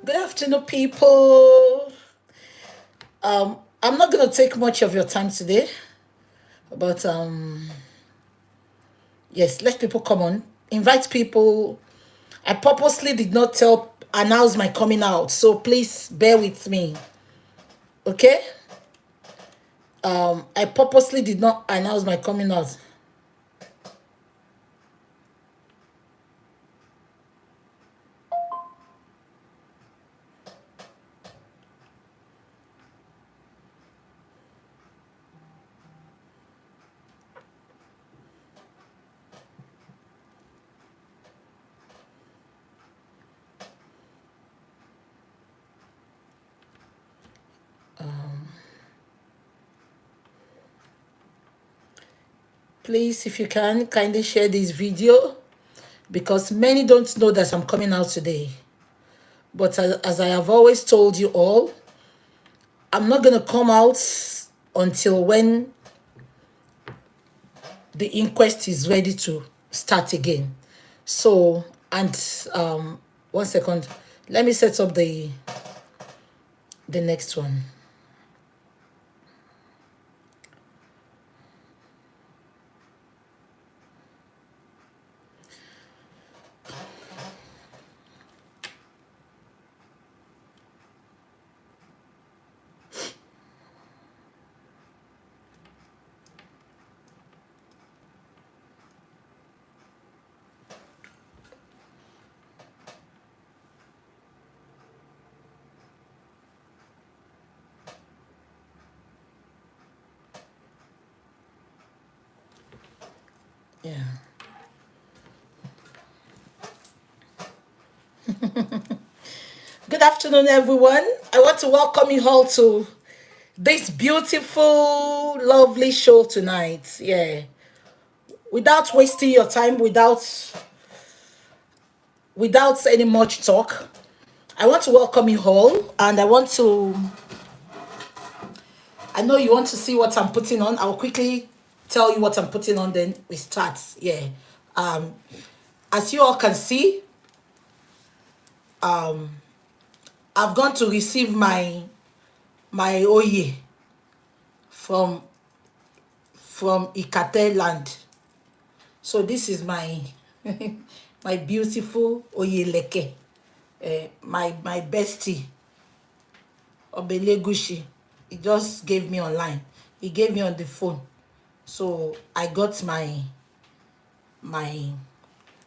Good afternoon, people. I'm not gonna take much of your time today, but yes, let people come on. Invite people. I purposely did not announce my coming out, so please bear with me. Okay? I purposely did not announce my coming out. Please, if you can, kindly share this video because many don't know that I'm coming out today. But as I have always told you all, I'm not going to come out until when the inquest is ready to start again. So, and 1 second, let me set up the next one. Yeah. Good afternoon, everyone. I want to welcome you all to this beautiful, lovely show tonight. Yeah. Without wasting your time, without any much talk, I want to welcome you all, and I know you want to see what I'm putting on. I'll quickly tell you what I'm putting on, then we start. Yeah. As you all can see, I've gone to receive my oye from Ikate land. So this is my my beautiful oye leke, my bestie Obelegushi. He just gave me online. He gave me on the phone. So I got my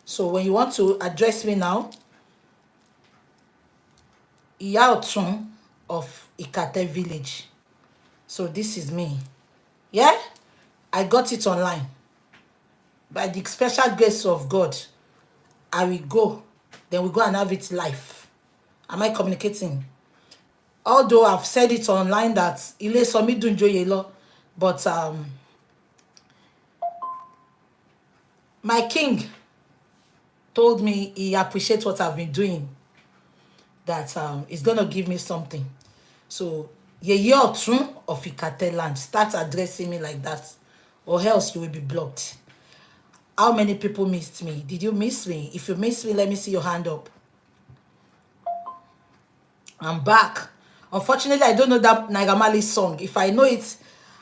so when you want to address me now, Iya Otun of Ikate village. So this is me. Yeah? I got it online. By the special grace of God, I will go. Then we go and have it live. Am I communicating? Although I've said it online that Ile Somi Dunjoye lo, but my king told me he appreciates what I've been doing, that he's gonna give me something. So Yeye Otun of Ikate land, start addressing me like that, or else you will be blocked. How many people missed me? Did you miss me? If you missed me, let me see your hand up. I'm back. Unfortunately, I don't know that Naira Marley song. If I know it,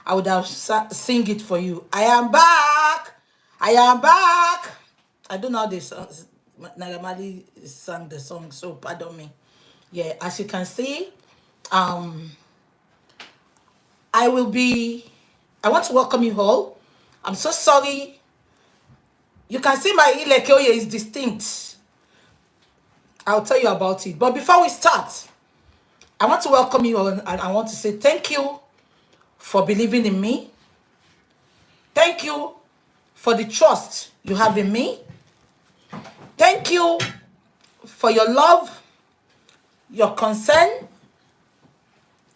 I would have sing it for you. I am back. I am back. I don't know how this Naira Marley sang the song, so pardon me. Yeah, as you can see, I want to welcome you all. I'm so sorry. You can see my Ilekeoye is distinct. I'll tell you about it. But before we start, I want to welcome you all, and I want to say thank you for believing in me. Thank you for the trust you have in me. Thank you for your love, your concern.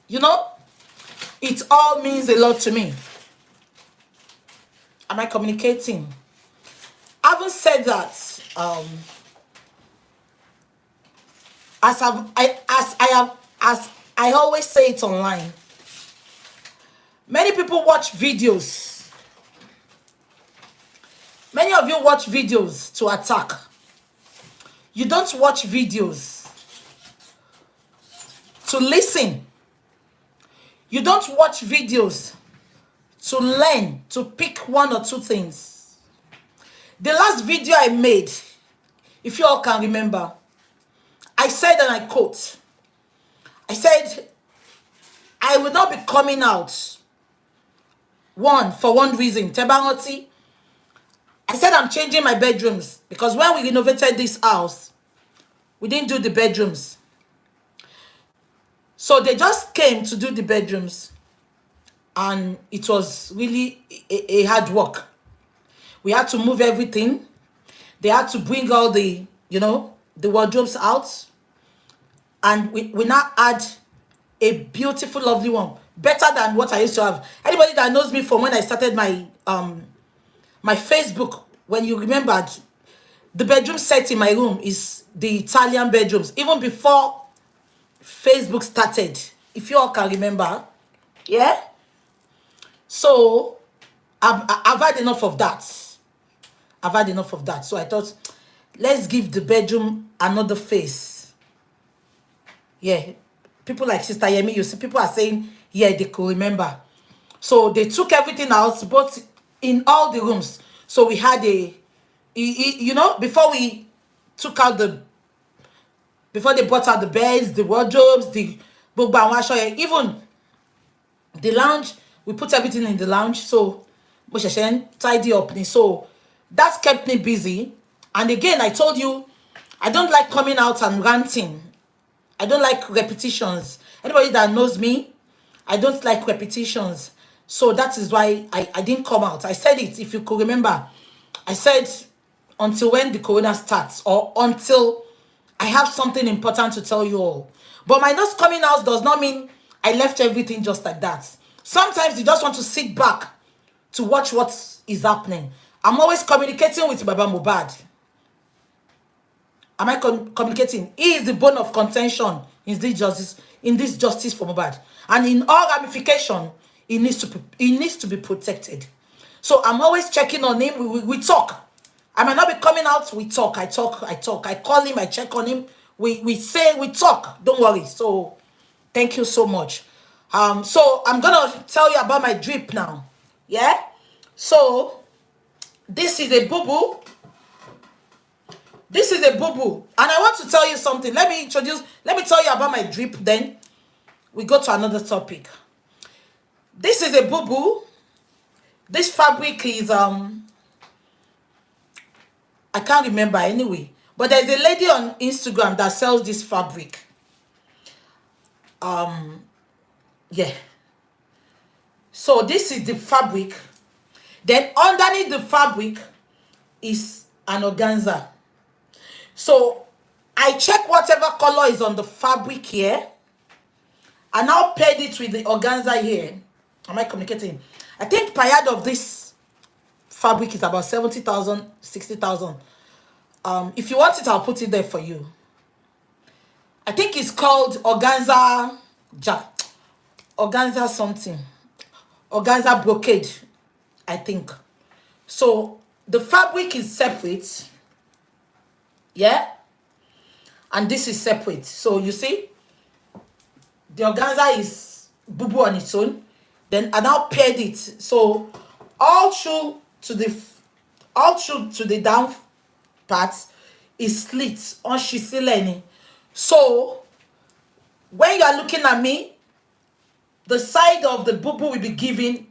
You know, it all means a lot to me. Am I communicating? Having said that, as I always say it online, many people watch videos. Many of you watch videos to attack. You don't watch videos to listen. You don't watch videos to learn, to pick one or two things. The last video I made, if you all can remember, I said, and I quote, I said, I will not be coming out. For one reason, Tebanoti. I said I'm changing my bedrooms because when we renovated this house, we didn't do the bedrooms. So they just came to do the bedrooms, and it was really a hard work. We had to move everything. They had to bring all the, the wardrobes out. And we now had a beautiful, lovely one. Better than what I used to have. Anybody that knows me from when I started my my Facebook, when you remembered, the bedroom set in my room is the Italian bedrooms. Even before Facebook started, if you all can remember. Yeah? So, I've had enough of that. I've had enough of that. So I thought, let's give the bedroom another face. Yeah. People like Sister Yemi, you see, people are saying, yeah, they could remember. So they took everything out, but in all the rooms. So we had before we took out before they brought out the beds, the wardrobes, the even the lounge, we put everything in the lounge. So we tidy up. So that's kept me busy. And again, I told you, I don't like coming out and ranting. I don't like repetitions. Anybody that knows me, I don't like repetitions. So that is why I didn't come out. I said it, if you could remember. I said until when the corona starts, or until I have something important to tell you all. But my not coming out does not mean I left everything just like that. Sometimes you just want to sit back to watch what is happening. I'm always communicating with Baba Mohbad. Am I communicating? He is the bone of contention in this justice for Mohbad. And in all ramification, he needs to be protected. So I'm always checking on him. We talk. I might not be coming out. We talk. I talk. I call him. I check on him. We talk. Don't worry. So thank you so much. So I'm gonna tell you about my drip now. Yeah. So this is a boo-boo. This is a boo-boo. And I want to tell you something. Let me tell you about my drip, then we go to another topic. This is a boo-boo. This fabric is, I can't remember anyway. But there's a lady on Instagram that sells this fabric. Yeah. So this is the fabric. Then underneath the fabric is an organza. So I check whatever color is on the fabric here, and now paired it with the organza here. Am I communicating? I think per yard of this fabric is about 70,000, 60,000. If you want it, I'll put it there for you. I think it's called organza something. Organza brocade, I think. So the fabric is separate. Yeah, and this is separate. So you see, the organza is boo-boo on its own. Then I now paired it. So all through to the down part is slit on shisileni. So when you are looking at me, the side of the boo-boo will be giving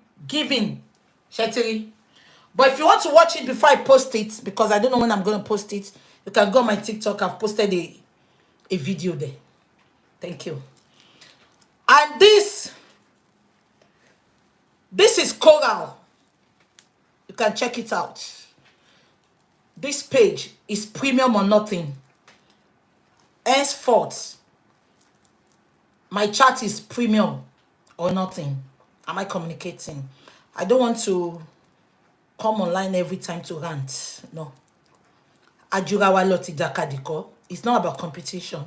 Shetiri. But if you want to watch it before I post it, because I don't know when I'm going to post it, you can go on my TikTok. I've posted a video there. Thank you. And this is coral. You can check it out. This page is premium or nothing. Henceforth, my chat is premium or nothing. Am I communicating? I don't want to come online every time to rant. No. Ajurawa loti jakadiko. It's not about competition.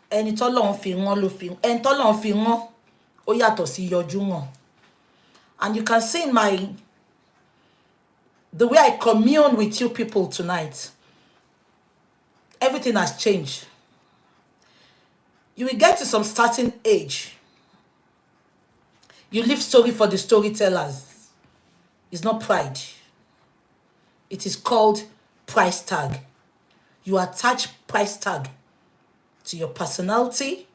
Ẹni tọ́lọ́run fi wọ́n ló fi ẹni tọ́lọ́run fi wọ́n ó yàtọ̀ sí yọjú wọn. And you can see in the way I commune with you people tonight, everything has changed. You will get to some certain age. You leave story for the storytellers. It's not pride. It is called price tag. You attach price tag to your personality,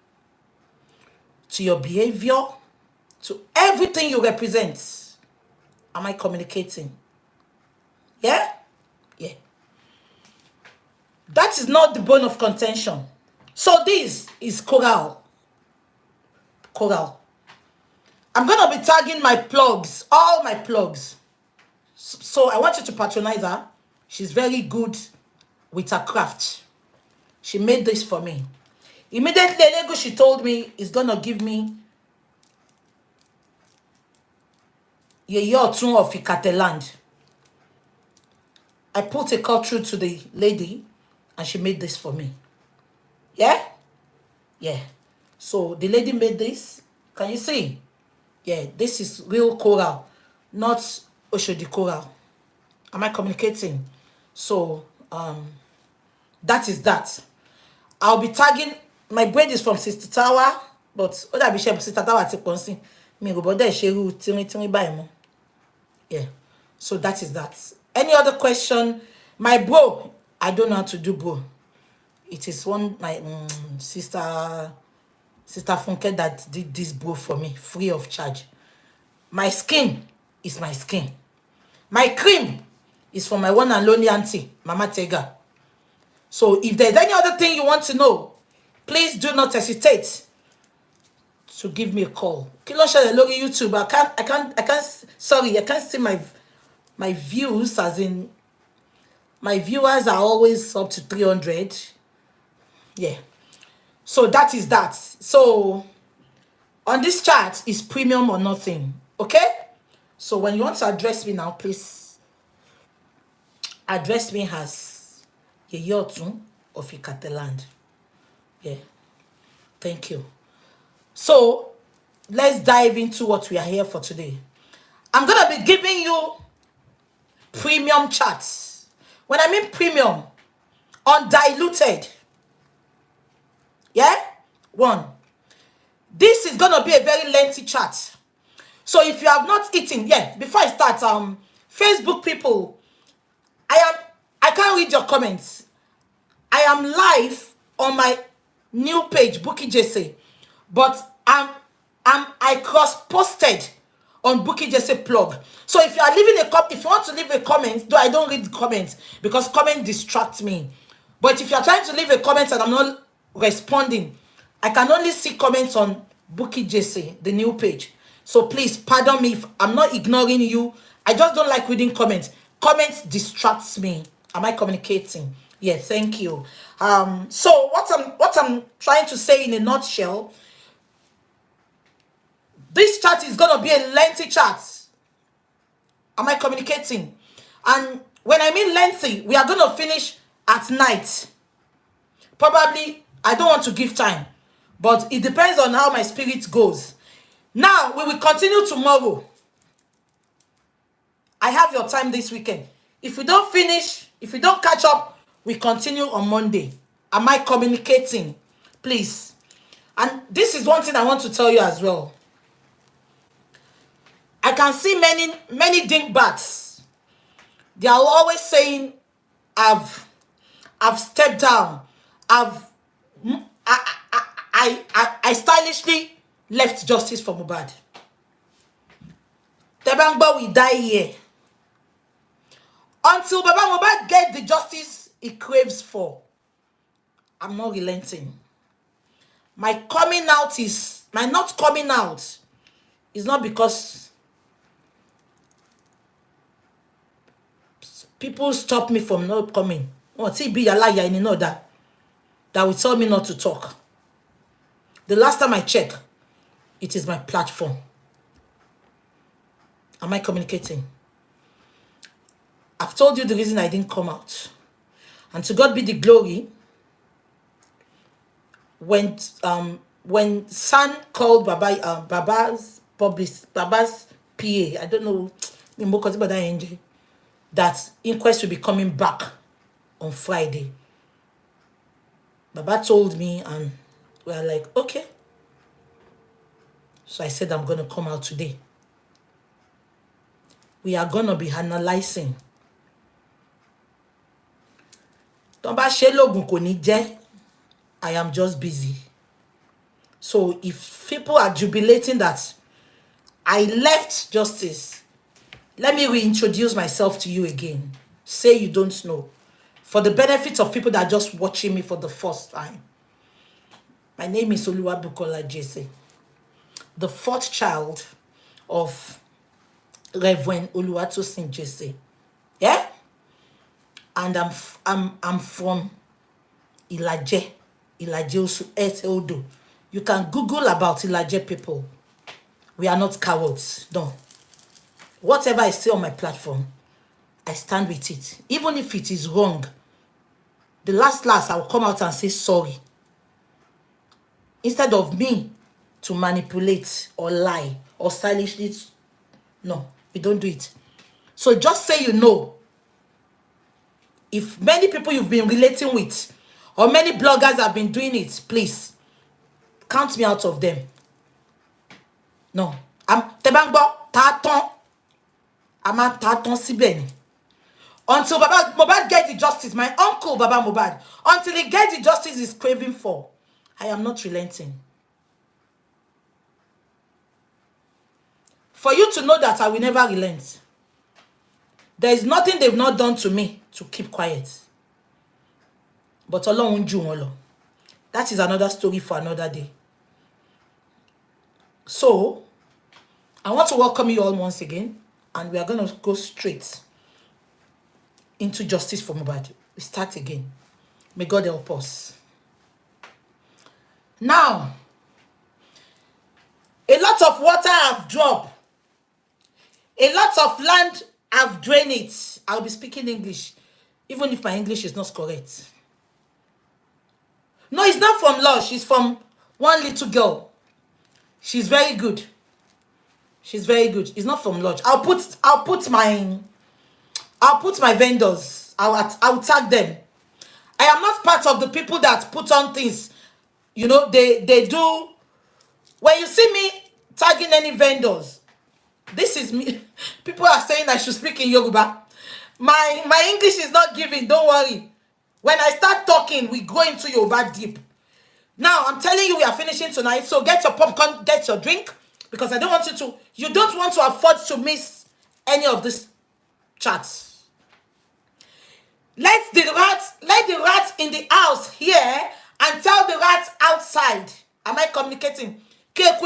to your behavior, to everything you represent. Am I communicating? Yeah? Yeah. That is not the bone of contention. So this is Coral. Coral. I'm going to be tagging my plugs, all my plugs. So I want you to patronize her. She's very good with her craft. She made this for me. Immediately, Lego, she told me is going to give me a year or two of Ikateland. I put a call through to the lady and she made this for me. Yeah? Yeah. So the lady made this. Can you see? Yeah, this is real coral, not Oshodi coral. Am I communicating? So, that is that. I'll be tagging, my braid is from Sister Tower, but other bishop Sister Tower take one me go but there tini by mo. Yeah. So that is that. Any other question? My bro, I don't know how to do bro. It is one my sister Funke that did this bro for me free of charge. My skin is my skin. My cream is for my one and only auntie, Mama Tega. So if there's any other thing you want to know, please do not hesitate to give me a call. Kilo share the YouTube. I can't see my views, as in my viewers are always up to 300. Yeah. So that is that. So on this chat is premium or nothing. Okay? So when you want to address me now, please address me as Yeyotun of Ikateland. Yeah. Thank you. So let's dive into what we are here for today. I'm going to be giving you premium chats. When I mean premium, undiluted. Yeah? One. This is going to be a very lengthy chat. So if you have not eaten, yeah, before I start, Facebook people, I can't read your comments. I am live on my new page, Bookie Jesse, but I cross-posted on Bookie Jesse plug. So if you are leaving if you want to leave a comment, though I don't read comments because comment distracts me. But if you are trying to leave a comment and I'm not responding, I can only see comments on Bookie Jesse, the new page. So please pardon me if I'm not ignoring you. I just don't like reading comments. Comments distracts me. Am I communicating? Yeah, thank you. So what I'm trying to say in a nutshell, this chat is gonna be a lengthy chat. Am I communicating? And when I mean lengthy, we are gonna finish at night. Probably, I don't want to give time, but it depends on how my spirit goes. Now, we will continue tomorrow. I have your time this weekend. If we don't finish, if we don't catch up, we continue on Monday. Am I communicating? Please. And this is one thing I want to tell you as well. I can see many dingbats. They are always saying, I've stepped down. I stylishly left justice for Mohbad. Tebangba will die here. Until Baba Mohbad gets the justice he craves for, I'm not relenting. My not coming out is not because people stop me from not coming. Oh, see, be a liar in another that will tell me not to talk. The last time I checked, it is my platform. Am I communicating? I've told you the reason I didn't come out. And to God be the glory. When San called Baba's PA, I don't know, that inquest will be coming back on Friday. Baba told me, and we are like, okay. So I said, I'm going to come out today. We are going to be analyzing. Don't bá ṣe lóògùn kò ní jẹ́. I am just busy. So if people are jubilating that I left justice, let me reintroduce myself to you again. Say you don't know. For the benefit of people that are just watching me for the first time. My name is Oluwabukola Jesse, the fourth child of Reverend Oluwatosin Jesse. Yeah? And I'm from Ilaje Osu. You can Google about Ilaje people. We are not cowards. No. Whatever I say on my platform, I stand with it. Even if it is wrong, the last, I will come out and say sorry. Instead of me to manipulate or lie or stylishly. No, we don't do it. So just say you know. If many people you've been relating with or many bloggers have been doing it, please count me out of them. No. I'm Tebangbo Taton. I'm a Taton Sibeni. Until Baba Mohbad get the justice, my uncle Baba Mohbad, until he gets the justice he's craving for, I am not relenting. For you to know that I will never relent. There is nothing they've not done to me to keep quiet. But Ọlọ́run jù wọ́n lọ. That is another story for another day. So, I want to welcome you all once again, and we are going to go straight into justice for Mohbad. We start again. May God help us. Now, a lot of water have dropped. A lot of land have drained it. I'll be speaking English, even if my English is not correct. No, it's not from Lush. It's from one little girl. She's very good. She's very good. It's not from Lush. I'll put my vendors. I'll tag them. I am not part of the people that put on things. You know, they do. When you see me tagging any vendors, this is me. People are saying I should speak in Yoruba. My English is not giving. Don't worry. When I start talking, we go into Yoruba deep. Now, I'm telling you, we are finishing tonight. So get your popcorn, get your drink. Because I don't want you don't want to afford to miss any of these chats. Let the rats in the house hear and tell the rats outside. Am I communicating? Let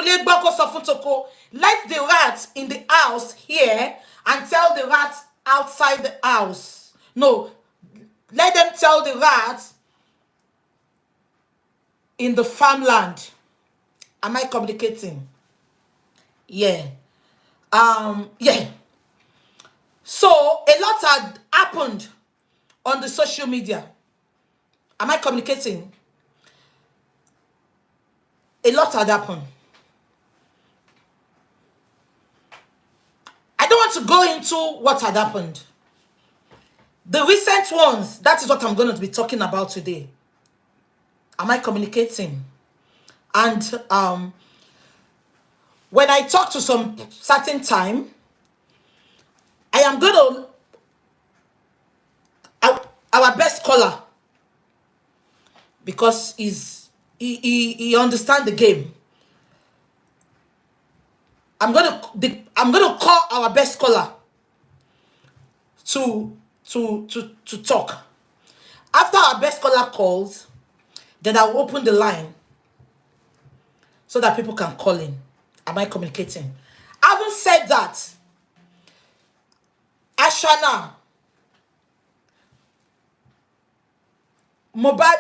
the rats in the house hear and tell the rats outside the house. No, let them tell the rats in the farmland. Am I communicating? Yeah. Yeah. So a lot had happened on the social media. Am I communicating? A lot had happened. I don't want to go into what had happened. The recent ones, that is what I'm going to be talking about today. Am I communicating? And when I talk to some certain time, I am going to our best caller, because he understands the game. I'm gonna call our best caller to talk. After our best caller calls, then I'll open the line so that people can call in. Am I communicating? Having said that, Ashana,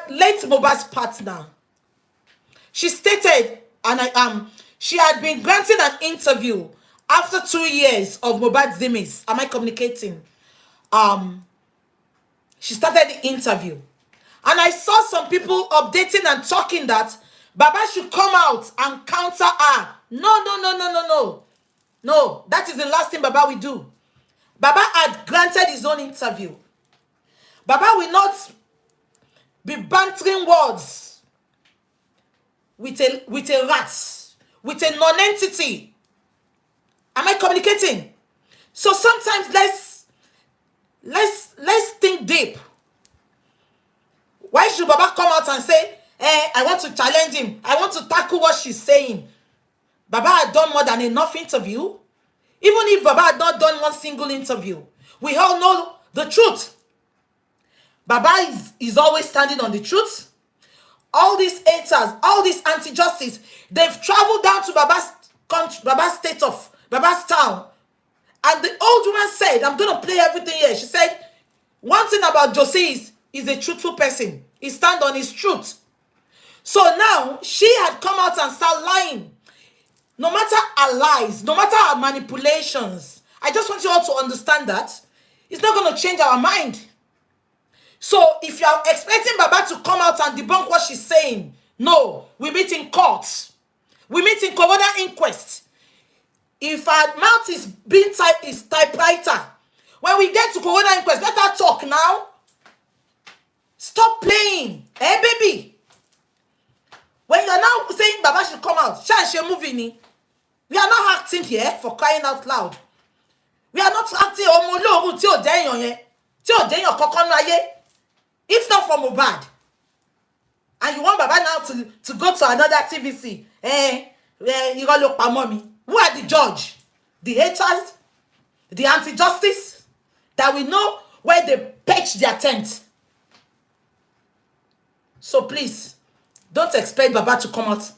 late Mohbad's partner, she stated, and she had been granted an interview after 2 years of Mohbad's Demise. Am I communicating? She started the interview, and I saw some people updating and talking that Baba should come out and counter her. No, that is the last thing Baba will do. Baba had granted his own interview. Baba will not be bantering words with a rat, with a non-entity. Am I communicating? So sometimes let's think deep. Why should Baba come out and say, I want to challenge him, I want to tackle what she's saying? Baba had done more than enough interview. Even if Baba had not done one single interview, we all know the truth. Baba is always standing on the truth. All these haters, all these anti-justice, they've traveled down to Baba's country, Baba's state of, Baba's town. And the old woman said, I'm going to play everything here. She said, one thing about Josie is a truthful person. He stands on his truth. So now, she had come out and started lying. No matter her lies, no matter her manipulations, I just want you all to understand that it's not going to change our mind. So if you are expecting Baba to come out and debunk what she's saying, no, we meet in court. We meet in coroner inquest. If her mouth is being typed, is typewriter. When we get to coroner inquest, let her talk now. Stop playing. Hey, baby. When you're now saying Baba should come out, she moving. We are not acting here for crying out loud. We are not acting if not for Mohbad. And you want Baba now to go to another TVC. You gonna look for mommy. Who are the judge? The haters? The anti-justice? That we know where they pitch their tent. So please, don't expect Baba to come out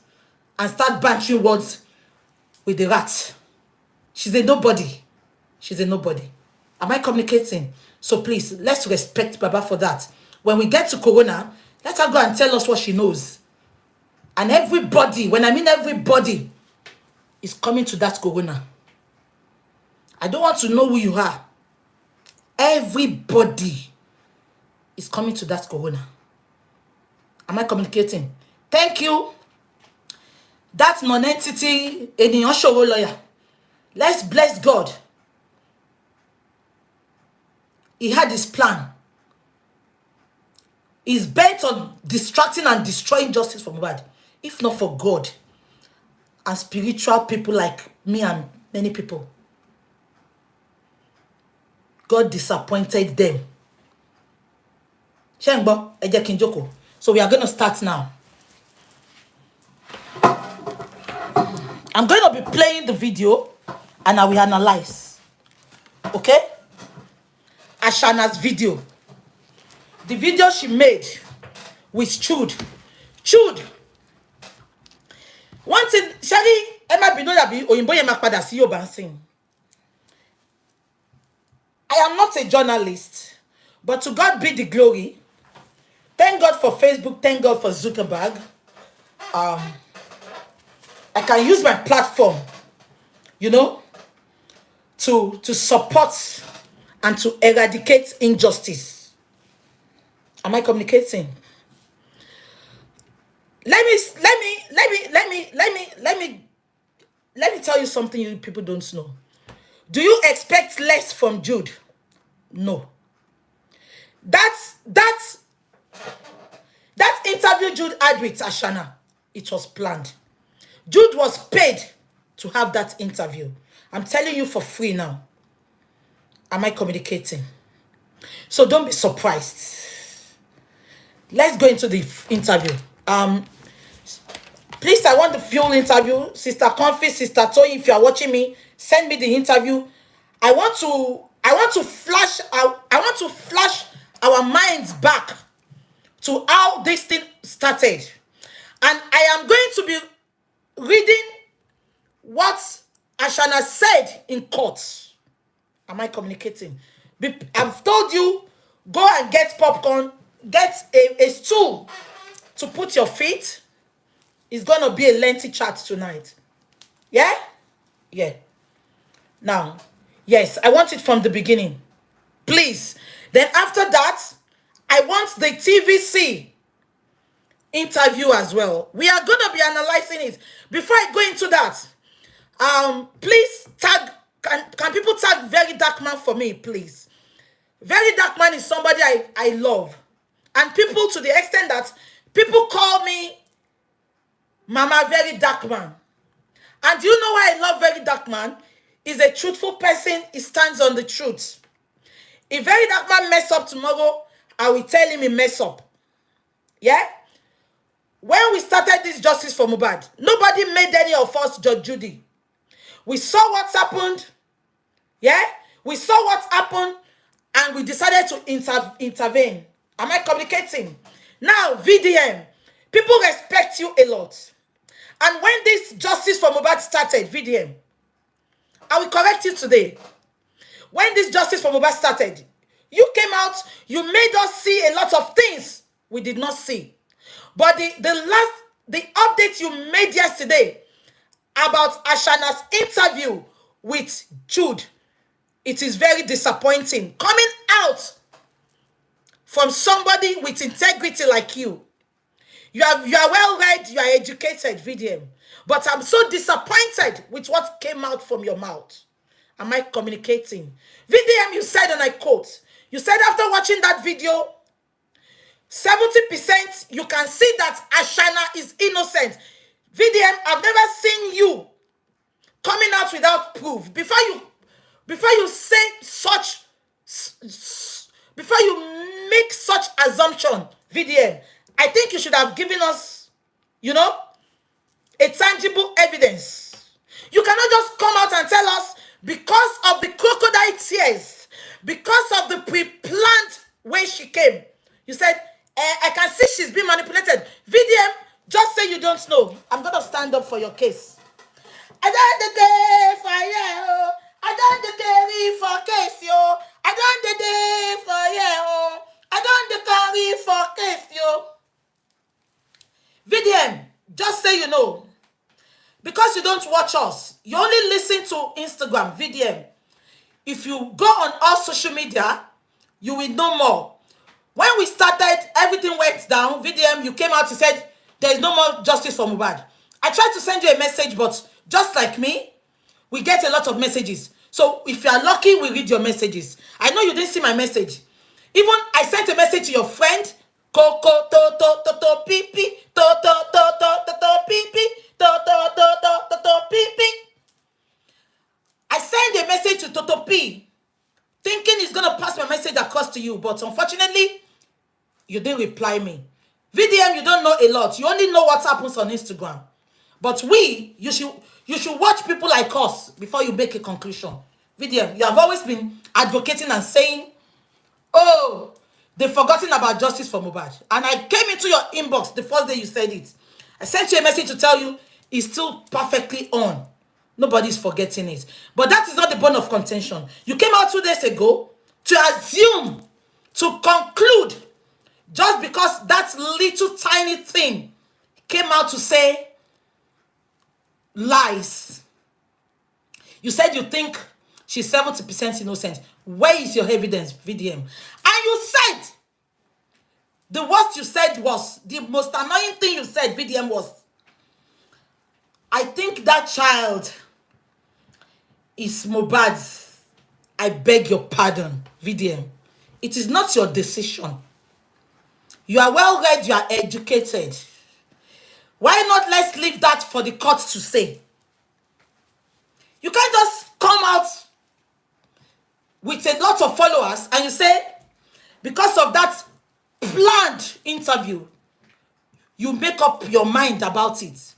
and start bantering words with the rat. She's a nobody. She's a nobody. Am I communicating? So please, let's respect Baba for that. When we get to Corona, let her go and tell us what she knows. And everybody, when I mean everybody, is coming to that Corona. I don't want to know who you are. Everybody is coming to that Corona. Am I communicating? Thank you. That non-entity, Eniyan Soro lawyer. Let's bless God. He had his plan. He's bent on distracting and destroying justice for Mohbad. If not for God and spiritual people like me and many people. God disappointed them. Shengbo, Eje Kinjoko. So we are going to start now. I'm going to be playing the video and I will analyze. Okay? Ashana's video. The video she made with Chud. Chud. One thing, Shari, Emma Binoya Oyinbo Yemakpada Siyo Bansing. I am not a journalist, but to God be the glory. Thank God for Facebook. Thank God for Zuckerberg. I can use my platform, you know, to support and to eradicate injustice. Am I communicating? Let me tell you something you people don't know. Do you expect less from Jude? No. That interview Jude had with Ashana, it was planned. Jude was paid to have that interview. I'm telling you for free now. Am I communicating? So don't be surprised. Let's go into the interview. Please, I want the full interview. Sister Comfy, Sister Toy, if you are watching me, send me the interview. I want to flash our minds back to how this thing started. And I am going to be reading what Ashana said in court. Am I communicating? I've told you, go and get popcorn, get a stool to put your feet. It's going to be a lengthy chat tonight. Yeah? Yeah. Now, yes, I want it from the beginning. Please. Then after that, I want the TVC interview as well. We are going to be analyzing it. Before I go into that, please tag, can people tag Very Dark Man for me, please? Very Dark Man is somebody I love. And people, to the extent that people call me Mama, very dark man. And do you know why I love very dark man? He's a truthful person. He stands on the truth. If very dark man mess up tomorrow, I will tell him he mess up. Yeah? When we started this justice for Mohbad, nobody made any of us Judge Judy. We saw what happened. Yeah? We saw what happened and we decided to intervene. Am I communicating? Now, VDM, people respect you a lot. And when this justice for Mohbad started, VDM, I will correct you today. When this justice for Mohbad started, you came out, you made us see a lot of things we did not see. But the update you made yesterday about Ashana's interview with Jude, it is very disappointing. Coming out from somebody with integrity like you. You are well read, you are educated, VDM. But I'm so disappointed with what came out from your mouth. Am I communicating? VDM, you said, and I quote, you said after watching that video, 70% you can see that Ashana is innocent. VDM, I've never seen you coming out without proof. Before you say such, before you make such assumption, VDM, I think you should have given us, a tangible evidence. You cannot just come out and tell us because of the crocodile tears, because of the pre-planned way she came. You said, I can see she's been manipulated. VDM, just say you don't know. I'm going to stand up for your case. I don't care for you. I don't care for case, yo. I don't care for you. I don't carry for case, yo. VDM, just say you know. Because you don't watch us, you only listen to Instagram, VDM. If you go on all social media, you will know more. When we started, everything went down. VDM, you came out, you said, there is no more justice for Mohbad. I tried to send you a message, but just like me, we get a lot of messages. So if you are lucky, we read your messages. I know you didn't see my message. Even I sent a message to your friend, Coco, to, pipi, to, pipi, to, pipi. I sent a message to Toto P, thinking he's going to pass my message across to you, but unfortunately, you didn't reply me. VDM, you don't know a lot. You only know what happens on Instagram. But you should watch people like us before you make a conclusion. VDM, you have always been advocating and saying, oh, they've forgotten about justice for Mohbad. And I came into your inbox the first day you said it. I sent you a message to tell you it's still perfectly on. Nobody's forgetting it. But that is not the bone of contention. You came out 2 days ago to assume, to conclude, just because that little tiny thing came out to say lies. You said you think she's 70% innocent. Where is your evidence, VDM? And you said, the worst you said was, the most annoying thing you said, VDM, was, I think that child is Mohbad's. I beg your pardon, VDM. It is not your decision. You are well read, you are educated. Why not let's leave that for the court to say? You can't just come out with a lot of followers and you say, because of that planned interview, you make up your mind about it.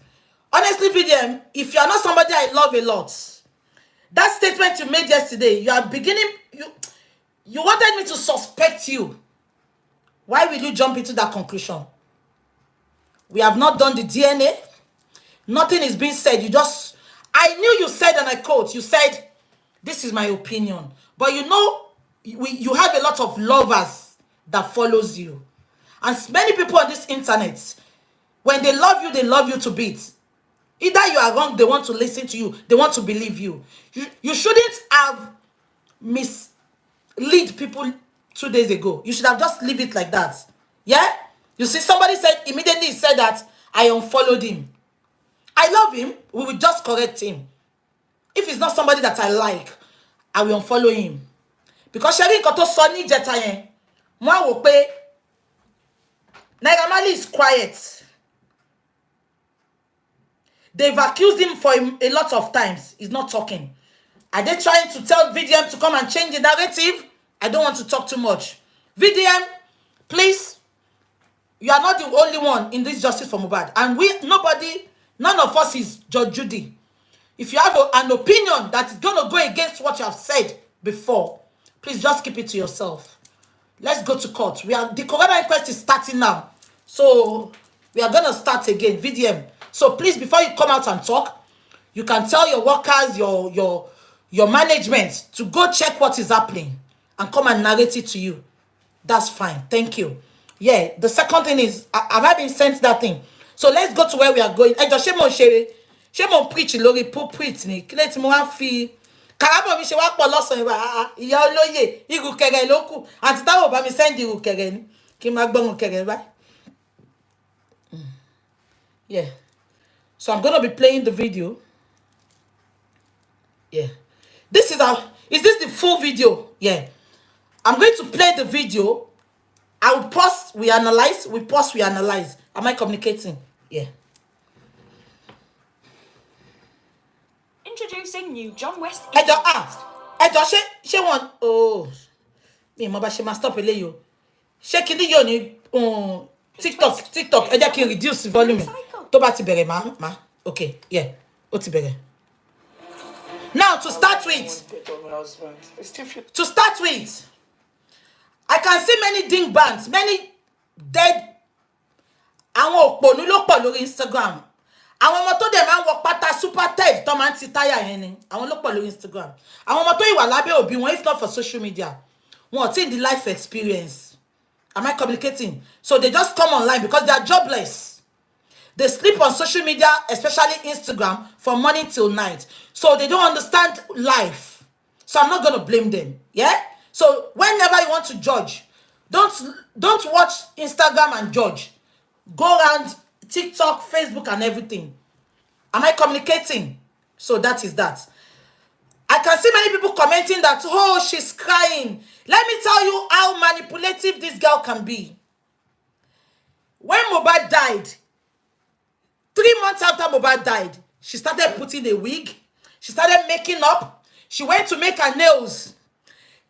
Honestly, VDM, if you are not somebody I love a lot, that statement you made yesterday, you are beginning, you wanted me to suspect you. Why will you jump into that conclusion? We have not done the DNA. Nothing is being said. I knew you said, and I quote, you said, this is my opinion. But you have a lot of lovers that follows you. And many people on this internet, when they love you to bits. Either you are wrong, they want to listen to you, they want to believe you. You shouldn't have mislead people 2 days ago. You should have just leave it like that. Yeah? You see, somebody said, immediately said that I unfollowed him. I love him. We will just correct him. If it's not somebody that I like, I will unfollow him. Because Sherry Koto Sonny Jetayen, moi wo pe, Naira Marley is quiet. They've accused him for a lot of times. He's not talking. Are they trying to tell VDM to come and change the narrative? I don't want to talk too much. VDM, please, you are not the only one in this justice for Mohbad. And none of us is Judge Judy. If you have an opinion that is going to go against what you have said before, please just keep it to yourself. Let's go to court. The coroner inquest is starting now. So we are going to start again. VDM. So please, before you come out and talk, you can tell your workers, your management to go check what is happening and come and narrate it to you. That's fine. Thank you. Yeah, the second thing is, have I been sent that thing? So let's go to where we are going. Just ṣé mo preach lórí pulpit ni kí lè tí mo wá fi karabo mi ṣe wá pọ̀ lọ́sàn ìwà ìyá olóyè ìrùkẹ̀rẹ̀ ló kù àti táwọn bá mi send ìrùkẹ̀rẹ̀ ni kí n má gbọ́n ìrùkẹ̀rẹ̀ báyìí. Yeah. So I'm going to be playing the video. Yeah. Is this the full video? Yeah. I'm going to play the video. I will pause, we analyze, we pause, we analyze. Am I communicating? Yeah. Introducing new John West. She want me mo ba she must stop eleyo. She kini yo ni TikTok ẹ jẹ́ kí n reduce the volume. Tó bá ti bẹ̀rẹ̀ ma. Okay, yeah. Ó ti bẹ̀rẹ̀. Now to start with, I can see many ding bands, many dead àwọn òpònú ló pọ̀ lórí Instagram. Àwọn ọmọ tó dẹ̀ máa ń wọ pátá super tape tó máa ń ti táyà yẹn ni. Àwọn ló pọ̀ lórí Instagram. Àwọn ọmọ tó ìwà lábẹ́ òbí wọn, if not for social media, wọn ò tí the life experience. Am I communicating? So they just come online because they are jobless. They sleep on social media, especially Instagram, from morning till night. So they don't understand life. So I'm not going to blame them. Yeah? So whenever you want to judge, don't watch Instagram and judge. Go around TikTok, Facebook, and everything. Am I communicating? So that is that. I can see many people commenting that, oh, she's crying. Let me tell you how manipulative this girl can be. When Mohbad died, 3 months after Mohbad died, she started putting a wig. She started making up. She went to make her nails.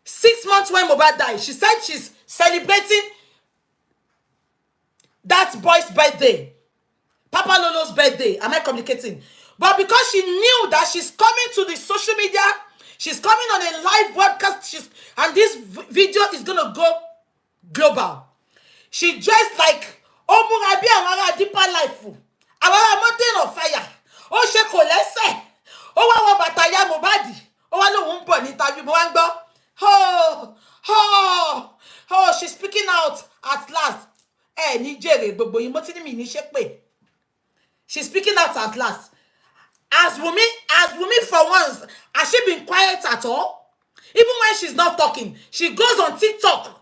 6 months when Mohbad died, she said she's celebrating that boy's birthday. Papa Lolo's birthday. Am I communicating? But because she knew that she's coming to the social media, she's coming on a live broadcast, and this video is going to go global. She dressed like Omurabi Amara Deeper Life. Amara Mountain of Fire. Oh, she kolese. Oh, wa bataya Mohbad. Oh, wa no wumpo ni interview mo wa ngbo. Oh, she's speaking out at last. Nigeria gbogbo yin mo ti ni mi ni sepe. She's speaking out at last. As Wunmi for once, has she been quiet at all? Even when she's not talking, she goes on TikTok.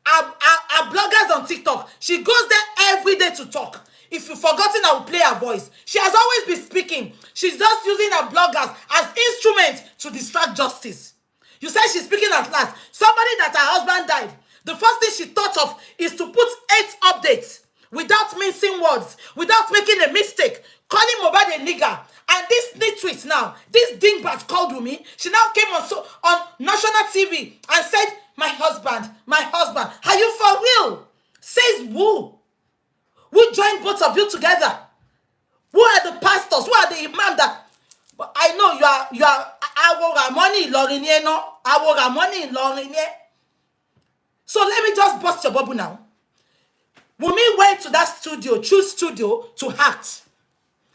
Our bloggers on TikTok, she goes there every day to talk. If you've forgotten, I will play her voice. She has always been speaking. She's just using her bloggers as instruments to distract justice. You said she's speaking at last. Somebody that her husband died, the first thing she thought of is to put 8 updates without mincing words, without making a mistake, calling Mohbad a nigger. And this nitwit now, this dingbat called Wunmi, she now came on national TV and said, my husband, are you for real? Says who? Who joined both of you together? Who are the pastors? Who are the imam that? But I know you are our money in no? Our money in So let me just bust your bubble now. Wunmi went to that studio, Choose Studio, to act.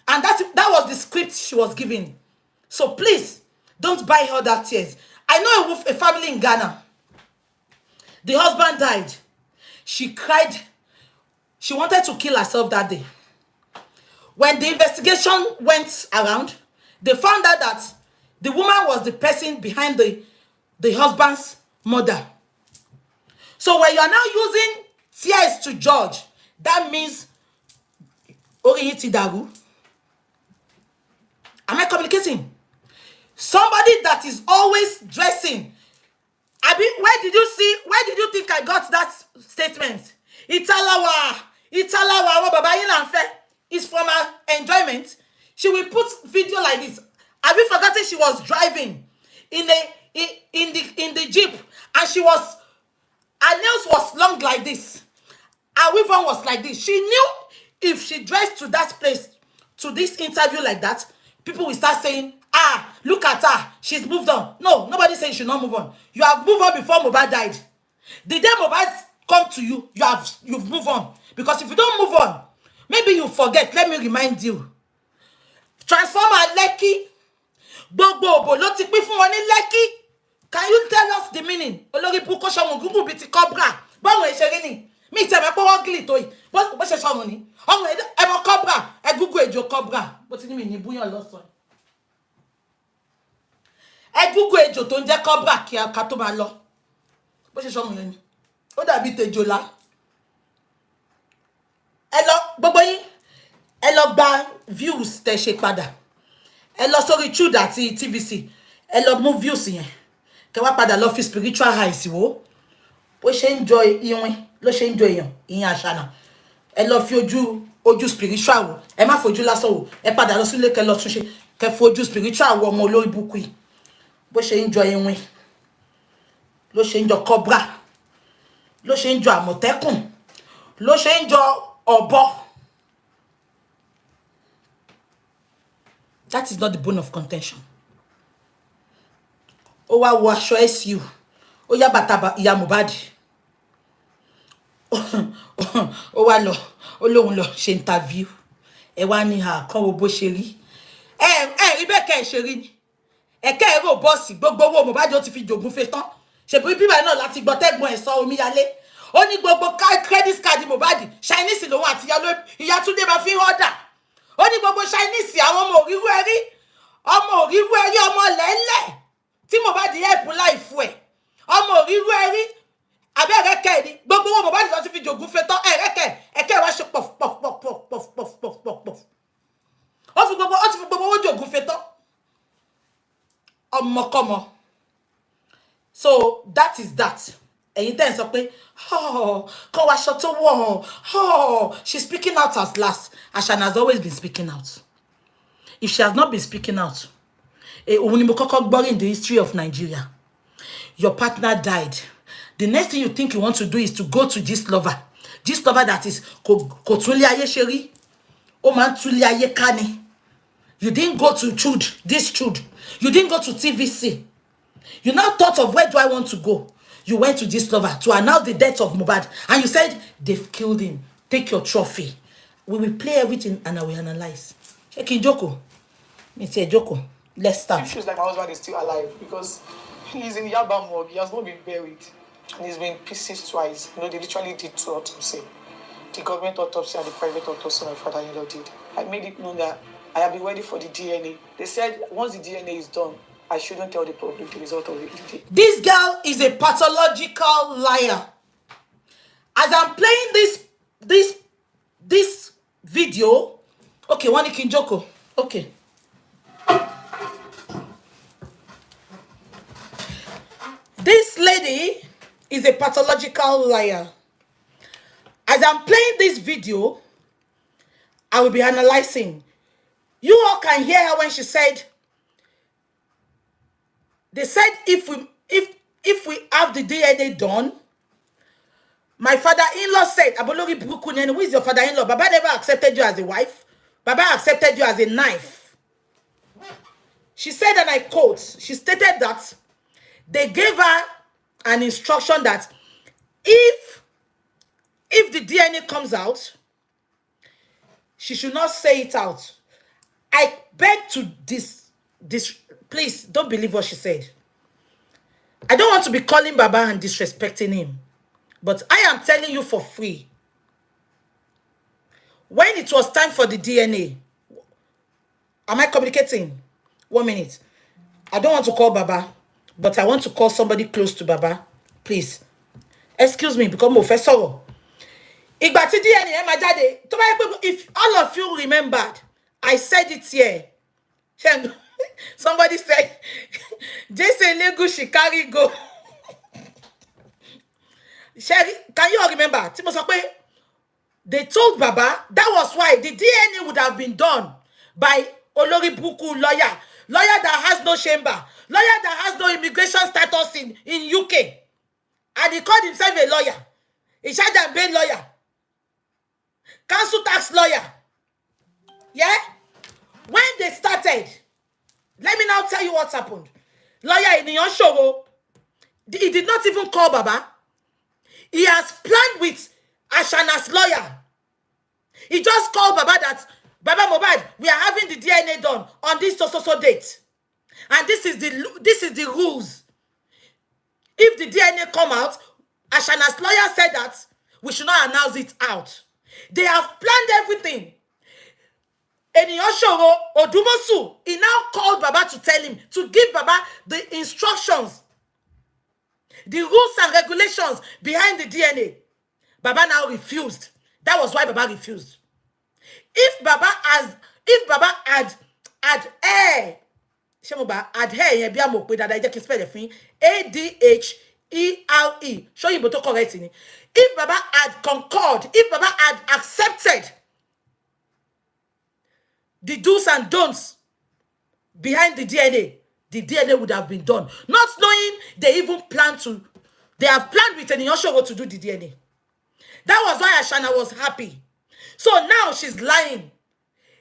And that was the script she was given. So please, don't buy her that tears. I know a family in Ghana. The husband died. She cried. She wanted to kill herself that day. When the investigation went around, they found out that the woman was the person behind the husband's murder. So when you are now using tears to judge, that means Oriyiti Daru. Am I communicating? Somebody that is always dressing. Where did you think I got that statement? Italawa, baba yin la nfe. is from her enjoyment, she will put video like this. Have you forgotten she was driving in the jeep, and her nails was long like this, her weave was like this. She knew if she dressed to that place, to this interview like that, people will start saying, ah, look at her, she's moved on. No, nobody saying she should not move on. You have moved on before Mohbad died. The day Mohbad come to you, you've moved on. Because if you don't move on, maybe you forget. Let me remind you. Transformer Lekki, gbogbo ló ti pín fún wọn ní Lekki. Can you tell us the meaning? Olórí burúkú ṣọmọ gúngún bíi ti cobra. Báwo ìṣeré ni? Mi tẹ̀ mẹ́ pé wọ́n gílì tó yìí. Bó ṣe ṣọmọ ni? Ọmọ ẹ̀mọ cobra. Ẹ gúngún ejò cobra. Bó ti ní mi ní búyàn lọ́sàn. Ẹ gúngún ejò tó ń jẹ́ cobra kí a tó máa lọ. Bó ṣe ṣọmọ yẹn ni? Ó dàbí tejòlá. Ẹ lọ gbogbo yín. Ẹ lọ gba views tẹ́ ṣe padà. Ẹ lọ sórí Truth àti TVC. Ẹ lọ mú views yẹn. Kẹ́ wá padà lọ fi spiritual eyes wò. Bó ṣe ń jọ ìwìn ló ṣe ń jọ èèyàn, ìyẹn àṣànà. Ẹ lọ fi ojú spiritual wò. Ẹ má fojú lásán wò. Ẹ padà lọ sílé kẹ́ lọ túnṣe. Kẹ́ fojú spiritual wò ọmọ olórí burúkú yìí. Bó ṣe ń jọ ìwìn ló ṣe ń jọ cobra. Ló ṣe ń jọ àmọ̀tẹ́kùn. Ló ṣe ń jọ ọ̀bọ. That is not the bone of contention. Ó wá wọ aṣọ SU. Ó yá bàtà ìyá Mohbad. Ó wá lọ. Ó lóun lọ ṣe interview. Ẹ wá ní ha kan wo bó ṣe rí. Rí bẹ́ẹ̀ kẹ́ ẹ ṣe rí ni. Ẹ̀kẹ́ ẹ̀rọ bọ́ọ̀sì gbogbo owó Mohbad ó ti fi jògún fe tán. Ṣèbí bíbá náà láti gbọ́ tẹ́gbọ́n ẹ̀ sọ omíyalé. Ó ní gbogbo credit card Mohbad Chinese lòun àti ìyá Túndé máa fi order. Ó ní gbogbo Chinese àwọn ọmọ òrírú ẹrí. Ọmọ òrírú ẹrí ọmọ lẹ́lẹ̀. Tí Mohbad help life ẹ̀. Ọmọ òrírú ẹrí. Abẹ́rẹ́kẹ́ ni. Gbogbo owó Mohbad lọ ti fi jògún fe tán. Ẹ̀kẹ́ wá ṣe puff. Ó ti fi gbogbo owó jògún fe tán. Ọmọkọ́mọ. So that is that. Ẹ̀yin tẹ́ ń sọ pé, kọ́ wá aṣọ tó wọ̀. She's speaking out as last. Ashan has always been speaking out. If she has not been speaking out, òun ni mo kọ́kọ́ gbọ́ in the history of Nigeria. Your partner died. The next thing you think you want to do is to go to this lover. This lover that is kò tún lé ayé ṣe rí. Ó máa ń tún lé ayé ká ni. You didn't go to Truth, this Truth. You didn't go to TVC. You now thought of where do I want to go? You went to this lover to announce the death of Mohbad. And you said, they've killed him. Take your trophy. We will play everything and I will analyze. Cheki Joko. It's a Joko. Let's start. It feels like my husband is still alive because he's in Yaba morgue. He has not been buried. And he's been pieces twice. You know, they literally did 2 autopsies. The government autopsy and the private autopsy my father-in-law did. I made it known that I have been waiting for the DNA. They said once the DNA is done, I shouldn't tell the public the result of it. This girl is a pathological liar. As I'm playing this video, okay, one Kinjoko. Okay. This lady is a pathological liar. As I'm playing this video, I will be analyzing. You all can hear her when she said, they said if we have the DNA done, my father-in-law said, Abolori Brukunen, who is your father-in-law? Baba never accepted you as a wife. Baba accepted you as a knife. She said, and I quote, she stated that they gave her an instruction that if the DNA comes out, she should not say it out. I beg to this, please don't believe what she said. I don't want to be calling Baba and disrespecting him, but I am telling you for free. When it was time for the DNA, am I communicating? 1 minute. I don't want to call Baba, but I want to call somebody close to Baba. Please. Excuse me, because Professor. Ìgbà tí DNA máa jáde, tó bá yẹ pé if all of you remembered, I said it here. Somebody said, Jason Legu she carry go. Sherry, can you all remember? Tí mo sọ pé They told Baba that was why the DNA would have been done by Olori Buku lawyer that has no chamber, lawyer that has no immigration status in UK. And he called himself a lawyer. A child and bail lawyer. Council tax lawyer. Yeah? When they started, let me now tell you what happened. Lawyer in Yonshogo, he did not even call Baba. He has planned with Ashana's lawyer. He just called Baba that, Baba Mohbad, we are having the DNA done on this so date. And this is the rules. If the DNA come out, Ashana's lawyer said that we should not announce it out. They have planned everything. Enioshoro Odumosu, he now called Baba to tell him, to give Baba the instructions, the rules and regulations behind the DNA. Baba now refused. That was why Baba refused. If Baba had ADHERE. Show you to correct it. If Baba had concurred, if Baba had accepted the do's and don'ts behind the DNA would have been done. Not knowing they even planned to, they have planned with Enioshoro to do the DNA. That was why Ashana was happy. So now she's lying.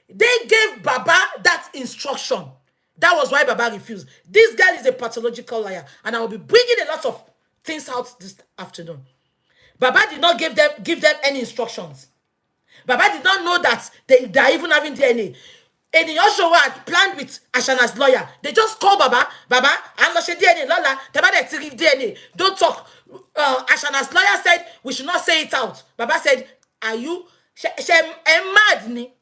They gave Baba that instruction. That was why Baba refused. This girl is a pathological liar, and I will be bringing a lot of things out this afternoon. Baba did not give them any instructions. Baba did not know that they are even having DNA. And he also had planned with Ashana's lawyer. They just call Baba, I'm not sure DNA, Lola, to give DNA. Don't talk. Ashana's lawyer said we should not say it out. Baba said, are you mad ni?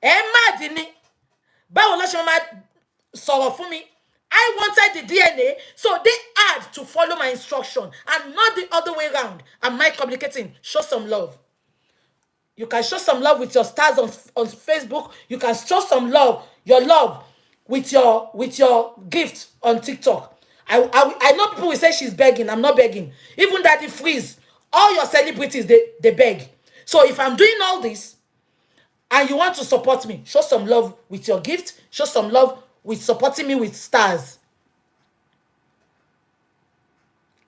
Mad ni? Báwo ló ṣe máa sọ̀rọ̀ fún mi? I wanted the DNA, so they had to follow my instruction and not the other way around. Am I communicating? Show some love. You can show some love with your stars on Facebook. You can show some love, your love with your gift on TikTok. I know people will say she's begging. I'm not begging. Even Daddy Freeze, all your celebrities, they beg. So if I'm doing all this and you want to support me, show some love with your gift. Show some love with supporting me with stars.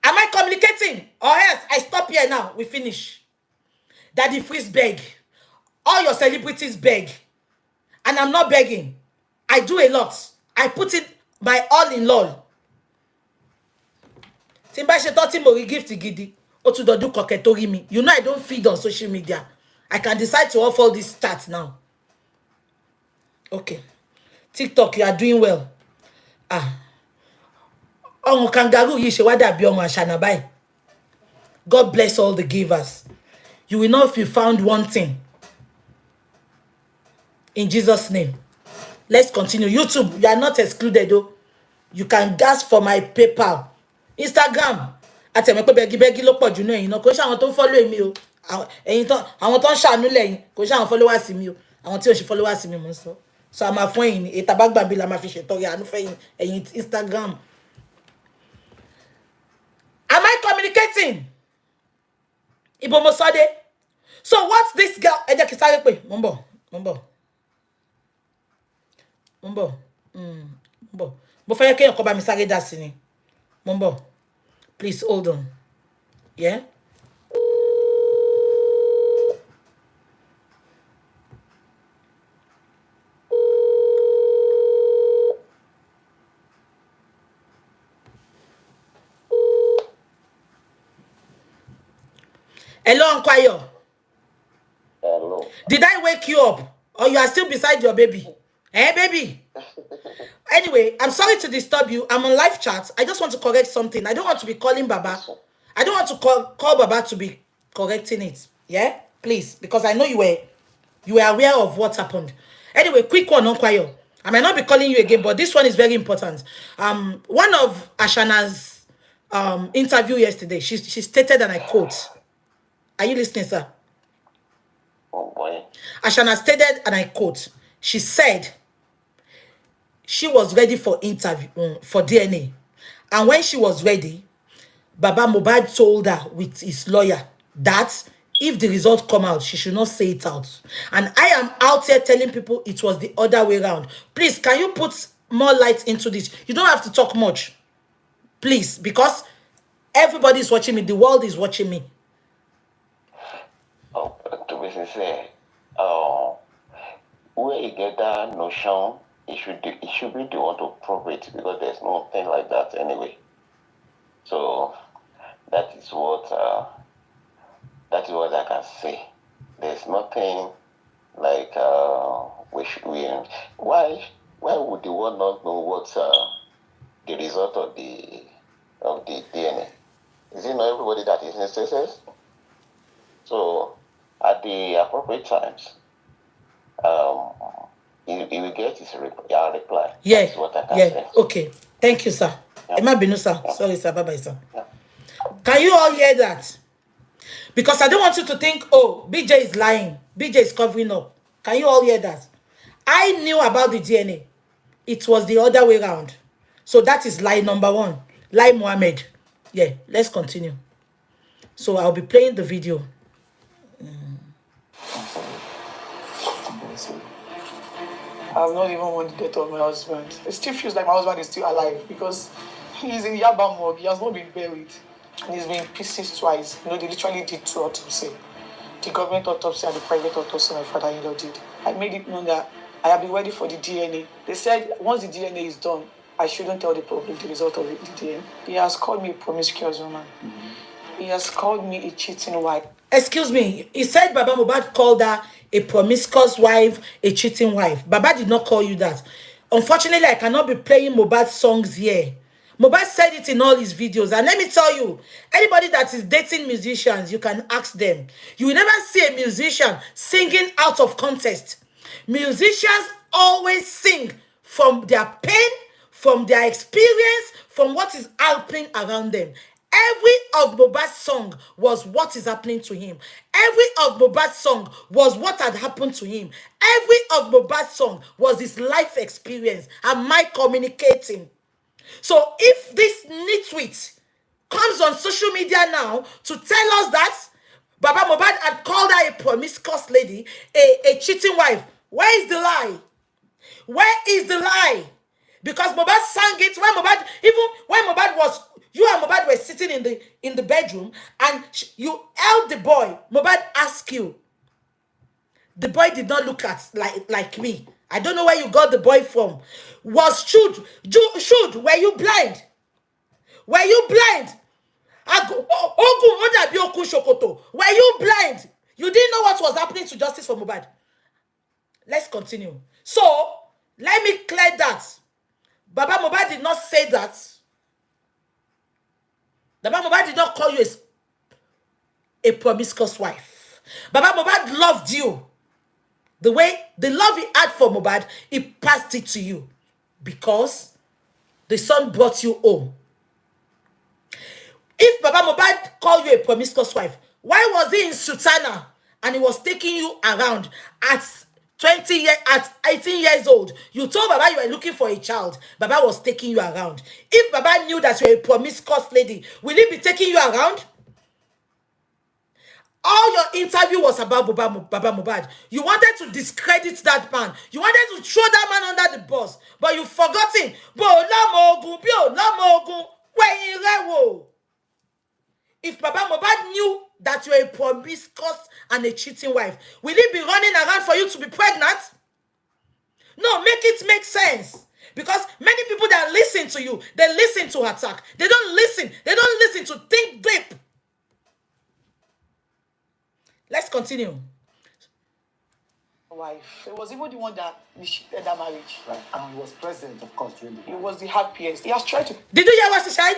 Am I communicating? Or else I stop here now. We finish. Daddy Freeze beg. All your celebrities beg. And I'm not begging. I do a lot. I put it my all in law. Timba she thought Timori gift gidi. Otu do koketori mi. You know I don't feed on social media. I can decide to off all these stats now. Okay. TikTok, you are doing well. Oh, kangaroo, you should wada bi omo Ashana bai. God bless all the givers. You will know if you found one thing. In Jesus' name. Let's continue. YouTube, you are not excluded though. You can gas for my PayPal. Instagram. Atemepe begi lo pọ̀ jù náà yín náà. Kò ṣe àwọn tó follow mi o. Àwọn tó ń ṣàánú lẹ́yìn. Kò ṣe àwọn followers mi o. Àwọn tí ó ṣe followers mi mo sọ. So I'm a fún yín. Ètà bá gbàgbé la máa fi ṣètọrẹ àánú fẹ́ yín. Ẹ̀yin Instagram. Am I communicating? Ibo mo sọ dé. So what's this girl? Ẹ jẹ́ kí sáré pé mo ń bọ̀. Mo fẹ́ kéèyàn kó bá mi sáré dá sí ni. Mo ń bọ̀. Please hold on. Yeah? Hello, Uncle Ayo. Hello. Did I wake you up? Or you are still beside your baby? Hey, baby. Anyway, I'm sorry to disturb you. I'm on live chat. I just want to correct something. I don't want to be calling Baba. I don't want to call Baba to be correcting it. Yeah? Please. Because I know you were aware of what happened. Anyway, quick one, Uncle Ayo. I might not be calling you again, but this one is very important. One of Ashana's interview yesterday, she stated, and I quote. Are you listening, sir? Oh boy. Ashana stated, and I quote, she said she was ready for interview, for DNA. And when she was ready, Baba Mohbad told her with his lawyer that If the result come out, she should not say it out. And I am out here telling people it was the other way around. Please, can you put more light into this? You don't have to talk much. Please, because everybody is watching me. The world is watching me. Oh, to be sincere, where you get that notion, it should be the one to prove it, because there's nothing like that anyway. So that is what I can say. There's nothing like why would the world not know what's the result of the DNA? Is it not everybody that is necessary? So at the appropriate times, he will get his reply. Yeah. That's what I can say. Okay. Thank you, sir. Yeah. Emma Binu, sir. Yeah. Sorry, sir. Bye-bye, sir. Yeah. Can you all hear that? Because I don't want you to think, oh, BJ is lying. BJ is covering up. Can you all hear that? I knew about the DNA. It was the other way around. So that is lie number one. Lie Mohammed. Yeah, let's continue. So I'll be playing the video. I've not even won the death of my husband. It still feels like my husband is still alive because he's in Yaba morgue. He has not been buried. And he's been in pieces twice. They literally did 2 autopsies. The government autopsy and the private autopsy my father-in-law did. I made it known that I have been ready for the DNA. They said once the DNA is done, I shouldn't tell the public the result of the DNA. He has called me a promiscuous woman. He has called me a cheating wife. Excuse me. He said Baba Mohbad called her a promiscuous wife, a cheating wife. Baba did not call you that. Unfortunately, I cannot be playing Mohbad songs here. Mohbad said it in all his videos. And let me tell you, anybody that is dating musicians, you can ask them. You will never see a musician singing out of context. Musicians always sing from their pain, from their experience, from what is happening around them. Every of Mohbad's song was what is happening to him. Every of Mohbad's song was what had happened to him. Every of Mohbad's song was his life experience. Am I communicating? So if this nitwit comes on social media now to tell us that Baba Mohbad had called her a promiscuous lady, a cheating wife, where is the lie? Where is the lie? Because Mohbad sang it when Mohbad, even when Mohbad was, you and Mohbad were sitting in the bedroom and you held the boy. Mohbad asked you. The boy did not look at like me. I don't know where you got the boy from. Was should, were you blind? Were you blind? Were you blind? You didn't know what was happening to justice for Mohbad. Let's continue. So, let me clear that. Baba Mohbad did not say that. Baba Mohbad did not call you a promiscuous wife. Baba Mohbad loved you. The way, the love he had for Mohbad, he passed it to you. Because the son brought you home. If Baba Mohbad called you a promiscuous wife, why was he in Sultana and he was taking you around at 18 years old? You told Baba you were looking for a child. Baba was taking you around. If Baba knew that you were a promiscuous lady, will he be taking you around? All your interview was about Baba Mohbad. You wanted to discredit that man. You wanted to throw that man under the bus. But you've forgotten. If Baba Mohbad knew that you were a promiscuous and a cheating wife, will he be running around for you to be pregnant? No, make it make sense. Because many people that listen to you, they listen to attack. They don't listen. They don't listen to think deep. Let's continue. Wife. It was even the one that initiated that marriage. Right. And he was present, of course, during the He was the happiest. He has tried to. Did you hear what she said?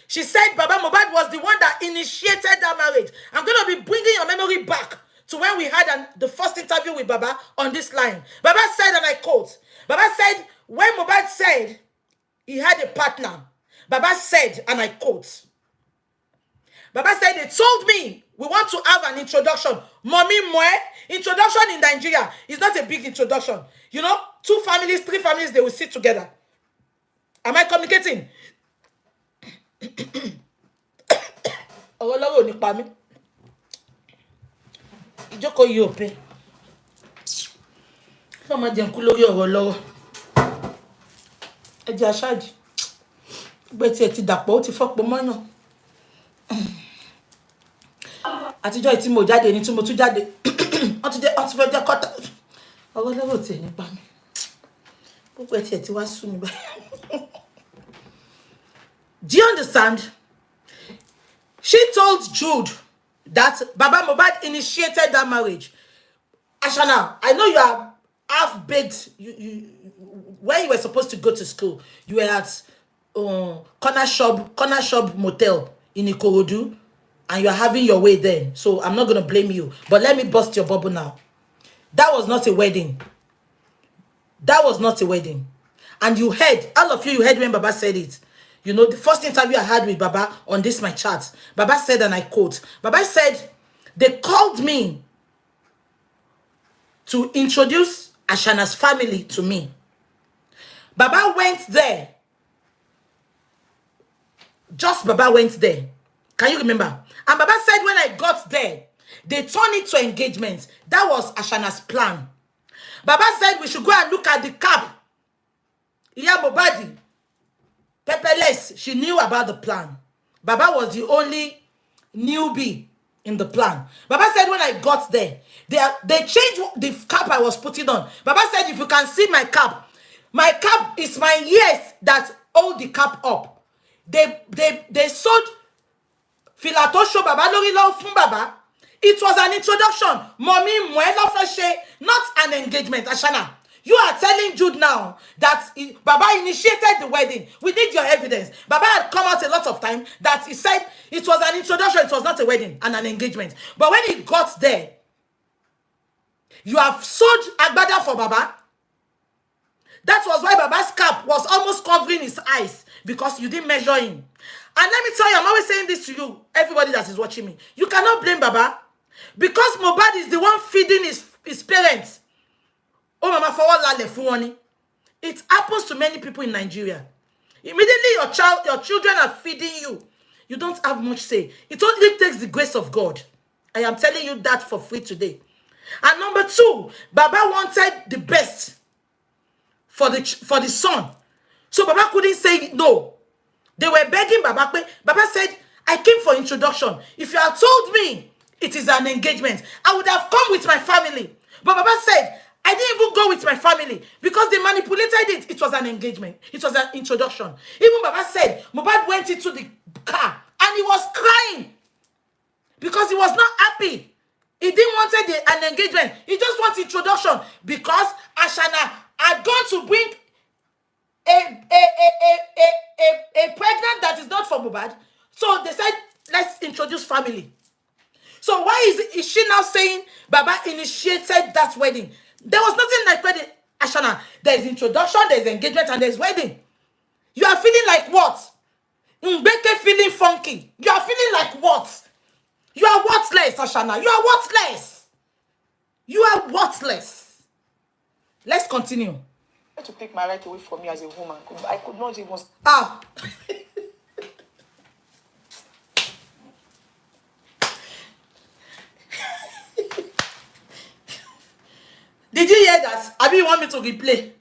She said Baba Mohbad was the one that initiated that marriage. I'm going to be bringing your memory back to when we had the first interview with Baba on this line. Baba said, and I quote, Baba said, when Mohbad said he had a partner, Baba said, and I quote, Baba said, they told me we want to have an introduction. Mommy Mwe, introduction in Nigeria is not a big introduction. You know, 2 families, 3 families, they will sit together. Am I communicating? ìjókòó yìí ò pé. Kí ọmọ jẹun kú lórí ọ̀rọ̀ lọ́wọ́. Ẹ jẹ́ aṣáàjì. Gbé tí ẹ ti dàpọ̀ ó ti fọ́pọ̀ mọ́yàn. Àtijọ́ ìtí mo jáde ní tí mo tún jáde. Wọ́n ti fẹ́ jẹ́ kọ́tà. Ọwọ́ lọ́wọ́ tí ẹ̀ nípa mi. Gbogbo ẹ̀ tí ẹ ti wá sú mi báyìí. Do you understand? She told Jude that Baba Mohbad initiated that marriage. Ashana, I know you are half-baked. When you were supposed to go to school, you were at corner shop motel in Ikorodu, and you are having your way then. So I'm not going to blame you. But let me bust your bubble now. That was not a wedding. That was not a wedding. And you heard, all of you heard when Baba said it. You know, the first interview I had with Baba on this, my chat, Baba said, and I quote, Baba said, they called me to introduce Ashana's family to me. Baba went there. Just Baba went there. Can you remember? And Baba said when I got there, they turned it to engagement. That was Ashana's plan. Baba said we should go and look at the cap. Iya Mohbad, pepperless, she knew about the plan. Baba was the only newbie in the plan. Baba said when I got there, they changed the cap I was putting on. Baba said if you can see my cap is my ears that hold the cap up. They sewed filato show Baba lórí lọ fún Baba. It was an introduction. Mommy, not an engagement. Ashana, you are telling Jude now that Baba initiated the wedding. We need your evidence. Baba had come out a lot of time that he said it was an introduction. It was not a wedding and an engagement. But when he got there, you have sewed agbada for Baba. That was why Baba's cap was almost covering his eyes because you didn't measure him. And let me tell you, I'm always saying this to you, everybody that is watching me. You cannot blame Baba because Mohbad is the one feeding his parents. Oh, mama, for what lale. It happens to many people in Nigeria. Immediately your children are feeding you. You don't have much say. It only takes the grace of God. I am telling you that for free today. And number two, Baba wanted the best for the son. So Baba couldn't say no. They were begging Baba. Baba said, I came for introduction. If you had told me it is an engagement, I would have come with my family. But Baba said, I didn't even go with my family because they manipulated it. It was an engagement. It was an introduction. Even Baba said, Mohbad went into the car and he was crying because he was not happy. He didn't want an engagement. He just wants introduction because Ashana had gone to bring a pregnant that is not for Mohbad. So they said, let's introduce family. So why is she now saying Baba initiated that wedding? There was nothing like wedding, Ashana. There's introduction, there's engagement, and there's wedding. You are feeling like what? Mbeke feeling funky. You are feeling like what? You are worthless, Ashana. You are worthless. You are worthless. Let's continue. To take my right away from me as a woman. I could not even. Ah. Did you hear that? I mean, you want me to replay?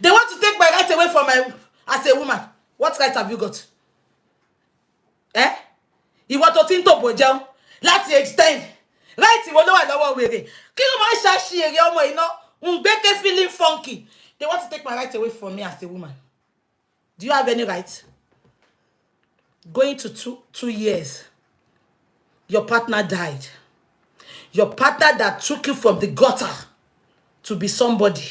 They want to take my right away from my as a woman. What right have you got? Eh? You want to think to bojel? Let's extend. Right, you know what I with it. Kill my shashi, you know, Mbeke feeling funky. They want to take my right away from me as a woman. Do you have any right? Going to two years, your partner died. Your partner that took you from the gutter to be somebody.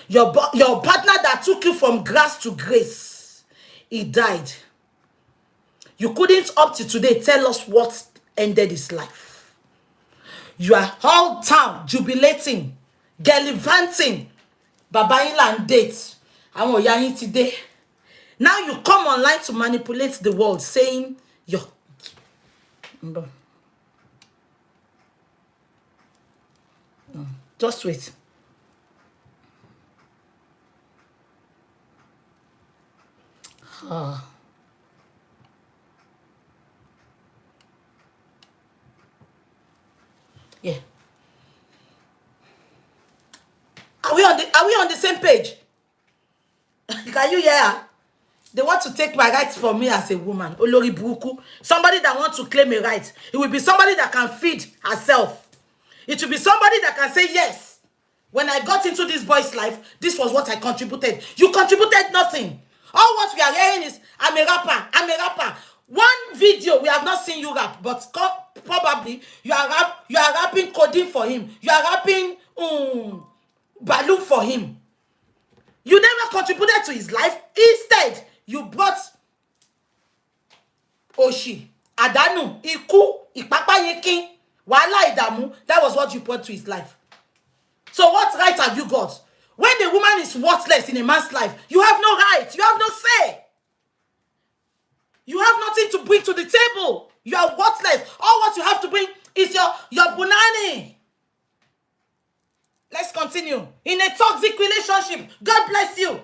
Your partner that took you from grass to grace, he died. You couldn't up to today tell us what ended his life. You are all town jubilating, gallivanting, Baba Inland date. Today. Now you come online to manipulate the world, saying you're. Just wait. are we on the same page? Can you hear her? They want to take my rights from me as a woman. Olori Buruku. Somebody that wants to claim a right. It will be somebody that can feed herself. It will be somebody that can say, yes, when I got into this boy's life, this was what I contributed. You contributed nothing. All what we are hearing is, I'm a rapper, I'm a rapper. One video, we have not seen you rap, but probably you are rapping coding for him. You are rapping Baloo for him. You never contributed to his life. Instead, you brought Oshi, Adanu, Iku, Ipapa Yekin, Wala Idamu. That was what you brought to his life. So what right have you got? When the woman is worthless in a man's life, you have no right. You have no say. You have nothing to bring to the table. You are worthless. All what you have to bring is your punani. Let's continue. In a toxic relationship, God bless you.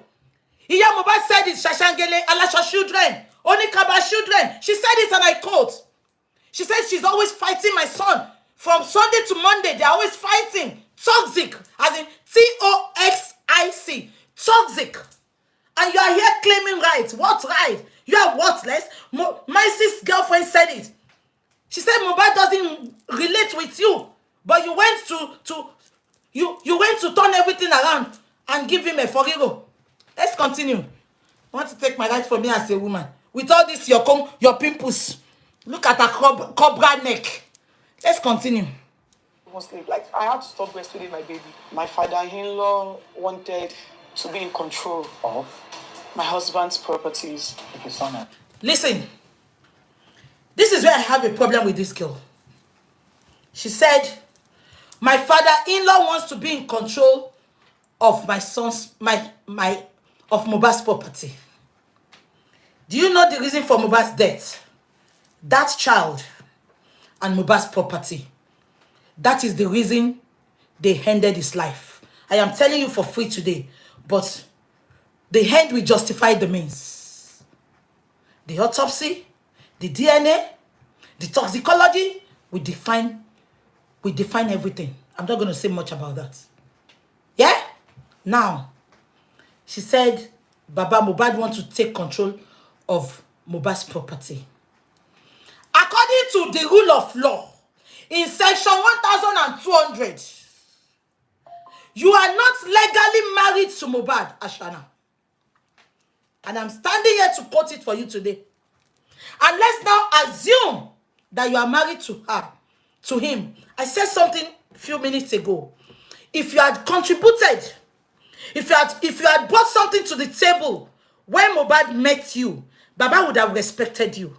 Iya Mohbad said it, Shashangele, Alasha children, Onikaba children. She said it and I quote. She said she's always fighting my son. From Sunday to Monday, they're always fighting. Toxic, as in Toxic. Toxic. And you are here claiming rights. What right? You are worthless. My sis girlfriend said it. She said Mohbad doesn't relate with you. But you went you went to turn everything around and give him a forgivo. Let's continue. You want to take my right from me as a woman. With all this, your pimples. Look at her cobra neck. Let's continue. Sleep. Like, I had to stop breastfeeding my baby. My father-in-law wanted to be in control of my husband's properties. If you saw that. Listen. This is where I have a problem with this girl. She said, my father-in-law wants to be in control of my son's, of Mohbad's property. Do you know the reason for Mohbad's death? That child and Mohbad's property. That is the reason they ended his life. I am telling you for free today, but the end will justify the means. The autopsy, the DNA, the toxicology will define everything. I'm not going to say much about that. Yeah? Now, she said, Baba Mohbad wants to take control of Mohbad's property. According to the rule of law, in section 1200, you are not legally married to Mohbad, Ashana. And I'm standing here to quote it for you today. And let's now assume that you are married to him. I said something a few minutes ago. If you had contributed, if you had brought something to the table when Mohbad met you, Baba would have respected you.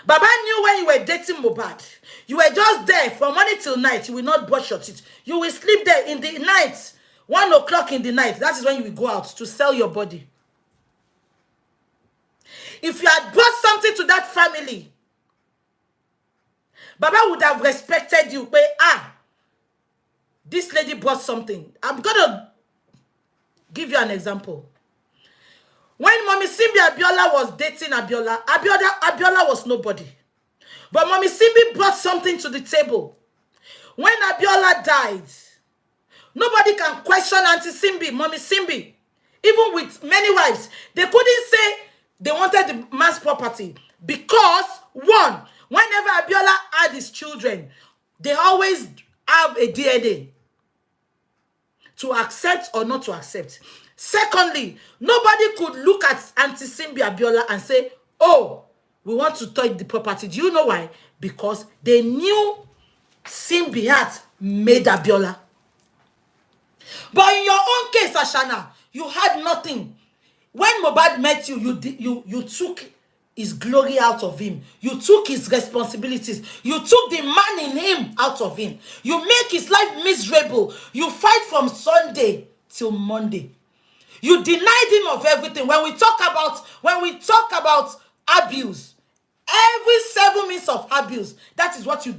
Baba knew when you were dating Mohbad, you were just there from morning till night. You will not brush your teeth. You will sleep there in the night, 1 o'clock in the night. That is when you will go out to sell your body. If you had brought something to that family, Baba would have respected you. But this lady brought something. I'm going to give you an example. When Mommy Simbi Abiola was dating Abiola was nobody. But Mommy Simbi brought something to the table. When Abiola died, nobody can question Auntie Simbi, Mommy Simbi. Even with many wives, they couldn't say they wanted the man's property. Because, one, whenever Abiola had his children, they always have a DNA to accept or not to accept. Secondly, nobody could look at Auntie Simbi Abiola and say, oh, we want to take the property. Do you know why? Because they knew Simbi had made Abiola. But in your own case, Ashana, you had nothing. When Mohbad met you, you took his glory out of him. You took his responsibilities. You took the man in him out of him. You make his life miserable. You fight from Sunday till Monday. You denied him of everything. When we talk about abuse, every 7 minutes of abuse, that is what you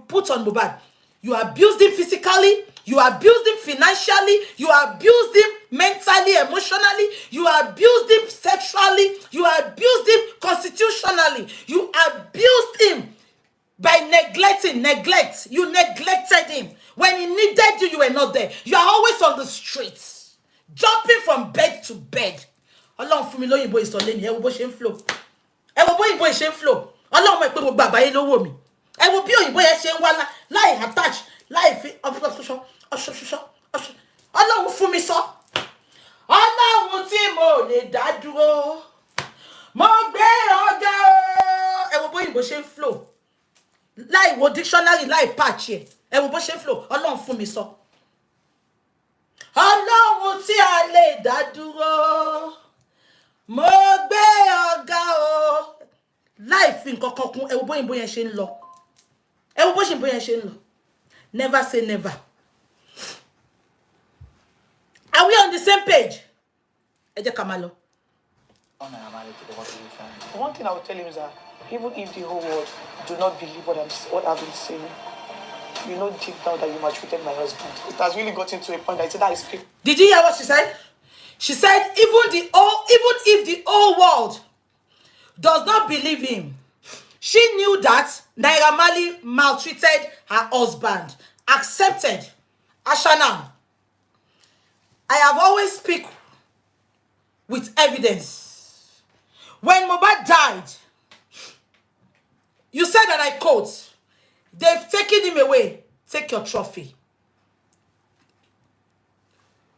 put on Mohbad. You abused him physically, you abused him financially, you abused him mentally, emotionally, you abused him sexually, you abused him constitutionally, you abused him by neglect. You neglected him. When he needed you, you were not there. You are always on the streets, jumping from bed to bed. Ọlọ́run fún mi lóyìnbó ìsọ̀lẹ́ ni ẹ wo bó ṣe ń flow. Ẹ wo bó òyìnbó ṣe ń flow. Ọlọ́run mọ̀ pé gbogbo àgbáyé ló wò mí. Ẹ wo bí òyìnbó yẹn ṣe ń wá láì attach, láì fi Ọlọ́run fún mi sọ. Ọlọ́run tí mo lè dá dúró. Mo gbé ọ̀gá o. Ẹ wo bó òyìnbó ṣe ń flow. Láì wo dictionary, láì patch ẹ. Ẹ wo bó ṣe ń flow. Ọlọ́run fún mi sọ. Ọlọ́run tí a lè dá dúró. Mo gbé ọ̀gá o. Láì fi nǹkan kan kún. Ẹ wo bó òyìnbó yẹn ṣe ń lọ. Ẹ wo bó òyìnbó yẹn ṣe ń lọ. Never say never. Are we on the same page? Ẹ jẹ́ ká máa lọ. One thing I will tell him is that even if the whole world do not believe what I've been saying, you know deep down that you maltreated my husband. It has really gotten to a point that I said that is people. Did you hear what she said? She said even if the whole world does not believe him, she knew that Naira Marley maltreated her husband. Accepted. Ashana, I have always speak with evidence. When Mohbad died, you said, and I quote, they've taken him away. Take your trophy.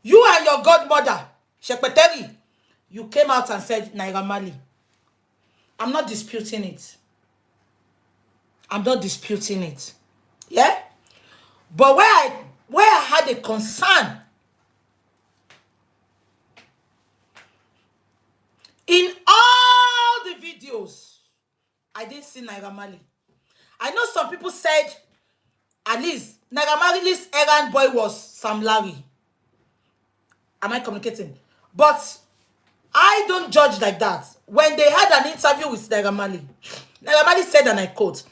You and your godmother, Shekpeteri, you came out and said, Naira Marley. I'm not disputing it. I'm not disputing it. Yeah? But where I had a concern, in all the videos, I didn't see Naira Marley. I know some people said, at least, Naira Marley's errand boy was Sam Larry. Am I communicating? But I don't judge like that. When they had an interview with Naira Marley said, and I quote,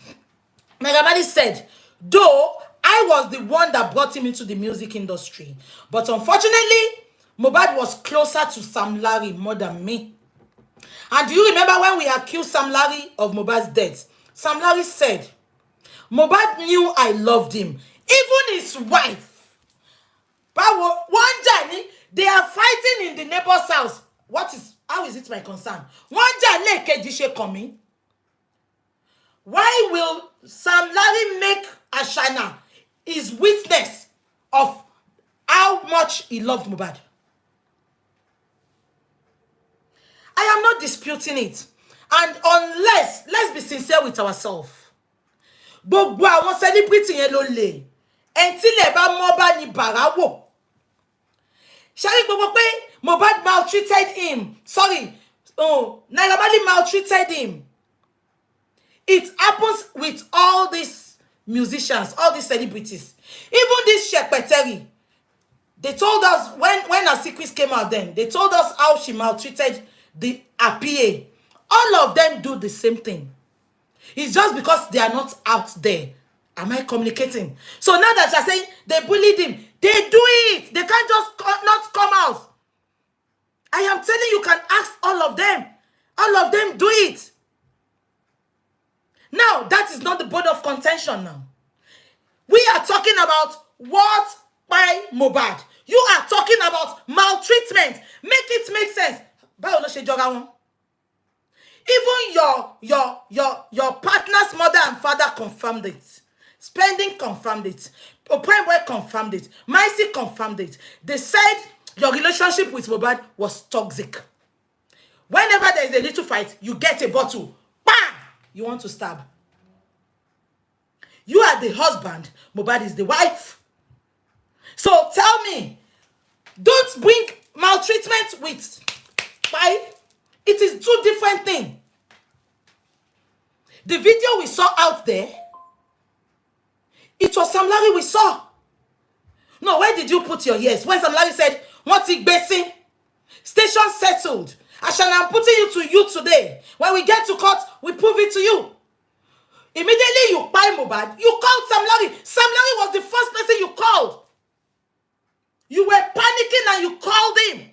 Naira Marley said, though I was the one that brought him into the music industry, but unfortunately, Mohbad was closer to Sam Larry more than me. And do you remember when we accused Sam Larry of Mohbad's death? Sam Larry said, Mohbad knew I loved him. Even his wife. But one day, they are fighting in the neighbor's house. How is it my concern? One day, coming. Why will Sam Larry make Ashana his witness of how much he loved Mohbad? I am not disputing it. And unless, let's be sincere with ourselves. Gbogbo àwọn celebrity yẹn ló lè. En tí lè bá mọ́ bá ní bàrà wò. Ṣé gbogbo pé Mohbad maltreated him. Sorry. Naira Marley maltreated him. It happens with all these musicians, all these celebrities. Even this Shekpeteri. They told us, when her secrets came out then, they told us how she maltreated the PA. All of them do the same thing. It's just because they are not out there. Am I communicating? So now that you're saying they bullied him, they do it. They can't just not come out. I am telling you, can ask all of them. All of them do it. Now, that is not the bone of contention now. We are talking about what by Mohbad. You are talking about maltreatment. Make it make sense. Even your partner's mother and father confirmed it. Spending confirmed it. Prime Boy confirmed it. Maisi confirmed it. They said your relationship with Mohbad was toxic. Whenever there is a little fight, you get a bottle. Bam! You want to stab. You are the husband. Mohbad is the wife. So tell me, don't bring maltreatment with fight. It is two different things. The video we saw out there, it was Sam Larry we saw. No, where did you put your ears? When Sam Larry said, what's it basing? Station settled. I'm putting you to you today. When we get to court, we prove it to you. Immediately you buy Mohbad. You called Sam Larry. Sam Larry was the first person you called. You were panicking and you called him.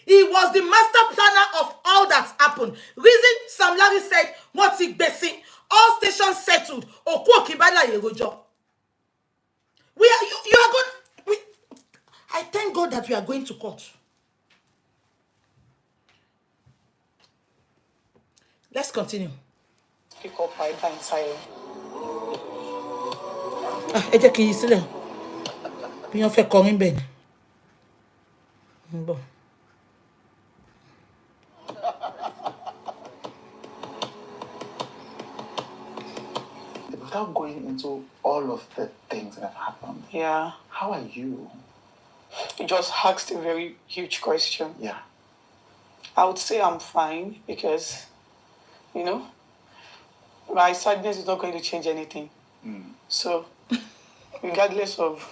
He was the master planner of all that happened. Reason Sam Larry said, what's it basing? All stations settled. We are good. We Thank God that we are going to court. Let's continue. Pick up my Attire. Ẹ jẹ́ kí n yí sílẹ̀. Bí wọ́n fẹ́ kọrin bẹ́ẹ̀ ni. Ń bọ̀. Without going into all of the things that have happened, Yeah. how are you? You just asked a very huge question. Yeah. I would say I'm fine because, you know, my sadness is not going to change anything. So, regardless of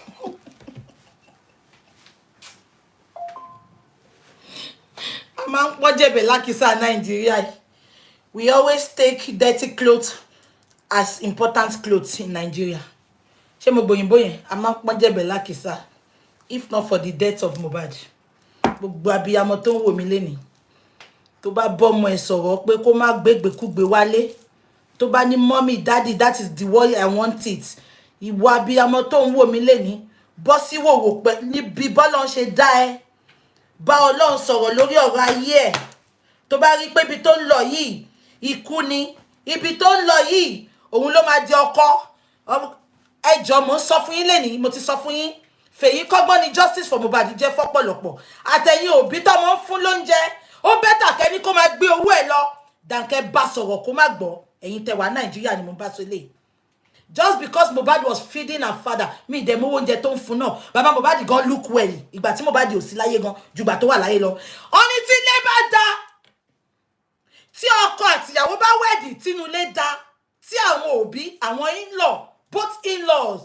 A máa ń pọ́n jẹ̀bẹ̀ lákìsà Nàìjíríà yìí. We always take dirty clothes as important clothes in Nigeria. Ṣé mo gbòyìnbó yẹn? A máa ń pọ́n jẹ̀bẹ̀ lákìsà. If not for the death of Mohbad. Gbogbo abiyamọ tó ń wò mí lénìí. Tó bá bọ́mọ ẹ̀ sọ̀rọ̀ pé kó má gbégbékúgbé wálé. Tó bá ní mommy, daddy, that is the way I want it. Ìwọ abiyamọ tó ń wò mí lénìí. Bọ́ sí wòwò pẹ̀ níbi bọ́lọ́run ṣe dá ẹ. Bá Ọlọ́run sọ̀rọ̀ lórí ọ̀rọ̀ ayé ẹ̀. Tó bá rí pé ibi tó ń lọ yìí ikú ni, ibi tó ń lọ yìí òun ló máa di ọkọ. Ẹjọ́ mo ń sọ fún yín lénìí, mo ti sọ fún yín. Fèyí kọ́gbọ́n ni justice for Mohbad jẹ́ fọ́pọ̀lọpọ̀. Àtẹ̀yìn òbí tọ́mọ ń fún lóúnjẹ. Ó bẹ́tà kẹ́ni kó máa gbé owó ẹ̀ lọ. Dànkẹ́ bá sọ̀rọ̀ kó má gbọ́. Ẹ̀yin tẹ́ wà Nàìjíríà ni mo bá sọ lé. Just because Mohbad was feeding her father, mi dẹ̀ mówó oúnjẹ tó ń fún náà. Bàbá Mohbad gan look well. Ìgbà tí Mohbad ò sí láyé gan, ju ìgbà tó wà láyé lọ. Ó ní tí ilé bá dá, tí ọkọ àtìyàwó bá wẹ̀dì tínú ilé dá, tí àwọn òbí, àwọn in-law, both in-laws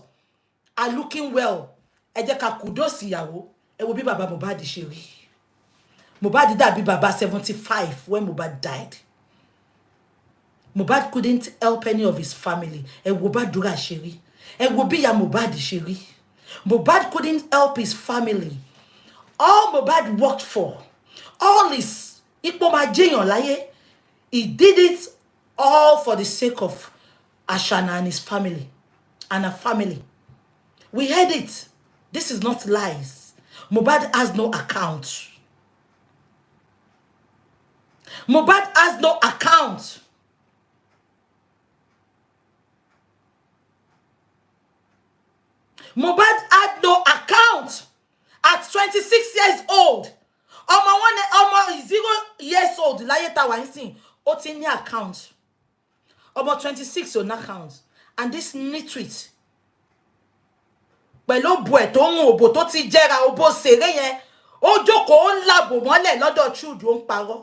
are looking well. Ẹ jẹ́ ká kudos ìyàwó. Ẹ wo bí bàbá Mohbad ṣe rí. Mohbad dàbí bàbá 75 when Mohbad died. Mohbad couldn't help any of his family. Ẹ wo bàdúrà ṣe rí. Ẹ wo bí ìyá Mohbad ṣe rí. Mohbad couldn't help his family. All Mohbad worked for, all his ipò máa jẹ́yàn láyé, he did it all for the sake of Ashana and his family and her family. We heard it. This is not lies. Mohbad has no account. Mohbad has no account. Mohbad had no account at 26 years old. Ọmọ 0 years old láyé tá wà nísìn, ó ti ní account. Ọmọ 26 ò ní account. And this nitwit pẹ̀lú òbò ẹ̀ tó ń òbò tó ti jẹ́ra òbò ṣeré yẹn, ó jókòó ó ń làbò mọ́lẹ̀ lọ́dọ̀ Trude ó ń parọ́.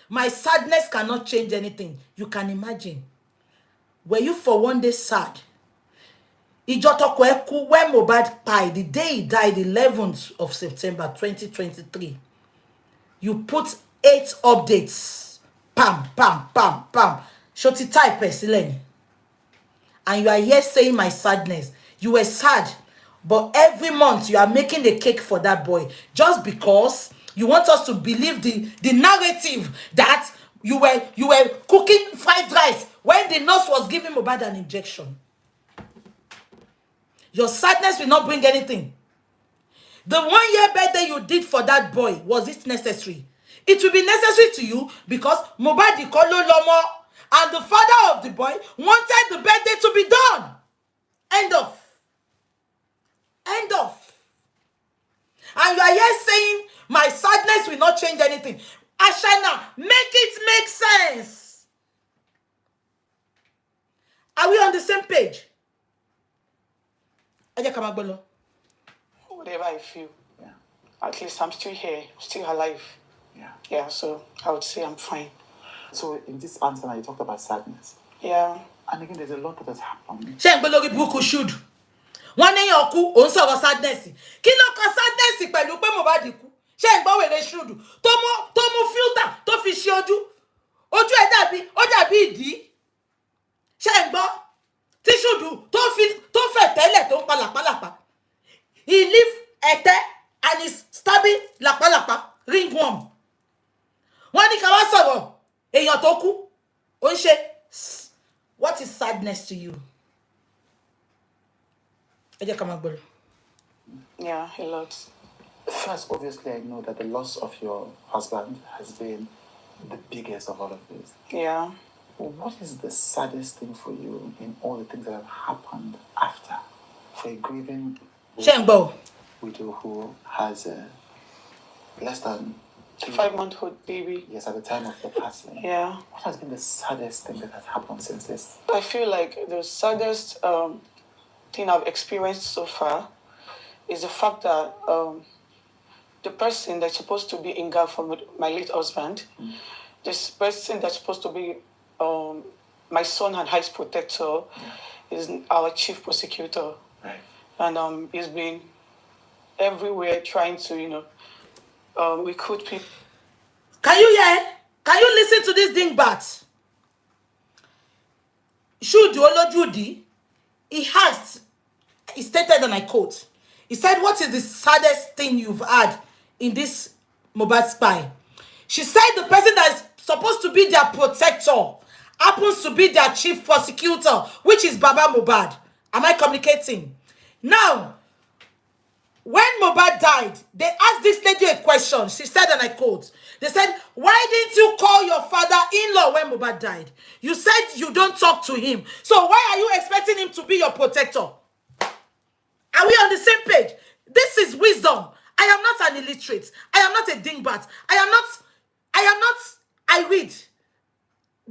My sadness cannot change anything. You can imagine. Were you for one day sad? Ìjọ tọkọ ẹ kú when Mohbad died, the day he died, 11th of September 2023. You put 8 updates. Pam, pam, pam, pam. Shoti type ẹ sílẹ̀ ni. And you are here saying my sadness. You were sad. But every month you are making the cake for that boy. Just because you want us to believe the narrative that you were cooking fried rice when the nurse was giving Mohbad an injection. Your sadness will not bring anything. The 1 year birthday you did for that boy, was it necessary? It will be necessary to you because Mohbad Ikolo Lomo and the father of the boy wanted the birthday to be done. End of. End of. And you are here saying my sadness will not change anything. Ashana, make it make sense. Are we on the same page? whatever I feel, Yeah. at least I'm still here, still alive. Yeah. Yeah, so I would say I'm fine. So in this answer, now you talked about sadness. Yeah. And again, there's a lot that has happened. Ṣé ń gbé lórí burúkú should. Wọ́n ní èèyàn kú, ó ń sọ̀rọ̀ sadness. Kí ló kọ sadness pẹ̀lú pé Mohbad kú? Ṣé ń gbọ́ wèrè should. Tó mú filter tó fi ṣe ojú. Ojú ẹ̀ dàbí ìdí. Ṣé ń gbọ́? Tí should tó fẹ̀ tẹ́lẹ̀ tó ń pa làpálàpá. He leave ẹ̀tẹ́ and he's stabbing làpálàpá, ringworm. Wọ́n ní ká wá sọ̀rọ̀ èèyàn tó kú. Ó ń ṣe. What is sadness to you? Ẹ jẹ́ ká máa gbọ́ lọ. Yeah, a lot. First, obviously, I know that the loss of your husband has been the biggest of all of this. Yeah. What is the saddest thing for you in all the things that have happened after? For a grieving Shembo. widow who has less than 5-month-old baby. yes, at the time of the passing. Yeah. What has been the saddest thing that has happened since this? I feel like the saddest thing I've experienced so far is the fact that the person that's supposed to be in guard for my late husband, this person that's supposed to be my son and highest protector, is our chief prosecutor. Right. And he's been everywhere trying to, recruit people. Can you hear? Can you listen to this dingbat? Shudi Olojudi, he stated, and I quote, he said, what is the saddest thing you've had in this Mohbad spy? She said the person that is supposed to be their protector happens to be their chief prosecutor, which is Baba Mohbad. Am I communicating? Now, when Mohbad died, they asked this lady a question. She said, and I quote, they said, why didn't you call your father-in-law when Mohbad died? You said you don't talk to him. So why are you expecting him to be your protector? Are we on the same page? This is wisdom. I am not an illiterate. I am not a dingbat. I read.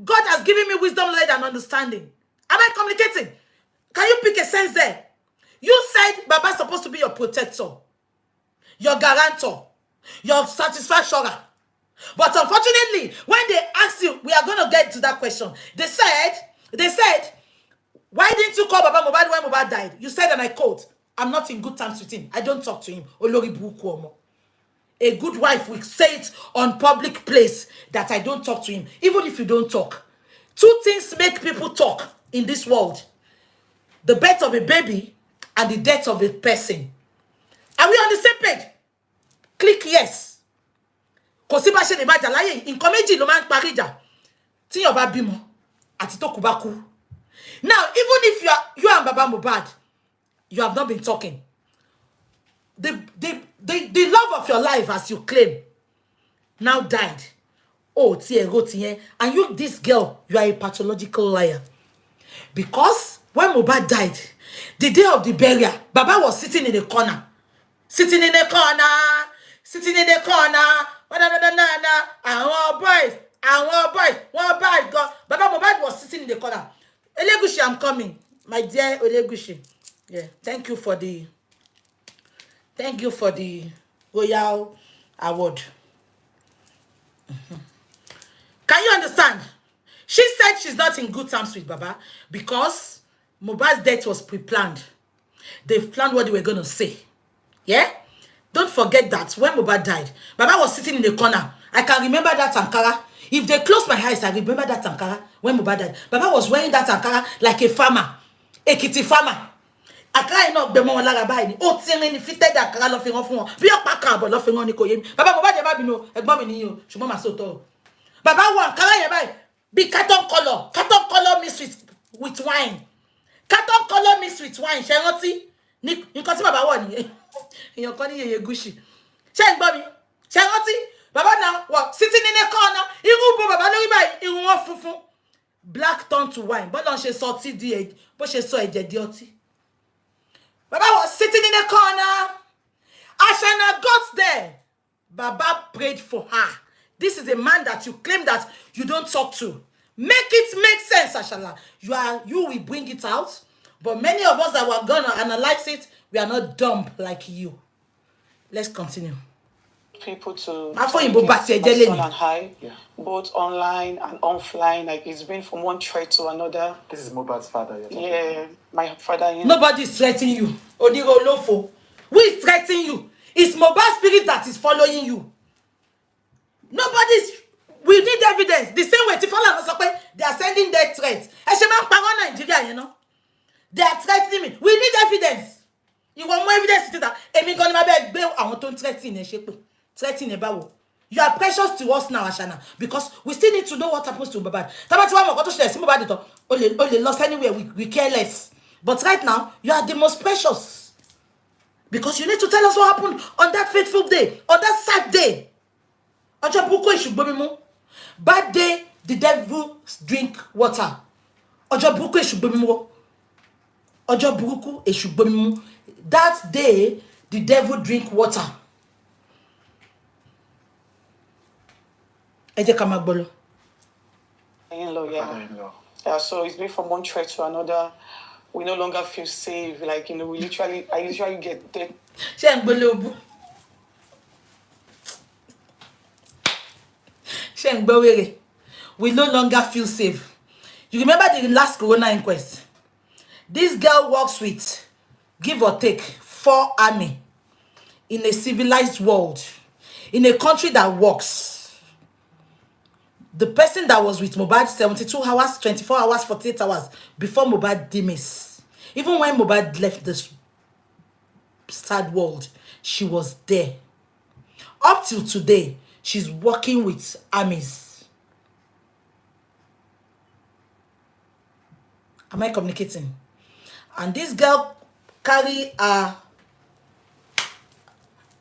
God has given me wisdom, light, and understanding. Am I communicating? Can you pick a sense there? You said Baba's supposed to be your protector, your guarantor, your satisfactioner. But unfortunately, when they asked you, we are going to get to that question. They said, why didn't you call Baba Mohbad when Mohbad died? You said, and I quote, I'm not in good terms with him. I don't talk to him. Olori Buruku Omo. A good wife will say it on public place that I don't talk to him. Even if you don't talk. Two things make people talk in this world. The birth of a baby and the death of a person. Are we on the same page? Click yes. Kò sí bá ṣe lè máa jà láyé yìí, nǹkan méjì ló máa ń parí ìjà. Tí yàn bá bímọ àti tó kú bá kú. Now, even if you and Baba Mohbad, you have not been talking. The love of your life, as you claim, now died. Oh, and you, this girl, you are a pathological liar. Because when Mohbad died, the day of the burial, Baba was sitting in the corner. Sitting in the corner. Sitting in the corner. And one boys, God. Baba Mohbad was sitting in the corner. Olegushi, I'm coming. My dear Olegushi. Yeah, thank you for the Royal Award. Can you understand? She said she's not in good terms with Baba because Mohbad's death was pre-planned. They've planned what they were going to say. Yeah? Don't forget that when Mohbad died, Baba was sitting in the corner. I can remember that Ankara. If they close my eyes, I remember that Ankara when Mohbad died. Baba was wearing that Ankara like a farmer. A kitty farmer. Ankara ino be mo lára báyìí ni. Ó ti rin ni fitted Ankara lọ fi ran fún wọn. Bí ọ̀pá kan àbọ̀ lọ fi ran ni kò yé mi. Baba Mohbad má bínú, ẹ̀gbọ́n mi ni o, ṣùgbọ́n ma so to. Baba wọ Ankara yẹn báyìí. Be carton color mixed with wine. Carton color mixed with wine. Ṣé rántí? Ni nǹkan tí Baba wọ nìyẹn. Èèyàn kan ní Yeye Gushi. Ṣé ń gbọ́ mi? Ṣé rántí? Baba now what? Sitting in a corner. Irú bo Baba lórí báyìí, irun wọn funfun. Black turned to wine. But on she saw tea di, but she saw ẹ̀jẹ̀ di ọtí. Baba was sitting in a corner. Ashana got there. Baba prayed for her. This is a man that you claim that you don't talk to. Make it make sense, Ashala. You will bring it out. But many of us that were gonna analyze it, we are not dumb like you. Let's continue. People to My son and I, both online and offline. Like it's been from one thread to another. This is Mohbad's father. You're talking Yeah, about. my father. Nobody is threatening you. Odigo Lofo. Who is threatening you? It's Mohbad's spirit that is following you. Nobody's. We need evidence. The same way they are sending their threats. Nigeria, you know. They are threatening me. We need evidence. You want more evidence to that? I want to threaten about. You are precious to us now, Ashana, because we still need to know what happens to Mohbad. Only lost anywhere. We care less. But right now, you are the most precious. Because you need to tell us what happened on that fateful day, on that sad day. Ọjọ́ burúkú èṣù gbomi mu. Bad day, the devil drink water. Ọjọ́ burúkú èṣù gbomi mu. Ọjọ́ burúkú èṣù gbomi mu. That day, the devil drink water. Ẹ jẹ́ ká máa gbọ́ lọ. In-law, yeah, so it's been from one threat to another. We no longer feel safe. Like, I literally get dead. Ṣé ń gbélé obu? Ṣé ń gbọ́ wèrè? We no longer feel safe. You remember the last Corona inquest? This girl works with, give or take, 4 army in a civilized world, in a country that works. The person that was with Mohbad 72 hours, 24 hours, 48 hours before Mohbad's demise. Even when Mohbad left this sad world, she was there. Up till today, she's working with armies. Am I communicating? And this girl carry a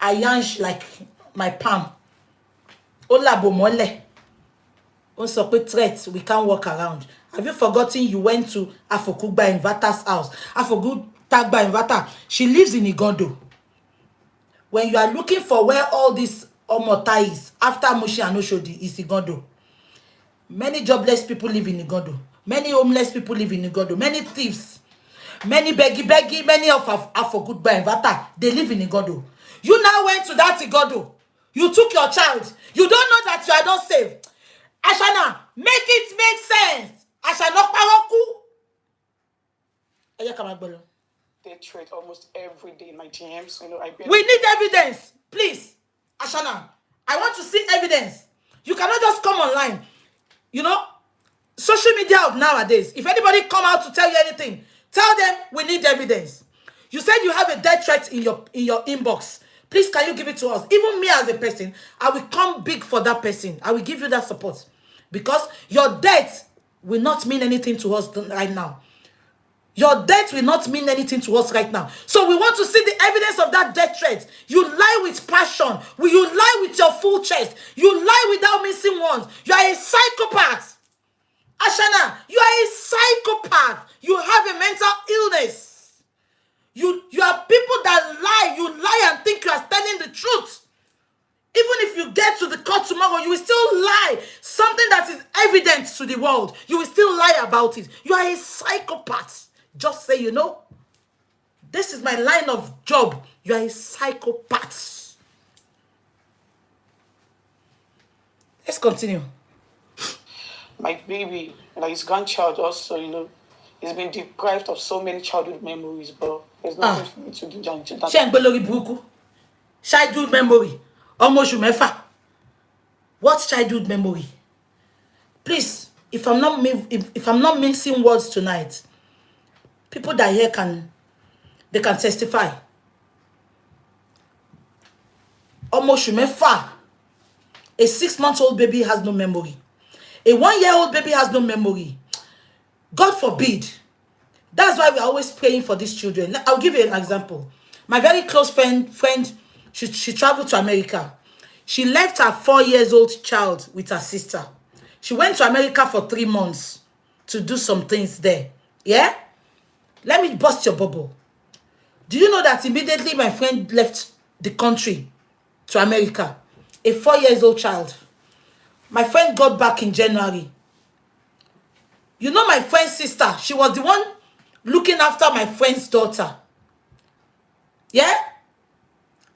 yansh like my palm. Ola bomole. On sọ pé threat, we can't walk around. Have you forgotten you went to Afokugba Inverter's house? Afokugba Inverter. She lives in Igondo. When you are looking for where all this Omota is, after Moshi and Oshodi is Igondo. Many jobless people live in Igondo. Many homeless people live in Igondo. Many thieves. Many beggy, many of Afokugba Inverter, they live in Igondo. You now went to that Igondo. You took your child. You don't know that you are not safe. Ashana, make it make sense. Ashana Paroku. They trade almost every day in my DMs. We need evidence, please. Ashana, I want to see evidence. You cannot just come online. Social media of nowadays. If anybody come out to tell you anything, tell them we need evidence. You said you have a death threat in your inbox. Please, can you give it to us? Even me as a person, I will come big for that person. I will give you that support. Because your death will not mean anything to us right now. Your death will not mean anything to us right now. So we want to see the evidence of that death threat. You lie with passion. You lie with your full chest. You lie without missing ones. You are a psychopath. Ashana, you are a psychopath. You have a mental illness. You are people that lie. You lie and think you are telling the truth. Even if you get to the court tomorrow, you will still lie. Something that is evident to the world, you will still lie about it. You are a psychopath. Just say, this is my line of job. You are a psychopath. Let's continue. My baby, his grandchild also, he's been deprived of so many childhood memories, but there's nothing for me to do. Childhood memory. Almost Mefa. What childhood memory? Please, if I'm not mixing words tonight, people that here can testify. Almost Mefa. A 6-month-old baby has no memory. A 1-year-old baby has no memory. God forbid. That's why we're always praying for these children. I'll give you an example. My very close friend, she traveled to America. She left her 4-year-old child with her sister. She went to America for 3 months to do some things there. Yeah? Let me bust your bubble. Do you know that immediately my friend left the country to America? A 4-year-old child. My friend got back in January. You know my friend's sister, she was the one looking after my friend's daughter. Yeah?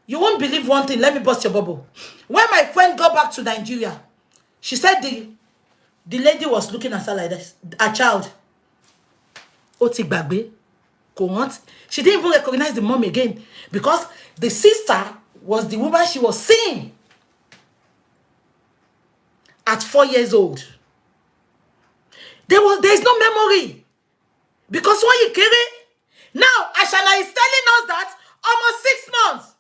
You won't believe one thing. Let me bust your bubble. When my friend got back to Nigeria, she said the lady was looking at her like this. A child. Oti Bagbe. She didn't even recognize the mom again because the sister was the woman she was seeing at 4 years old. There's no memory. Because when you carry, now Ashana is telling us that almost 6 months.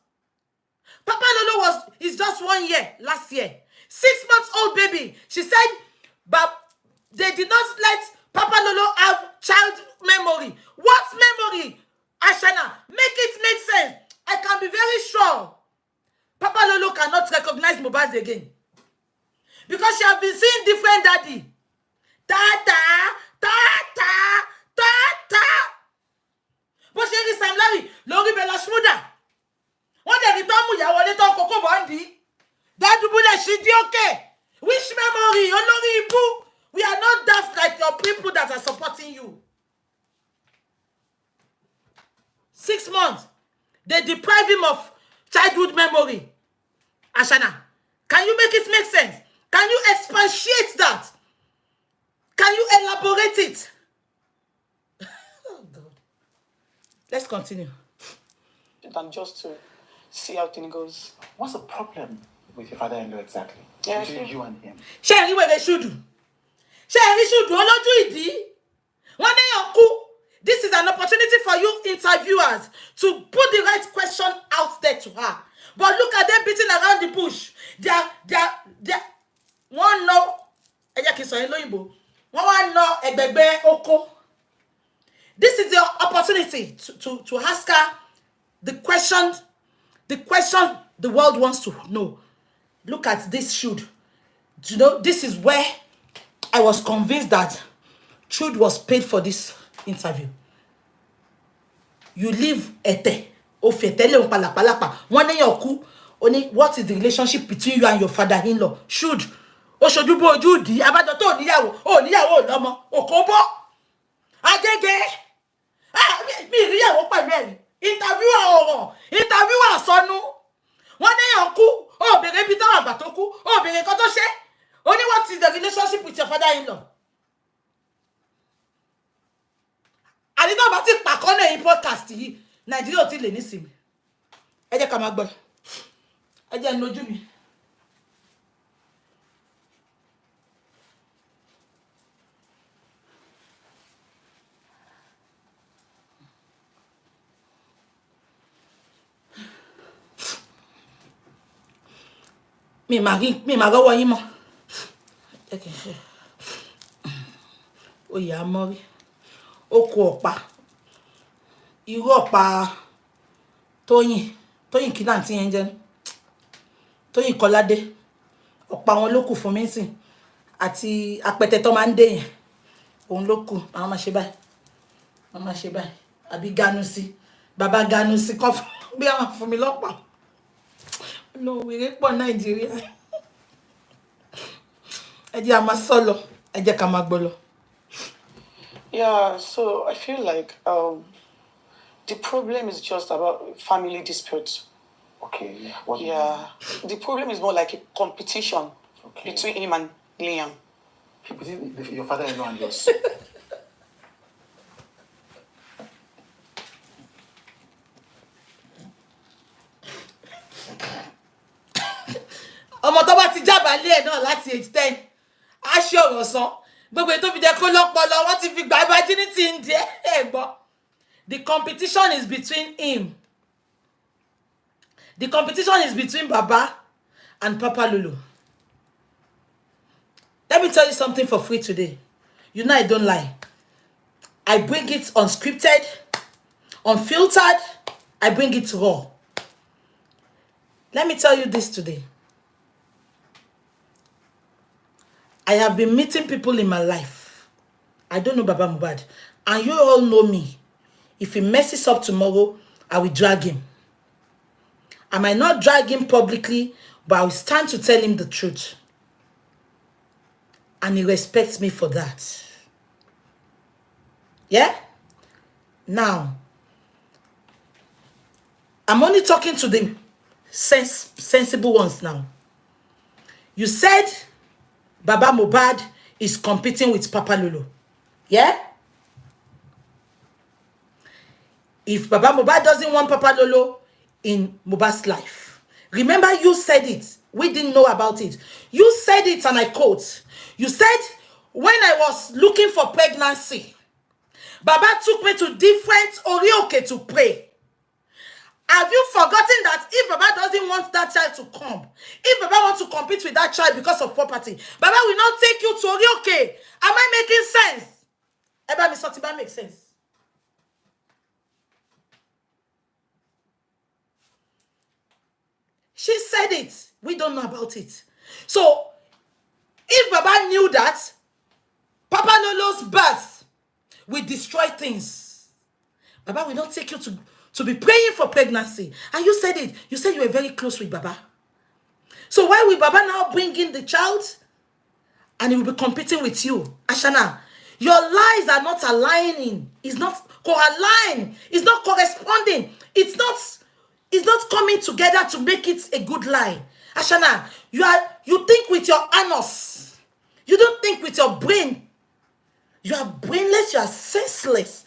Papa Lolo is just 1 year last year. 6-month-old baby. She said, but they did not let Papa Lolo have child memory. What memory? Ashana, make it make sense. I can be very sure Papa Lolo cannot recognize Mohbad again. Because she has been seeing different daddy. Tata, tata, tata. But she is Sam Larry, Lori Bella Shmuda. One day, the Tomu Yawale Tom Coco Bondi. That Dubula Shidioke. Which memory? Olori Ibu. We are not daft like your people that are supporting you. 6 months. They deprive him of childhood memory. Ashana, can you make it make sense? Can you expatiate that? Can you elaborate it? Oh, God. Let's continue. Than just to see how things goes. What's the problem with your father-in-law exactly? Yeah, Between you and him? Sherry, where they should do. Sherry should do. Oloju idi. One day you cool. This is an opportunity for you interviewers to put the right question out there to her. But look at them beating around the bush. They're one no. One no egbegbe oko. This is your opportunity to ask her the question the world wants to know. Look at this should. You know, this is where I was convinced that Trude was paid for this interview. You leave ete. Ofetele palapalapa. One day yoku. Only what is the relationship between you and your father-in-law? Should. O should you bo Judy. Abajo to niyawo. O niyawo lomo. Okobo. Agege. Ah, mi niyawo pẹ̀lú ẹ̀. Interviewer ọ̀rọ̀. Interviewer sọnù. One day yoku. Oh, bere bi tawa gba to ku. Oh, bere kan to ṣe. Only what is the relationship with your father-in-law? I did not about it back on a podcast. Nigeria till any sim. I just come back. I just know you. Me maga wa yimo. Okay. Oh yeah, Mori. Oku ọ̀pá irú ọ̀pá Tóyìn kí náà tí yẹn jẹ́ Tóyìn Kọ́ládé ọ̀pá wọn ló kù fún mi nsìn àti apẹtẹ tó máa ń dé yẹn òun ló kù àwọn máa ṣe báyìí àbí Ganusi bàbá Ganusi kọ́ bí àwọn fún mi lọ́pàá lọ wèrè pọ̀ Nàìjíríà ẹ jẹ́ a máa sọ lọ ẹ jẹ́ ká máa gbọ́ lọ. Yeah, so I feel like the problem is just about family disputes. Okay. Yeah, the problem is more like a competition between him and Liam. Between your father-in-law and yours. Ọmọ tó bá ti jábàálé ẹ̀ náà láti age 10 á ṣe ọ̀rọ̀ sàn gbogbo ètò fi jẹ́ kó lọ́pọlọ wọ́n ti fi gba virginity ń jẹ́ ẹ̀ gbọ́. The competition is between him. The competition is between Baba and Papa Lulu. Let me tell you something for free today. You know I don't lie. I bring it unscripted, unfiltered. I bring it raw. Let me tell you this today. I have been meeting people in my life. I don't know Baba Mohbad. And you all know me. If he messes up tomorrow, I will drag him. I might not drag him publicly, but I will stand to tell him the truth. And he respects me for that. Yeah? Now, I'm only talking to the sensible ones now. You said Baba Mohbad is competing with Papa Lulu. Yeah? If Baba Mohbad doesn't want Papa Lulu in Mohbad's life. Remember you said it. We didn't know about it. You said it and I quote. You said, when I was looking for pregnancy, Baba took me to different orioke to pray. Have you forgotten that if Baba doesn't want that child to come, if Baba wants to compete with that child because of property, Baba will not take you to orioke? Am I making sense? Eba mi soti ba make sense. She said it. We don't know about it. So, if Baba knew that, Papa Lolo's birth will destroy things. Baba will not take you to be praying for pregnancy. And you said it. You said you were very close with Baba. So why will Baba now bring in the child? And he will be competing with you. Ashana, your lies are not aligning. It's not co-aligned. It's not corresponding. It's not coming together to make it a good lie. Ashana, you think with your anus. You don't think with your brain. You are brainless, you are senseless.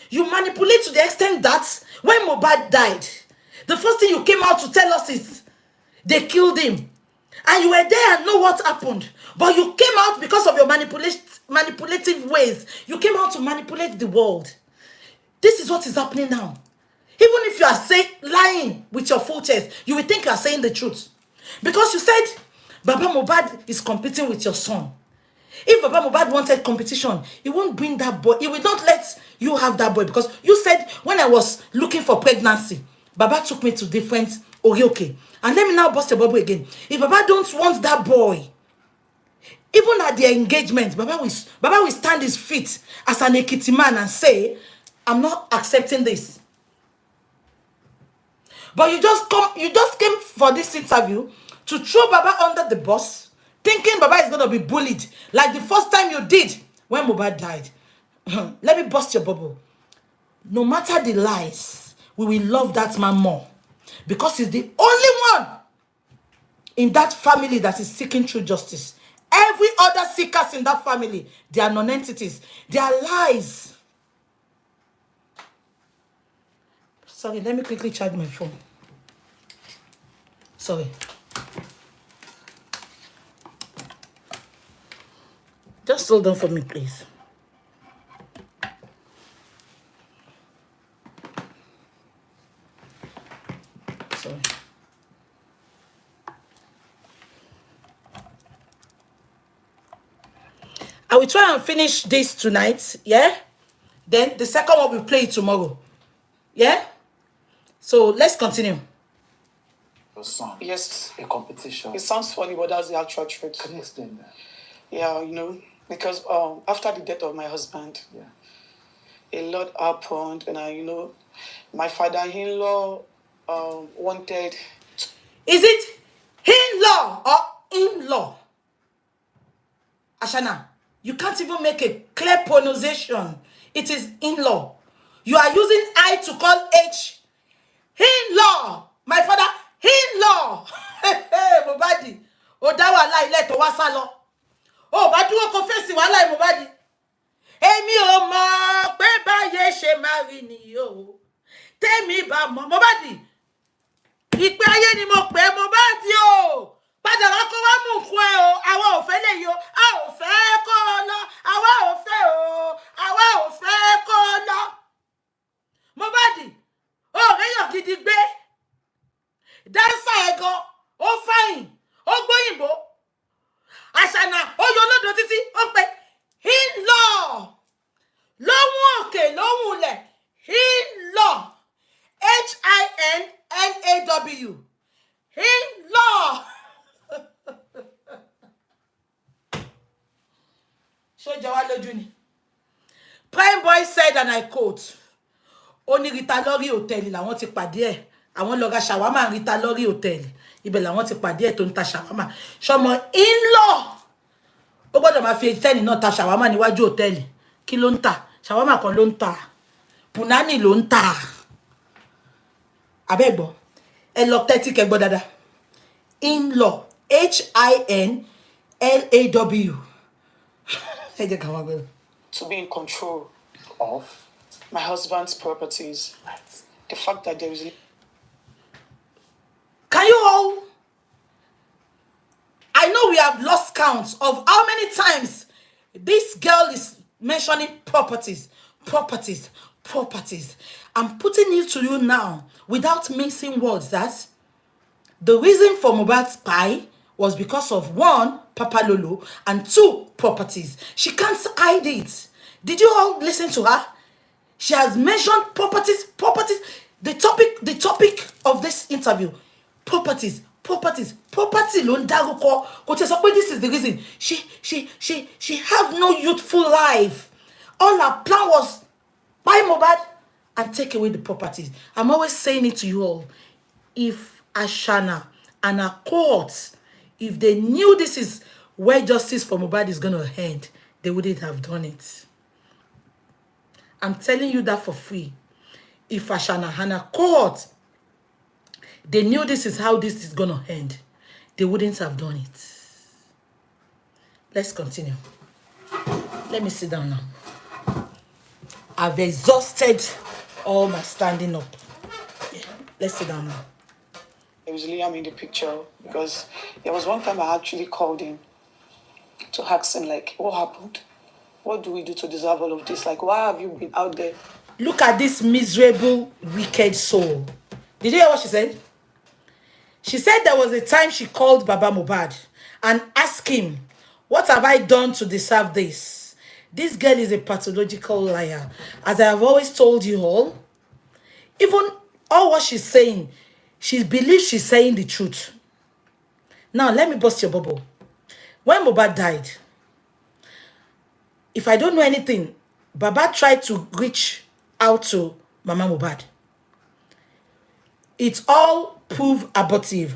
You manipulate to the extent that when Mohbad died, the first thing you came out to tell us is they killed him. And you were there and know what happened. But you came out because of your manipulative ways. You came out to manipulate the world. This is what is happening now. Even if you are lying with your full chest, you will think you are saying the truth. Because you said Baba Mohbad is competing with your son. If Baba Mohbad wanted competition, he won't bring that boy. He will not let you have that boy. Because you said when I was looking for pregnancy, Baba took me to different okay. And let me now bust your bubble again. If Baba don't want that boy, even at their engagement, Baba will stand his feet as an Ekiti man and say, I'm not accepting this. But you just came for this interview to throw Baba under the bus, thinking Baba is going to be bullied like the first time you did when Mohbad died. Let me bust your bubble. No matter the lies, we will love that man more because he's the only one in that family that is seeking true justice. Every other seekers in that family, they are non-entities. They are lies. Sorry, let me quickly charge my phone. Sorry. Just hold on for me, please. Sorry. I will try and finish this tonight, yeah? Then the second one we'll play it tomorrow. Yeah? So let's continue. Your son. Yes. A competition. It sounds funny, but that's the actual truth. Can you explain that? Yeah, because after the death of my husband, Yeah. a lot happened, and my father-in-law wanted. Is it in-law or in-law? Ashana, you can't even make a clear pronunciation. It is in-law. You are using I to call H. In-law. My father, in-law. Hey, Mohbad. Odawa la ile to wa sálọ. Oh, bá dúró kó fèsì wàhálà Mohbad. Èmi ò mọ̀ pé báyé ṣe máa rí ni o. Tèmi bá mọ̀ Mohbad. Ìpè ayé ni mo pè Mohbad o. Padà wá kó wá mú nǹkan ẹ o. Àwa ò fẹ́ lè yo. A ò fẹ́ kó lọ. Àwa ò fẹ́ o. Àwa ò fẹ́ kó lọ. Mohbad. Oh, réyàn gidi gbé. Dancer ẹ gan. Ó fine. Ó gbóyìnbó. Àṣànà ó yọ lódò títí ó pe in-law. Lóhùn òkè lóhùn ilẹ̀. In-law. Hinlaw. In-law. Ṣó jẹ wá lójú ni. Prime Boy said, and I quote, ó ní Rita lórí hòtẹ́ẹ̀lì làwọn ti pàdé ẹ̀. Àwọn lọ ra shawarma Rita lórí hòtẹ́ẹ̀lì. Ibẹ̀ làwọn ti pàdé ẹ̀ tó ń ta shawarma. Ṣọmọ in-law. Ó gbọ́dọ̀ máa fi tẹ́ni náà ta shawarma níwájú hòtẹ́ẹ̀lì. Kí ló ń tà? Shawarma kan ló ń tà. Punani ló ń tà. Abẹ́gbọ́. Ẹ lọ tẹ́tí kẹ́ gbọ́ dáadáa. In-law. Hinlaw. Ẹ jẹ́ ká wá gbọ́. To be in control Of. my husband's properties. Right. The fact that there is Can you all? I know we have lost count of how many times this girl is mentioning properties. I'm putting it to you now without mixing words that the reason for Mohbad's pie was because of 1, Papa Lolo, and 2, properties. She can't hide it. Did you all listen to her? She has mentioned properties. The topic of this interview, properties. properties. Property ló ń dárúkọ. Kò tẹ́ sọ pé this is the reason. She have no youthful life. All her plan was buy Mohbad and take away the properties. I'm always saying it to you all. If Ashana and her courts, if they knew this is where justice for Mohbad is going to end, they wouldn't have done it. I'm telling you that for free. If Ashana and her court, they knew this is how this is going to end, they wouldn't have done it. Let's continue. Let me sit down now. I've exhausted all my standing up. Yeah. Let's sit down now. It was Liam in the picture because there was one time I actually called him to ask him, like, what happened? What do we do to deserve all of this? Like, why have you been out there? Look at this miserable, wicked soul. Did you hear what she said? She said there was a time she called Baba Mohbad and asked him, what have I done to deserve this? This girl is a pathological liar. As I have always told you all, even all what she's saying, she believes she's saying the truth. Now, let me bust your bubble. When Mohbad died, if I don't know anything, Baba tried to reach out to Mama Mohbad. It all proved abortive.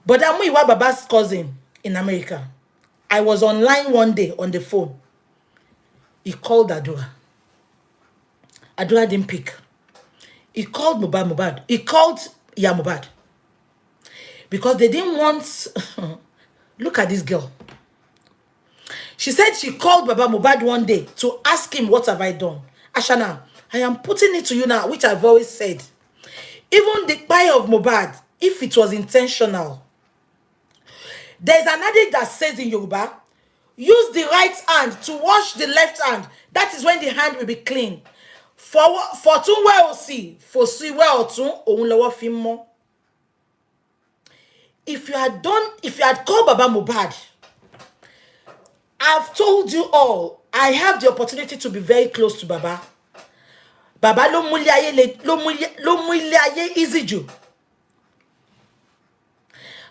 But I'm with Baba's cousin in America. I was online one day on the phone. He called Adura. Adura didn't pick. He called Mohbad. He called Mohbad. Because they didn't want... Look at this girl. She said she called Baba Mohbad one day to ask him, what have I done? Ashana, I am putting it to you now, which I've always said. Even the buy of Mohbad, if it was intentional, there's an adage that says in Yoruba, use the right hand to wash the left hand. That is when the hand will be clean. For tun well see, for see well tun ohun lowo fi mo. If you had called Baba Mohbad, I've told you all, I have the opportunity to be very close to Baba. Baba lo mu ile aye easy ju.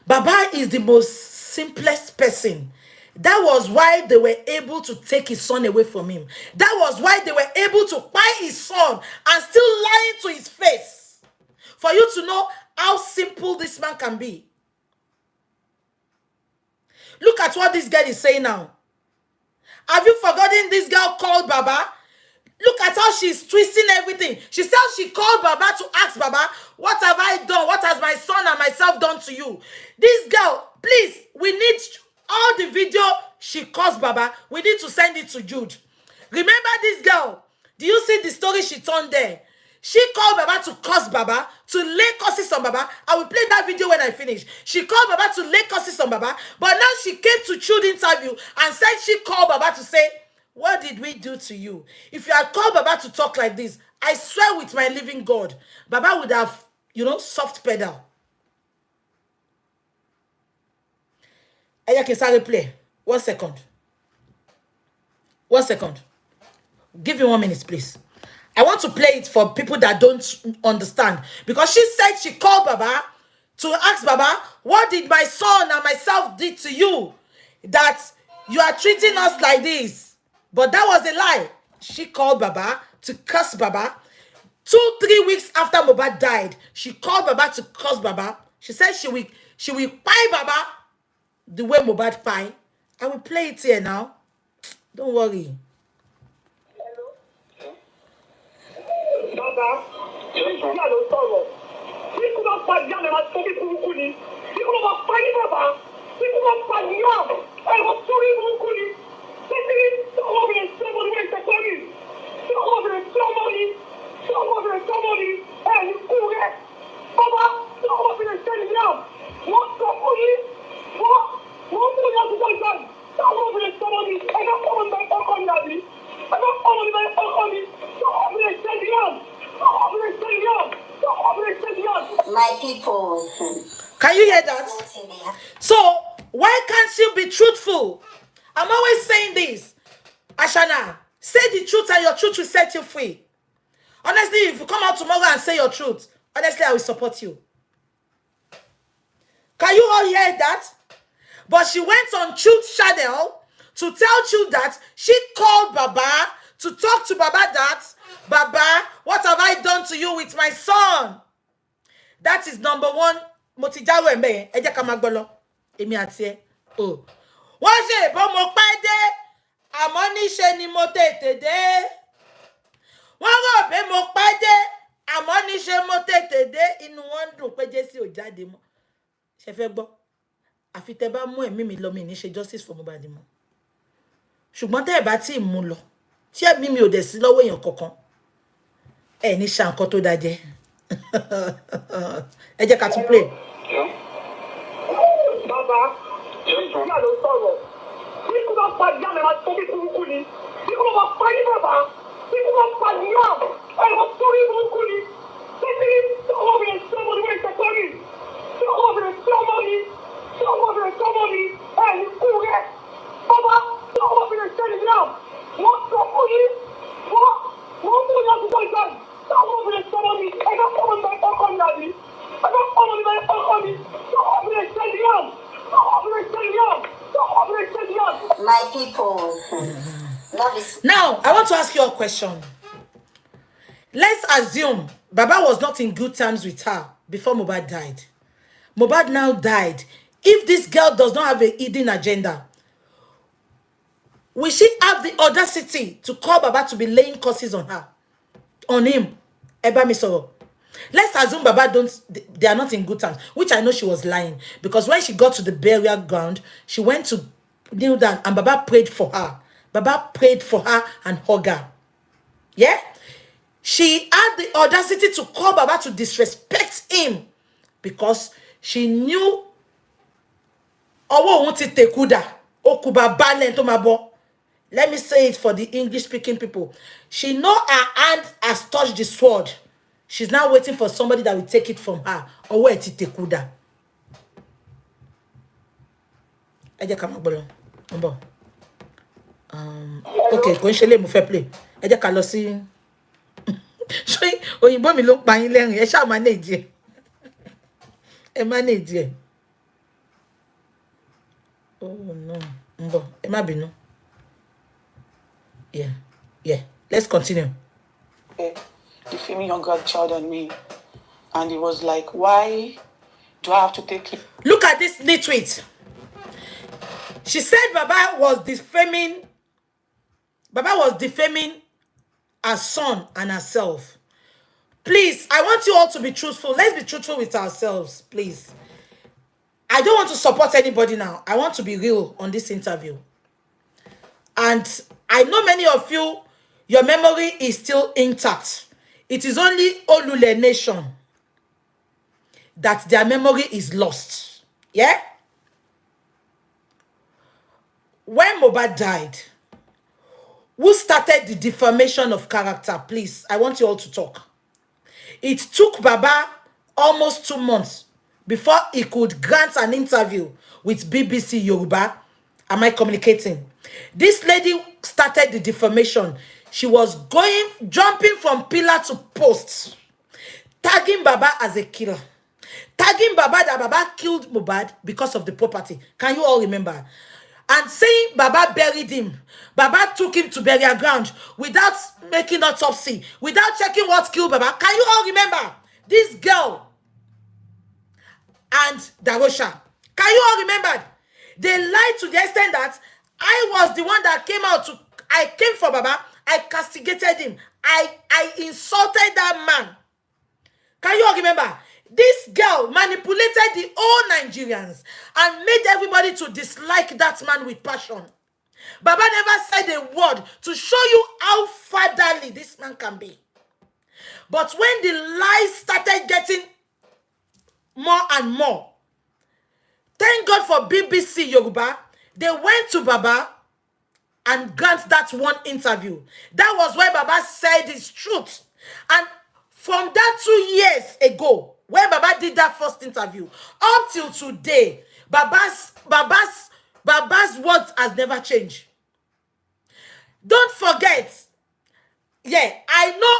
Baba is the most simplest person. That was why they were able to take his son away from him. That was why they were able to buy his son and still lying to his face. For you to know how simple this man can be. Look at what this girl is saying now. Have you forgotten this girl called Baba? Look at how she's twisting everything. She said she called Baba to ask Baba, what have I done? What has my son and myself done to you? This girl, please, we need all the video she caused Baba. We need to send it to Jude. Remember this girl? Do you see the story she turned there? She called Baba to curse Baba, to lay curses on Baba. I will play that video when I finish. She called Baba to lay curses on Baba, but now she came to Jude interview and said she called Baba to say, what did we do to you? If you had called Baba to talk like this, I swear with my living God, Baba would have, soft pedal. Aya can start play. 1 second. 1 second. Give me 1 minute, please. I want to play it for people that don't understand. Because she said she called Baba to ask Baba, what did my son and myself did to you? That you are treating us like this. But that was a lie. She called Baba to curse Baba. 2-3 weeks after Mohbad died, she called Baba to curse Baba. She said she will pie Baba the way Mohbad pie. I will play it here now. Don't worry. Baba, il y a le temps. Si vous n'avez pas bien, elle va tomber pour vous couler. Si vous n'avez pas bien, Baba, si vous n'avez pas bien, elle va tomber pour vous couler. C'est fini, on va venir sur mon lit, c'est connu. On va venir sur mon lit, on va venir sur mon lit, elle courait. Baba, on va venir sur le lit. Moi, sur mon lit, moi, mon lit, c'est dans le lit. On va venir sur mon lit, elle va prendre un bain encore la vie. Elle va prendre un bain encore la vie. On va venir sur le lit. My people. Can you hear that? So, why can't you be truthful? I'm always saying this. Ashana, say the truth and your truth will set you free. Honestly, if you come out tomorrow and say your truth, honestly, I will support you. Can you all hear that? But she went on Truth Channel to tell you that she called Baba to talk to Baba that, Baba, what have I done to you with my son? That is number one. Motijawe me, eje kamagbolo. Emi ati e. Oh. Wọ́n ṣe ìbọn mo pẹ́ dé, àmọ́ níṣe ni mo tètè dé. Wọ́n rò pé mo pẹ́ dé, àmọ́ níṣe mo tètè dé. Inú wọn dùn pé Jésù ò jáde mọ́. Ṣé fẹ́ gbọ́? Àfi tẹ́ bá mú ẹ̀mí mi lọ mi ní ṣe justice for Mohbad mọ́. Ṣùgbọ́n tẹ́ bá tí mú lọ, tí ẹ̀mí mi ò dẹ̀ sí lọ́wọ́ èèyàn kankan. Ẹ ní ṣe nǹkan tó dájẹ́. Ẹ jẹ́ ká tún play. Bàbá, ìyá ló sọ̀rọ̀. Bí kò bá pa ìyá mi máa tó bí burúkú ni. Bí kò bá pa yín bàbá. Bí kò bá pa ìyá, ẹ̀rọ tó rí burúkú ni. Títí ọmọbìnrin tí ọmọ níwọ̀n ìṣẹ̀kọ́ ni. Tí ọmọbìnrin tí ọmọ ni. Tí ọmọbìnrin tí ọmọ ni. Ẹ̀yìn kú rẹ̀. Bàbá, tí ọmọbìnrin tí ẹni náà. Wọ́n sọ fún yín. Wọ́n mú ní àkókò ìgbà. Tí ọmọbìnrin tí ọmọ ni. Ẹ̀dá fọmọ ní ọkọ mi àbí. Ẹ̀dá fọmọ ní ọkọ mi. Tí ọmọbìnrin tí ẹni náà. My people, love is... Now, I want to ask you a question. Let's assume Baba was not in good terms with her before Mohbad died. Mohbad now died. If this girl does not have a hidden agenda, will she have the audacity to call Baba to be laying curses on her? On him? Eba Misoro. Let's assume Baba they are not in good terms, which I know she was lying. Because when she got to the burial ground, she went to kneel down and Baba prayed for her. Baba prayed for her and hugged her. Yeah? She had the audacity to call Baba to disrespect him because she knew let me say it for the English-speaking people. She know her hand has touched the sword. She's now waiting for somebody that will take it from her. Or where it tekuda. Okay, go shele mo fẹ́ play. Ẹ jẹ́ ká lọ sí. Ṣé òyìnbó mi ló ń pa yín lẹ́rìn. Ẹ ṣá manage. Ẹ manage. Oh no. Mbo, ẹ má bínú. Yeah. Let's continue. Defaming younger child than me. And he was like, why do I have to take it? Look at this tweet. She said Baba was defaming her son and herself. Please, I want you all to be truthful. Let's be truthful with ourselves, please. I don't want to support anybody now. I want to be real on this interview. And I know many of you, your memory is still intact. It is only Olule Nation that their memory is lost. Yeah? When Mohbad died, who started the defamation of character? Please, I want you all to talk. It took Baba almost 2 months before he could grant an interview with BBC Yoruba. Am I communicating? This lady started the defamation. She was jumping from pillar to post, tagging Baba as a killer, tagging Baba that Baba killed Mohbad because of the property. Can you all remember? And saying Baba buried him. Baba took him to burial ground without making autopsy, without checking what killed Baba. Can you all remember? This girl and Darosha. Can you all remember? They lied to the extent that I was the one that came out to, I came for Baba, I castigated him, I insulted that man. Can you all remember? This girl manipulated the whole Nigerians and made everybody to dislike that man with passion. Baba never said a word to show you how fatherly this man can be. But when the lies started getting more and more, thank God for BBC Yoruba, they went to Baba and grant that one interview. That was where Baba said his truth. And from that 2 years ago, when Baba did that first interview, up till today, Baba's words has never changed. Don't forget, yeah, I know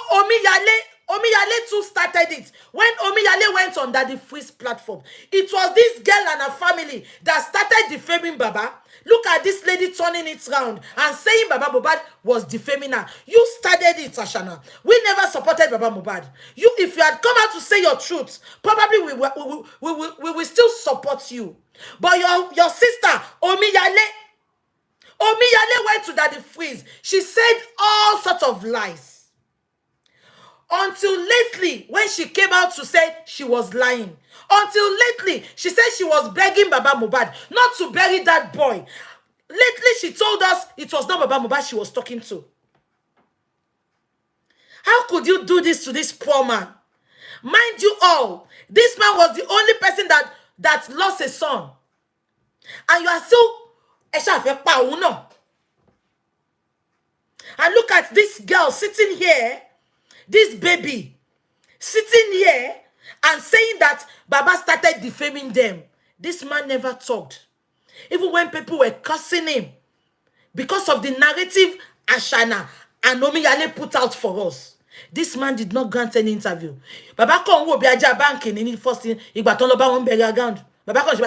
Omiyale too started it. When Omiyale went on Daddy Freeze platform, it was this girl and her family that started defaming Baba. Look at this lady turning it round and saying Baba Mohbad was defaming her. You started it, Ashana. We never supported Baba Mohbad. You, if you had come out to say your truth, probably we will still support you. But your sister, Omiyale went to Daddy Freeze. She said all sorts of lies. Until lately, when she came out to say she was lying. Until lately, she said she was begging Baba Mohbad not to bury that boy. Lately, she told us it was not Baba Mohbad she was talking to. How could you do this to this poor man? Mind you all, this man was the only person that lost a son. And you are still... And look at this girl sitting here, this baby, sitting here and saying that Baba started defaming them. This man never talked. Even when people were cursing him because of the narrative Ashana and Omiyale put out for us, this man did not grant any interview. Baba kon wo bi aja bank ni first igba ton lo ba won bere account. Baba kon se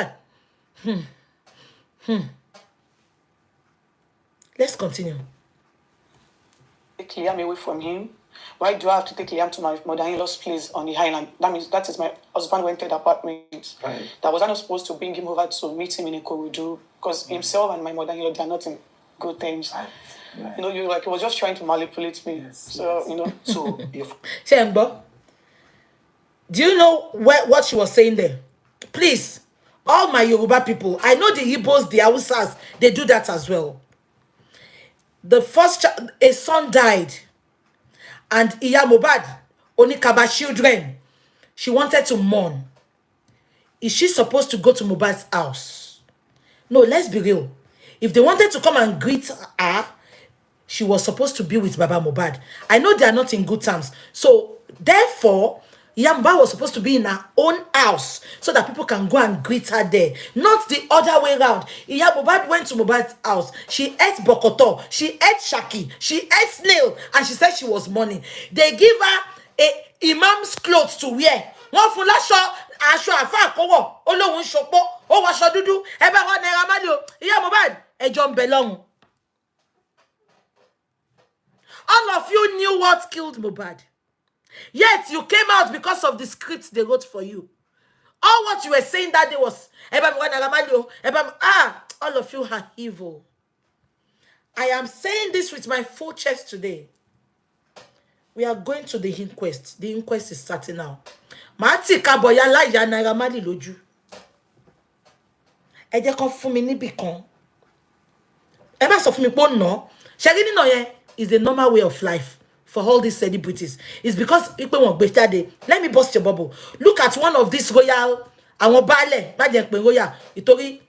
báyìí. Let's continue. Take Liam away from him. Why do I have to take Liam to my mother-in-law's place on the island? That is my husband rented apartment. Right. That was not supposed to bring him over to meet him in a corridor because himself and my mother-in-law, they are not in good terms. Right. Right. You know, he was just trying to manipulate me. Yes, so, yes. You know, so if... Shembo, do you know what she was saying there? Please, all my Yoruba people, I know the Igbos, the Hausas, they do that as well. The first child, a son died. And Iya Mohbad, Onikaba children, she wanted to mourn. Is she supposed to go to Mohbad's house? No, let's be real. If they wanted to come and greet her, she was supposed to be with Baba Mohbad. I know they are not in good terms. So, therefore, Iya Mohbad was supposed to be in her own house so that people can go and greet her there. Not the other way around. Iya Mohbad went to Mohbad's house. She ate bokoto. She ate shaki. She ate snail. And she said she was mourning. They give her a imam's clothes to wear. One full aṣọ àfáà kọ́wọ̀. Olóhun ṣọpọ̀. Ó wọṣọ dúdú. Ẹ bá wọn Naira Marley o. Iya Mohbad, ẹ jọ ń bẹ lọ́hùn. All of you knew what killed Mohbad. Yet you came out because of the scripts they wrote for you. All what you were saying that day was, all of you are evil. I am saying this with my full chest today. We are going to the inquest. The inquest is starting now. Mati kaboya la ya Naira Marley lójú. Ẹ jẹ́ kó fún mi níbì kan. Ẹ má sọ fún mi pé no. Ṣé nínú yẹn is the normal way of life for all these celebrities. It's because people want better day. Let me bust your bubble. Look at one of these royal àwọn baálẹ̀, má jẹ́ pé royal. Ìtorí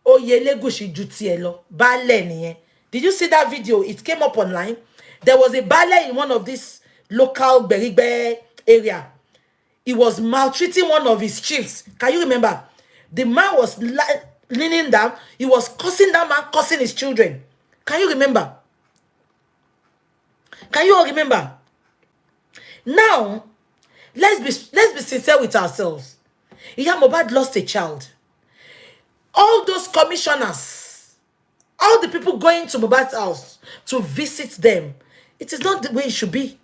Oyè Elegushi ju tiẹ̀ lọ. Baálẹ̀ nìyẹn. Did you see that video? It came up online. There was a baálẹ̀ in one of these local Berigbe area. He was maltreating one of his chiefs. Can you remember? The man was leaning down. He was cursing that man, cursing his children. Can you remember? Can you all remember? Now, let's be sincere with ourselves. Iya Mohbad lost a child. All those commissioners, all the people going to Mohbad's house to visit them, it is not the way it should be.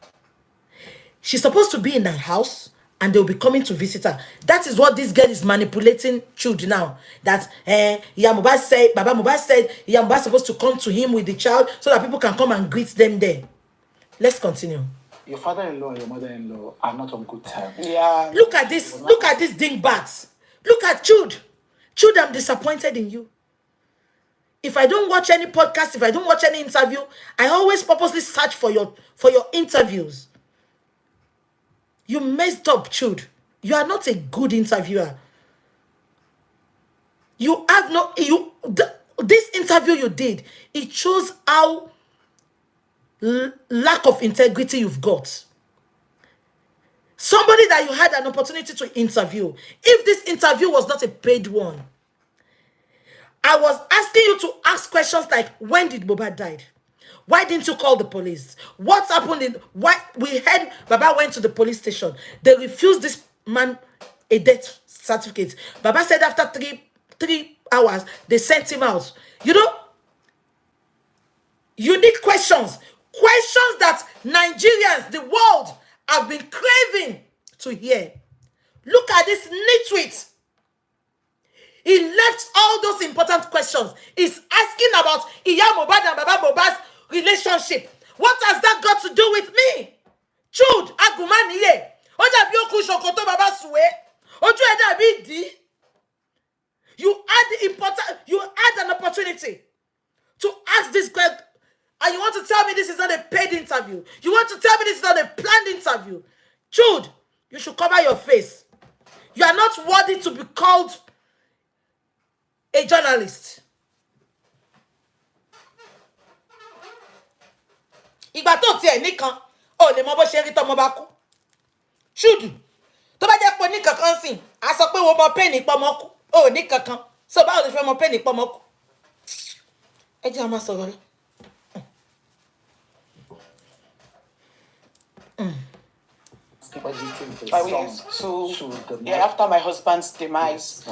She's supposed to be in her house and they'll be coming to visit her. That is what this girl is manipulating children now. That Iya Mohbad said, Baba Mohbad said, Iya Mohbad is supposed to come to him with the child so that people can come and greet them there. Let's continue. Your father-in-law and your mother-in-law are not on good terms. Yeah. Look at this. Look at this dingbats. Look at Chud. Chud, I'm disappointed in you. If I don't watch any podcast, if I don't watch any interview, I always purposely search for your interviews. You messed up, Chud. You are not a good interviewer. You have no... This interview you did, it shows how lack of integrity you've got. Somebody that you had an opportunity to interview. If this interview was not a paid one, I was asking you to ask questions like, when did Mohbad die? Why didn't you call the police? What happened in why we heard Baba went to the police station? They refused this man a death certificate. Baba said after three hours they sent him out. You know, you need questions. Questions that Nigerians, the world, have been craving to hear. Look at this nitwit. He left all those important questions. He's asking about Iya Mohbad and Baba Mohbad's relationship. What has that got to do with me? Jude Agumaniye. Ó dàbí òkú ṣòkòtò baba suwe. Ojú ẹ̀ dàbí ìdí. You had an opportunity to ask this question, and you want to tell me this is not a paid interview. You want to tell me this is not a planned interview. Jude, you should cover your face. You are not worthy to be called a journalist. Ìgbà tó tiẹ̀ nìkan, ó lè mọ bó ṣe rí tọ́mọ bá kú. Jude, tó bá jẹ́ pé ní kankan sìn, a sọ pé wo mọ pain pọ́mọ kú. Ó ní kankan. So báwo lè fẹ́ mọ pain pọ́mọ kú? Ẹ jẹ́ a máa sọ̀rọ̀ lọ. After my husband's demise. So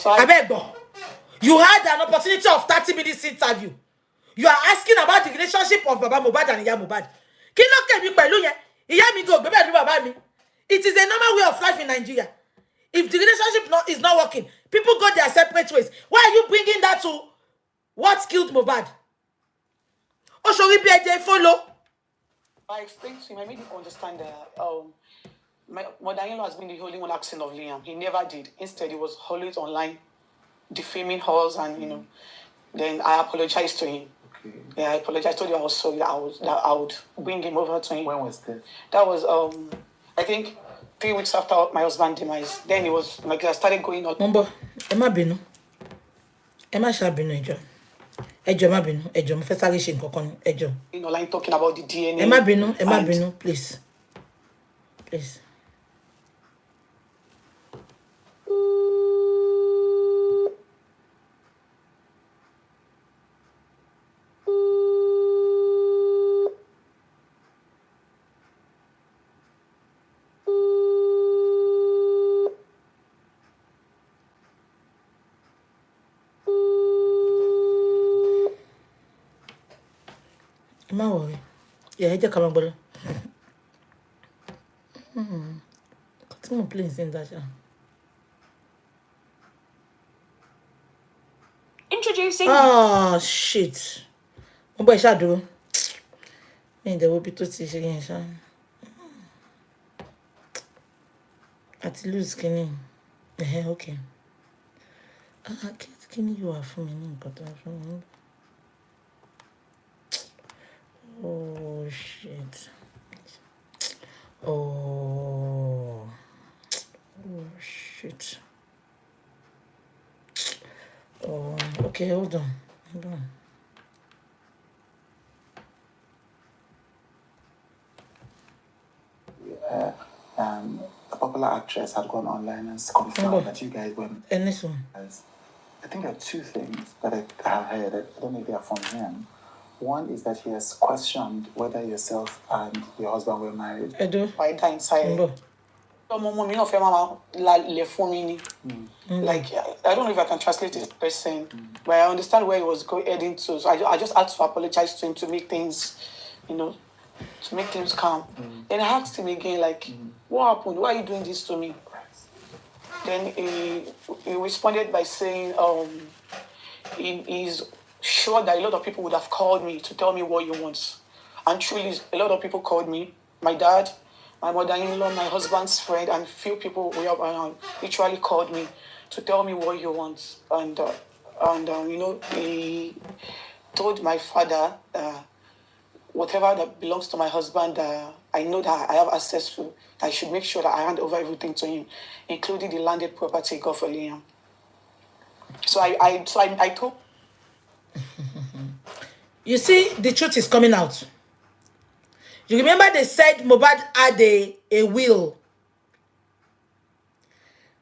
I beg you. You had an opportunity of 30 minutes interview. You are asking about the relationship of Baba Mohbad and Iya Mohbad. Kí ló kẹ́mi pẹ̀lú yẹn? Ìyá mi go gbé pẹ̀lú bàbá mi. It is a normal way of life in Nigeria. If the relationship is not working, people go their separate ways. Why are you bringing that to what killed Mohbad? Oshori BJ follow. I explained to him, I made him understand that my mother-in-law has been the only one asking of Liam. He never did. Instead, he was always online defaming her, and then I apologized to him. Okay. Yeah, I apologized. I told you I was sorry that I would bring him over to him. When was this? That was I think 3 weeks after my husband's demise. Then it was like I started going out. Mumbo, Emma binu. Emma shall binu ejo. Ejo ma binu. Ejo mo fẹ́ sáré ṣe nǹkan kan ejo. Online talking about the DNA. Emma binu, please. Please. Má worry. Yeah, ẹ jẹ́ ká máa gbọ́ lọ. Tí mo play in that. Introducing. Oh shit. Mo bọ́ iṣẹ́ àdúró. Mi ì dẹ̀wọ́ bí tó ti ṣe yẹn ṣá. Àti lose kínní. Okay. Kíni yóò wà fún mi ní nǹkan tó wà fún mi. Oh shit. Oh shit. Oh, okay, hold on. A popular actress had gone online and confirmed that you guys were. And this one. I think there are two things that I have heard. I don't know if they are from him. One is that he has questioned whether yourself and your husband were married. I do. By that inside. Like, I don't know if I can translate this person, but I understand where he was heading to. So I just had to apologize to him to make things, to make things calm. Then I asked him again, like, what happened? Why are you doing this to me? Then he responded by saying, he's sure that a lot of people would have called me to tell me what he wants. And truly, a lot of people called me. My dad, my mother-in-law, my husband's friend, and few people we have literally called me to tell me what he wants. And he told my father, whatever that belongs to my husband, I know that I have access to. I should make sure that I hand over everything to him, including the landed property God for Liam. So I told. You see, the truth is coming out. You remember they said Mohbad had a will.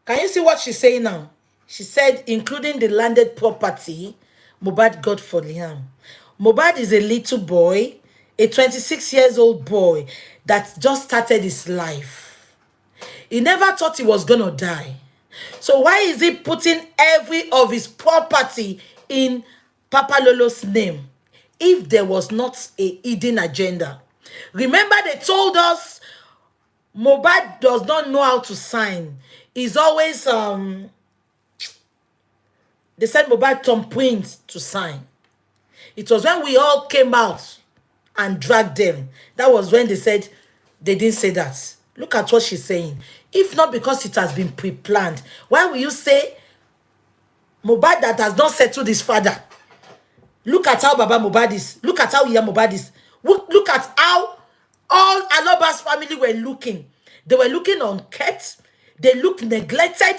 Can you see what she's saying now? She said, including the landed property Mohbad got for Liam. Mohbad is a little boy, a 26 years old boy that just started his life. He never thought he was gonna die. So why is he putting every of his property in Papa Lolo's name if there was not a hidden agenda? Remember, they told us Mohbad does not know how to sign. He's always they said Mohbad thumbprint to sign. It was when we all came out and dragged them. That was when they said they didn't say that. Look at what she's saying. If not because it has been pre-planned, why will you say Mohbad that has not settled his father? Look at how Baba Mohbad is. Look at how Iya Mohbad is. Look at how all Aloba's family were looking. They were looking unkept. They looked neglected.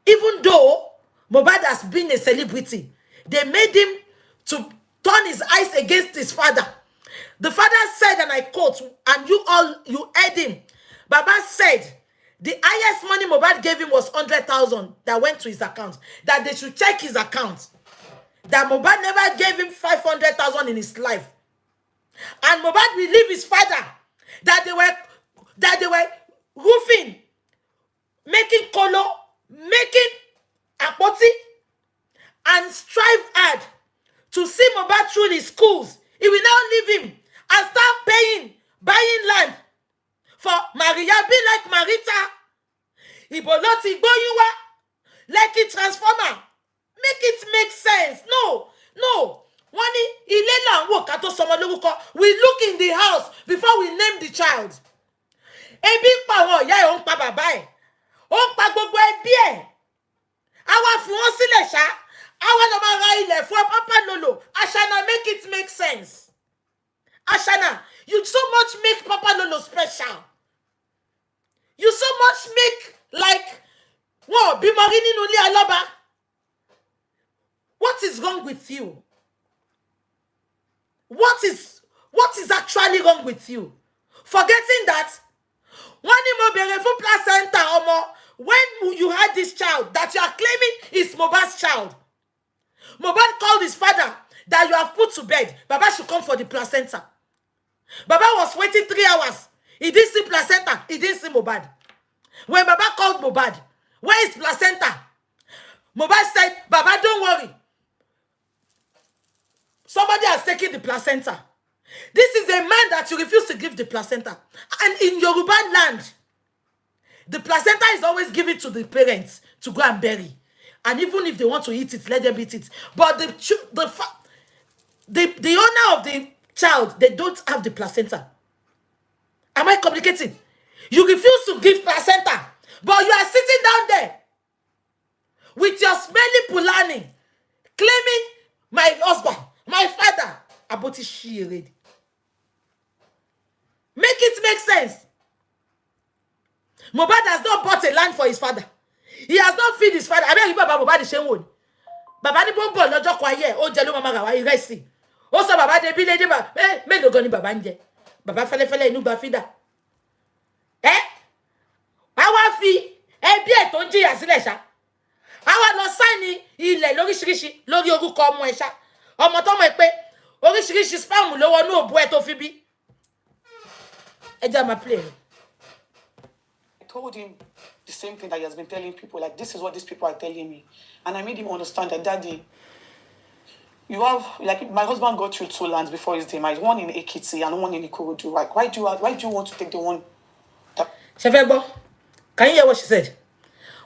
Even though Mohbad has been a celebrity, they made him to turn his eyes against his father. The father said, and I quote, and you heard him. Baba said, the highest money Mohbad gave him was 100,000 that went to his account. That they should check his account. That Mohbad never gave him 500,000 in his life. And Mohbad believed his father that they were roofing, making color, making apoti, and strive hard to see Mohbad through his schools. He will now leave him and start buying land for Maria, be like Marita. Iboloti Igboyuwa, like it transformer. Make it make sense. No. We look in the house before we name the child. Ebi pa won ya e on pa baba e. On pa gbogbo ebi e. Awa fun won sile sha. Awa lo ma ra ile fún Papa Lolo. Ashana, make it make sense. Ashana, you so much make Papa Lolo special. You so much make like whoa, be morini nuli aloba. What is wrong with you? What is actually wrong with you? Forgetting that when you had this child that you are claiming is Mohbad's child, Mohbad called his father that you have put to bed. Baba should come for the placenta. Baba was waiting 3 hours. He didn't see placenta. He didn't see Mohbad. When Baba called Mohbad, where is placenta? Mohbad said, Baba, don't worry. Somebody has taken the placenta. This is a man that you refuse to give the placenta. And in Yoruba land, the placenta is always given to the parents to go and bury. And even if they want to eat it, let them eat it. But the owner of the child, they don't have the placenta. Am I communicating? You refuse to give placenta, but you are sitting down there with your smelly pulani, claiming my husband, my father, aboti she already. Make it make sense. Mohbad has not bought a land for his father. He has not feed his father. I mean, Baba Mohbad is shame. Baba ni bombo lọ́jọ́ kwa ye. O jẹ ló mama ra wa iresi. O sọ Baba de bi le de ba. Me lo gan ni Baba nje. Baba fele inú gba fida. Àwa fi ẹbí ẹ̀ tó njiya sílẹ̀ sha. Àwa lọ sign ilẹ̀ lóríṣiríṣi lórí orúkọ ọmọ ẹ̀ sha. Ọmọ tó mọ̀ pé oríṣiríṣi spam ló wọnú òbú ẹ̀ tó fi bí. Ẹ jẹ́ ma play. I told him the same thing that he has been telling people, like, this is what these people are telling me. And I made him understand that, Daddy, you have, like, my husband got through 2 lands before his demise, one in Ekiti and one in Ikorodu. Like, why do you want to take the one that... Shefebo, can you hear what she said?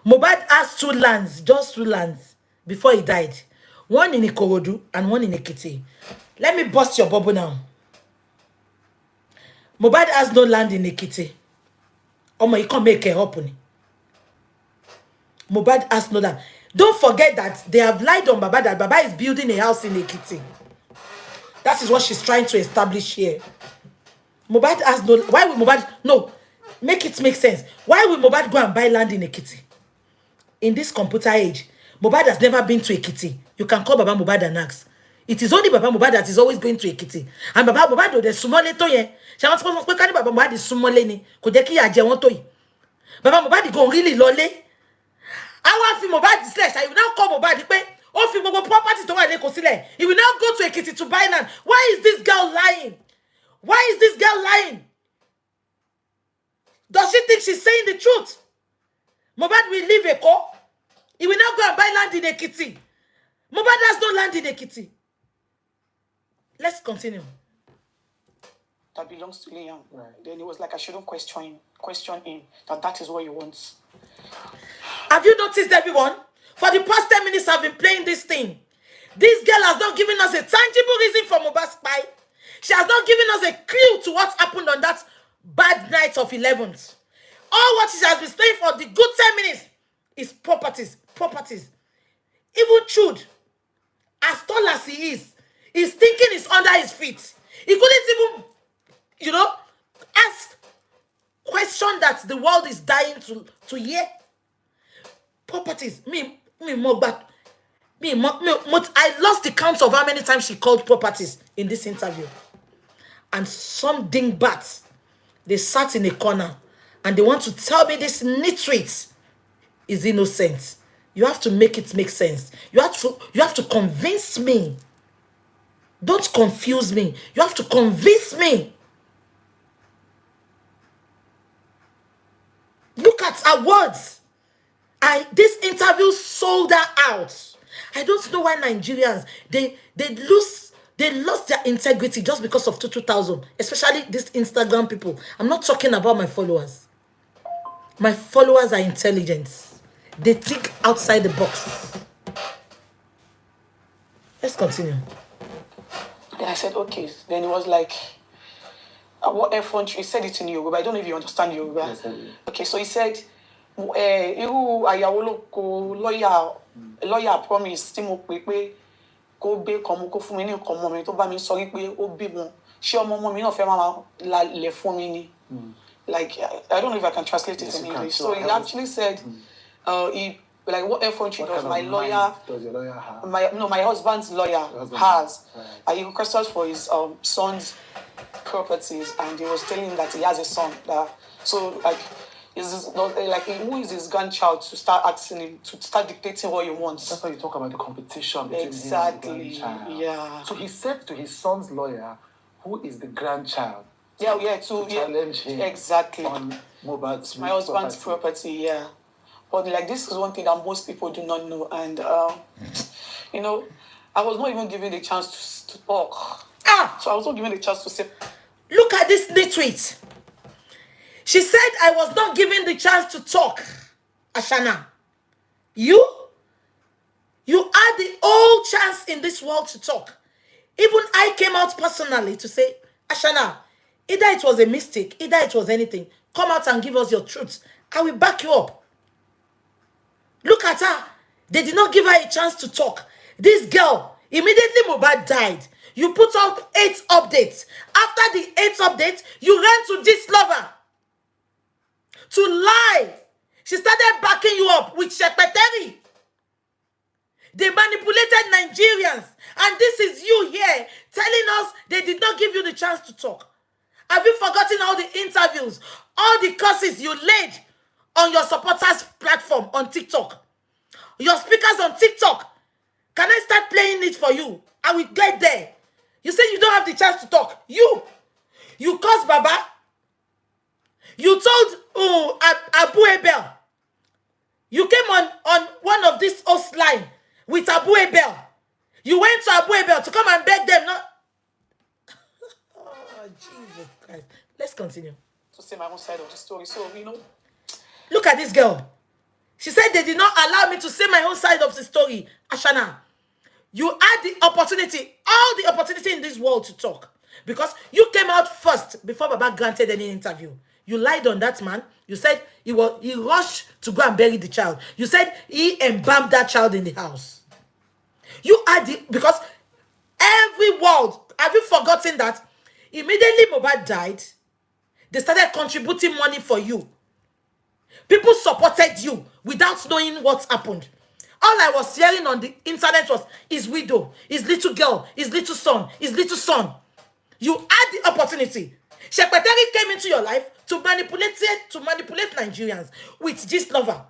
Mohbad has 2 lands, just 2 lands, before he died. One in Ikorodu and one in Ekiti. Let me bust your bubble now. Mohbad has no land in Ekiti. Omo, you can't make it happen. Mohbad has no land. Don't forget that they have lied on Baba that Baba is building a house in Ekiti. That is what she's trying to establish here. Mohbad has no... Why will Mohbad... No. Make it make sense. Why will Mohbad go and buy land in Ekiti? In this computer age, Mohbad has never been to Ekiti. You can call Baba Mohbad and ask. It is only Baba Mohbad that is always going to Ekiti. And Baba Mohbad, the sumole to ye. She wants to say Baba Mohbad is sumole ni. Ko je ki aje won to yi. Baba Mohbad go really lole. Awa fi Mohbad slash. I will now call Mohbad pe Ó fi gbogbo property tó wà lÉkòó sílẹ̀. He will now go to Ekiti to buy land. Why is this girl lying? Why is this girl lying? Does she think she's saying the truth? Mohbad will leave Eko. He will now go and buy land in Ekiti. Mohbad has no land in Ekiti. Let's continue. That belongs to Liam. Right. Then it was like I shouldn't question him that is what he wants. Have you noticed, everyone? For the past 10 minutes, I've been playing this thing. This girl has not given us a tangible reason for Mohbad's spy. She has not given us a clue to what happened on that bad night of 11th. All what she has been saying for the good 10 minutes is properties. Even Chud, as tall as he is, his thinking is under his feet. He couldn't even, ask question that the world is dying to hear. Properties. I lost the count of how many times she called properties in this interview. And some dingbats, they sat in a corner and they want to tell me this nitwit is innocent. You have to make it make sense. You have to convince me. Don't confuse me. You have to convince me. Look at her words. This interview sold her out. I don't know why Nigerians they lost their integrity just because of 2000, especially these Instagram people. I'm not talking about my followers. My followers are intelligent. They think outside the box. Let's continue. Then I said, okay. Then it was like, what effort? He said it in Yoruba. I don't know if you understand Yoruba. Yes, I do. Okay, so he said, lawyer promise tí mo pè pé kó gbé kan mo kó fún mi ní nǹkan ọmọ mi tó bá mi sọ wípé ó bímọ ṣé ọmọ mi náà fẹ́ máa lálẹ́ fún mi ni. Like, I don't know if I can translate it in English. So he actually said, what effort does my lawyer? Does your lawyer have? My husband's lawyer has. He requested for his son's properties, and he was telling him that he has a son. Who is his grandchild to start asking him to start dictating what he wants? That's why you talk about the competition between exactly. him and the grandchild. Yeah. So he said to his son's lawyer, who is the grandchild? To challenge him exactly on Mohbad's my husband's property. Yeah. But this is one thing that most people do not know, and I was not even given the chance to talk. So I was not given the chance to say. Look at this nitwit. She said I was not given the chance to talk. Ashana, you had the whole chance in this world to talk. Even I came out personally to say, Ashana, either it was a mistake, either it was anything. Come out and give us your truth. I will back you up. Look at her. They did not give her a chance to talk. This girl, immediately Mohbad died. You put out 8 updates. After the 8th update, you ran to this lover to lie. She started backing you up with paternity. They manipulated Nigerians. And this is you here telling us they did not give you the chance to talk. Have you forgotten all the interviews, all the curses you laid on your supporters platform on TikTok? Your speakers on TikTok. Can I start playing it for you? I will get there. You say you don't have the chance to talk. You cursed Baba. You told Abu Ebel. You came on one of this host line with Abu Ebel. You went to Abu Ebel to come and beg them. Not. Oh, Jesus Christ. Let's continue. To say my own side of the story. So, Look at this girl. She said they did not allow me to say my own side of the story. Ashana, you had the opportunity, all the opportunity in this world to talk. Because you came out first before Baba granted any interview. You lied on that man. You said he rushed to go and bury the child. You said he embalmed that child in the house. You had because every world, have you forgotten that immediately Mohbad died, they started contributing money for you. People supported you without knowing what happened. All I was hearing on the internet was his widow, his little girl, his little son, his little son. You had the opportunity. Shekpeteri came into your life to manipulate Nigerians with this lover.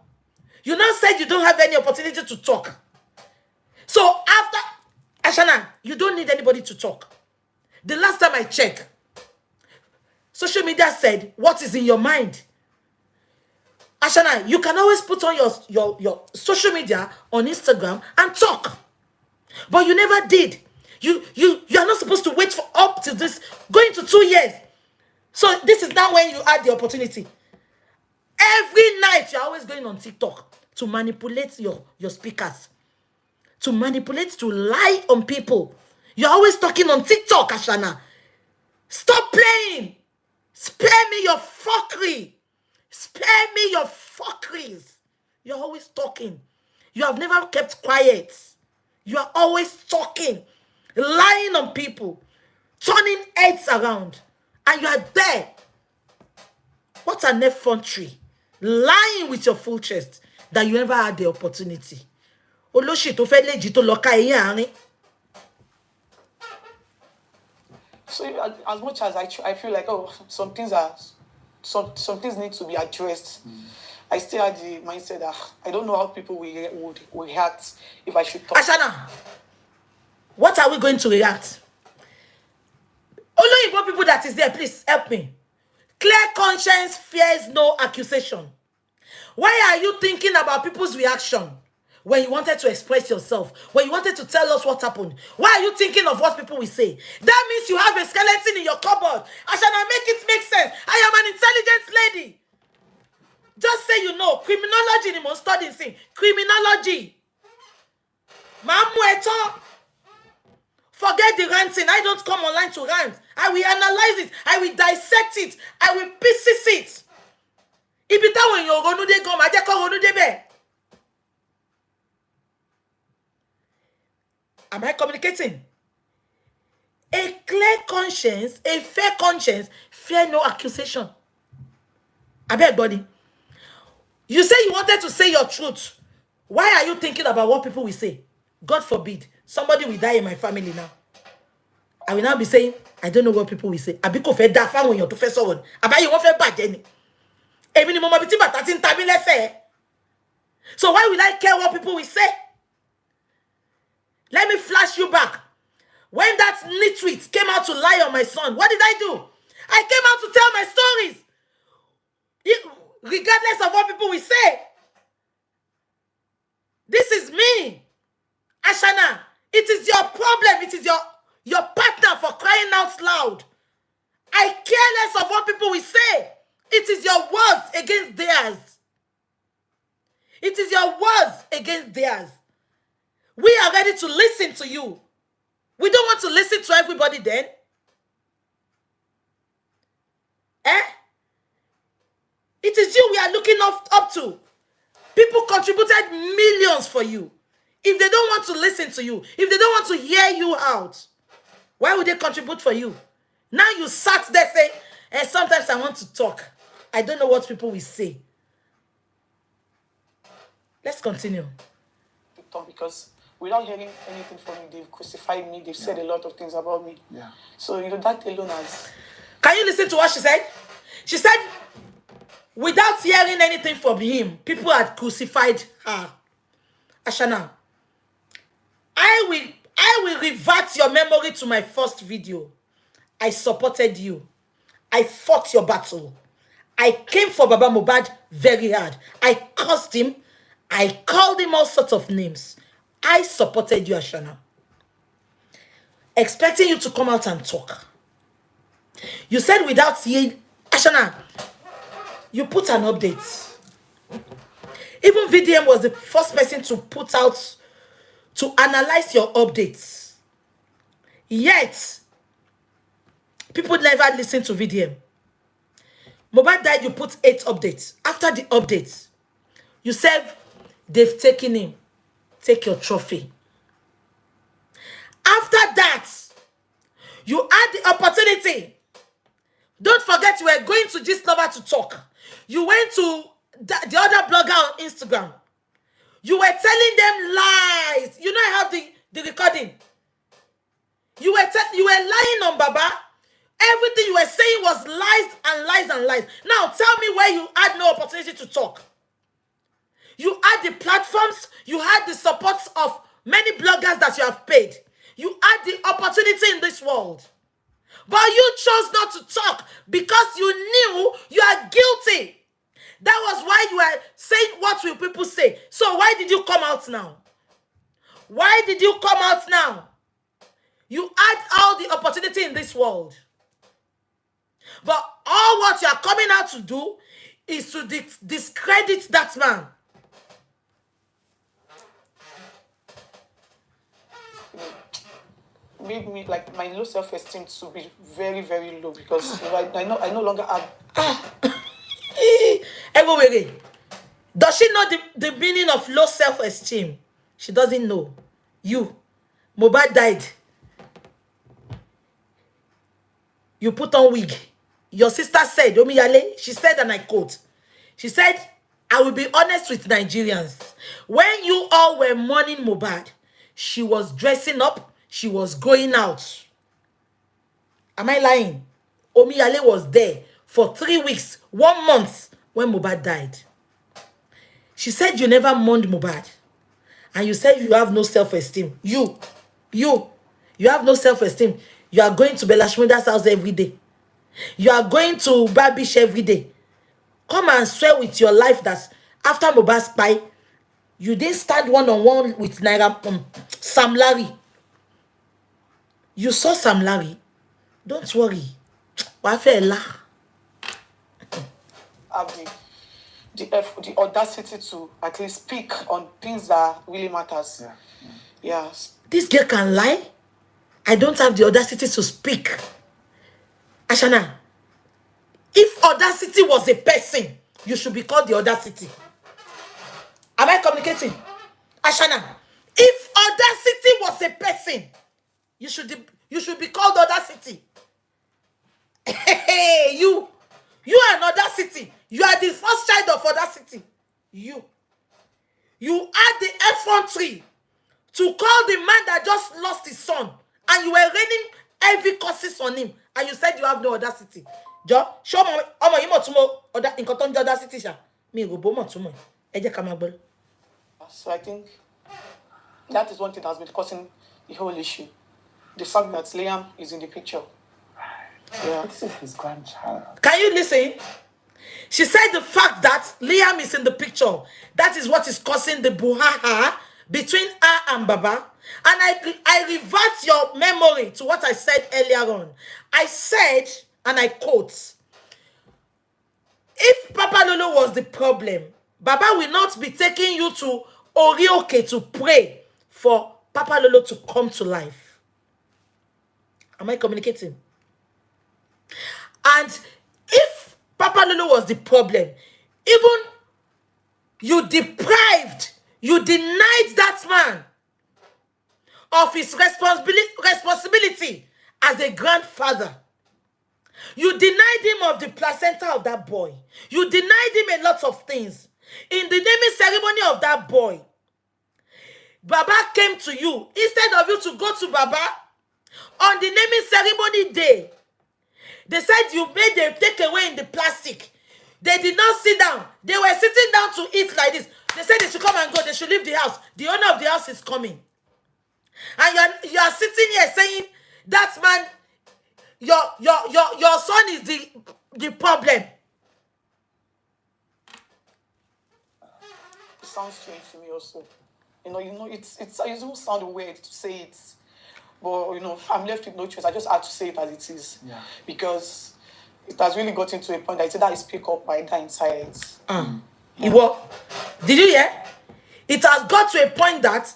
You now said you don't have any opportunity to talk. So after, Ashana, you don't need anybody to talk. The last time I checked, social media said, what is in your mind? Ashana, you can always put on your social media on Instagram and talk. But you never did. You are not supposed to wait for up to this, going to 2 years. So this is now when you had the opportunity. Every night you're always going on TikTok to manipulate your speakers. To manipulate, to lie on people. You're always talking on TikTok, Ashana. Stop playing. Spare me your fuckery. Spare me your fuckeries. You're always talking. You have never kept quiet. You are always talking, lying on people, turning heads around, and you are there. What an effrontery. Lying with your full chest that you never had the opportunity. Olóṣì tó fẹ́ léjì tó lọ ká eyín àárín. So as much as I feel like, oh, some things need to be addressed. I still had the mindset that I don't know how people would react if I should talk. Ashana, what are we going to react? Only important people that is there, please help me. Clear conscience fears no accusation. Why are you thinking about people's reaction when you wanted to express yourself? When you wanted to tell us what happened? Why are you thinking of what people will say? That means you have a skeleton in your cupboard. Ashana, make it make sense. I am an intelligent lady. Just say you know. Criminology ni mo study thing. Criminology. Mamu eto. Forget the ranting. I don't come online to rant. I will analyze it. I will dissect it. I will pieces it. Ibita when you ronu de go, ma je ko ronu de be. Am I communicating? A clear conscience, a fair conscience, fear no accusation. I beg, buddy. You say you wanted to say your truth. Why are you thinking about what people will say? God forbid, somebody will die in my family now. I will now be saying, I don't know what people will say. Abiko fe da fa when you to first one. Abayi won fe baje ni. Emi ni mo mo bi ti bata tin tabi lese. So why will I care what people will say? Let me flash you back. When that nitwit came out to lie on my son, what did I do? I came out to tell my stories. Regardless of what people will say. This is me. Ashana, it is your problem. It is your partner for crying out loud. I care less of what people will say. It is your words against theirs. It is your words against theirs. We are ready to listen to you. We don't want to listen to everybody then. It is you we are looking up to. People contributed millions for you. If they don't want to listen to you, if they don't want to hear you out, why would they contribute for you? Now you sat there saying, sometimes I want to talk. I don't know what people will say. Let's continue. Because without hearing anything from me, they've crucified me. They've said a lot of things about me. Yeah. So, that alone has... Can you listen to what she said? She said, without hearing anything from him, people had crucified her. Ashana, I will revert your memory to my first video. I supported you. I fought your battle. I came for Baba Mohbad very hard. I cursed him. I called him all sorts of names. I supported you, Ashana. Expecting you to come out and talk. You said without seeing... Ashana, you put an update. Even VDM was the first person to put out, to analyze your updates. Yet, people never listen to VDM. Mohbad died, you put 8 updates. After the updates, you said, they've taken him. Take your trophy. After that, you had the opportunity. Don't forget you were going to Gist Lover to talk. You went to the other blogger on Instagram. You were telling them lies. You know I have the recording. You were lying on Baba. Everything you were saying was lies and lies and lies. Now tell me where you had no opportunity to talk. You had the platforms. You had the support of many bloggers that you have paid. You had the opportunity in this world. But you chose not to talk because you knew you are guilty. That was why you were saying, what will people say? So why did you come out now? Why did you come out now? You had all the opportunity in this world. But all what you are coming out to do is to discredit that man. Made me like my low self-esteem to be very, very low because I no longer have. Everywhere. Does she know the meaning of low self-esteem? She doesn't know. You, Mohbad died. You put on wig. Your sister said, Omiyale, she said, and I quote, she said, I will be honest with Nigerians. When you all were mourning Mohbad, she was dressing up, she was going out. Am I lying? Omiyale was there for 3 weeks, 1 month when Mohbad died. She said you never mourned Mohbad. And you said you have no self-esteem. You have no self-esteem. You are going to Belashmunda's house every day. You are going to Babish every day. Come and swear with your life that after Mohbad's spy, you didn't stand one-on-one with Sam Larry. You saw Sam Larry. Don't worry. Wafela. Have the audacity to at least speak on things that really matters. Yeah. Yes. This girl can lie. I don't have the audacity to speak. Ashana, if audacity was a person, you should be called the audacity. Am I communicating? Ashana, if audacity was a person, you should be called audacity. Hey, you are an audacity. You are the first child of audacity. You had the effrontery to call the man that just lost his son, and you were raining heavy curses on him, and you said you have no audacity. Jo, show me, you more in cotton audacity, sha. Me go more to me. So I think that is one thing that has been causing the whole issue. The fact that Liam is in the picture. Yeah. This is his grandchild. Can you listen? She said the fact that Liam is in the picture, that is what is causing the buhaha between her and Baba. And I revert your memory to what I said earlier on. I said, and I quote, if Papa Lolo was the problem, Baba will not be taking you to Orioke to pray for Papa Lolo to come to life. Am I communicating? And if Papa Lolo was the problem, even you denied that man of his responsibility as a grandfather. You denied him of the placenta of that boy. You denied him a lot of things. In the naming ceremony of that boy, Baba came to you. Instead of you to go to Baba on the naming ceremony day, they said you made them take away in the plastic. They did not sit down. They were sitting down to eat like this. They said they should come and go. They should leave the house. The owner of the house is coming. And you are sitting here saying, that man, your son is the problem. It sounds strange to me also. It will sound weird to say it. But, I'm left with no choice. I just had to say it as it is. Yeah. Because it has really gotten to a point that it's either I speak up or I die in silence. Iwo, did you hear? It has got to a point that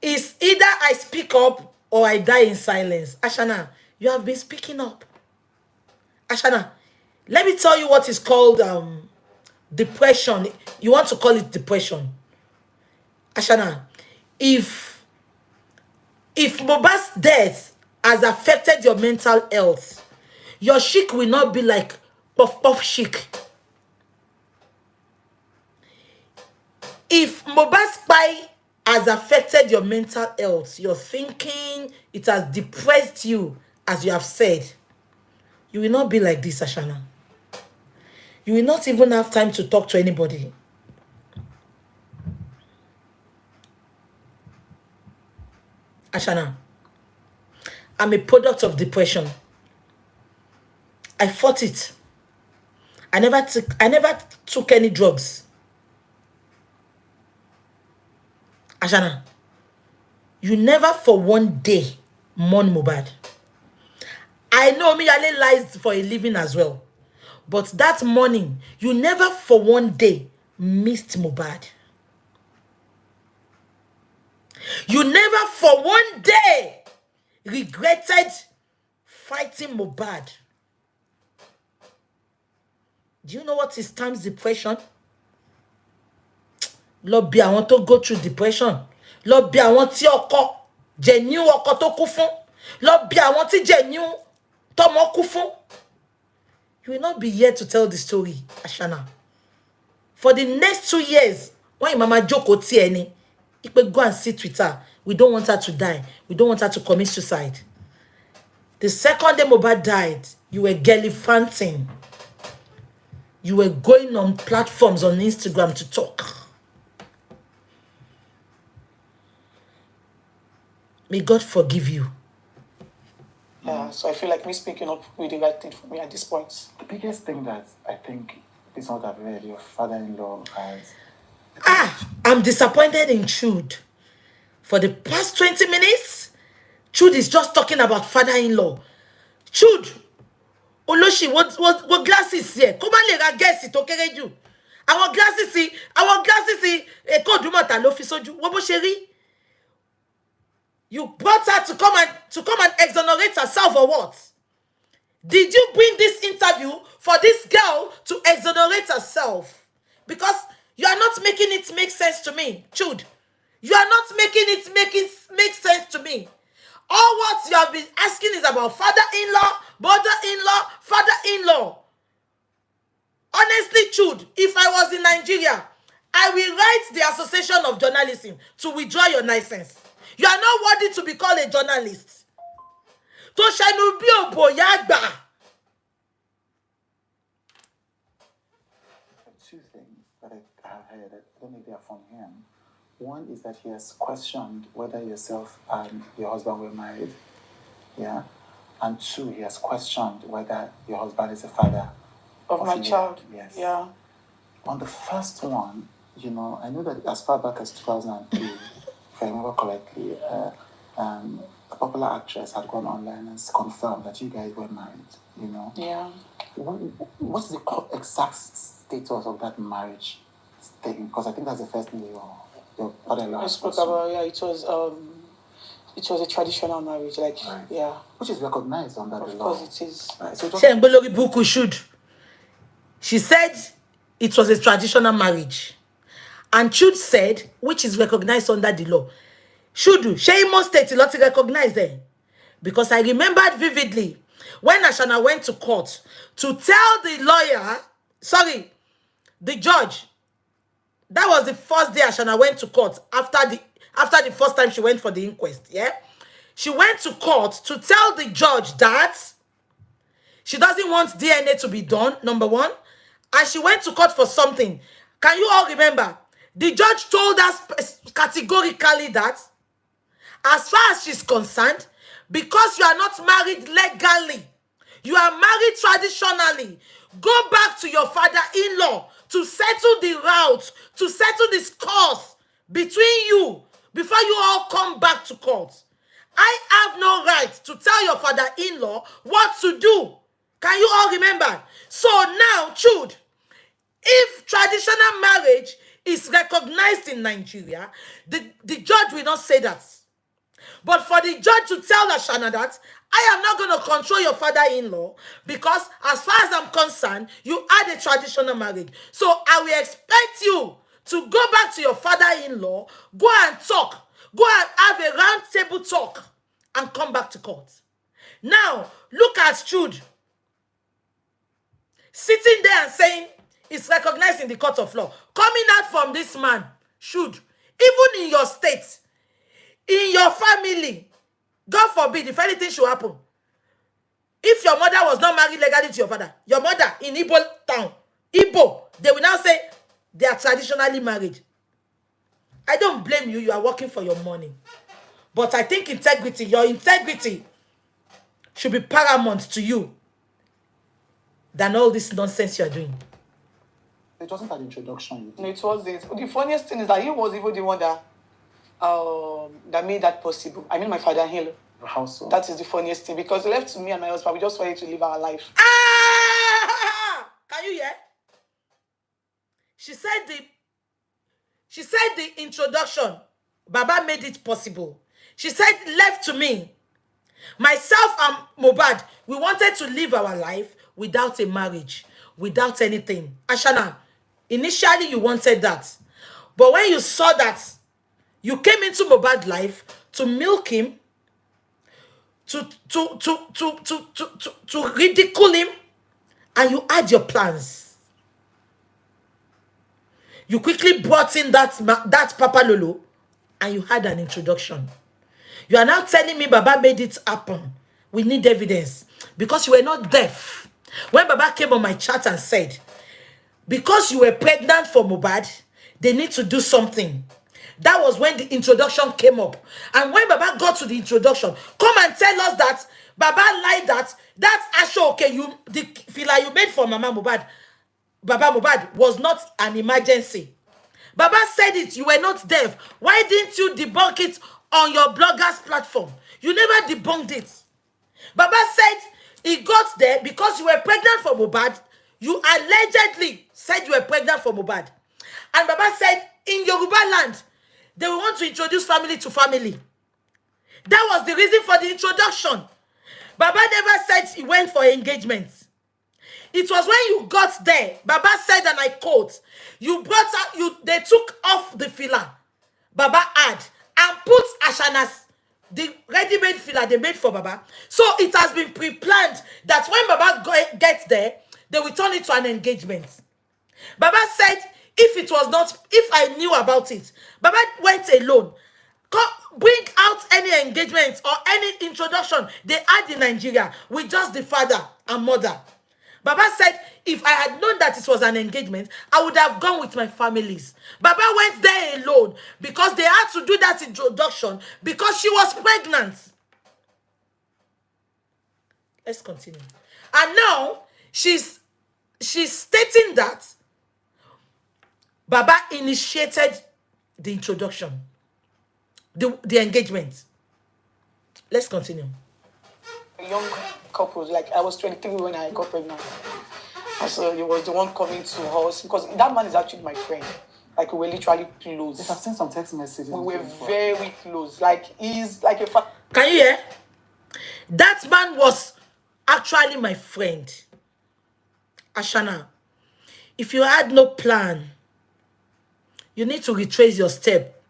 it's either I speak up or I die in silence. Ashana, you have been speaking up. Ashana, let me tell you what is called depression. You want to call it depression. Ashana, if Mohbad's death has affected your mental health, your chic will not be like puff puff chic. If Mohbad's spy has affected your mental health, your thinking, it has depressed you, as you have said, you will not be like this, Ashana. You will not even have time to talk to anybody. Ashana, I'm a product of depression. I fought it. I never took any drugs. Ashana, you never for one day mourn Mohbad. I know Miyale lies for a living as well. But that morning, you never for one day missed Mohbad. You never for one day regretted fighting Mohbad. Do you know what is times depression? Lord be I want to go through depression. Lord be I want tí ọkọ genuine ọkọ tó kú fún. Lord be I want tí genuine tọ́mọ kú fún. You will not be here to tell the story, Ashana. For the next 2 years, when Mama Joko Tieni, you could go and sit with her. We don't want her to die. We don't want her to commit suicide. The second day Mohbad died, you were gallivanting. You were going on platforms on Instagram to talk. May God forgive you. Yeah, so I feel like me speaking up will be the right thing for me at this point. The biggest thing that I think is not I've read your father-in-law has. I'm disappointed in Trude. For the past 20 minutes, Trude is just talking about father-in-law. Trude, Oloshi, what glasses here? Come on, let guess it, okay, you. Our glasses see, a code mata lo fi soju. What was she? You brought her to come and exonerate herself or what? Did you bring this interview for this girl to exonerate herself? Because you are not making it make sense to me, Trude. You are not making it make sense to me. All what you have been asking is about father-in-law, mother-in-law, father-in-law. Honestly, Trude, if I was in Nigeria, I will write the Association of Journalism to withdraw your license. You are not worthy to be called a journalist. To shanu bi oboyagba. Two things that I have heard, I don't know if they are from him. One is that he has questioned whether yourself and your husband were married. Yeah. And two, he has questioned whether your husband is a father Of my child. Yes. Yeah. On the first one, you know, I know that as far back as 2003, if I remember correctly, a popular actress had gone online and confirmed that you guys were married, you know. Yeah. What's the exact status of that marriage thing? Because I think that's the first thing your father-in-law I spoke about, yeah, it was a traditional marriage, like, right. Yeah. Which is recognized under the Of law. course it is. Right. So Shembolori Buku should. She said it was a traditional marriage. And Trude said, which is recognized under the law. Should she must state a lot to recognize them. Because I remembered vividly when Ashana went to court to tell the lawyer, the judge. That was the first day Ashana went to court after the first time she went for the inquest, yeah? She went to court to tell the judge that she doesn't want DNA to be done, number one. And she went to court for something. Can you all remember? The judge told us categorically that as far as she's concerned, because you are not married legally, you are married traditionally, go back to your father-in-law to settle the route, to settle this cause between you before you all come back to court. I have no right to tell your father-in-law what to do. Can you all remember? So now, Trude, if traditional marriage is recognized in Nigeria, the judge will not say that. But for the judge to tell Ashana that I am not going to control your father-in-law because as far as I'm concerned, you had a traditional marriage. So I will expect you to go back to your father-in-law, go and talk, go and have a round table talk and come back to court. Now, look at Trude sitting there and saying it's recognized in the court of law. Coming out from this man, should, even in your state, in your family, God forbid, if anything should happen, if your mother was not married legally to your father, your mother in Igbo town, Igbo, they will now say they are traditionally married. I don't blame you. You are working for your money. But I think integrity, your integrity should be paramount to you than all this nonsense you're doing. It wasn't an introduction. No, it wasn't. The funniest thing is that he was even the one that made that possible. I mean, my father-in-law. How so? That is the funniest thing, because he left me and my husband. We just wanted to live our life. Ah! Can you hear? She said the introduction, Baba made it possible. She said, left to me, myself and Mohbad, we wanted to live our life without a marriage, without anything. Ashana, initially you wanted that. But when you saw that, you came into Mohbad's life to milk him, to ridicule him, and you had your plans. You quickly brought in that Papa Lolo, and you had an introduction. You are now telling me Baba made it happen. We need evidence. Because you were not deaf. When Baba came on my chat and said, because you were pregnant for Mohbad, they need to do something. That was when the introduction came up. And when Baba got to the introduction, come and tell us that Baba lied that Asho, okay, the filler you made for Mama Mohbad, Baba Mohbad, was not an emergency. Baba said it, you were not deaf. Why didn't you debunk it on your bloggers platform? You never debunked it. Baba said he got there because you were pregnant for Mohbad. You allegedly said you were pregnant for Mohbad. And Baba said in Yoruba land, they will want to introduce family to family. That was the reason for the introduction. Baba never said he went for engagement. It was when you got there, Baba said, and I quote, they took off the filler Baba had and put Ashana's, the ready-made filler they made for Baba. So it has been pre-planned that when Baba gets there, they will turn it to an engagement. Baba said, if I knew about it, Baba went alone. Bring out any engagement or any introduction they had in Nigeria with just the father and mother. Baba said, if I had known that it was an engagement, I would have gone with my families. Baba went there alone because they had to do that introduction because she was pregnant. Let's continue. And now, she's stating that Baba initiated the introduction, the engagement. Let's continue. Young couples, like I was 23 when I got pregnant. And so he was the one coming to us because that man is actually my friend. Like we were literally close. Yes, I've seen some text messages. We were very close. Like he's like a Can you hear? That man was actually my friend. Ashana, if you had no plan, you need to retrace your step.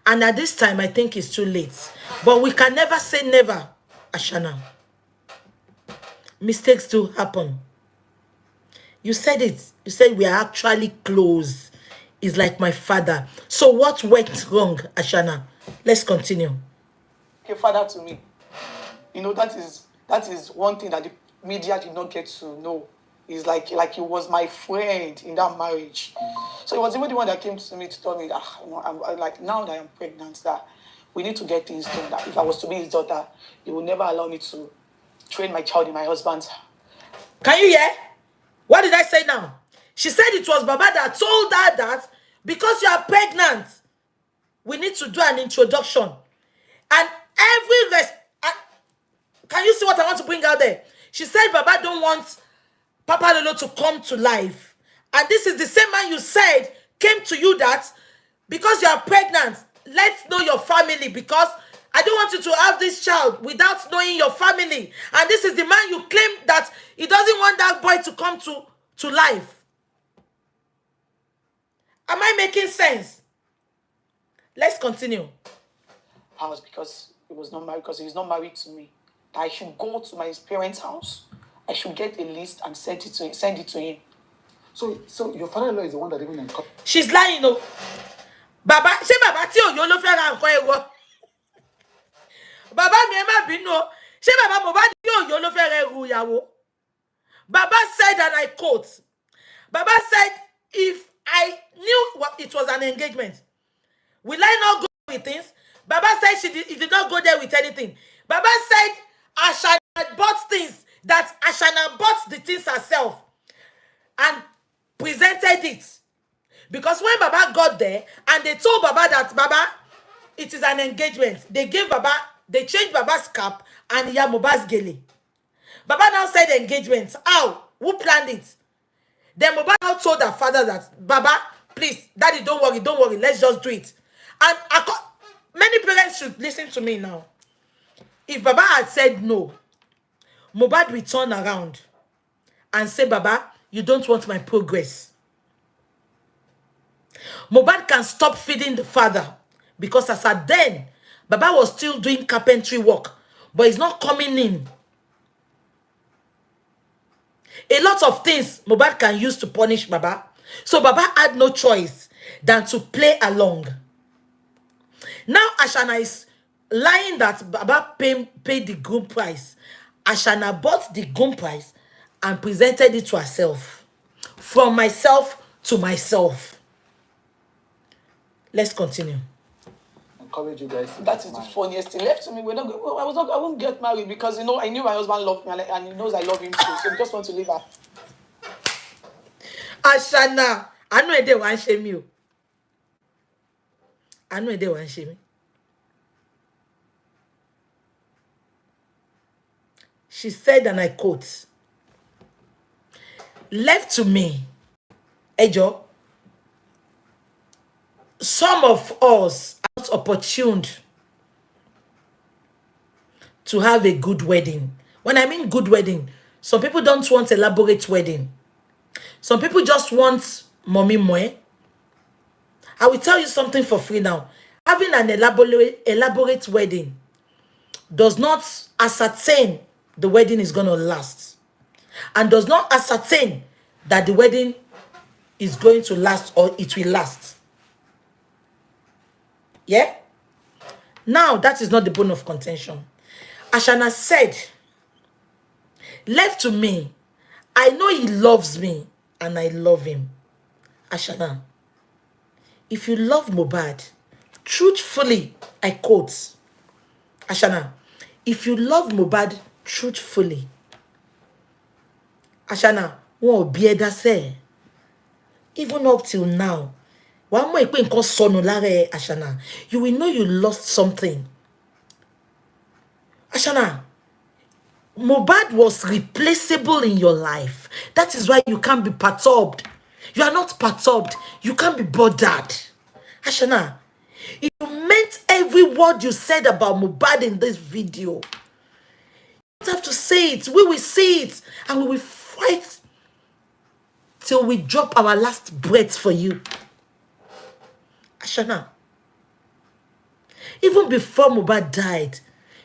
And at this time, I think it's too late. But we can never say never, Ashana. Mistakes do happen. You said it. You said we are actually close. It's like my father. So what went wrong, Ashana? Let's continue. a father to me. You know, that is one thing that the media did not get to know. It's like he was my friend in that marriage. So it was even the one that came to me to tell me that I'm like, now that I'm pregnant, that we need to get things done. That if I was to be his daughter, he would never allow me to train my child in my husband's. Can you hear? What did I say now? She said it was Baba that told her that because you are pregnant, we need to do an introduction. And can you see what I want to bring out there? She said Baba don't want Papa Lolo to come to life. And this is the same man you said came to you that because you are pregnant, let's know your family because I don't want you to have this child without knowing your family. And this is the man you claim that he doesn't want that boy to come to life. Am I making sense? Let's continue. House because he was not married, because he's not married to me. I should go to my parents' house. I should get a list and send it to him. So your father-in-law is the one that even She's lying, no. Baba, she Baba ti o yo lo fe ra nkan ewo. Baba mi e ma binu. She Baba Mohbad ti o yo lo fe ra eru ìyàwó. Baba said, and I quote, Baba said, if I knew what it was an engagement, will I not go with things? Baba said he did not go there with anything. Baba said Ashana bought things, that Ashana bought the things herself and presented it. Because when Baba got there and they told Baba that, Baba, it is an engagement, they changed Baba's cap and Mohbad's gele. Baba now said engagement. How? Who planned it? Then Mohbad now told her father that, Baba, please, daddy, don't worry, let's just do it. And many parents should listen to me now. If Baba had said no, Mohbad will turn around and say, Baba, you don't want my progress. Mohbad can stop feeding the father because as at then, Baba was still doing carpentry work, but he's not coming in. A lot of things Mohbad can use to punish Baba. So Baba had no choice than to play along. Now Ashana is lying that Baba paid the groom price. Ashana bought the groom price and presented it to herself. From myself to myself. Let's continue. Encourage you guys to That get is the married. funniest thing. Left to me, I won't get married because, I knew my husband loved me and he knows I love him too. So we just want to leave her. Ashana, I know they want shame you. I know they want shame me. She said, and I quote, left to me, Ejo, some of us are not opportuned to have a good wedding. When I mean good wedding, some people don't want elaborate wedding. Some people just want mommy moe. I will tell you something for free now. Having an elaborate wedding does not ascertain the wedding is going to last. And does not ascertain that the wedding is going to last or it will last. Yeah? Now, that is not the bone of contention. Ashana said, left to me, I know he loves me and I love him. Ashana, if you love Mohbad, truthfully, I quote, Ashana, if you love Mohbad truthfully, Ashana, won't be able to say, even up till now, one more Ashana, you will know you lost something. Ashana, Mohbad was replaceable in your life. That is why you can't be perturbed. You are not perturbed. You can't be bothered. Ashana, if you meant every word you said about Mohbad in this video, you don't have to say it. We will see it. And we will fight till we drop our last breath for you. Ashana, even before Mohbad died,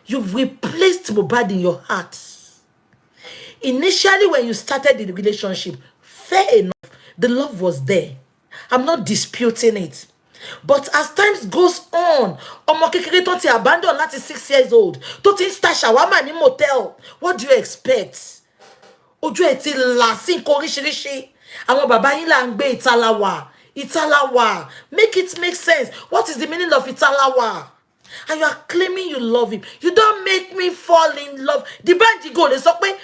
you've replaced Mohbad in your heart. Initially, when you started the relationship, fair enough, the love was there. I'm not disputing it. But as time goes on, ọmọ kékeré tó ti abandon láti 6 years old, tó ti ń ta shawarma ní motel, what do you expect? Ojú ẹ̀ ti là sí nǹkan oríṣiríṣi. Àwọn bàbá yín là ń gbé ìtàláwà. Ìtàláwà. Make it make sense. What is the meaning of ìtàláwà? And you are claiming you love him. You don't make me fall in love. The band go, they sọ pé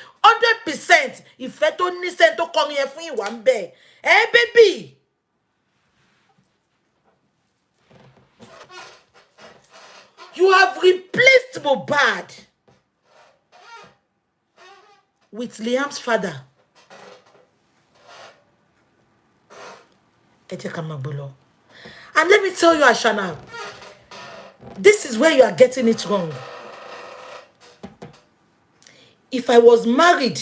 100% ìfẹ́ tó ní sẹ́ni tó kọrin ẹ fún ìwà ń bẹ̀. Baby. You have replaced Mohbad with Liam's father. And let me tell you, Ashana, this is where you are getting it wrong. If I was married,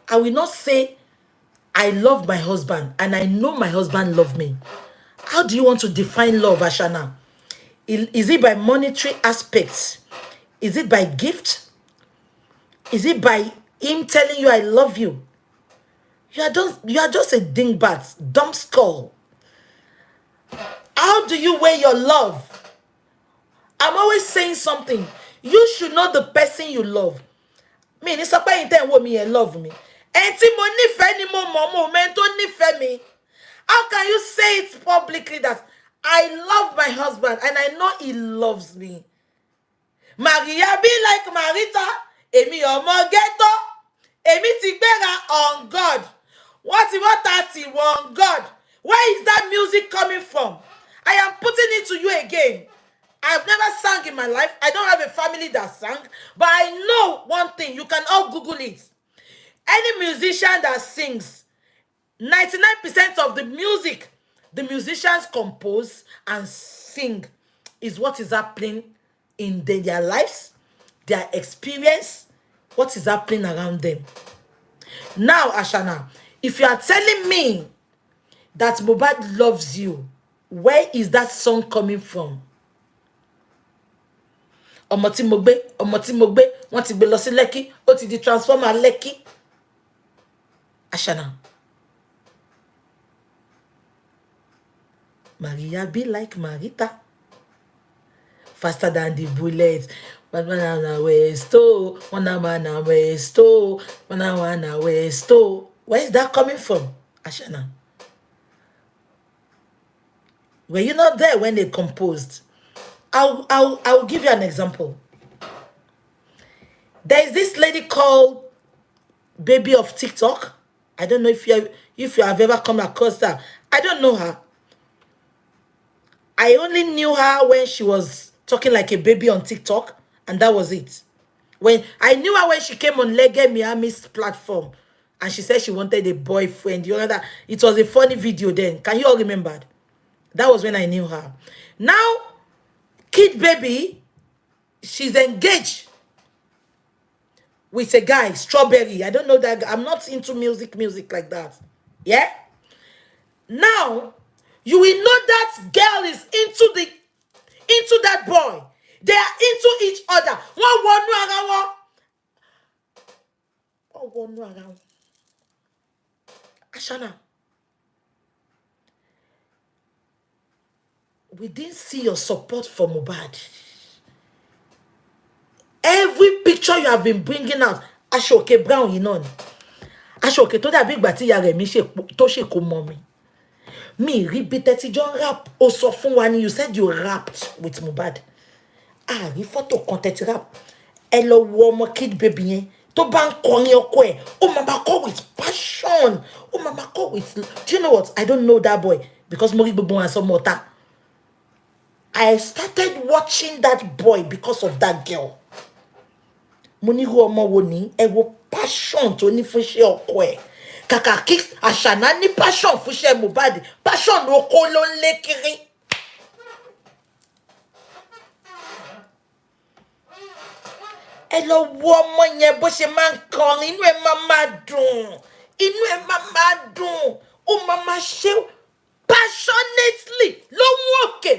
I will not say I love my husband and I know my husband loves me. How do you want to define love, Ashana? Is it by monetary aspects? Is it by gift? Is it by him telling you I love you? You are just a dingbat, dumb skull. How do you weigh your love? I'm always saying something. You should know the person you love. Me, it's a point me and love me. And mo nífẹ̀ẹ́ me. How can you say it publicly that I love my husband and I know he loves me. Maria be like Marita. Emi omo ghetto. Emi ti gbera on God. What on God? Where is that music coming from? I am putting it to you again. I've never sang in my life. I don't have a family that sang. But I know one thing. You can all Google it. Any musician that sings, 99% of the music the musicians compose and sing is what is happening in their lives, their experience, what is happening around them. Now, Ashana, if you are telling me that Mohbad loves you, where is that song coming from? Ọmọ tí mo gbé, wọ́n ti gbé lọ sí Lekki, ó ti di transformer Lekki. Ashana. Maria be like Marita. Faster than the bullets. Wanna westo. Where is that coming from, Ashana? Were you not there when they composed? I'll give you an example. There is this lady called Baby of TikTok. I don't know if you have ever come across her. I don't know her. I only knew her when she was talking like a baby on TikTok, and that was it. When I knew her when she came on Lege Miami's platform, and she said she wanted a boyfriend. You know that it was a funny video then. Can you all remember? That was when I knew her. Now, Kid Baby, she's engaged with a guy, Strawberry. I don't know that guy. I'm not into music like that. Yeah? Now, you will know that girl is into that boy. They are into each other. One. Ashana, we didn't see your support for Mohbad. Every picture you have been bringing out, Ashoke Brown, you know. Ashoke to that big bati ya remi to she ko mommy. Me repeated John rap also fun wani. You said you rapped with Mohbad. Ah, ri photo content rap. Hello woman Kid Baby yen. To ban korin oko e. Oh mama call with passion. Oh mama call with. Do you know what? I don't know that boy because Mori Gbogbo and some mota. I started watching that boy because of that girl. Moniru omo wo ni e wo passion to ni fun se oko e. Kàkà kí Ashana ní passion fún ṣe Mohbad. Passion ló kó ló ń lé kiri. Ẹ lọ wo ọmọ yẹn bó ṣe máa ń kọrin, inú ẹ máa dùn. Inú ẹ máa dùn. Ó máa ṣe passionately lóhùn òkè.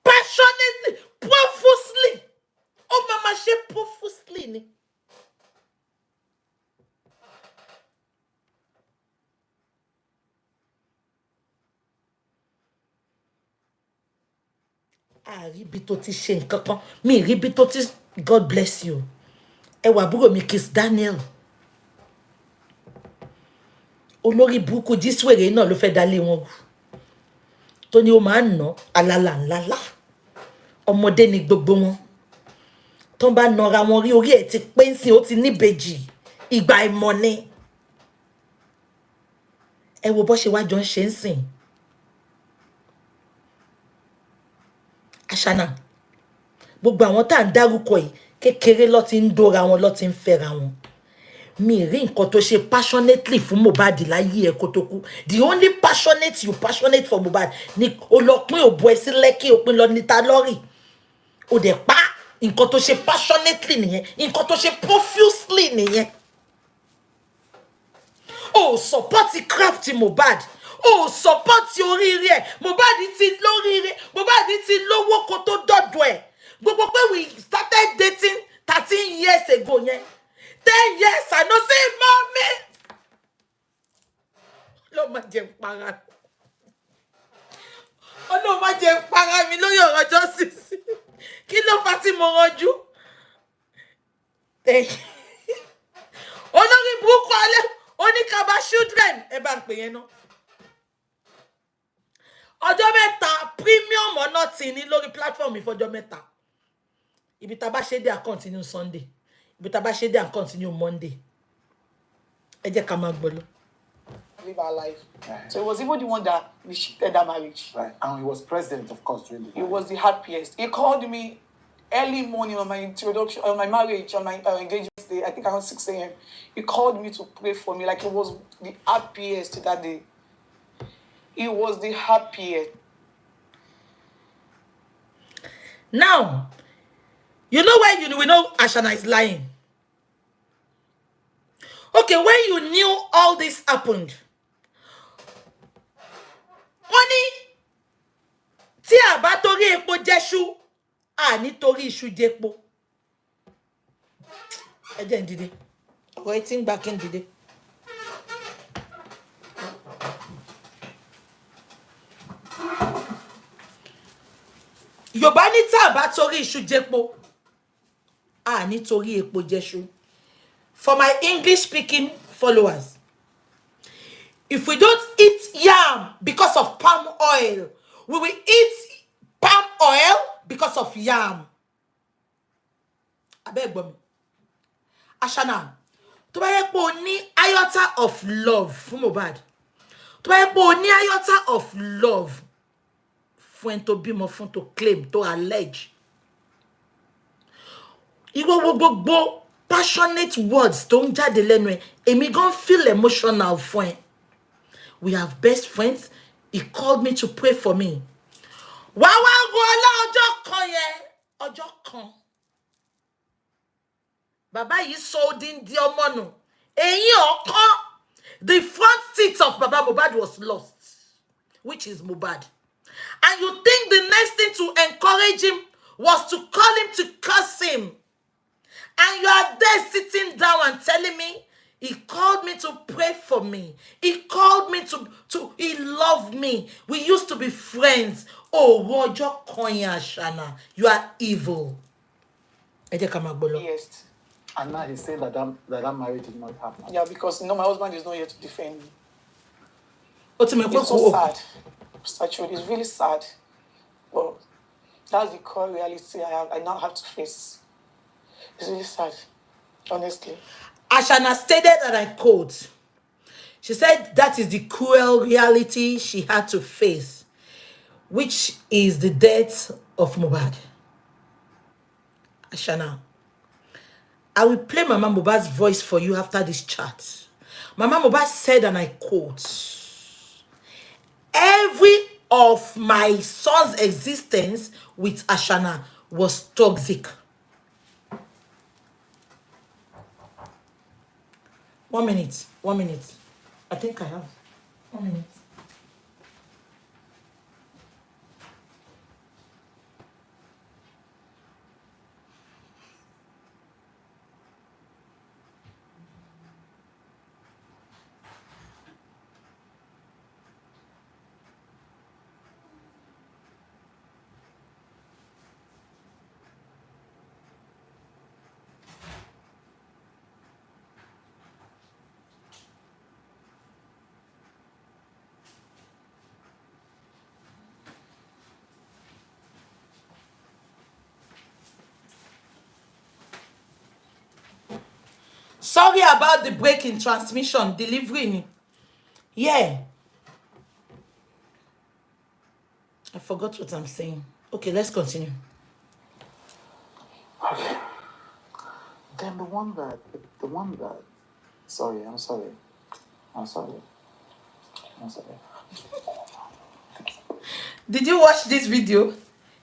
Passionately, profusely. Ó máa ṣe profusely ni. Ribi tó ti ṣe nǹkan kan. Mi ribi tó ti God bless you. Ẹ wà àbúrò mi Kiss Daniel. Olórí burúkú jíswèrè náà ló fẹ́ dálé wọn rú. Tó ní ó máa ń ná alala ńláńlá. Ọmọdé ni gbogbo wọn. Tó bá nọra wọn rí orí ẹ̀ ti pé ń sìn ó ti níbejì. Ìgbà ìmọ̀ ni. Ẹ wo bó ṣe wá jọ ń ṣe ń sìn. Ashana, gbogbo àwọn tá à ń dárúkọ yìí kékeré ló ti ń dóra wọn ló ti ń fẹ́ra wọn. Mi rí nǹkan tó ṣe passionately fún Mohbad láyé ẹ kó tó kú. The only passionate you passionate for Mohbad ni o lọ pín òbò ẹ sí Lẹ́kì o pín lọ níta lọ́rì. O dẹ̀ pa nǹkan tó ṣe passionately nìyẹn. Nǹkan tó ṣe profusely nìyẹn. O support craft Mohbad. O support oríire ẹ. Mohbad ti lóríire. Mohbad ti lówó kó tó dọ́dọ̀ ẹ̀. Gbogbo pé we started dating 13 years ago yẹn. 10 years I no see mommy. Ló máa jẹ para. Ọlọ́run máa jẹ para mi lórí ọ̀rọ̀ justice. Kí ló fà tí mo rọjú? Olórí burúkú alẹ́ oníkaba children ẹ bá ń pè yẹn náà. ọjọ́ mẹ́ta premium or nothing ní lórí platform mi fọjọ́ mẹ́ta. Ibi tá bá ṣe dé continue Sunday. Ibi tá bá ṣe dé continue Monday. Ẹ jẹ́ ká máa gbọ́ lọ. Live our life. Right. So it was even the one that rejected that marriage. Right. And he was president, of course, during the He was the happiest. He called me early morning on my introduction, on my marriage, on my engagement day, I think around 6 a.m. He called me to pray for me like he was the happiest that day. He was the happiest. Now, you know when we know Ashana is lying. Okay, when you knew all this happened, Oni, tí a bá torí epo jẹ́ṣu, a nítorí iṣu jẹ́po. Ẹ jẹ́ n dìde. Ọ̀rọ̀ etí ń gbà kí n dìde. Yorùbá ní tí a bá torí iṣu jẹ́po, a nítorí epo jẹ́ṣu. For my English speaking followers, if we don't eat yam because of palm oil, we will eat palm oil because of yam. Abeg gbọ́ mi. Ashana, tó bá yẹ pé o ní iota of love fún Mohbad, tó bá yẹ pé o ní iota of love fún ẹni tó bímọ fún, tó claim, tó allege, ìwọ gbogbo passionate words tó ń jáde lẹ́nu ẹ, èmi gan feel emotional fún ẹ. We have best friends. He called me to pray for me. Wá wo ọlá ọjọ́ kan yẹn, ọjọ́ kan. Bàbá yìí sọ odindi ọmọ nù. Eyín ọ̀kan. The front seat of Baba Mohbad was lost, which is Mohbad. And you think the next thing to encourage him was to call him to curse him. And you are there sitting down and telling me, he called me to pray for me. He called me he loved me. We used to be friends. Oh, Roger Konya Shana, you are evil. Yes. And now he's saying that marriage did not happen. Yeah, because my husband is not here to defend me. It's so sad. Statue, it's really sad. Well, that's the core reality I now have to face. It's really sad, honestly. Ashana stated that I quote. She said that is the cruel reality she had to face, which is the death of Mohbad. Ashana, I will play Mama Mohbad's voice for you after this chat. Mama Mohbad said, and I quote, every of my son's existence with Ashana was toxic. 1 minute. 1 minute. I think I have 1 minute. Sorry about the break in transmission, delivery. Yeah. I forgot what I'm saying. Okay, let's continue. Okay. Then the one that, sorry. Did you watch this video?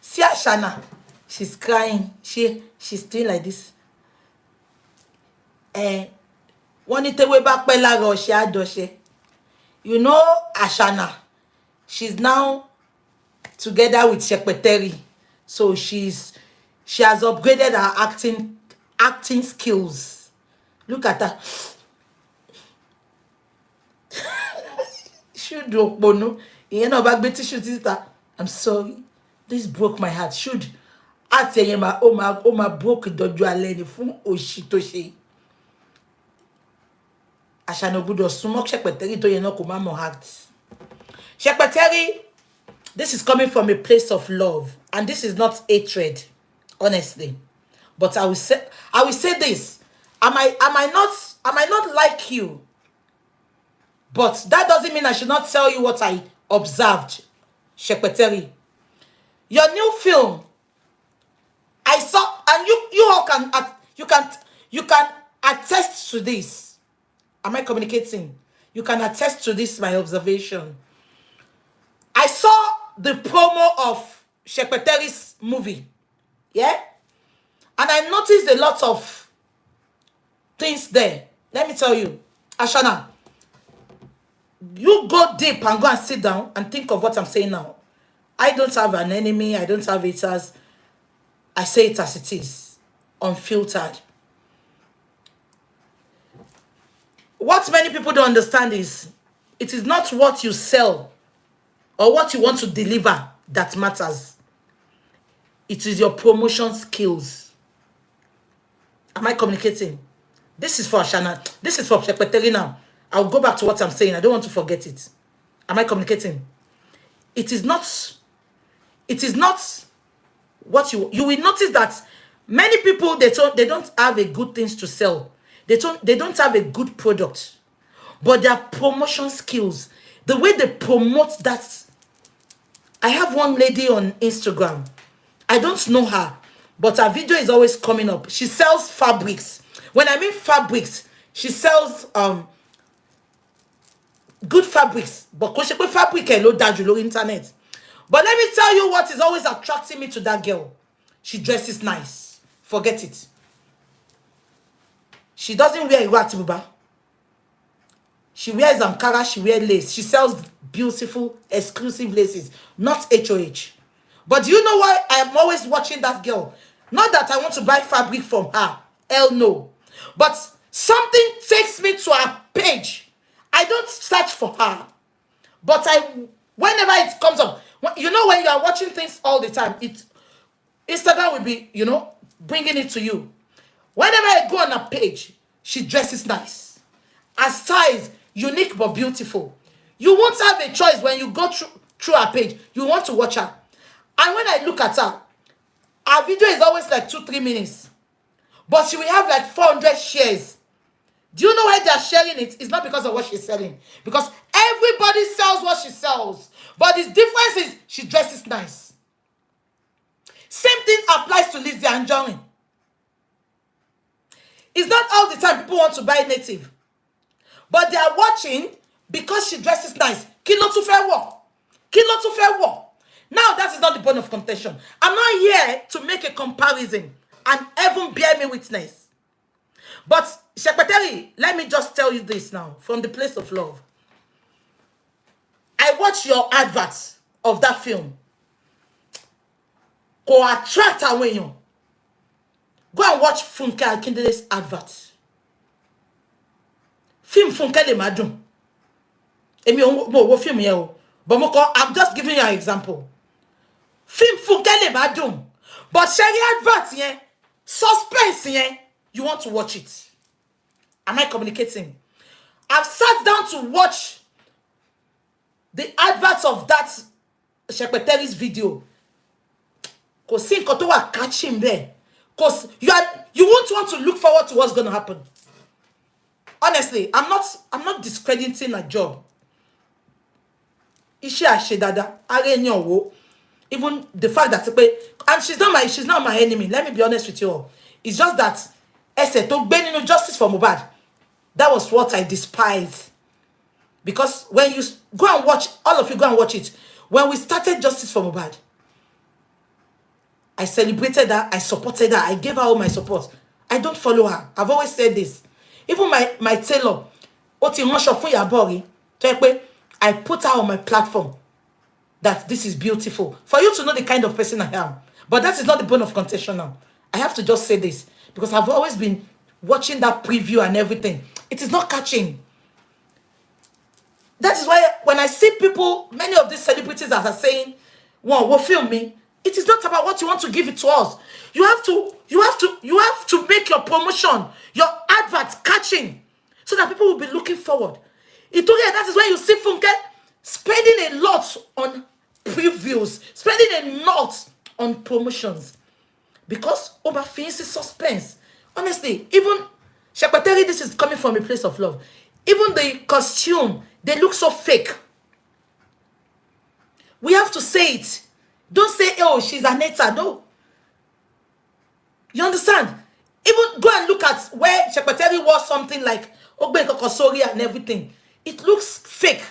See Ashana. She's crying. She's doing like this. One it way back you know Ashana. She's now together with Secretary. So she has upgraded her acting skills. Look at her. Should bono. You know back Betty should sister. I'm sorry. This broke my heart. Should I tell you my broke dojo aleni fun oshitoshi. Ashana gbọ́dọ̀ súnmọ́ Secretary tó yẹn náà kò má mọ̀ act. Secretary, This is coming from a place of love, and this is not hatred, honestly. But I will say this. I might not like you, but that doesn't mean I should not tell you what I observed. Shekpeteri, your new film, I saw, and you all can you can attest to this. Am I communicating? You can attest to this, my observation. I saw the promo of Shekpeteri's movie. Yeah? And I noticed a lot of things there. Let me tell you. Ashana, you go deep and go and sit down and think of what I'm saying now. I don't have an enemy. I don't have haters. I say it as it is. Unfiltered. What many people don't understand is it is not what you sell or what you want to deliver that matters. It is your promotion skills. Am I communicating? This is for Ashana. This is for Shekpeteri now. I'll go back to what I'm saying. I don't want to forget it. Am I communicating? It is not what you will notice that many people they don't have a good things to sell. They don't have a good product. But their promotion skills, the way they promote that. I have one lady on Instagram. I don't know her, but her video is always coming up. She sells fabrics. When I mean fabrics, she sells good fabrics. But kò ṣe pé fabric ẹ ló dájú lórí internet. But let me tell you what is always attracting me to that girl. She dresses nice. Forget it. She doesn't wear ìró àti bùbá. She wears Ankara, she wears lace. She sells beautiful, exclusive laces, not HOH. But do you know why I'm always watching that girl? Not that I want to buy fabric from her. Hell no. But something takes me to her page. I don't search for her. But whenever it comes up, you know when you are watching things all the time, Instagram will be, bringing it to you. Whenever I go on her page, she dresses nice. Her style is unique but beautiful. You won't have a choice when you go through her page. You want to watch her. And when I look at her video is always like 2-3 minutes. But she will have like 400 shares. Do you know why they are sharing it? It's not because of what she's selling. Because everybody sells what she sells. But the difference is she dresses nice. Same thing applies to Lizzie and Johnny. It's not all the time people want to buy native. But they are watching because she dresses nice. Kí ló tún fẹ́ wọ̀? Kí ló tún fẹ́ wọ̀? Now, that is not the point of contention. I'm not here to make a comparison and even bear me witness. But, Shekpeteri, let me just tell you this now, from the place of love. I watched your adverts of that film. Go attract away you. Go and watch Funke Akindede's advert. Film Funke le madun. Film here. But I'm just giving you an example. Film Funke le madun. But Sherry advert here, suspense here, you want to watch it. Am I communicating? I've sat down to watch the adverts of that Shekpeteri's video. Because see, catch him there. Because you won't want to look forward to what's going to happen. Honestly, I'm not discrediting a job. Even the fact that and she's not my enemy. Let me be honest with you all. It's just that justice for Mohbad. That was what I despise. Because when you go and watch, all of you go and watch it. When we started Justice for Mohbad, I celebrated her, I supported her, I gave her all my support. I don't follow her. I've always said this. Even my tailor, I put her on my platform that this is beautiful. For you to know the kind of person I am. But that is not the bone of contention now. I have to just say this. Because I've always been watching that preview and everything. It is not catching. That is why when I see people, many of these celebrities that are saying, "Wow, will film me," it is not about what you want to give it to us. You have to make your promotion, your adverts catching, so that people will be looking forward. That is why you see Funke spending a lot on previews, spending a lot on promotions. Because over fancy suspense. Honestly, even Shepateri, this is coming from a place of love. Even the costume, they look so fake. We have to say it. Don't say, oh, she's Aneta. No. You understand? Even go and look at where Shepateri wore something like Ogbe Kokosori and everything. It looks fake.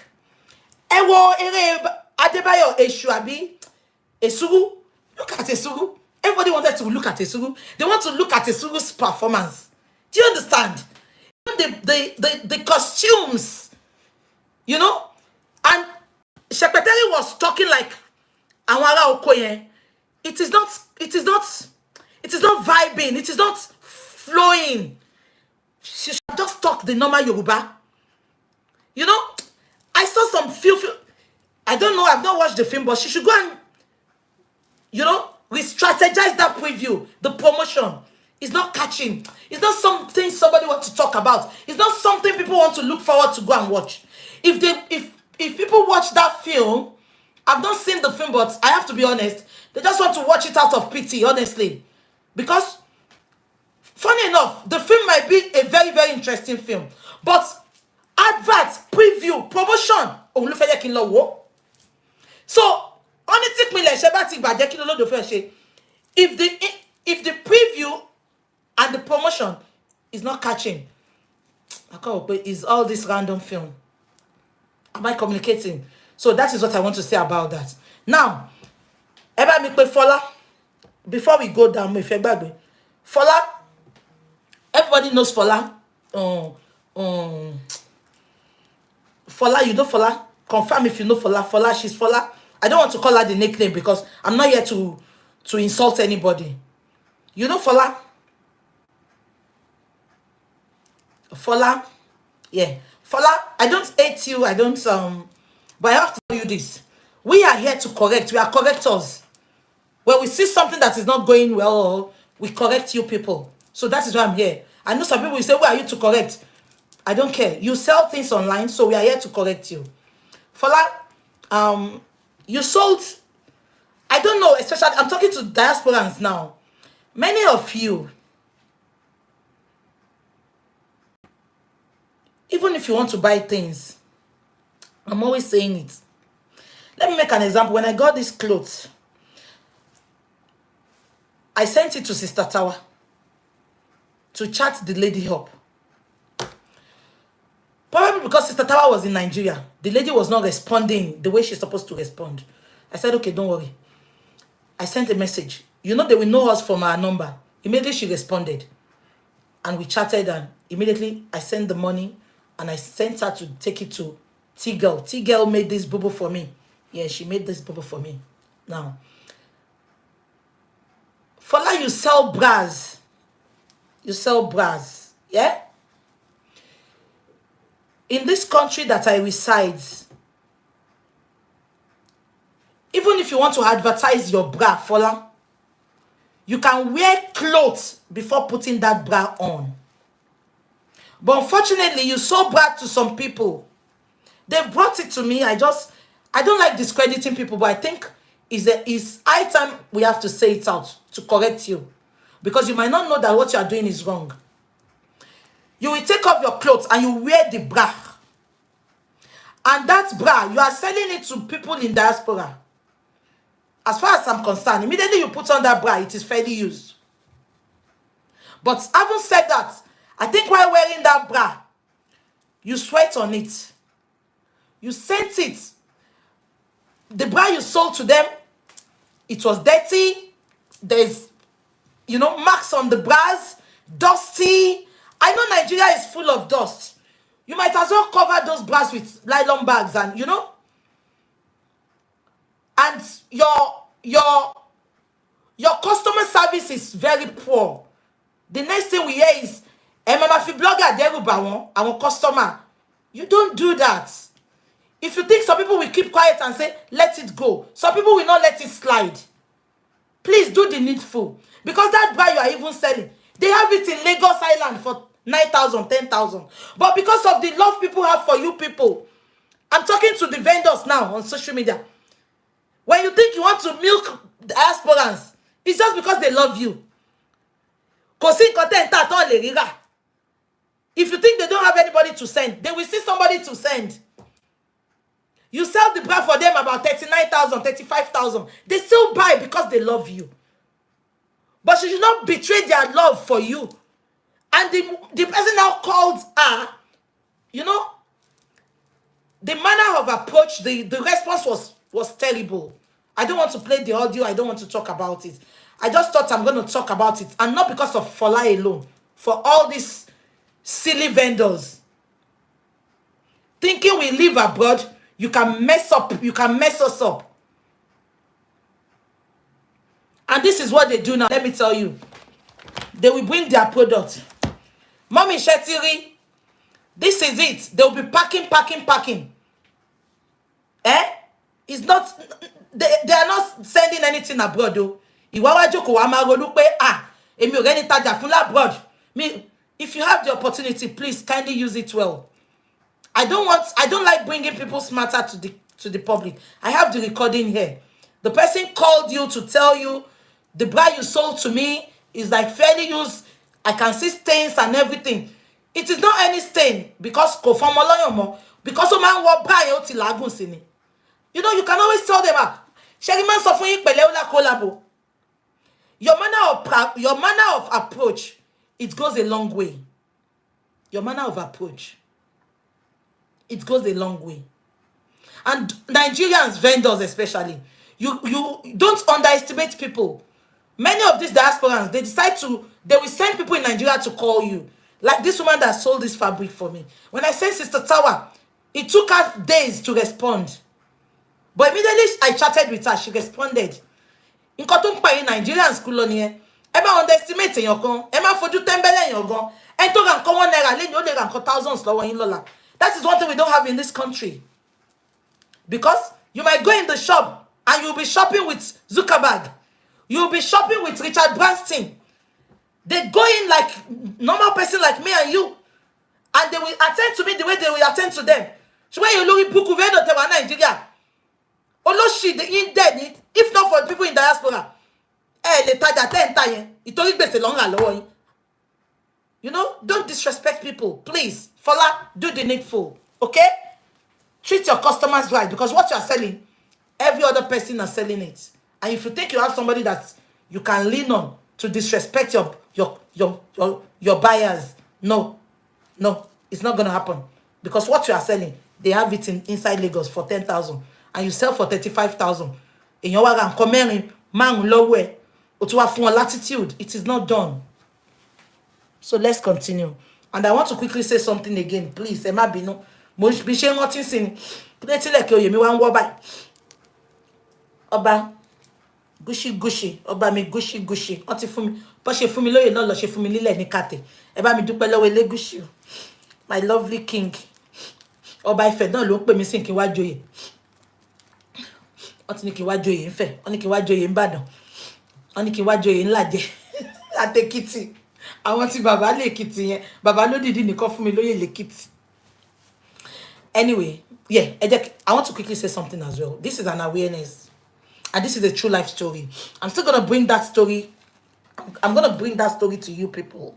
Ewo ere Adebayo Eshuabi Esuru. Look at Esuru. Everybody wanted to look at Esuru. They want to look at Esuru's performance. Do you understand? Even the costumes, you know? And Shepateri was talking like Awara Okoye. It is not vibing. It is not flowing. She should just talk the normal Yoruba. You know, I saw some few, I don't know, I've not watched the film, but she should go and, you know, re-strategize that preview. The promotion is not catching. It's not something somebody wants to talk about. It's not something people want to look forward to go and watch. If people watch that film, I've not seen the film, but I have to be honest, they just want to watch it out of pity, honestly. Because, funny enough, the film might be a very, very interesting film. But advert, preview, promotion, so, if the preview and the promotion is not catching, is all this random film. Am I communicating? So that is what I want to say about that. Now, before we go down, Fola, everybody knows Fola. Fola, you know Fola? Confirm if you know Fola. Fola, she's Fola. I don't want to call her the nickname because I'm not here to insult anybody. You know Fola? Fola? Yeah. Fola, I don't hate you. I don't, but I have to tell you this. We are here to correct. We are correctors. When we see something that is not going well, we correct you people. So that is why I'm here. I know some people will say, where are you to correct? I don't care. You sell things online, so we are here to correct you. Fola, you sold, I don't know, especially, I'm talking to diasporans now. Many of you, even if you want to buy things, I'm always saying it. Let me make an example. When I got these clothes, I sent it to Sister Tower to chat the lady up. Probably because Sister Tower was in Nigeria. The lady was not responding the way she's supposed to respond. I said, okay, don't worry. I sent a message. You know they will know us from our number. Immediately she responded. And we chatted, and immediately I sent the money and I sent her to take it to T-Girl. T-Girl made this bubble for me. Yeah, she made this bubble for me. Now, Fola, you sell bras. You sell bras. Yeah? In this country that I reside, even if you want to advertise your bra, Fola, you can wear clothes before putting that bra on. But unfortunately, you sold bra to some people. They brought it to me. I don't like discrediting people, but I think it's high time we have to say it out to correct you. Because you might not know that what you are doing is wrong. You will take off your clothes and you wear the bra. And that bra, you are selling it to people in diaspora. As far as I'm concerned, immediately you put on that bra, it is fairly used. But having said that, I think while wearing that bra, you sweat on it. You sent it. The bra you sold to them, it was dirty. There's, marks on the bras, dusty. I know Nigeria is full of dust. You might as well cover those bras with nylon bags and, and your customer service is very poor. The next thing we hear is, Mama fi blogger deruba our customer. You don't do that. If you think some people will keep quiet and say, let it go, some people will not let it slide. Please do the needful. Because that bra you are even selling, they have it in Lagos Island for 9,000, 10,000. But because of the love people have for you people, I'm talking to the vendors now on social media. When you think you want to milk the diasporans, it's just because they love you. If you think they don't have anybody to send, they will see somebody to send. You sell the bra for them about 39,000, 35,000. They still buy because they love you. But you should not betray their love for you. And the person now called her, you know, the manner of approach, the response was terrible. I don't want to play the audio. I don't want to talk about it. I just thought I'm going to talk about it. And not because of Fola alone. For all these silly vendors. Thinking we live abroad, you can mess up. You can mess us up. And this is what they do now. Let me tell you. They will bring their product. Mommy Shetiri, this is it. They will be packing. It's not, they are not sending anything abroad though. If you have the opportunity, please kindly use it well. I don't like bringing people's matter to the public. I have the recording here. The person called you to tell you the bra you sold to me is like fairly used. I can see stains and everything. It is not any stain because because a man will buy out lagun sini. You know, you can always tell them, Sheriman suffering collabo. Your manner of approach, it goes a long way. Your manner of approach, it goes a long way. And Nigerians, vendors especially, you don't underestimate people. Many of these diasporans, they will send people in Nigeria to call you. Like this woman that sold this fabric for me. When I sent Sister Tower, it took her days to respond. But immediately I chatted with her, she responded. In Nǹkan tó Nigerian school nìyẹn. Ẹ má underestimate èèyàn kan. Ẹ má fojú tẹ́ńbẹ́lẹ́ èèyàn gan. Ẹ tó ra nǹkan 1 naira lẹ́yìn ó lè ra nǹkan thousands lọ́wọ́ yín lọ́la. That is one thing we don't have in this country. Because you might go in the shop and you'll be shopping with Zuckerberg. You'll be shopping with Richard Branson. They go in like normal person like me and you. And they will attend to me the way they will attend to them. So when you look at Buku Vedo Tewa Nigeria, Oloshi the in dead, if not for people in diaspora, you know, don't disrespect people, please. Fola, do the needful, okay? Treat your customers right, because what you are selling, every other person is selling it. And if you think you have somebody that you can lean on to disrespect your buyers, no, it's not gonna happen. Because what you are selling, they have it inside Lagos for 10,000, and you sell for 35,000. In your wagon, coming man lower, or latitude, it is not done. So let's continue. And I want to quickly say something again, please. Emma Bino, be sharing what you sing. Plenty like you, me one woba. Oba, gushy, oba me gushy. Oti fumi, but she fumi lo ye no lo she fumi lile ni kate. Eba mi dupe lo we le gushy. My lovely king. Oba ife don lo pe mi sin ki wa joyè. Oti ni ki wa joyè nfe, oni ki wa joyè Ìbàdàn. Oni ki wa joyè Ńlájẹ. Atekiti. I want to Baba Lekiti yen. Baba no didi nìkan fún mi lóyè Lekiti. Anyway, yeah, I want to quickly say something as well. This is an awareness. And this is a true life story. I'm still going to bring that story. I'm going to bring that story to you people.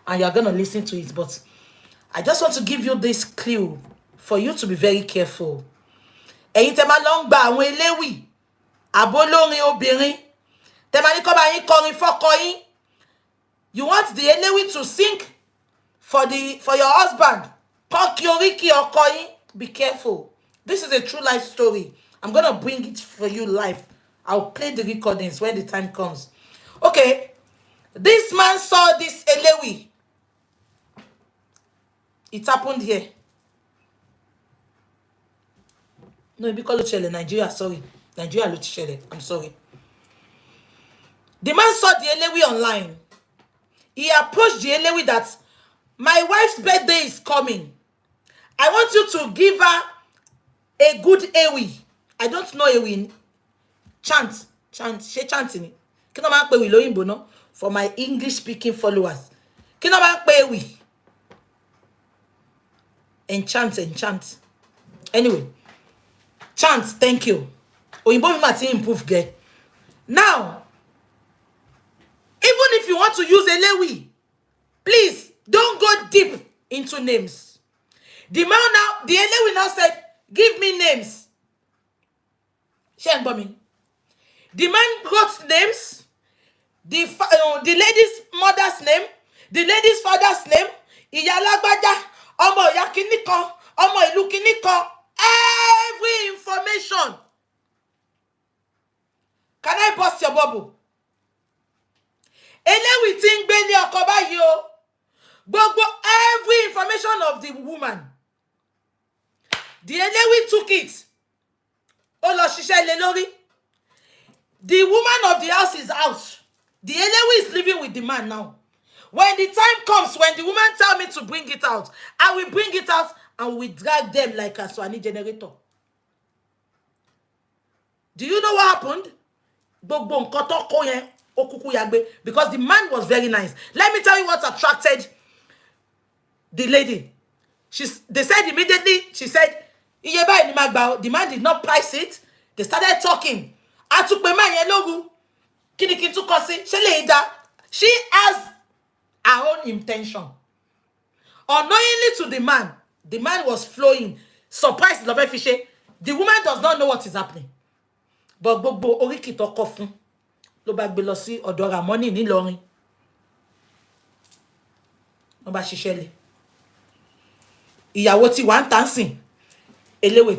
And you're going to listen to it. But I just want to give you this clue for you to be very careful. Ẹ̀yin tẹ́ máa lọ gba àwọn eléwì, àbólórin obìnrin. Tẹ́ máa ní kó bá yín kọrin fọ́kọ yín. You want the eléwì to sing for your husband. Kokioriki ọkọ yín. Be careful. This is a true life story. I'm going to bring it for you live. I'll play the recordings when the time comes. Okay. This man saw this eléwì. It happened here. No, because Nigeria, sorry. Nigeria, I'm sorry. The man saw the eléwì online. He approached the eléwì that my wife's birthday is coming. I want you to give her a good ewi. I don't know ewi. Chant. She chanting. Kí ló máa ń pè wí lóyìnbó no? For my English speaking followers. Kí ló máa ń pè wí? Enchant. Anyway. Chant, thank you. Oyinbo mi ma ti improve girl. Now, even if you want to use Elewi, please don't go deep into names. The Elewi now said, give me names. The man wrote names, the lady's mother's name, the lady's father's name, ìyá lágbájá, ọmọ ìyá kíní kan, ọmọ ìlú kíní kan, every information. Can I bust your bubble? Elewi tí ń gbé ní ọkọ báyìí o. Gbogbo every information of the woman. The Elewi took it. Ó lọ ṣiṣẹ́ lé lórí. The woman of the house is out. The Elewi is living with the man now. When the time comes, when the woman tell me to bring it out, I will bring it out and we drag them like a Swani generator. Do you know what happened? Because the man was very nice. Let me tell you what attracted the lady. They said immediately, she said, the man did not price it. They started talking. She has her own intention. Unknowingly to the man was flowing. Surprised, love fishy. The woman does not know what is happening. But gbogbo oriki to kofun ló bá gbé lọ sí ọ̀dọ̀ Ramoni ní Ìlọrin. Wọ́n bá ṣiṣẹ́ lé. Ìyàwó tí wà ń tàn sìn. Elewi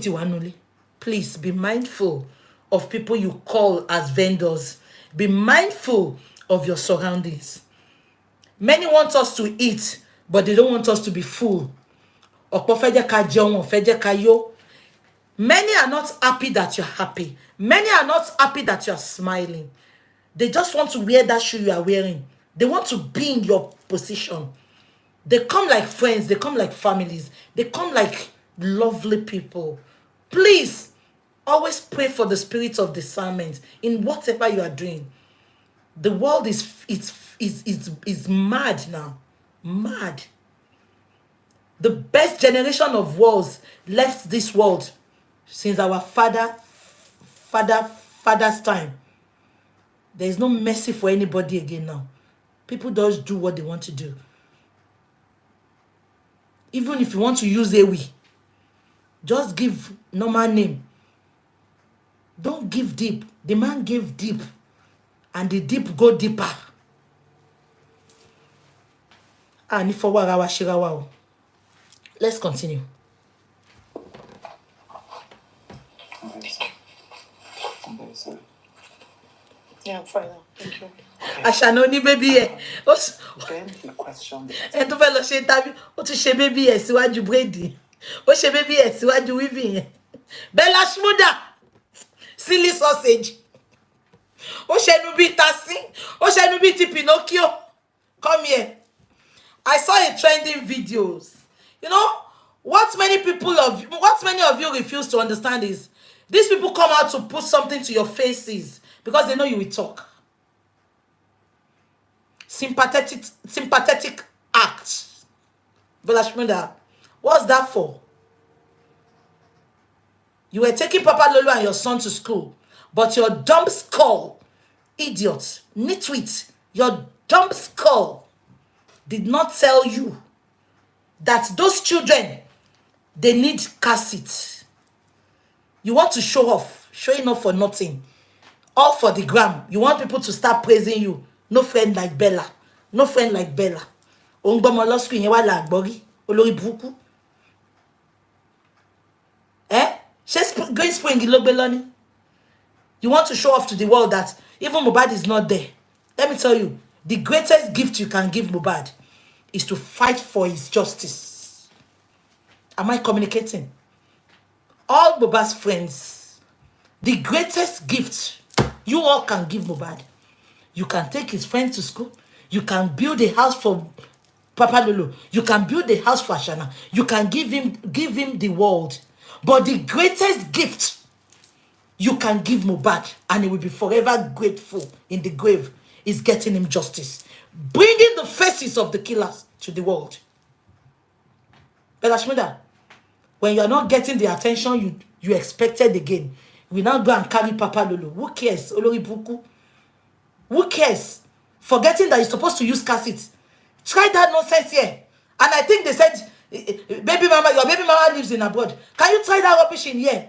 tí wà nulẹ̀. Please be mindful of people you call as vendors. Be mindful of your surroundings. Many want us to eat, but they don't want us to be full. Ọ̀pọ̀ fẹ́ jẹ́ ká jẹun, fẹ́ jẹ́ ká yó. Many are not happy that you're happy. Many are not happy that you're smiling. They just want to wear that shoe you are wearing. They want to be in your position. They come like friends. They come like families. They come like lovely people. Please, always pray for the spirit of discernment in whatever you are doing. The world is mad now. Mad. The best generation of wars left this world since our father's time. There is no mercy for anybody again now. People just do what they want to do. Even if you want to use Ewi, just give normal name. Don't give deep. The man gave deep. And the deep go deeper. And if let's continue. Yeah, I'm fine now. Thank you. Ashanoni baby Then he questioned it. tó fẹ́ lọ ṣe interview ó tún ṣe baby ẹ̀ síwájú braid ó ṣe baby ẹ̀ síwájú weaving yẹn Bella Shmurda silly sausage ó ṣẹnu bí Tasi ó ṣẹnu bí ti Pinocchio. Come here. I saw a trending videos. You know what many of you refuse to understand is these people come out to put something to your faces because they know you will talk. Sympathetic act. Bella Shmurda, what's that for? You were taking Papa Lolo and your son to school, but your dumb skull, idiot, nitwit, your dumb skull did not tell you that those children, they need car seats. You want to show off, showing off for nothing. All for the gram. You want people to start praising you. No friend like Bella. No friend like Bella. Going spring you want to show off to the world that even Mohbad is not there. Let me tell you, the greatest gift you can give Mohbad is to fight for his justice. Am I communicating? All Mohbad's friends, the greatest gift you all can give Mohbad, you can take his friends to school. You can build a house for Papa Lolo. You can build a house for Ashana. You can give him the world. But the greatest gift you can give Mohbad, and he will be forever grateful in the grave, is getting him justice. Bringing the faces of the killers to the world. Bella Shmurda, when you are not getting the attention you expected again, We now go and carry Papa Lolo. Who cares? Olori Buku. Who cares? Forgetting that you're supposed to use cassette. Try that nonsense here. And I think they said, baby mama, your baby mama lives in abroad. Can you try that rubbish in here?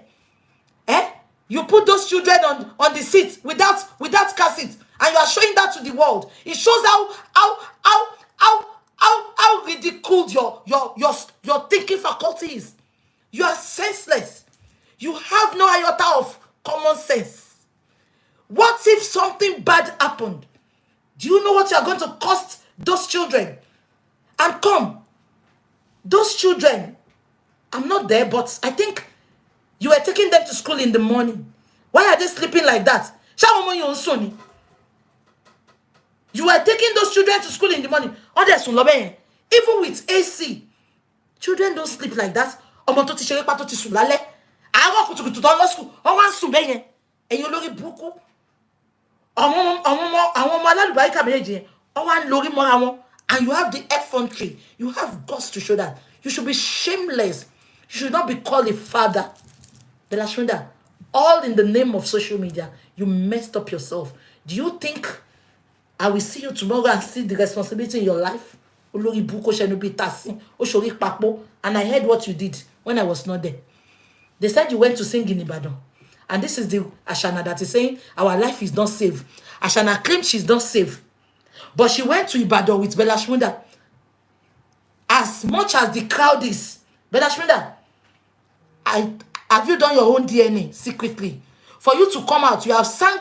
Eh? You put those children on the seat without cassette, and you are showing that to the world. It shows how ridiculed your thinking faculty is. You are senseless. You have no iota of common sense. What if something bad happened? Do you know what you are going to cost those children? And come, those children, I'm not there, but I think you were taking them to school in the morning. Why are they sleeping like that? You were taking those children to school in the morning. Even with AC, children don't sleep like that. And you have the effrontery. You have guts to show that. You should be shameless. You should not be called a father. Belashunda, all in the name of social media, you messed up yourself. Do you think I will see you tomorrow and see the responsibility in your life? And I heard what you did when I was not there. They said you went to sing in Ibadan. And this is the Ashana that is saying our life is not safe. Ashana claims she's not safe. But she went to Ibadan with Belashunda. As much as the crowd is, Belashunda, have you done your own DNA secretly? For you to come out, you have sang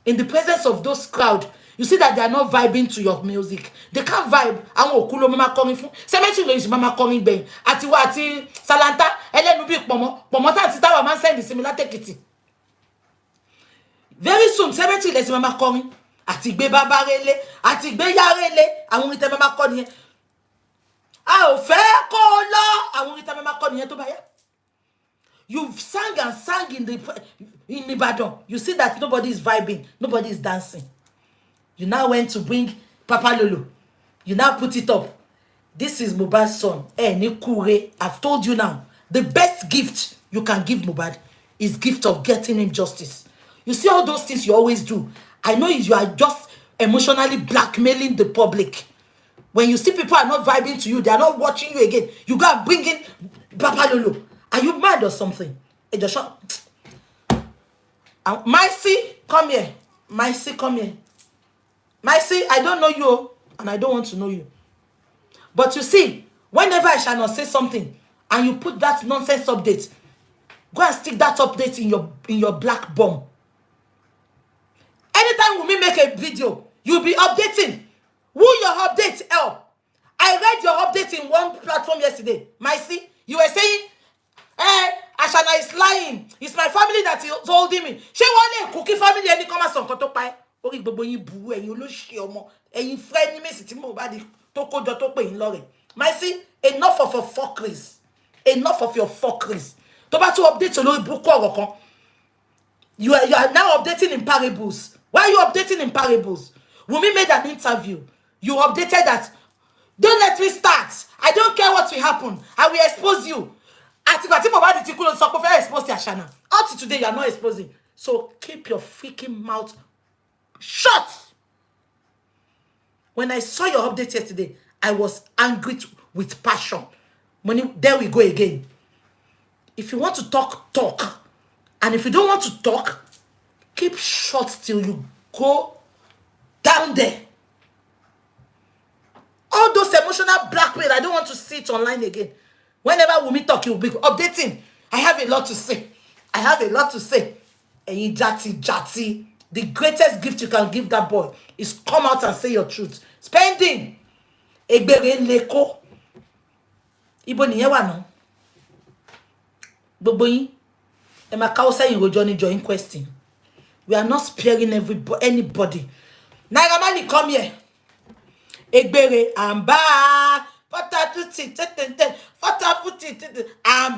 in the presence of those crowd. You see that they are not vibing to your music. They can't vibe. Àwọn okulo mama coming from. Cemetery lo is mama coming ben. Ati Salanta. Elenu bi pomo ta ti tawa man send the similar tekiti. Very soon, cemetery is mama coming. Ati gbe baba rele. Ati gbe ya rele. Àwọn ite mama coming. A ò fẹ́ kó lọ. Àwọn ite mama coming to baya. You've sang and sang in Ibadan. You see that nobody is vibing. Nobody is dancing. You now went to bring Papa Lolo. You now put it up. This is Mohbad's son. Nikure. I've told you now. The best gift you can give Mohbad is gift of getting him justice. You see all those things you always do. I know you are just emotionally blackmailing the public. When you see people are not vibing to you, they are not watching you again. You go and bring in Papa Lolo. Are you mad or something? Hey, Joshua. Mycie, come here. Mycie, come here. Mycie, I don't know you, and I don't want to know you. But you see, whenever I shall not say something, and you put that nonsense update, go and stick that update in your black bomb. Anytime we make a video, you'll be updating. Who your update help? I read your update in one platform yesterday. Mycie, you were saying, Ashana is lying. It's my family that is holding me. She want a cookie family any come as on kotopai. Ori gbogbo yin buru ẹ̀yin olóṣì ọmọ. Ẹ̀yin friend ni mesi tí mo bá di tó kójọ tó pè yín lọ́rẹ. Mycie, enough of your fuckeries. Enough of your fuckeries. Tó bá tún update olórí burúkú ọ̀rọ̀ kan. You are now updating in parables. Why are you updating in parables? Wunmi made an interview. You updated that. Don't let me start. I don't care what will happen. I will expose you. Atigba tí Mohbad ti kú ló sọ pé fẹ́ expose ti Ashana. Up to today, you are not exposing. So keep your freaking mouth shut. When I saw your update yesterday, I was angry with passion. Money, there we go again. If you want to talk, talk. And if you don't want to talk, keep shut till you go down there. All those emotional blackmail, I don't want to see it online again. Whenever Wunmi talk, you'll be updating. I have a lot to say. I have a lot to say. And you jati. The greatest gift you can give that boy is come out and say your truth. Spending. Egbere leko. Ibo niye wa no. Gbogbo yin. E ma ka o say you join question. We are not sparing anybody. Naira Marley, come here. Egbere, I'm back. I'm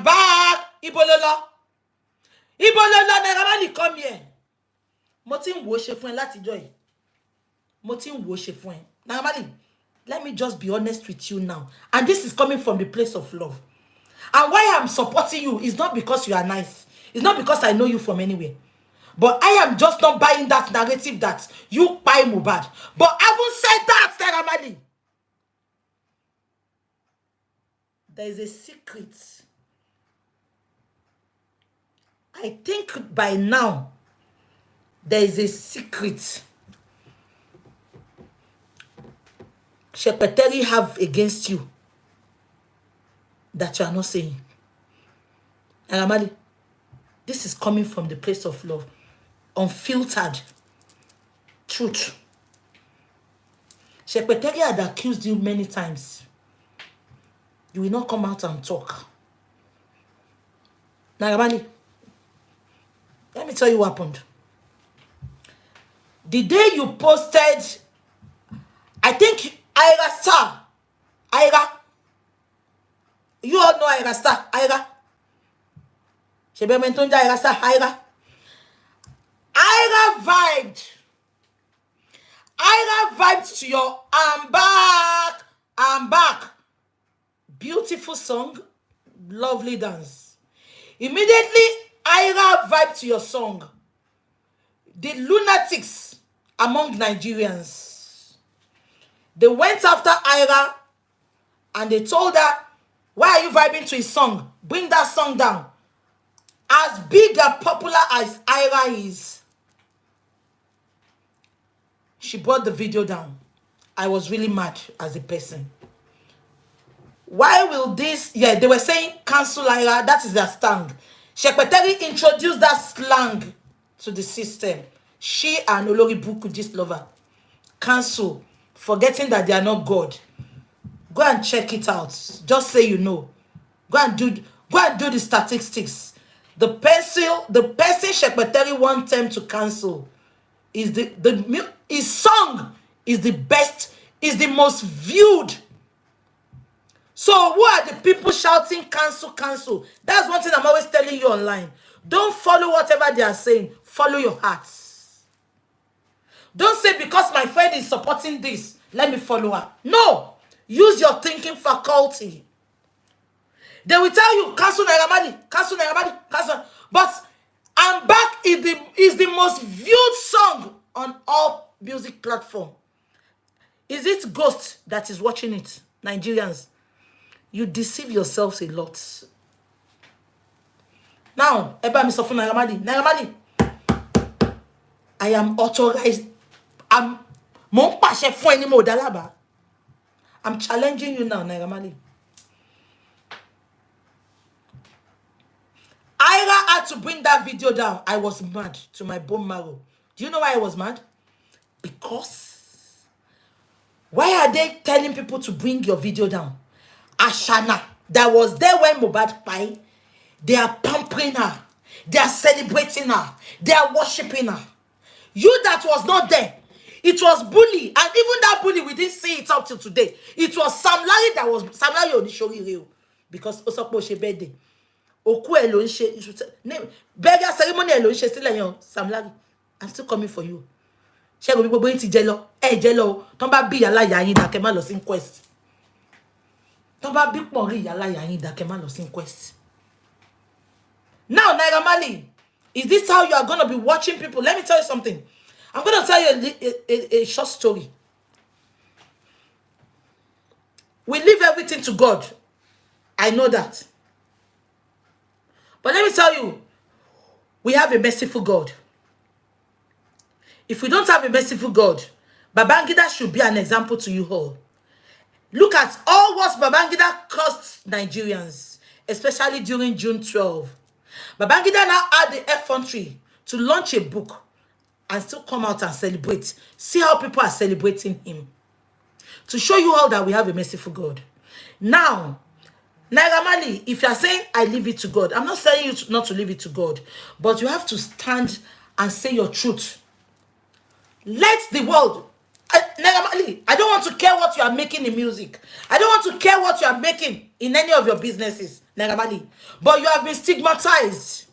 back. Ibololo, Naira Marley, come here. Mo ti ń wo ṣe fún ẹ láti jọ́ yìí. Mo ti ń wo ṣe fún ẹ. Naira Marley, let me just be honest with you now. And this is coming from the place of love. And why I'm supporting you is not because you are nice. It's not because I know you from anywhere. But I am just not buying that narrative that you buy Mohbad. But having said that, Naira, there is a secret. I think by now, there is a secret Secretary have against you that you are not saying. Naira, this is coming from the place of love. Unfiltered truth. Secretary had accused you many times. You will not come out and talk. Naira, let me tell you what happened. The day you posted, I think Ira Star. Ira. You all know Ira Star. Ira. Shebe mentonja Ira Star. Ira. Ira vibed. Ira vibed to your I'm back. I'm back. Beautiful song. Lovely dance. Immediately, Ira vibed to your song. The lunatics among Nigerians. They went after Ira and they told her, why are you vibing to his song? Bring that song down. As big and popular as Ira is, she brought the video down. I was really mad as a person. Why will this... Yeah, they were saying cancel Ira. That is their slang. Secretary introduced that slang to the system. She and Olori Buku, this lover. Cancel. Forgetting that they are not God. Go and check it out. Just say you know. Go and do the statistics. The person Secretary want them to cancel is his song is the best, is the most viewed. So who are the people shouting cancel, cancel? That's one thing I'm always telling you online. Don't follow whatever they are saying. Follow your hearts. Don't say because my friend is supporting this, let me follow her. No. Use your thinking faculty. They will tell you, cancel Naira, cancel Naira, cancel. But I'm back is the most viewed song on all music platform. Is it Ghost that is watching it? Nigerians, you deceive yourselves a lot. Now, Eba Mr. Naira, I am authorized. I'm challenging you now, Naira. Ira had to bring that video down. I was mad to my bone marrow. Do you know why I was mad? Because why are they telling people to bring your video down? Ashana, that was there when Mohbad died, they are pampering her. They are celebrating her. They are worshiping her. You that was not there. It was bully. And even that bully, we didn't see it up till today. It was Sam Larry that was Sam Larry Onishori real. Because Osopo she birthday. Oku elon she burial ceremony elon she still yon Sam Larry. I'm still coming for you. She go be gbogbo ti jello. Jello. Ton ba bi yala ya yin da ke ma lọ sí inquest. Ton ba bi pon ri yala ya yin da ke ma lọ sí inquest. Now, Naira Marley, is this how you are going to be watching people? Let me tell you something. I'm going to tell you a short story. We leave everything to God. I know that. But let me tell you, we have a merciful God. If we don't have a merciful God, Babangida should be an example to you all. Look at all what Babangida cost Nigerians, especially during June 12. Babangida now had the effrontery to launch a book and still come out and celebrate. See how people are celebrating him. To show you all that we have a merciful God. Now, Naira Marley, if you are saying, I leave it to God, I'm not saying you not to leave it to God, but you have to stand and say your truth. Let the world... Naira Marley, I don't want to care what you are making in music. I don't want to care what you are making in any of your businesses, Naira Marley. But you have been stigmatized.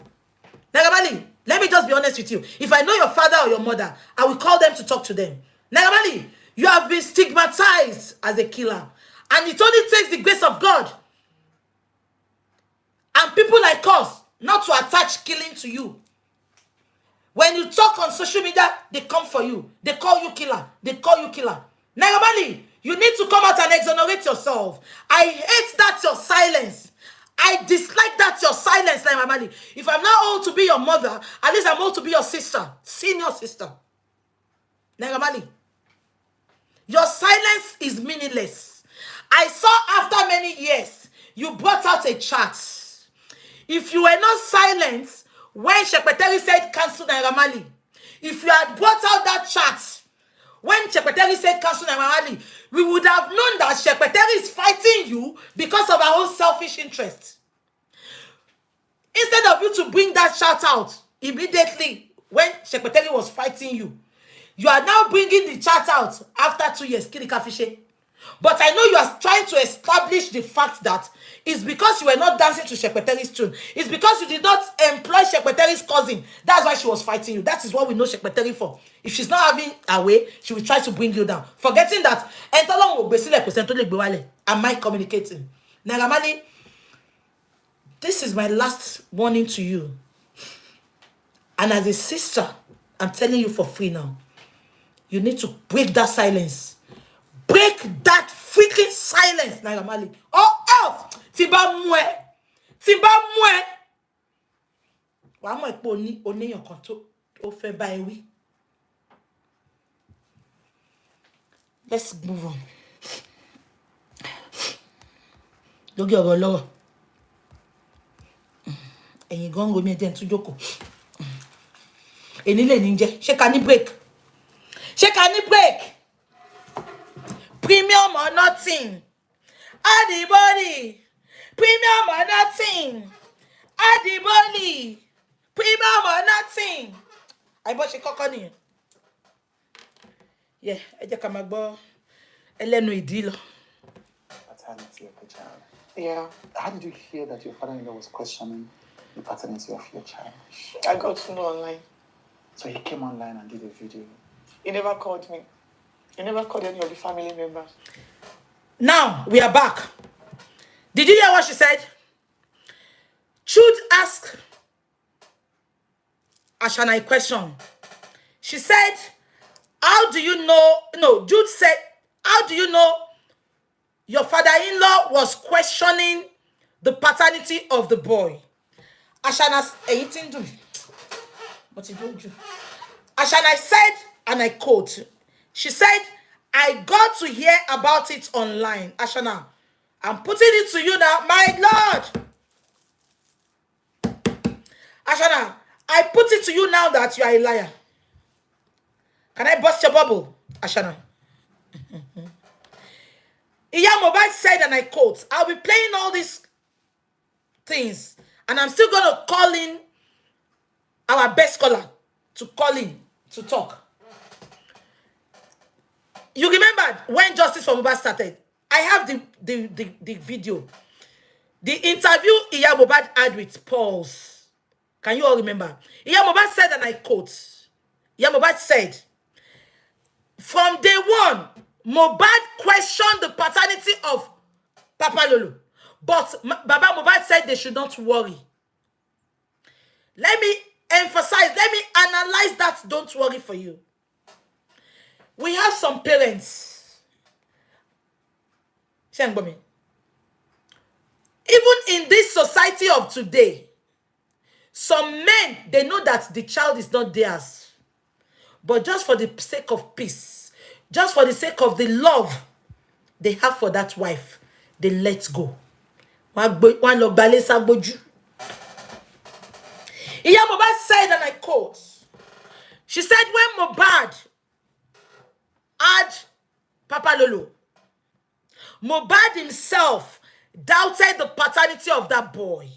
Naira Marley, let me just be honest with you. If I know your father or your mother, I will call them to talk to them. Naira Marley, you have been stigmatized as a killer. And it only takes the grace of God. And people like us, not to attach killing to you. When you talk on social media, they come for you. They call you killer. They call you killer. Naira Marley, you need to come out and exonerate yourself. I hate that your silence. I dislike that your silence, Naira Marley. If I'm not old to be your mother, at least I'm old to be your sister, senior sister. Naira Marley, your silence is meaningless. I saw after many years, you brought out a chart. If you were not silent when Shekpeteri said cancel Naira Marley, if you had brought out that chart when Shekpeteri said cancel Naira Marley, we would have known that Shekpeteri is fighting you because of our own selfish interest. Instead of you to bring that chart out immediately when Shekpeteri was fighting you, you are now bringing the chart out after 2 years. Kirikafishe. But I know you are trying to establish the fact that it's because you were not dancing to Shekpeteri's tune. It's because you did not employ Shekpeteri's cousin. That's why she was fighting you. That is what we know Shekpeteri for. If she's not having a way, she will try to bring you down. Forgetting that, am I communicating? Naira Marley, this is my last warning to you. And as a sister, I'm telling you for free now. You need to break that silence. Break that freaking silence, Naira Marley. Or else, Tiba mwe. Wa mo epo oni yan kan to fe ba ewi. Let's move on. Lórí ọ̀rọ̀ lọ́wọ́. Ẹ̀yin gan go mi den tún jókòó. Eni le ni nje. Ṣé ká ní break? Premium or nothing. Adibody. Premium or nothing. Adibody. Premium or nothing. I bought a coconut. Yeah, I just come back. Elenu idilo. Paternity of the child. Yeah, How did you hear that your father-in-law was questioning the paternity of your child? I got to know online. So he came online and did a video. He never called me. He never called any of the family members. Now we are back. Did you hear what she said? Should ask Ashana a question. She said, how do you know? No, Jude said, how do you know your father-in-law was questioning the paternity of the boy? Ashana 18. What did you do? Ashana said, and I quote, she said, I got to hear about it online. Ashana, I'm putting it to you now, my Lord. Ashana, I put it to you now that you are a liar. Can I bust your bubble, Ashana? Iya Mohbad said, and I quote, I'll be playing all these things, and I'm still going to call in our best scholar to call in to talk. You remember when Justice for Mohbad started? I have the video. The interview Iya Mohbad had with Pauls. Can you all remember? Iya Mohbad said, and I quote, Iya Mohbad said, from day one, Mohbad questioned the paternity of Papa Lolo. But Baba Mohbad said they should not worry. Let me emphasize, let me analyze that don't worry for you. We have some parents. Even in this society of today, some men, they know that the child is not theirs. But just for the sake of peace, just for the sake of the love they have for that wife, they let go. Iya Mohbad said, and I quote, she said when Mohbad had Papa Lolo, Mohbad himself doubted the paternity of that boy.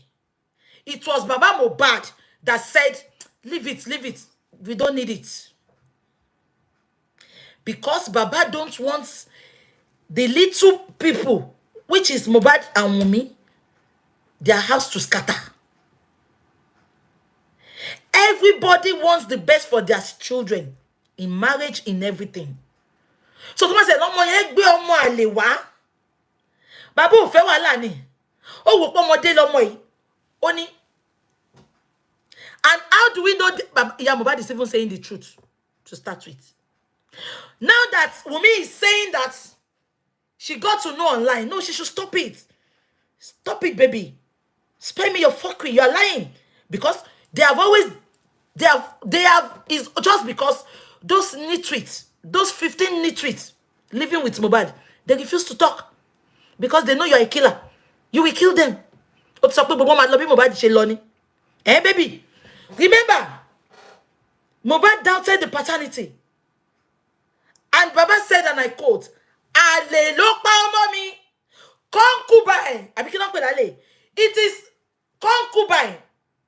It was Baba Mohbad that said, leave it, we don't need it. Because Baba don't want the little people, which is Mohbad and Wunmi, their house to scatter. Everybody wants the best for their children, in marriage, in everything. So Thomas said, "Omo yen gbe omo ale wa. Baba o fe wàhálà ni. O wo po ọmọdé lọmọ yìí. Ó ní And how do we know Mohbad is even saying the truth to start with? Now that Wunmi is saying that she got to know online, no, she should stop it. Stop it, baby. Spare me your fuckery. You are lying. Because they have, is just because those nitwits, those 15 nitwits living with Mohbad, they refuse to talk. Because they know you're a killer. You will kill them. Eh, baby? Remember, Mohbad doubted the paternity. And Baba said, and I quote, Ale lo pa mommy, concubine. It is concubine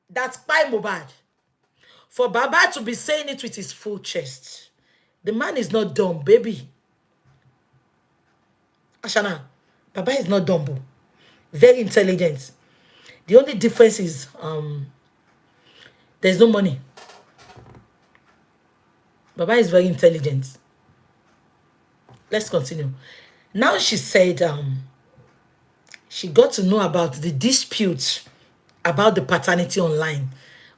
that by Mohbad. For Baba to be saying it with his full chest. The man is not dumb, baby. Ashana, Baba is not dumb. Very intelligent. The only difference is there's no money. Baba is very intelligent. Let's continue. Now she said she got to know about the dispute about the paternity online.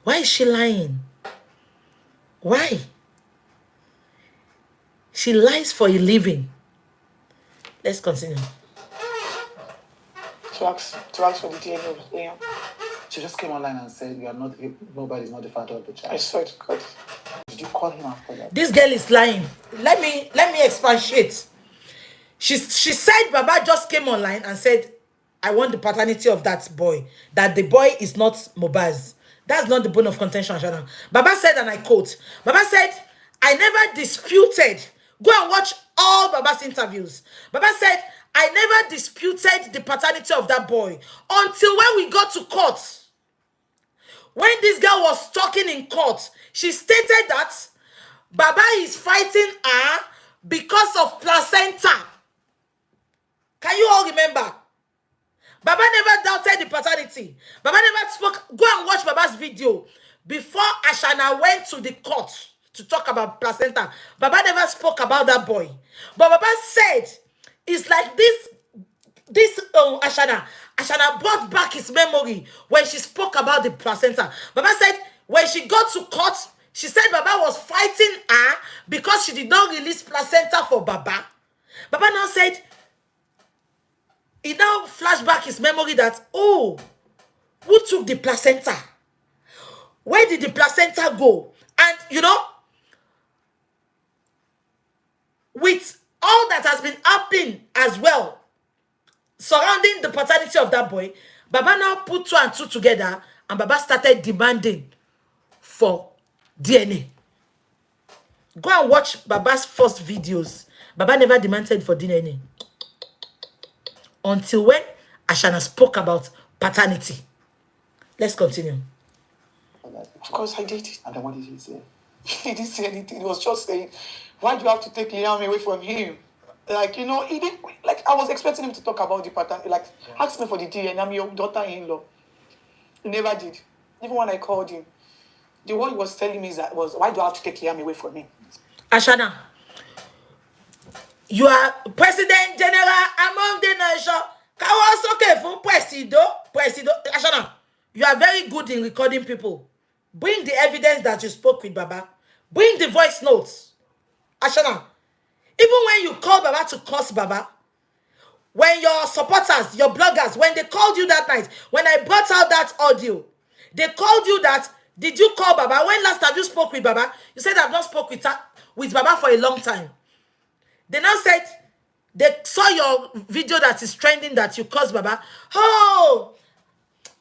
Why is she lying? Why? She lies for a living. Let's continue. To ask for the DNA. Yeah. She just came online and said, nobody's not the father of the child. I swear to God. Did you call him after that? This girl is lying. Let me expatiate. She said Baba just came online and said, I want the paternity of that boy. That the boy is not Mohbad's. That's not the bone of contention, Shana. Baba said, and I quote, Baba said, I never disputed. Go and watch all Baba's interviews. Baba said, I never disputed the paternity of that boy until when we got to court. When this girl was talking in court, she stated that Baba is fighting her because of placenta. Can you all remember? Baba never doubted the paternity. Baba never spoke. Go and watch Baba's video. Before Ashana went to the court to talk about placenta, Baba never spoke about that boy. But Baba said, it's like this Ashana brought back his memory when she spoke about the placenta. Baba said, when she got to court, she said Baba was fighting her because she did not release placenta for Baba. Baba now said, he now flashed back his memory that, oh, who took the placenta? Where did the placenta go? And, you know, with all that has been happening as well, surrounding the paternity of that boy, Baba now put 2 and 2 together, and Baba started demanding for DNA. Go and watch Baba's first videos. Baba never demanded for DNA. Until when Ashana spoke about paternity. Let's continue. Of course I did. And then what did he say? He didn't say anything. He was just saying, why do you have to take Liam away from him? Like, you know, he didn't, like, I was expecting him to talk about the paternity. Like, ask me for the DNA. I'm your daughter-in-law. He never did. Even when I called him, the word he was telling me was, why do I have to take Liam away from him? Ashana, you are President General among the nation. Presido. Ashana, you are very good in recording people. Bring the evidence that you spoke with Baba. Bring the voice notes. Ashana, even when you call Baba to curse Baba, when your supporters, your bloggers, when they called you that night, when I brought out that audio, they called you that, did you call Baba? When last have you spoke with Baba? You said I've not spoke with Baba for a long time. They now said, they saw your video that is trending that you cursed Baba. Oh,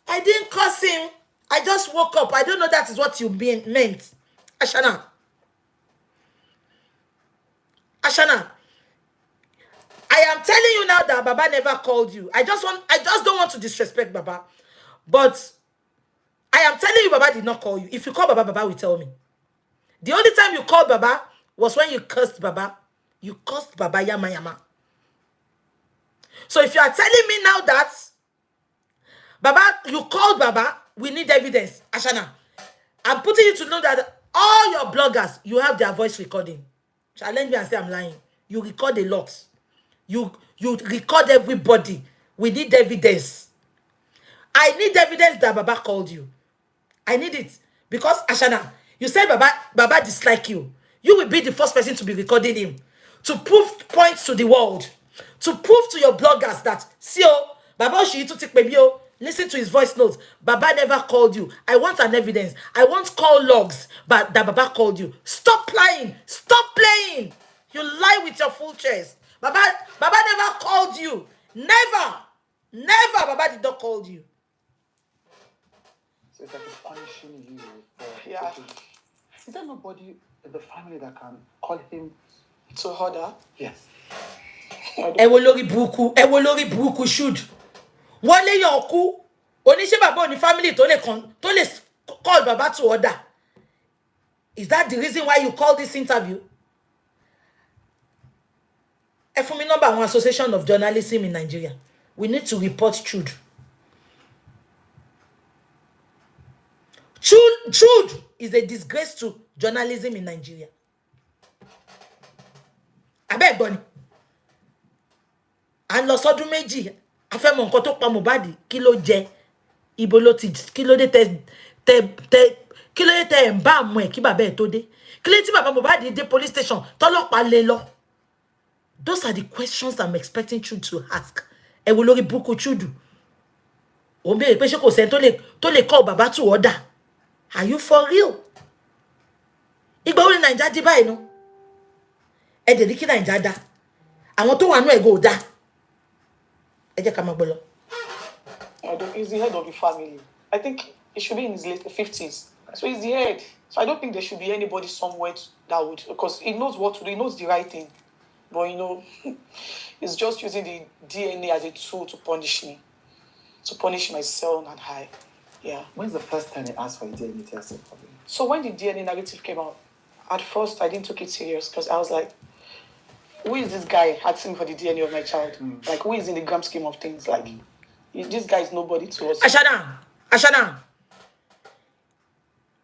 I didn't curse him. I just woke up. I don't know that is what you meant. Ashana, I am telling you now that Baba never called you. I just don't want to disrespect Baba. But I am telling you Baba did not call you. If you call Baba, Baba will tell me. The only time you called Baba was when you cursed Baba. You cursed Baba yama yama. So if you are telling me now that Baba, you called Baba, we need evidence. Ashana, I'm putting you to know that all your bloggers, you have their voice recording. Challenge me and say I'm lying. You record a lot. You record everybody. We need evidence. I need evidence that Baba called you. I need it. Because Ashana, you said Baba dislike you. You will be the first person to be recording him. To prove points to the world. To prove to your bloggers that, see, oh, Baba Oshiyitu take baby, oh, listen to his voice notes. Baba never called you. I want an evidence. I want call logs, but that Baba called you. Stop lying. Stop playing. You lie with your full chest. Baba never called you. Never. Never Baba did not call you. So it's like he's punishing you for... Yeah. Is there nobody in the family that can call him To order? Yes. Ewolori buku should. Wale yoku. Onishe baba oni family to le call Baba to order. Is that the reason why you call this interview? Efumi number one association of journalism in Nigeria. We need to report truth. Truth is a disgrace to journalism in Nigeria. Abeg gbọ́ ni. A lọ sọ́dún méjì. A fẹ́ mọ̀ nǹkan tó pa Mohbad. Kí ló jẹ? Ibo ló ti kí ló dé kí ló dé tẹ ń bá àmọ́ ẹ̀ kí bàbá ẹ̀ tó dé? Kí ló dé tí bàbá Mohbad dé police station tọ́lọ́pàá lé lọ? Those are the questions I'm expecting Truth to ask. Ẹ wo lórí buku Truth. Ó ń béèrè pé ṣé kò sẹ́ni tó lè call Baba to order. Are you for real? Ìgbà wo ni Naija di báyìí no? Ẹ dẹ̀ ní kí Naija dá. Àwọn tó wà nú ẹ̀ go dá. Ẹ jẹ́ ká máa gbọ́ lọ. He's the head of the family. I think he should be in his late 50s. So he's the head. So I don't think there should be anybody somewhere that would, because he knows what to do, he knows the right thing. But he's just using the DNA as a tool to punish me. To punish my son and I. Yeah. When's the first time he asked for a DNA test? So when the DNA negative came out, at first I didn't take it serious because I was like, who is this guy asking for the DNA of my child? Like, who is in the grand scheme of things? Like, this guy is nobody to us. Ashana.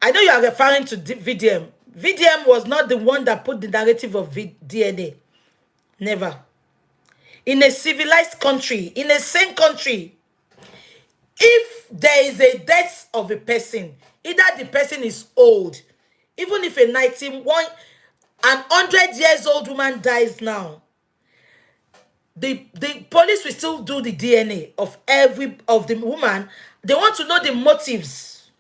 I know you are referring to VDM. VDM was not the one that put the narrative of DNA. Never. In a civilized country, in a sane country, if there is a death of a person, either the person is old, even if a 100 years old woman dies now, the police will still do the DNA of the woman. They want to know the motives,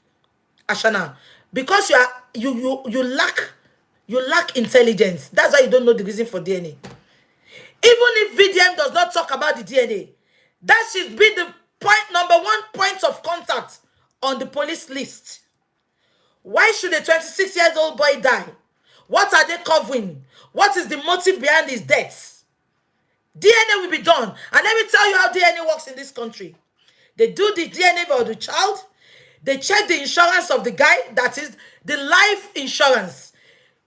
Ashana, because you lack intelligence. That's why you don't know the reason for DNA. Even if VDM does not talk about the DNA, that should be the number one point of contact on the police list. Why should a 26-year-old boy die? What are they covering? What is the motive behind his death? DNA will be done. And let me tell you how DNA works in this country. They do the DNA for the child. They check the insurance of the guy, that is the life insurance.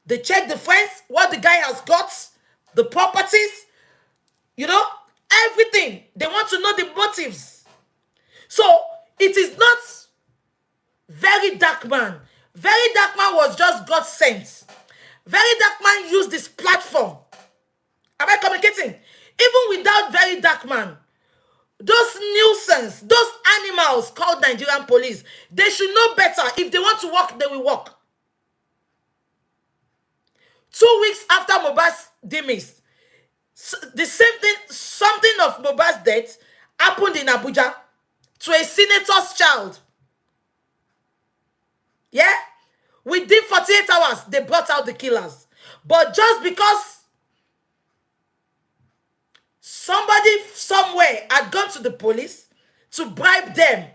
They check the friends, what the guy has got, the properties, everything. They want to know the motives. So, it is not Very Dark Man. Very Dark Man was just God sent. Very Dark Man used this platform. Am I communicating? Even without Very Dark Man, those nuisance, those animals called Nigerian police, they should know better. If they want to work, they will work. 2 weeks after Mohbad's demise, the same thing, something of Mohbad's death happened in Abuja to a senator's child. Yeah? Within 48 hours, they brought out the killers. But just because somebody somewhere had gone to the police to bribe them,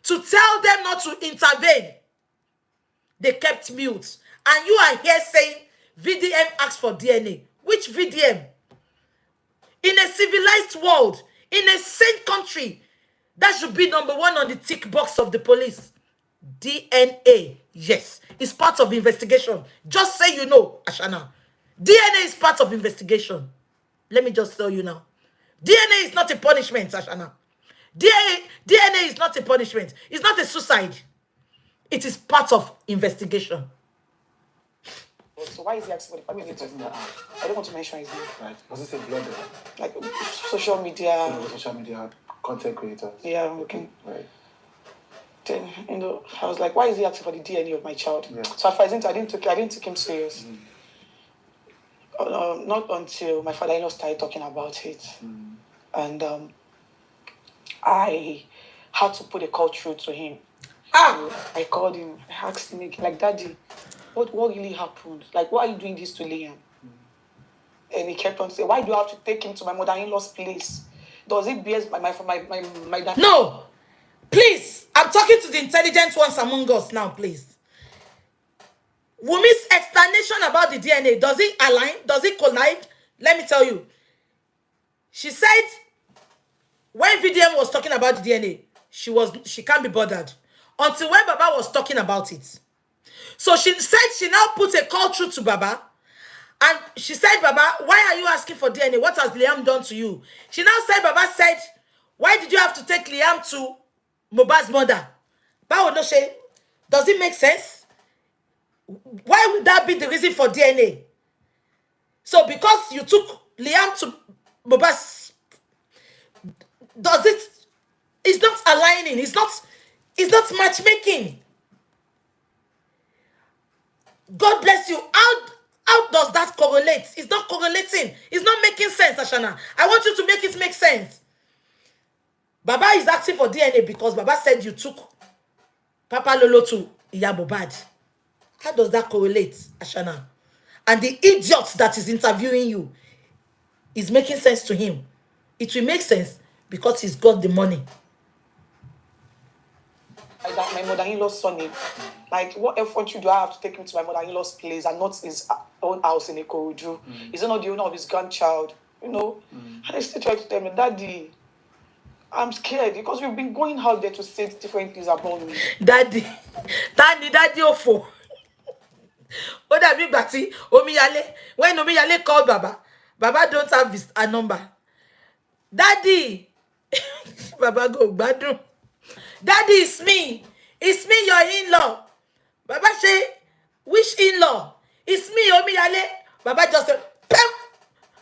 to tell them not to intervene, they kept mute. And you are here saying VDM asked for DNA. Which VDM? In a civilized world, in a sane country, that should be number one on the tick box of the police. DNA, yes, it's part of investigation. Just say you know, Ashana. DNA is part of investigation. Let me just tell you now. DNA is not a punishment, Ashana. DNA is not a punishment. It's not a suicide. It is part of investigation. So why is he asking for the family? I don't want to mention his name. Right. Was this a blogger? Like social media. Social media content creators. Yeah, I'm looking. Right. Then, I was like, why is he asking for the DNA of my child? Yeah. So at first, I didn't take him serious. Not until my father-in-law started talking about it. And I had to put a call through to him. I called him. I asked him, like, Daddy, what really happened? Like, why are you doing this to Liam? And he kept on saying, why do you have to take him to my mother-in-law's place? Does it BS my dad? No, please, I'm talking to the intelligent ones among us now, please. Wunmi's explanation about the DNA, does it align? Does it collide? Let me tell you. She said, when VDM was talking about the DNA, she can't be bothered. Until when Baba was talking about it. So she said she now put a call through to Baba. And she said, Baba, why are you asking for DNA? What has Liam done to you? She now said, Baba said, why did you have to take Liam to Mohbad's mother? Does it make sense? Why would that be the reason for DNA? So because you took Liam to Mohbad's, it's not aligning, it's not matchmaking. God bless you. How does that correlate? It's not correlating. It's not making sense, Ashana. I want you to make it make sense. Baba is asking for DNA because Baba said you took Papa Lolo to Iya Mohbad. How does that correlate, Ashana? And the idiot that is interviewing you is making sense to him. It will make sense because he's got the money. My mother-in-law's son name. Like, what effort do I have to take him to my mother-in-law's place and not his own house in Ikorodu? Is he not the owner of his grandchild? And I still try to tell me, Daddy, I'm scared because we've been going out there to say different things about me. Daddy Ofo. What have you got? Omiyale. When Omiyale called Baba don't have a number. Daddy. Baba go badroom. Daddy, it's me, your in-law. Baba say, which in-law? It's me, Omiyale. Baba just said,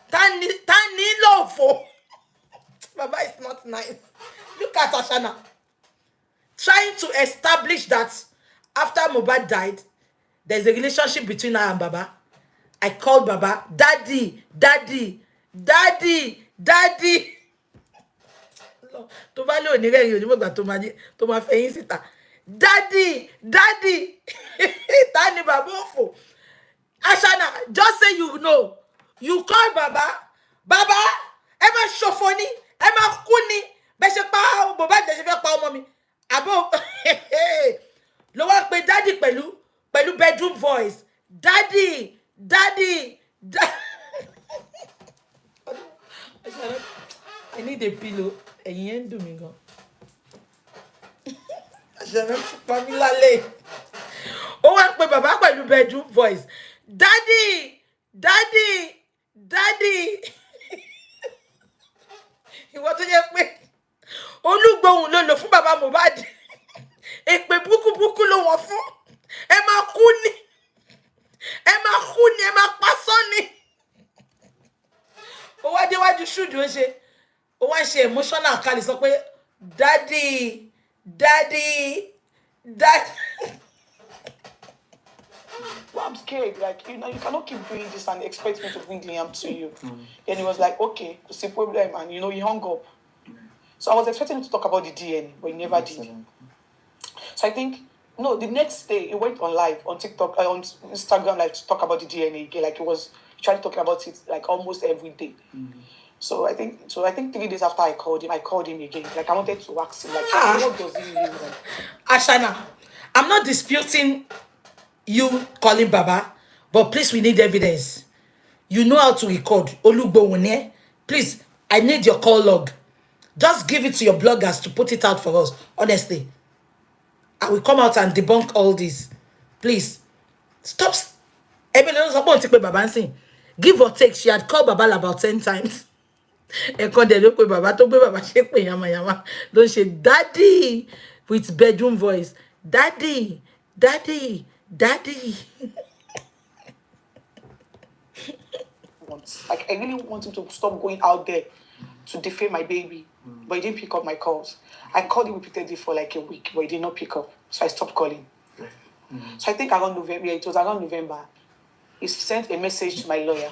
Tan in-law for. Baba is not nice. Look at Ashana. Trying to establish that after Mohbad died, there's a relationship between her and Baba. I called Baba, Daddy. To bá lé òní rẹ́rìn onímọ̀ ìgbà tó máa fẹ̀yìn síta. Daddy. Tani Baba Ofo. Ashana, just say you know. You call Baba, ẹ má ṣòfò ni, ẹ má kú ni, bẹ́ ṣe pa Mohbad ṣe fẹ́ pa ọmọ mi. Àbó ló wá pe daddy pẹ̀lú bedroom voice. Daddy. I need a pillow. Ẹ̀yin yẹn ń dùn mí gan. Àṣàrẹ́ ti pa mí lálẹ́. Ó wá pe bàbá pẹ̀lú bedroom voice. Daddy. Ìwọ tó jẹ́ pé olúgbòhùn ló lò fún bàbá Mohbad. Èpè búkúbúkú ló wọ́n fún. Ẹ máa kú ni, ẹ máa pa sọ́ni. Ó wá déwájú ṣùdù ó ṣe. Ó wá ṣe emotional kálí sọ pé daddy. Well, I'm scared. Like, you cannot keep doing this and expect me to bring Liam to you. And he was like, okay, what's the problem? And he hung up. So I was expecting him to talk about the DNA, but he never did. So I think, the next day he went on live on TikTok, on Instagram, like to talk about the DNA again. Like he was trying talking about it like almost every day. So I think 3 days after I called him again. Like I wanted to ask him, like, what does he mean? Ashana, I'm not disputing you calling Baba, but please, we need evidence. You know how to record. Olugbohun, please, I need your call log. Just give it to your bloggers to put it out for us. Honestly, I will come out and debunk all this. Please, stop. Give or take. She had called Baba about 10 times. Don't say daddy with bedroom voice. Daddy. Like I really want him to stop going out there to defame my baby. but he didn't pick up my calls. I called him repeatedly for like a week, but he did not pick up. So I stopped calling. So I think around November, it was around November, he sent a message to my lawyer.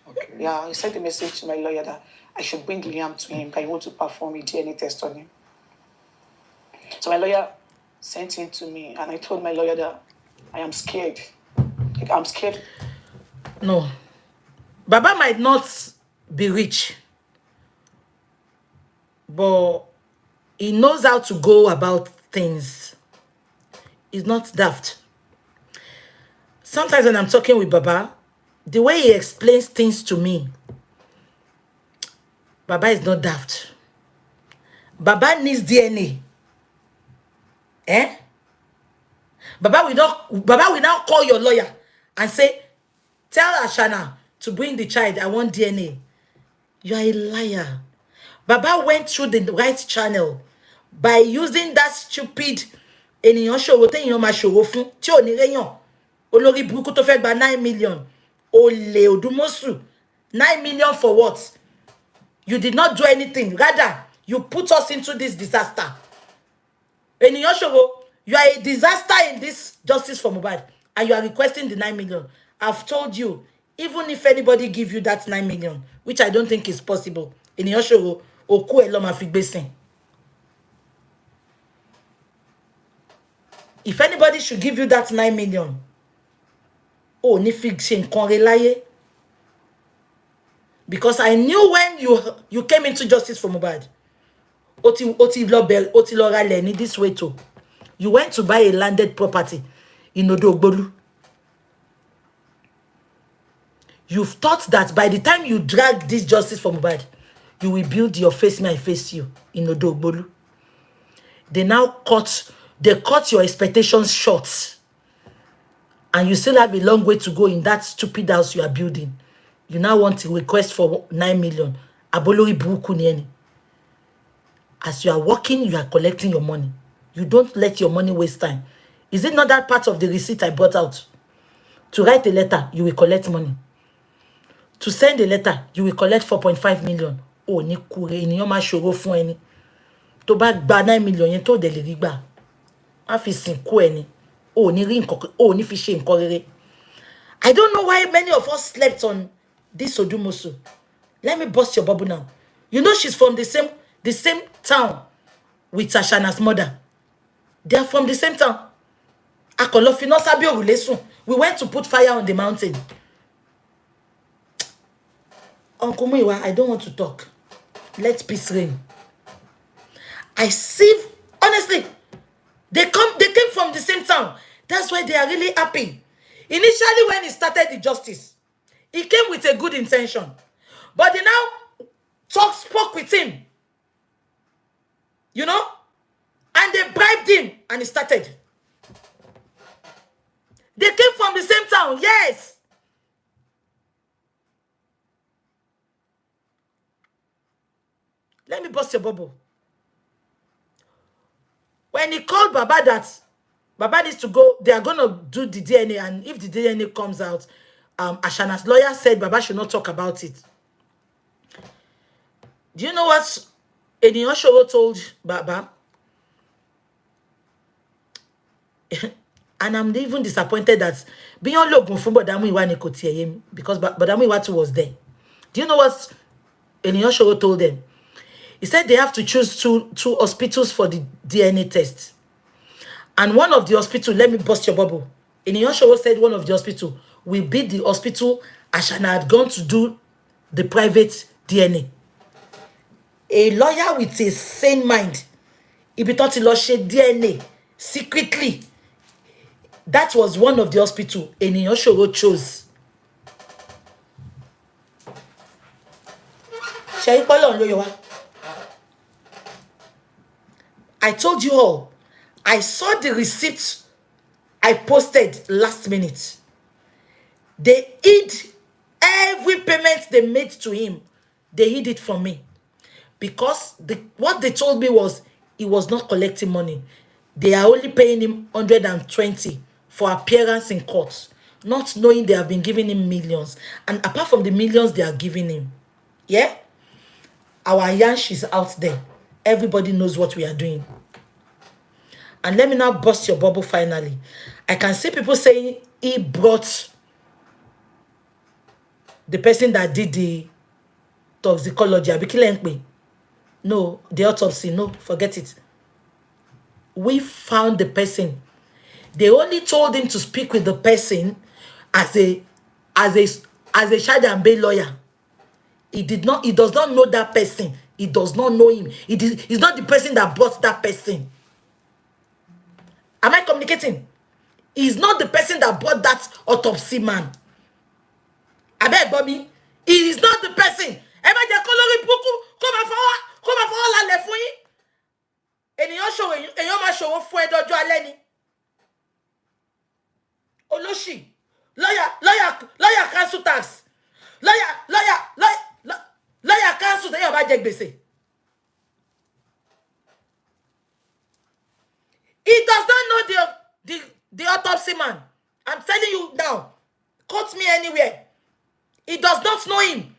Okay. Yeah, he sent a message to my lawyer that I should bring Liam to him, that he want to perform a DNA test on him. So my lawyer sent him to me, and I told my lawyer that I am scared. Like, I'm scared. No. Baba might not be rich, but he knows how to go about things. He's not daft. Sometimes when I'm talking with Baba, the way he explains things to me, Baba is not daft. Baba needs DNA. Eh? Baba will now call your lawyer and say, tell Ashana to bring the child. I want DNA. You are a liar. Baba went through the right channel by using that stupid ènìyàn ṣòro téèyàn máa ṣòro fún tí ò ní réyàn olórí burúkú tó fẹ́ gba 9 million olè òdùmọ̀sù 9 million for what? You did not do anything. Rather, you put us into this disaster. Ènìyàn ṣòro, you are a disaster in this justice for Mohbad, and you are requesting the 9 million. I've told you, even if anybody give you that 9 million, which I don't think is possible, ènìyàn ṣòro, òkú ẹ̀ ló máa fi gbé sìn. If anybody should give you that 9 million, oh, ní fi ṣe nǹkan rẹ̀ láyé. Because I knew when you came into justice for Mohbad, oti lọ ralẹ̀ ní this way too. You went to buy a landed property in Odogbolu. You've thought that by the time you drag this justice for Mohbad, you will build your face me, I face you in Odogbolu. They cut your expectations short. And you still have a long way to go in that stupid house you are building. You now want to request for 9 million. Abolori buruku ni eni. As you are working, you are collecting your money. You don't let your money waste time. Is it not that part of the receipt I brought out? To write a letter, you will collect money. To send a letter, you will collect 4.5 million. Oh, ni kure, ènìyàn máa ṣòro fún ẹni. Tó bá gba 9 million yẹn tó dẹ̀ lè rí gbà. Má fi sìnkú ẹni. Oh, ni rí nǹkan, oh, ni fi ṣe nǹkan rere. I don't know why many of us slept on this Odumosu. Let me bust your bubble now. You know she's from the same town with Ashana's mother. They are from the same town. Akolofino sabi orule sun. We went to put fire on the mountain. Uncle Muiwa, I don't want to talk. Let peace reign. I see, honestly, they came from the same town. That's why they are really happy. Initially, when he started the justice, he came with a good intention. But they now spoke with him. You know? And they bribed him and he started. They came from the same town, yes. Let me bust your bubble. When he called Baba that Baba needs to go, they are going to do the DNA, and if the DNA comes out, Ashana's lawyer said Baba should not talk about it. Do you know what ènìyàn ṣòro told Baba? And I'm even disappointed that beyond Logun from Bodamuiwa ni kò tiẹ̀ yé mi, because Bodamuiwa too was there. Do you know what ènìyàn ṣòro told them? He said they have to choose two hospitals for the DNA test. And one of the hospitals, let me bust your bubble. ènìyàn ṣòro said one of the hospitals will be the hospital Ashana had gone to do the private DNA. A lawyer with a sane mind, ibi tó ti lọ ṣe DNA secretly. That was one of the hospitals ènìyàn ṣòro chose. Ṣé ipolo nlo yo wa? I told you all, I saw the receipt I posted last minute. They hid every payment they made to him. They hid it from me. Because what they told me was he was not collecting money. They are only paying him 120 for appearance in court, not knowing they have been giving him millions. And apart from the millions they are giving him, yeah, our Yansh is out there. Everybody knows what we are doing. And let me now bust your bubble finally. I can see people saying he brought the person that did the toxicology. No, the autopsy. No, forget it. We found the person. They only told him to speak with the person as a charge and bail lawyer. He does not know that person. He does not know him. He's not the person that brought that person. Am I communicating? He's not the person that brought that autopsy man. I beg, Bobby. He is not the person. Come on, la fún yín. Ènìyàn ṣòwò, èyàn máa ṣòwò fún ẹ dọjọ́ alẹ́ ni. Olóṣì. Lawyer cancel tax. Lawyer cancel téèyàn bá jẹ gbèsè. He does not know the autopsy man. I'm telling you now. Quote me anywhere. He does not know him.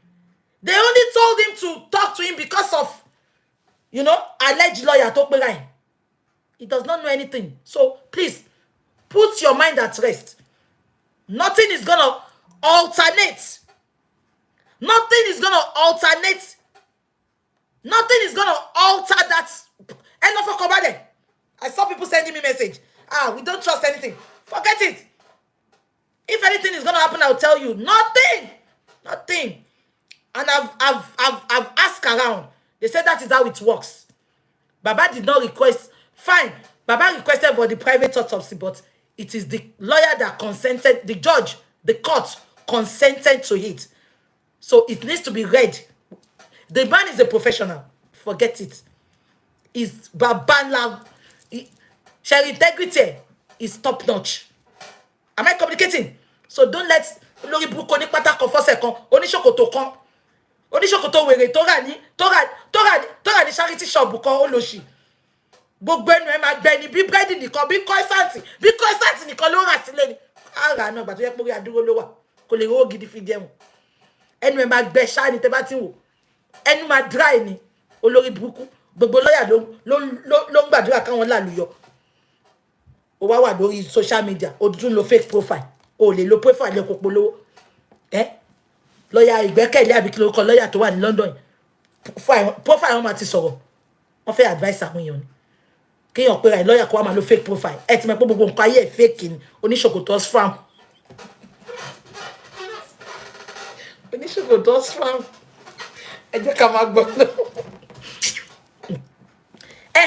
They only told him to talk to him because of, alleged lawyer. He does not know anything. So please, put your mind at rest. Nothing is going to alternate. Nothing is going to alternate. Nothing is going to alter that. Enough of Kobade. I saw people sending me message. We don't trust anything. Forget it. If anything is going to happen, I'll tell you. Nothing. And I've asked around. They said that is how it works. Baba did not request. Fine. Baba requested for the private autopsy, but it is the lawyer that consented, the judge, the court consented to it. So it needs to be read. The man is a professional. Forget it. Is Babanla. Share integrity is top notch. Am I communicating? So don't let Lori Brukoni Patako for second. Onishokoto kon. Onishokoto were Tora ni charity shop buko oloshi. Gbogbo enu e ma gbe ni bi bread nìkan bi croissant nìkan ló rà sílẹ̀ ni. Ara na gba tó yẹ pé adúró ló wà. Kò lè ro gidi fi jẹun. Enu e ma gbe sha ni tẹ́ bá tin wò. Enu ma dry ni. Olórí burúkú. Gbogbo lawyer ló ń gbàdúrà kan wọ́n lálùyọ. Ó wá wà lórí social media. Ó tún lo fake profile. Ó lè lo profile ko polówó. Lawyer Ìgbẹ́kẹ̀lé àbí kí ló kọ lawyer tó wà ní London. Profile wọn máa ti sọ̀rọ̀. Wọ́n fẹ́ advice àwọn èèyàn ni. Kéèyàn pé ra lawyer kó wá máa lo fake profile. Ẹ ti mọ̀ pé gbogbo nǹkan ayé fake ni. Oníṣòkòtò scam. Oníṣòkòtò scam. Ẹ jẹ́ ká máa gbọ́. Ẹ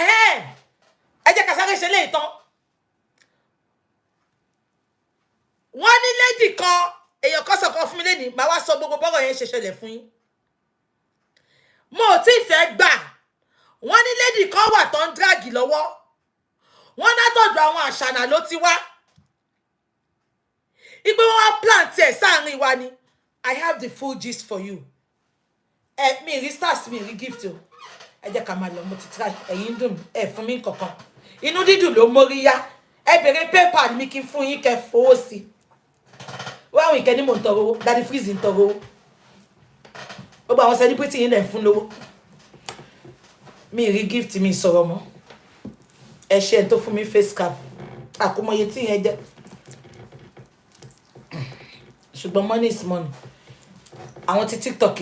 jẹ́ ká sáré ṣe lé ìtàn. Wọ́n ní lady kan, èèyàn kan sọ kan fún mi lẹ́ni, màá wá sọ gbogbo bọ́rọ̀ yẹn ṣe ṣẹlẹ̀ fún yín. Mo ò tí ì fẹ́ gbà. Wọ́n ní lady kan wà tó ń drag lọ́wọ́. Wọ́n látọ̀dọ̀ àwọn àṣànà ló ti wá. Ipe wọ́n wá plant ẹ̀ sáàrin wa ni. I have the full gist for you. Mi rí stars, mi rí gift o. Ẹ jẹ́ ká máa lọ, mo ti try. Ẹ̀yin dùn, fún mi kankan. Inú dídùn ló mórí yá. Ẹ bèrè paper mi kí n fún yín kẹ́ fowó sí. Wọ́n àwọn ìkẹ́ni mò ń tọrọ owó. Daddy Freeze ń tọrọ owó. Ó bá àwọn celebrity yín lẹ̀ ń fún lówó. Mi rí gift mi sọ̀rọ̀ mọ́. Ẹ ṣe tó fún mi face cap. Àkómọye tí yẹn jẹ́. Ṣùgbọ́n money is money. Àwọn tí TikTok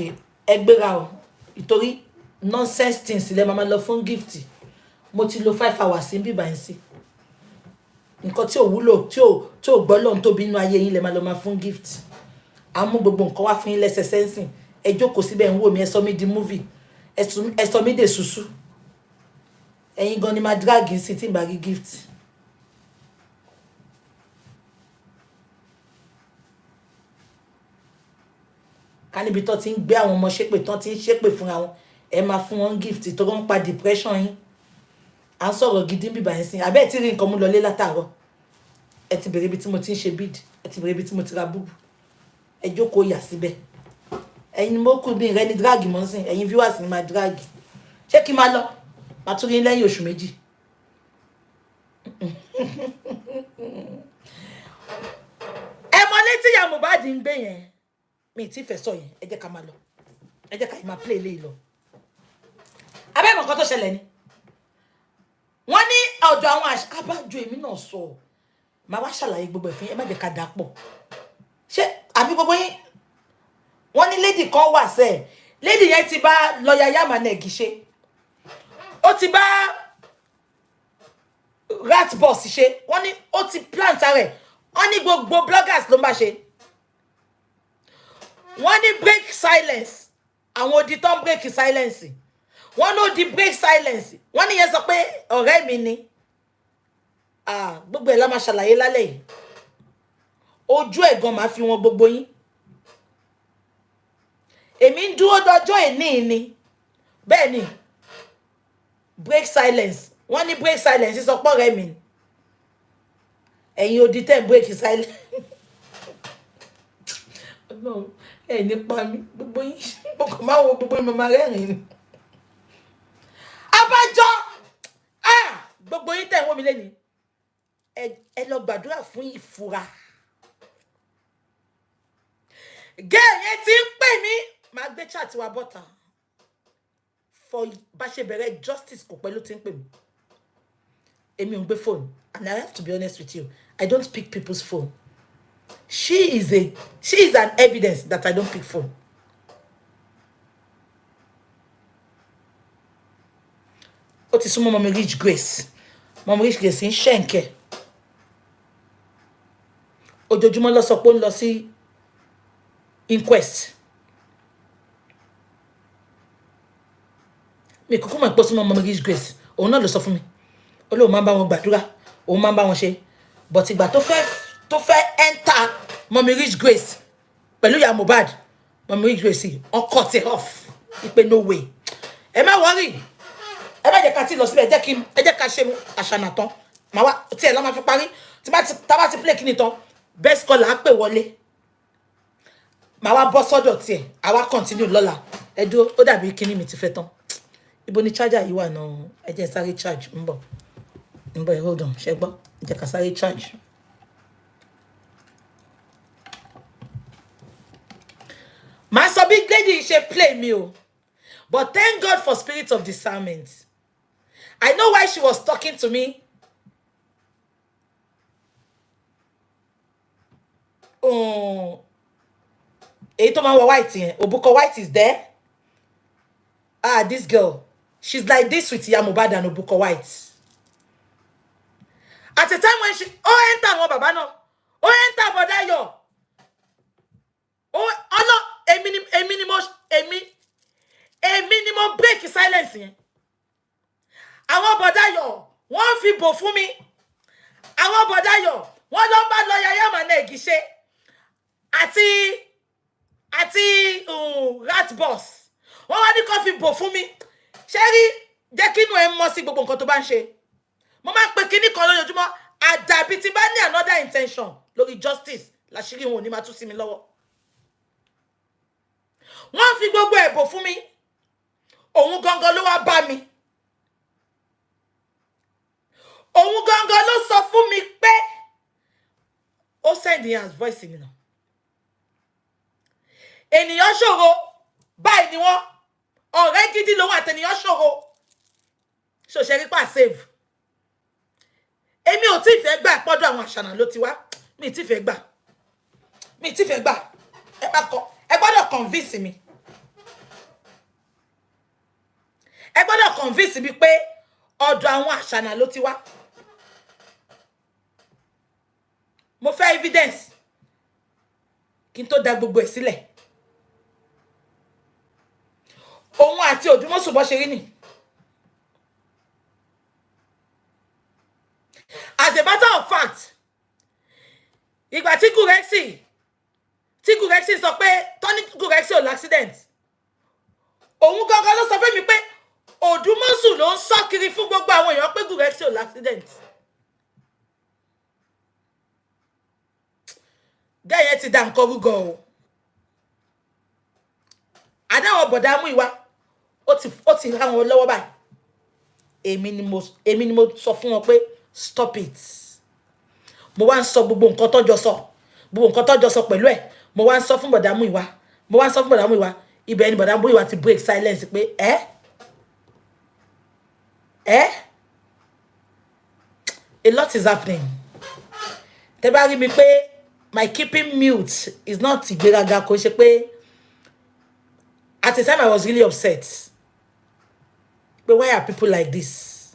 ẹ gbéra o. Ìtorí nonsense things lẹ máa lọ fún gift. Mo ti lo 5 hours ń bíbá yín sí. Nǹkan tí ò wúlò tí ò gbọ́ lọ́n tóbi inú ayé yín lẹ máa lọ máa fún gift. A mú gbogbo nǹkan wá fún yín lẹ́sẹsẹ ńsìn. Ẹ jókòó síbẹ̀ ń wò mí, ẹ sọ mí di movie. Ẹ sọ mí dé susu. Ẹ̀yin gan ni máa drag sí tí ń bá rí gift. Ká níbi tó ti ń gbé àwọn ọmọ ṣépè tó ti ń ṣépè fúnra wọn. Ẹ máa fún wọn gift tó ń pa depression yín. À ń sọ̀rọ̀ gidi bíbá yín sí. Àbẹ́ ẹ̀ tí rí nǹkan mú lọlé látàárọ̀. Ẹ ti bèrè ibi tí mo ti ń ṣe bid. Ẹ ti bèrè ibi tí mo ti ra búbù. Ẹ jókòó yà síbẹ̀. Ẹ̀yin mo kú bí rẹ ní drag mọ́ sí. Ẹ̀yin viewers ni máa drag. Ṣé kí n máa lọ? Màá tún rí lẹ́yìn oṣù méjì. Ẹ mọ létí ìyá Mohbad ń gbé yẹn. Mi ti fẹ́ sọ yẹn. Ẹ jẹ́ ká máa lọ. Ẹ jẹ́ ká máa play eléyìí lọ. abẹ́ mọ̀ nǹkan tó ṣẹlẹ̀ ni wọ́n ní ọ̀dọ̀ àwọn abájọ èmi náà sọ màá wá ṣàlàyé gbogbo ẹ̀fín ẹ má jẹ́ ká dà pọ̀ ṣé àbí gbogbo yín wọ́n ní lady kan wà sẹ́ẹ̀ lady yẹn ti bá lọ́ọ̀yà Yamanegi ṣe ó ti bá rat boss ṣe wọ́n ní ó ti plant rẹ̀ wọ́n ní gbogbo bloggers ló ń bá ṣe wọ́n ní break silence àwọn odi tó ń break silence wọ́n ló di break silence wọ́n ní yẹn sọ pé ọ̀rẹ́ mi ni gbogbo ẹ̀ la máa ṣàlàyé lálẹ́ yìí ojú ẹ̀ gan máa fi wọn gbogbo yín èmi ń dúró dọjọ́ ìní ni bẹ́ẹ̀ ni break silence wọ́n ní break silence sọ pé ọ̀rẹ́ mi ni ẹ̀yin odi tẹ́ break silence ẹ̀ nípa mi gbogbo yín mo kàn máa wo gbogbo yín mo máa rẹ́rìn-ín ni abájọ gbogbo yín tẹ̀ ń wò mí lẹ́ni ẹ lọ gbàdúrà fún ìfura gẹ́ẹ̀yẹn ti ń pè mí máa gbé chat wa bọ́ta for bá ṣe bẹ̀rẹ̀ justice kò pẹ́ ló ti ń pè mí èmi ò ń gbé phone and I have to be honest with you I don't pick people's phone she is an evidence that I don't pick phone. Ó ti súnmọ́ Mommy Rich Grace ń ṣẹ̀ǹkẹ̀ ojoojúmọ́ ló sọ pé ó ń lọ sí inquest mi kúkú mọ̀ pé ó súnmọ́ Mommy Rich Grace òun náà ló sọ fún mi ó lóun máa ń bá wọn gbàdúrà òun máa ń bá wọn ṣe but ìgbà tó fẹ́ enter Mommy Rich Grace pẹ̀lú ìyá Mohbad Mommy Rich Grace on cut it off ìpè no way ẹ má worry ẹ bá jẹ́ ká ti lọ síbẹ̀ ẹ jẹ́ ká ṣe àṣànà tán màá wá tí ẹ lọ́ máa fi parí tá bá ti play kíni tán best caller á pè wọlé màá wá bọ́ sọ́dọ̀ tiẹ̀ àwa continue lọ́la ẹ dúró ó dàbí kíní mi ti fẹ́ tán ibo ni charger yìí wà náà ẹ jẹ́ sáré charge ń bọ̀ hold on ṣe gbọ́ ẹ jẹ́ ká sáré charge. màá sọ bí lady ṣe play mi o but thank God for spirit of discernment. I know why she was talking to me. Eitomawa White here. Obuko White is there. This girl. She's like this with Mohbad and Obuko White. At a time when she enter one baba no. Enter bodayo. A minimum break silence here. Àwọn bọ̀dáyọ̀ wọ́n fi bò fún mi àwọn bọ̀dáyọ̀ wọ́n lọ bá lọ́ọ̀yà Yamanegi ṣe àti rat boss wọ́n wá ní kó fi bò fún mi ṣé rí jẹ́ kínú ẹ mọ́ sí gbogbo nǹkan tó bá ń ṣe mo máa ń pe kíní kan lójoojúmọ́ àdàbí tí bá ní another intention lórí justice láṣìírí wọn ò ní máa tú sí mi lọ́wọ́ wọ́n fi gbogbo ẹ̀ bò fún mi òun gangan ló wá bá mi òun gangan ló sọ fún mi pé ó send his voice mi náà ènìyàn ṣòro báyìí ni wọ́n ọ̀rẹ́ gidi lòun àtẹnìyàn ṣòro ṣòṣẹ́ rí pa save èmi ò tí ì fẹ́ gbà pọ́dọ̀ àwọn àṣànà ló ti wá mi ì tí ì fẹ́ gbà ẹ gbọ́dọ̀ convince mi ẹ gbọ́dọ̀ convince mi pé ọ̀dọ̀ àwọn àṣànà ló ti wá mo fẹ́ evidence kí n tó da gbogbo ẹ̀ sílẹ̀ òun àti Òdùmọ̀ṣù bó ṣe rí ni as a matter of fact ìgbà tí Gurexi sọ pé Tony Gurexi ò l'accident òun gangan ló sọ fún mi pé Òdùmọ̀ṣù ló ń sọ kiri fún gbogbo àwọn èèyàn pé Gurexi ò l'accident gẹ́yẹ ti dà nǹkan rúgọ o àdáwọ̀ bọ̀dá mú ìwá ó ti rá wọn lọ́wọ́ báyìí èmi ni mo sọ fún wọn pé stop it mo wá ń sọ gbogbo nǹkan tọ́jọ́ sọ pẹ̀lú ẹ̀ mo wá ń sọ fún bọ̀dá mú ìwá ibẹ̀ ni bọ̀dá mú ìwá ti break silence pé Eh? A lot is happening. Tẹ́ bá rí mi pé my keeping mute is not ìgbéraga kò ṣe pé at the time I was really upset. But why are people like this?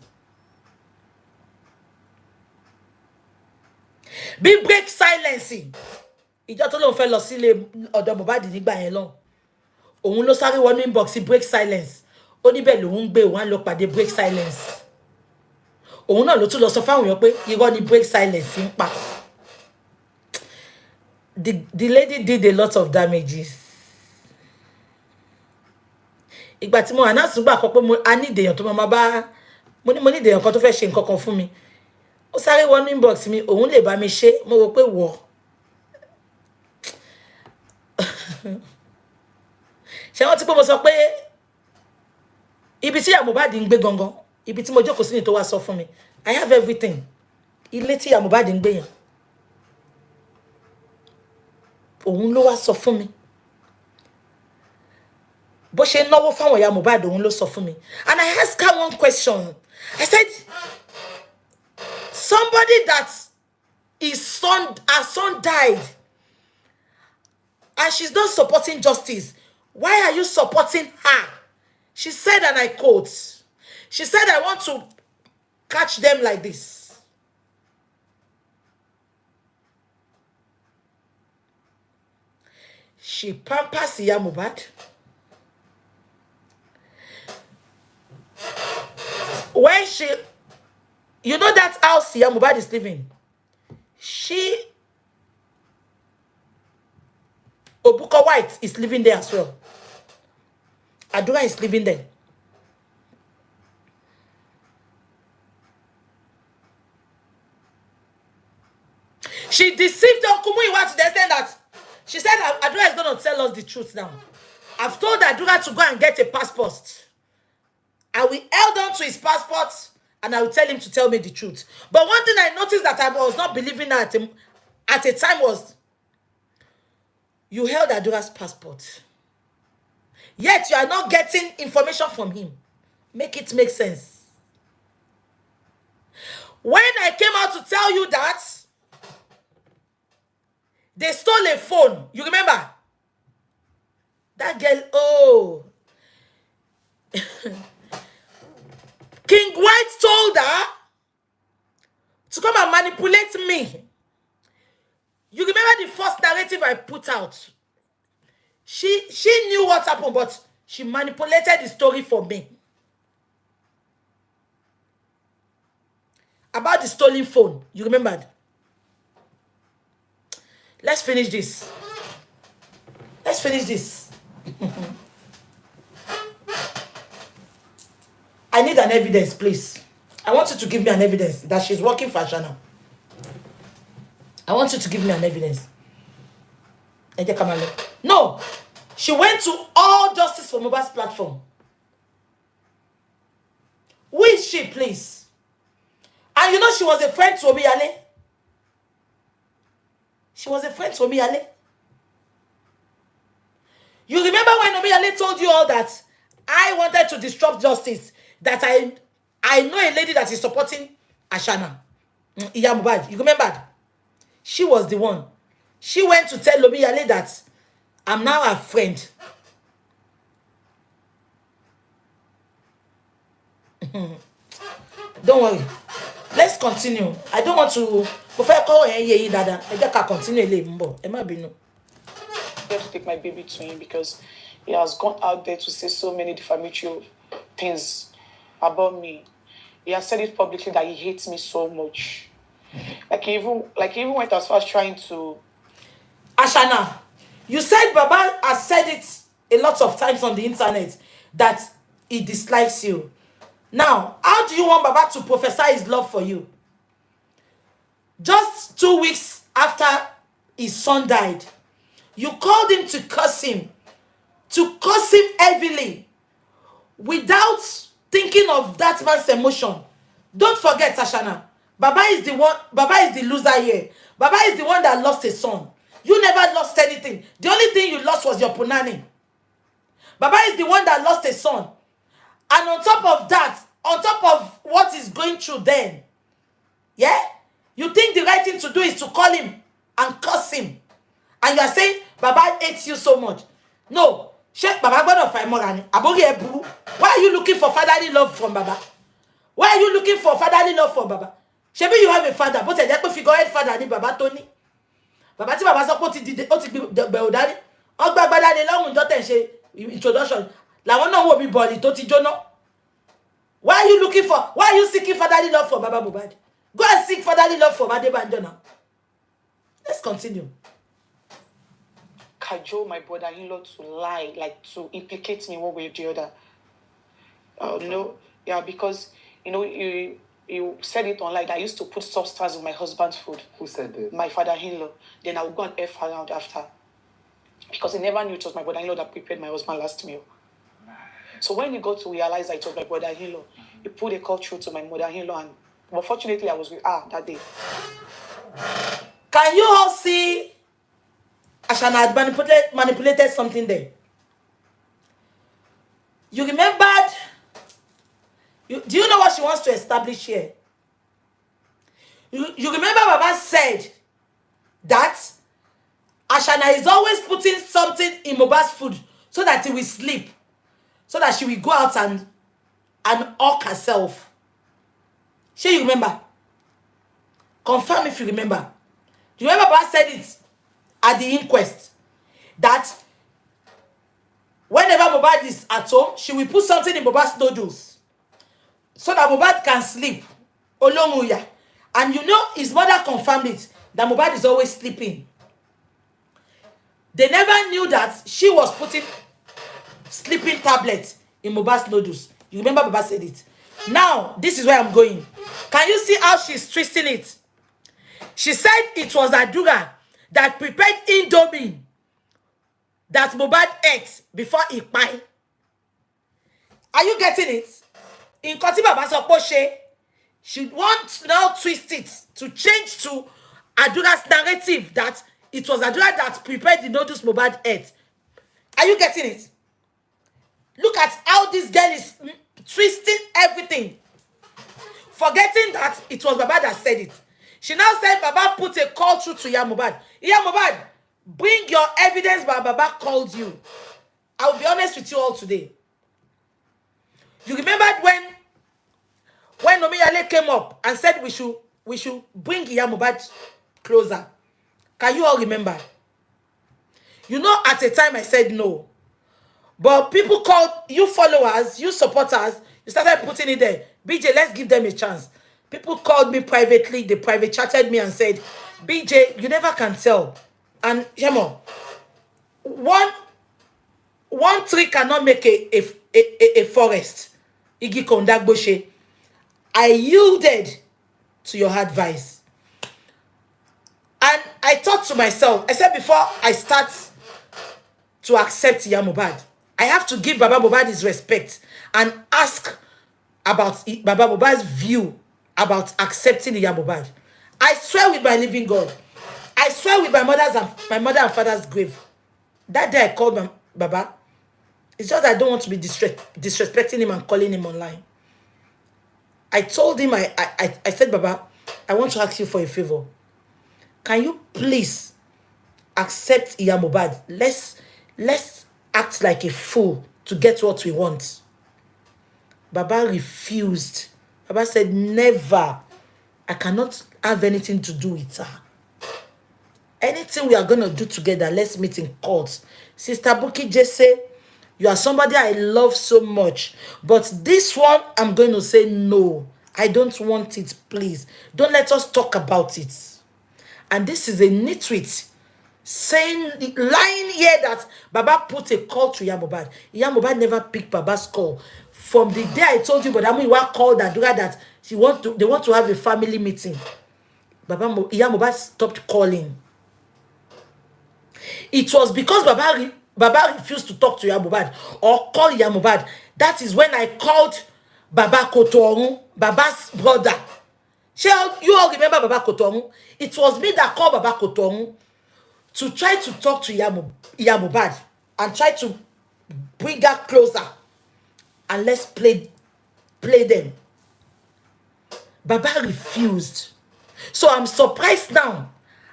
Big break silencing. Ìjọ tó lóun fẹ́ lọ sílé ọ̀dọ̀ Mohbad nígbà yẹn lọ. Òun ló sáré wọnú inbox break silence. Ó ní bẹ́ẹ̀ lòun gbé òun á lọ pàdé break silence. Òun náà ló tún lọ sọ fáwọn èèyàn pé irọ́ ni break silence ń pa. The lady did a lot of damages. Ìgbà tí mo announce gbà kan pé mo a need èèyàn tó máa bá mo need èèyàn kan tó fẹ́ ṣe nǹkan kan fún mi. Ó sáré wọnú inbox mi, òun lè bá mi ṣe. Mo rò pé wọ̀. Ṣé wọ́n ti pé mo sọ pé ibi tí ìyá Mohbad ń gbé gangan, ibi tí mo jókòó sí ni tó wá sọ fún mi. I have everything. Ilé tí ìyá Mohbad ń gbé yẹn. Òun ló wá sọ fún mi. Bó ṣe náwó fáwọn ìyá Mohbad òun ló sọ fún mi. And I asked her one question. I said, somebody that her son died, and she's not supporting justice. Why are you supporting her? She said, and I quote, she said, I want to catch them like this. She pampers Iya Mohbad. When she, you know that house Iya Mohbad is living, she, Obuka White is living there as well. Adura is living there. She deceived Uncle Muyiwa to the extent that she said Adura is going to tell us the truth now. I've told Adura to go and get a passport. I will hold on to his passport and I will tell him to tell me the truth. But one thing I noticed that I was not believing at a time was, you held Adura's passport. Yet you are not getting information from him. Make it make sense. When I came out to tell you that they stole a phone, you remember? That girl, oh. King White told her to come and manipulate me. You remember the first narrative I put out? She knew what happened, but she manipulated the story for me. About the stolen phone. You remembered? Let's finish this. Let's finish this. I need an evidence, please. I want you to give me an evidence that she's working for Ashana. I want you to give me an evidence. No. She went to All Justice for Mohbad's platform. Who is she, please? And you know she was a friend to Omiyale. She was a friend to Omiyale. You remember when Omiyale told you all that I wanted to disrupt justice, that I know a lady that is supporting Ashana, Iya Mohbad. You remember? She was the one. She went to tell Omiyale that I'm now her friend. Don't worry. Let's continue. I don't want to continue. I have to take my baby to him because he has gone out there to say so many defamatory things about me. He has said it publicly that he hates me so much. Like he even went as far as trying to. Ashana, you said Baba has said it a lot of times on the internet that he dislikes you. Now, how do you want Baba to prophesy his love for you? Just 2 weeks after his son died, you called him to curse him heavily, without thinking of that man's emotion. Don't forget, Ashana, Baba is the loser here. Baba is the one that lost his son. You never lost anything. The only thing you lost was your punani. Baba is the one that lost his son. And on top of that, on top of what he's going through then. Yeah? You think the right thing to do is to call him and curse him. And you are saying, Baba hates you so much. No. Baba gbọ́dọ̀ fa ìmọ̀ra ni. Àbórí ẹ burú. Why are you looking for fatherly love from Baba? Why are you looking for fatherly love from Baba? Ṣebí you have a father, but ẹ jẹ́ pé figurehead father ni Baba tó ní. Baba tí Baba sọ pé ó ti dìde, ó ti gbẹ òdárí. Ó gba agbádá lé lọ́rùn jọ́ tẹ̀ ṣe introduction. Làwọn náà wò bí bọ̀ọ̀lì tó ti jóná. Why are you seeking fatherly love for Baba Mohbad? Go and seek fatherly love for Adebanjo now. Let's continue. Cajole my brother-in-law to lie, like to implicate me one way or the other. No, yeah, because you said it online that I used to put substance in my husband's food. Who said that? My father-in-law. Then I would go and F around after. Because he never knew it was my brother-in-law that prepared my husband last meal. So when he got to realize that it was my brother-in-law, he put a call through to my mother-in-law, and but fortunately I was with her that day. Can you all see Ashana had manipulated something there? You remembered? Do you know what she wants to establish here? You remember Baba said that Ashana is always putting something in Mohbad's food so that he will sleep, so that she will go out and hawk herself. Sure, you remember? Confirm if you remember. Do you remember Baba said it at the inquest that whenever Mohbad is at home, she will put something in Mohbad's noodles so that Mohbad can sleep. Olonguya. And you know his mother confirmed it, that Mohbad is always sleeping. They never knew that she was putting sleeping tablets in Mohbad's noodles. You remember Baba said it. Now, this is where I'm going. Can you see how she's twisting it? She said it was Adura that prepared Indomie that Mohbad ate before he died. Are you getting it? In Koti Baba sọ pé ṣe, she wants to now twist it to change to Adura's narrative that it was Adura that prepared the noodles Mohbad ate. Are you getting it? Look at how this girl is twisting everything. Forgetting that it was Baba that said it. She now said Baba put a call through to Mohbad. Mohbad, bring your evidence that Baba called you. I will be honest with you all today. You remembered when Nomiyale came up and said we should bring Mohbad closer. Can you all remember? You know, at a time I said no. But people called, you followers, you supporters, you started putting it there. BJ, let's give them a chance. People called me privately, they private chatted me and said, BJ, you never can tell. And Yemo, one tree cannot make a forest. Igi Kondagboshe. I yielded to your advice. And I thought to myself, I said before I start to accept Mohbad, I have to give Baba Mohbad his respect and ask about Baba Mohbad's view about accepting Mohbad. I swear with my living God, I swear with my mother and father's grave, that day I called Baba. It's just I don't want to be disrespecting him and calling him online. I told him, I said, Baba, I want to ask you for a favor. Can you please accept Mohbad? Let's act like a fool to get what we want. Baba refused. Baba said, never. I cannot have anything to do with her. Anything we are going to do together, let's meet in court. Sister Buki just said, you are somebody I love so much. But this one, I'm going to say no. I don't want it, please. Don't let us talk about it. And this is a nitwit lying here that Baba put a call to Mohbad. Mohbad never picked Baba's call. From the day I told you, but Amuiwa called Adura that they want to have a family meeting. Mohbad stopped calling. It was because Baba refused to talk to Mohbad or call Mohbad. That is when I called Baba Kotoru, Baba's brother. You all remember Baba Kotoru? It was me that called Baba Kotoru to try to talk to Mohbad and try to bring her closer. And let's play play them. Baba refused. So I'm surprised now,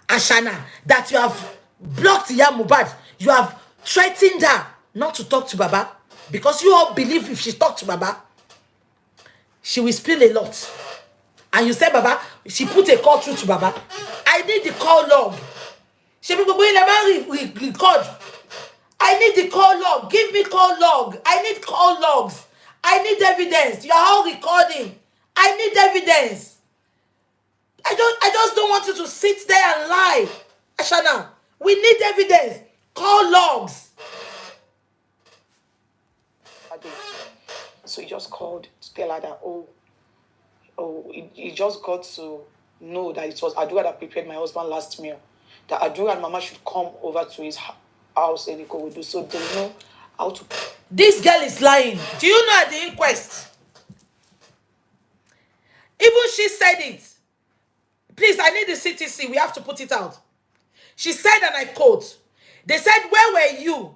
Ashana, that you have blocked Iya Mohbad. You have threatened her not to talk to Baba. Because you all believe if she talks to Baba, she will spill a lot. And you said, Baba, she put a call through to Baba. I need the call log. She people record. I need the call log. Give me call log. I need call logs. I need evidence. You are all recording. I need evidence. I just don't want you to sit there and lie. Ashana, we need evidence. Call logs. So he just called to tell her that, he just got to know that it was Adura that prepared my husband last meal. That Adura and Mama should come over to his house in Ikorodu, so they know how to. This girl is lying. Do you know at the inquest? Even she said it. Please, I need the CTC. We have to put it out. She said, and I quote, they said, where were you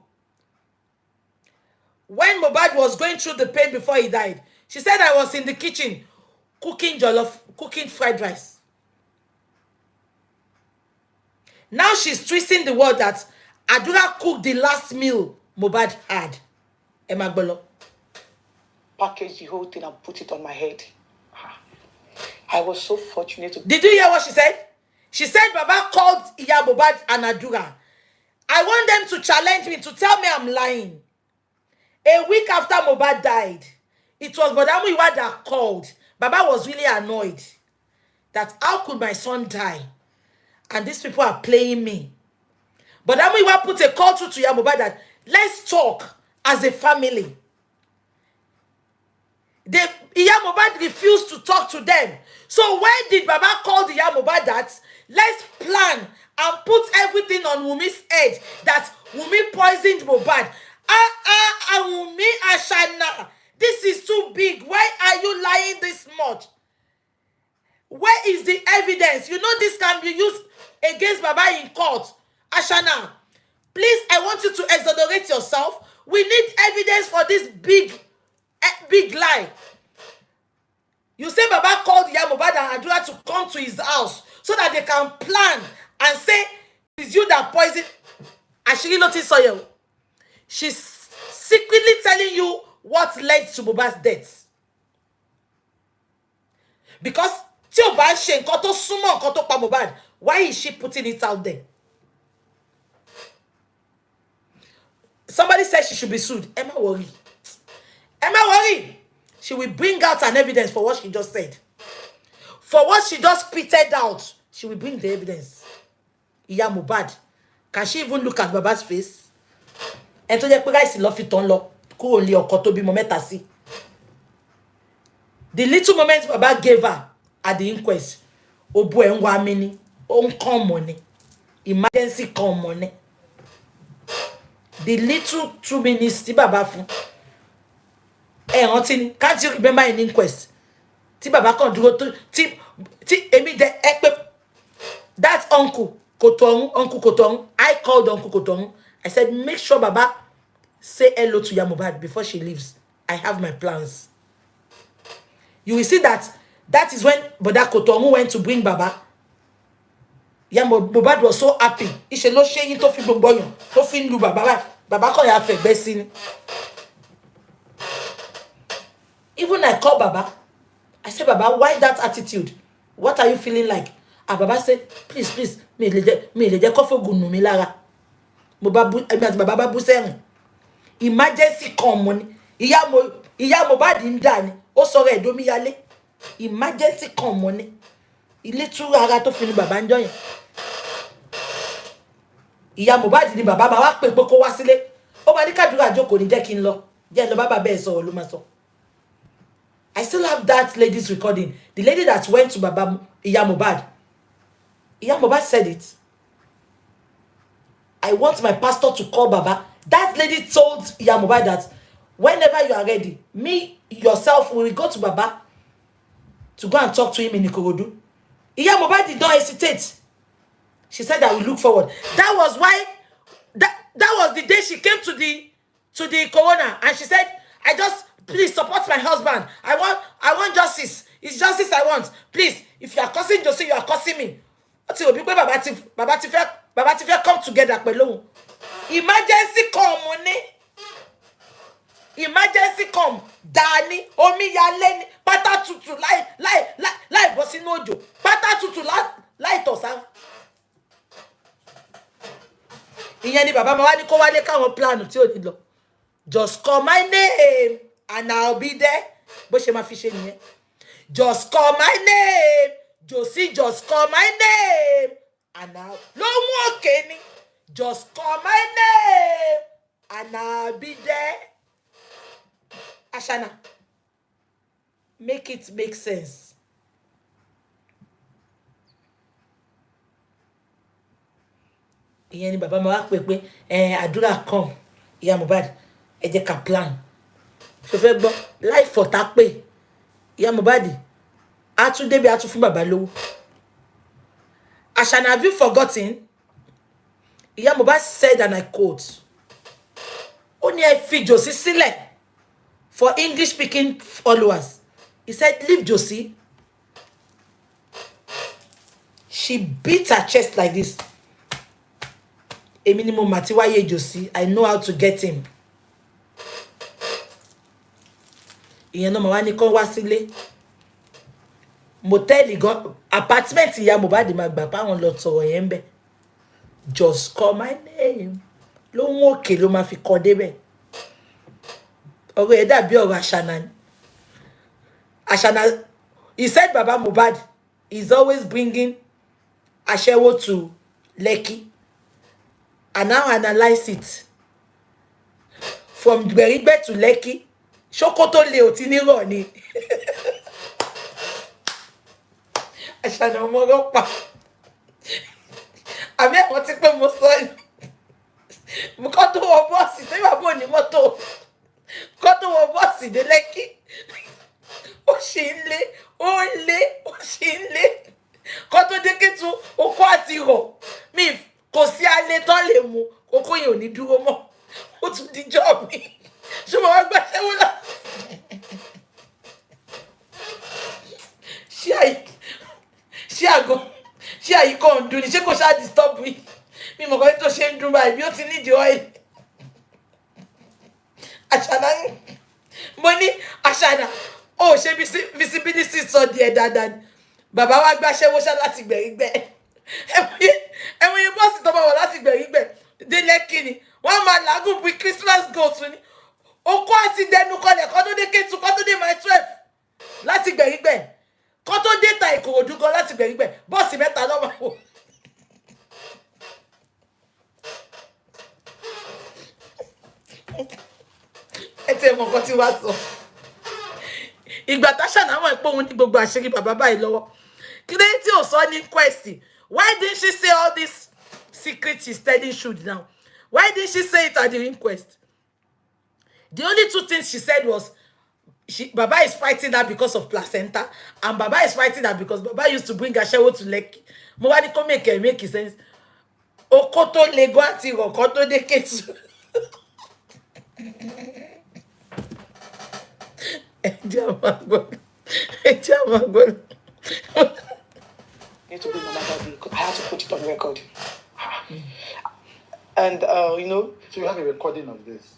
when Mohbad was going through the pain before he died? She said, I was in the kitchen cooking jollof, cooking fried rice. Now she's twisting the word that Adura cooked the last meal Mohbad had. Emma Gbolo. Package the whole thing and put it on my head. I was so fortunate to. Did you hear what she said? She said Baba called Iya Mohbad and Adura. I want them to challenge me, to tell me I'm lying. A week after Mohbad died, it was Bodamu Iwa that called. Baba was really annoyed that how could my son die? And these people are playing me. Bodamu Iwa put a call through to Iya Mohbad that let's talk as a family. Iya Mohbad refused to talk to them. So when did Baba call the Iya Mohbad that let's plan and put everything on Wunmi's head that Wunmi poisoned Mohbad? Wunmi Ashana, this is too big. Why are you lying this much? Where is the evidence? You know this can be used against Baba in court. Ashana, please, I want you to exonerate yourself. We need evidence for this big lie. You say Baba called Iya Mohbad and Adura to come to his house so that they can plan and say it's you that poisoned. Ashiri notice Soyo. She's secretly telling you what led to Mohbad's death. Because why is she putting it out there? Somebody said she should be sued. Emma worry. She will bring out an evidence for what she just said. For what she just spitted out, she will bring the evidence. Iya Mohbad. Can she even look at Baba's face? And to the guys love it on lo. The little moments Baba gave her at the inquest. Obu enwa mini. Come money. Emergency come money. The little 2 minutes ti Baba fun. Can't you remember an inquest? Ti Baba kan duro to ti emi de ekpe. That uncle Koton, I called Uncle Koton. I said, make sure Baba say hello to Iya Mohbad before she leaves. I have my plans. You will see that is when Boda Koton went to bring Baba. Iya Mohbad was so happy. He lo sheyin to fi gbogbo yan, to fi lu Baba. Baba ko ya fegbe si. Even I called Baba. I said, Baba, why that attitude? What are you feeling like? And Baba said, please, me le kofo gunu mi lara. Baba bu se emergency come money. Iya Mohbad nda ni. O so re do mi yale. Emergency come money. Ile tu ara to fi ni Baba njo yen. Iya Mohbad ni Baba wa pe ko wá sílé. O ma ni kadura joko ni je kin lo. Je lo Baba be so lo ma so. I still have that lady's recording. The lady that went to Baba Iya Mohbad. Iya Mohbad said it. I want my pastor to call Baba. That lady told Iya Mohbad that whenever you are ready, me, yourself, we will go to Baba to go and talk to him in Ikorodu. Iya Mohbad did not hesitate. She said I will look forward. That was why, that was the day she came to the corona and she said, Please support my husband. I want justice. It's justice I want. Please, if you are cursing Josie, you are cursing me. What will be Baba Tifa come together pẹ̀lú. Emergency come money. Emergency come. Dani, omi ya leni, pátá tutù láì bọ́ sínú òjò. Pátá tutù láì tọ̀ sára. Ìyẹn ni bàbá ma wá ní kó wálé káwọn plan tí ò ní lọ. Just call my name and I'll be there. Bó ṣe máa fi ṣe nìyẹn. Just call my name. Josie, just call my name. And I'll... Ló mú òkè ni. Just call my name and I'll be there. Ashana, make it make sense. Ìyẹn ni bàbá ma wá pé àdúrà come. Ìyá Mohbad, ẹ jẹ́ ká plan. Ṣé fẹ́ gbọ́ life for ta pé ìyá Mohbad a tún débi a tún fún bàbá lówó. Ashana, have you forgotten? Ìyá Mohbad said, and I quote, ó ní ẹ fi Josie sílẹ̀ for English speaking followers. He said, leave Josie. She beat her chest like this. A minimum matiwaye Josie. I know how to get him. Ìyẹn náà ma wá ní kó wá sílé. Motel gan apartment ìyá Mohbad ma gbà pa wọn lọ tọrọ yẹn ńbẹ̀. Just call my name. Ló ń òkè ló ma fi kọ débẹ̀. Ọ̀rọ̀ ẹ̀ dàbí ọ̀rọ̀ Ashana ni. Ashana, he said Baba Mohbad is always bringing aṣẹ́wó to Lekki. And now analyze it. From Berigbe to Lekki, Sokoto le oti ni ro ni. Ashana ọmọ ọlọ́pàá. Àbí àwọn tí pé mo sọ yìí. Mo kọ́ tó wọ bọ́ọ̀sì tí bàbá ò ní mọ́tò. Kọ́ tó wọ bọ́ọ̀sì dé Lekki. Ó ṣì ń lé, ó ṣì ń lé. Kọ́ tó dé Kétu, okó àti rọ̀. Mi kò sí alẹ́ tán lè mú. Okó yẹn ò ní dúró mọ́. Ó tún dijọ́ mi. Ṣé mo wá gbàṣẹ́ wọ́n lọ? Ṣé àyíkọ́ ń dún ni? Ṣé kò ṣáà disturb mi? Mi mọ̀ kọ́ tó ṣe ń dún báyìí bí ó ti nídìí oil. Ashana ni. Mo ní Ashana, ó ṣe visibility sọ díẹ̀ dáadáa ni. Bàbá wa gbàṣẹ́ wọ́n ṣá láti gbẹ̀rígbẹ̀. Ẹ̀wọ̀n yẹn bọ́ọ̀sì tó bá wọ̀ láti gbẹ̀rígbẹ̀. Dé Lekki ni. Wọ́n máa làágùn bí Christmas goat ni. Okó àti dẹnu kọlẹ̀ kọ́ tó dé Kétu kọ́ tó dé my 12 láti gbẹ̀rígbẹ̀. Kọ́ tó dé ta Ìkòròdú gan láti gbẹ̀rígbẹ̀. Bọ́ọ̀sì mẹ́ta ló máa wò. Ẹ tẹ́ mọ̀ nǹkan tí wàá sọ. Ìgbà t'Ashana àwọn ìpò òun ní gbogbo àṣírí bàbá báyìí lọ́wọ́. Kí ló tí ò sọ ní inquest? Why didn't she say all this secret she's telling Shud now? Why didn't she say it at the inquest? The only two things she said was Baba is fighting her because of placenta, and Baba is fighting her because Baba used to bring Aṣẹ́wó to Lekki. Mo wá ní kó make sense. Okoto lego àti Okoto de Kétu. Need to bring Mama Daddy because I had to put it on record. And you know, So you have a recording of this.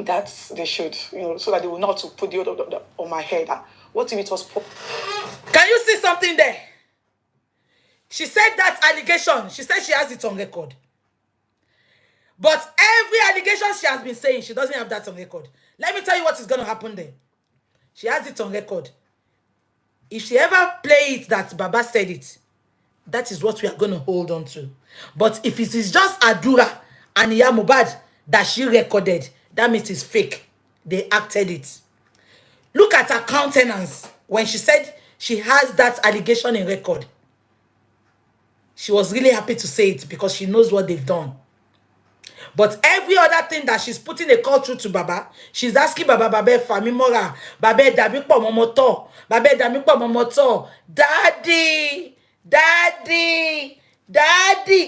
that's they should, you know, so that they will not to put the other on my head. What if it was? Can you see something there? She said that allegation. She said she has it on record. But every allegation she has been saying, she doesn't have that on record. Let me tell you what is going to happen there. She has it on record. If she ever play it that Baba said it, that is what we are going to hold on to. But if it is just Adura and Iya Mohbad that she recorded, that means it's fake. They acted it. Look at her countenance when she said she has that allegation in record. She was really happy to say it because she knows what they've done. But every other thing that she's putting a call through to Baba, she's asking Baba, Fami Mora, Baba, Dami po momoto, Baba, Dami po momoto, Daddy,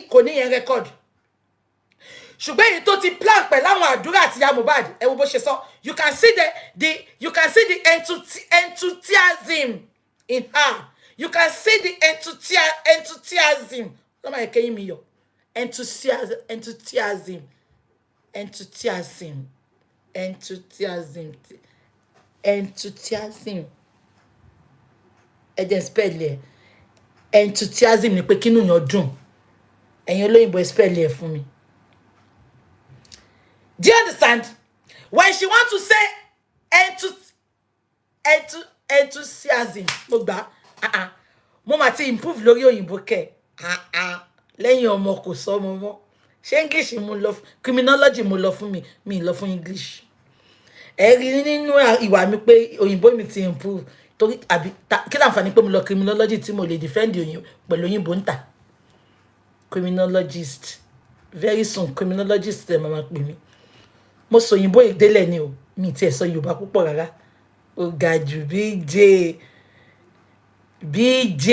kò ní yẹn record. ṣùgbọ́n èyí tó ti plan pẹ̀lú àwọn àdúrà àti ìyá Mohbad ẹ wo bó ṣe sọ, you can see the enthusiasm in her. You can see the enthusiasm. Lọ́mọ ẹ̀kẹ́ yín mi yọ. Enthusiasm. Ẹ jẹ́ spell ẹ̀. Enthusiasm ni pé kínú yàn dùn. Ẹ̀yin olóyìnbó ẹ spell ẹ̀ fún mi. Do you understand? When she wants to say enthusiasm, mo gbà, mo máa ti improve lórí òyìnbó kẹ̀. Lẹ́yìn ọmọ kò sọ ọmọ mọ́. Ṣé English mo lọ criminology mo lọ fún mi lọ fún English. Ẹ rí nínú ìwà mi pé òyìnbó mi ti improve. Torí àbí kí láǹfààní pé mo lọ criminology tí mo lè defend òyìnbó pẹ̀lú òyìnbó ń tà. Criminologist. Very soon criminologist ẹ máa pè mí. Mo sọ òyìnbó ìdélẹ̀ ni o, mi ti ẹ̀ sọ Yorùbá púpọ̀ rárá. Ó ga jù BJ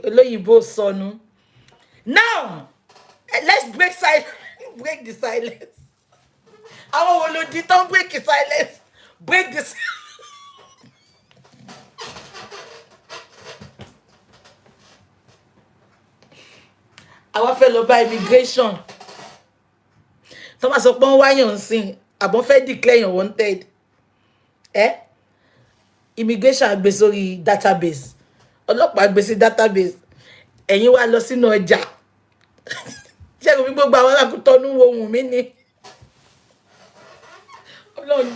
olóyìnbó sọnù. Now let's break the silence. Àwọn wo ló di tán break the silence? Break the silence. Àwa fẹ́ lọ bá immigration. Thomas sọ pé wọ́n wáyàn sí àbọ̀n fẹ́ declare yàn wanted. Immigration gbé sórí database. Ọlọ́pàá gbé sí database. Ẹ̀yin wá lọ sínú ọjà. Ṣé kò fi gbogbo àwọn alákùtọ́nú wo Wunmi ni? Ọlọ́run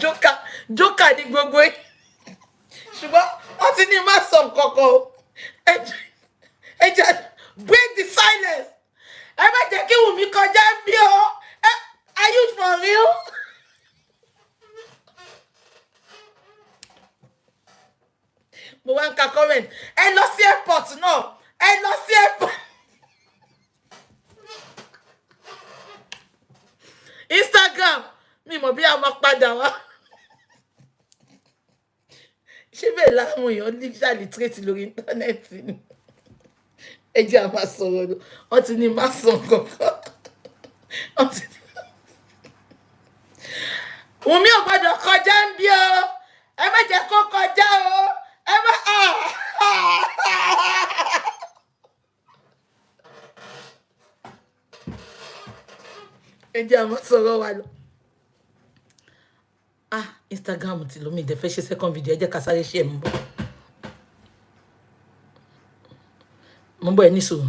jókà ní gbogbo ẹ̀. Ṣùgbọ́n wọ́n ti ní má sọ nǹkankan o. Ẹ jẹ́ break the silence. Ẹ má jẹ́ kí Wunmi kọjá bí o. Are you for real? Mo wá ń ka comment. Ẹ lọ sí airport náà. Ẹ lọ sí airport. Instagram. Mi mọ̀ bí a máa padà wá. Ṣé bẹ́ẹ̀ láwọn èèyàn digital literate lórí íńtánẹ́ẹ̀tì ni? Ẹ jẹ́ a máa sọ̀rọ̀ lọ. Wọ́n ti ní má sọ kankan. Wọ́n ti ní Wunmi ò gbọ́dọ̀ kọjá ń bí o. Ẹ má jẹ́ kó kọjá o. Ẹ má ẹ jẹ́ a máa sọ̀rọ̀ wa lọ. Instagram ti lómi ìdẹ fẹ́ ṣe second video. Ẹ jẹ́ ká sáré ṣe mo bọ̀ ẹ ní sùúrù.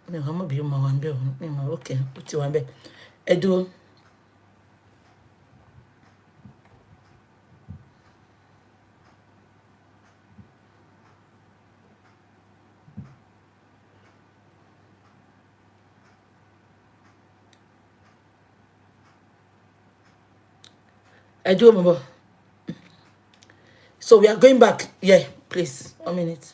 Mi ò mọ̀ bí mo wà ń bẹ̀ o. Mi mọ̀ okay ó ti wà ń bẹ̀. Ẹ dúró. Ẹ dúró mo bọ̀. So we are going back. Yeah, please. 1 minute.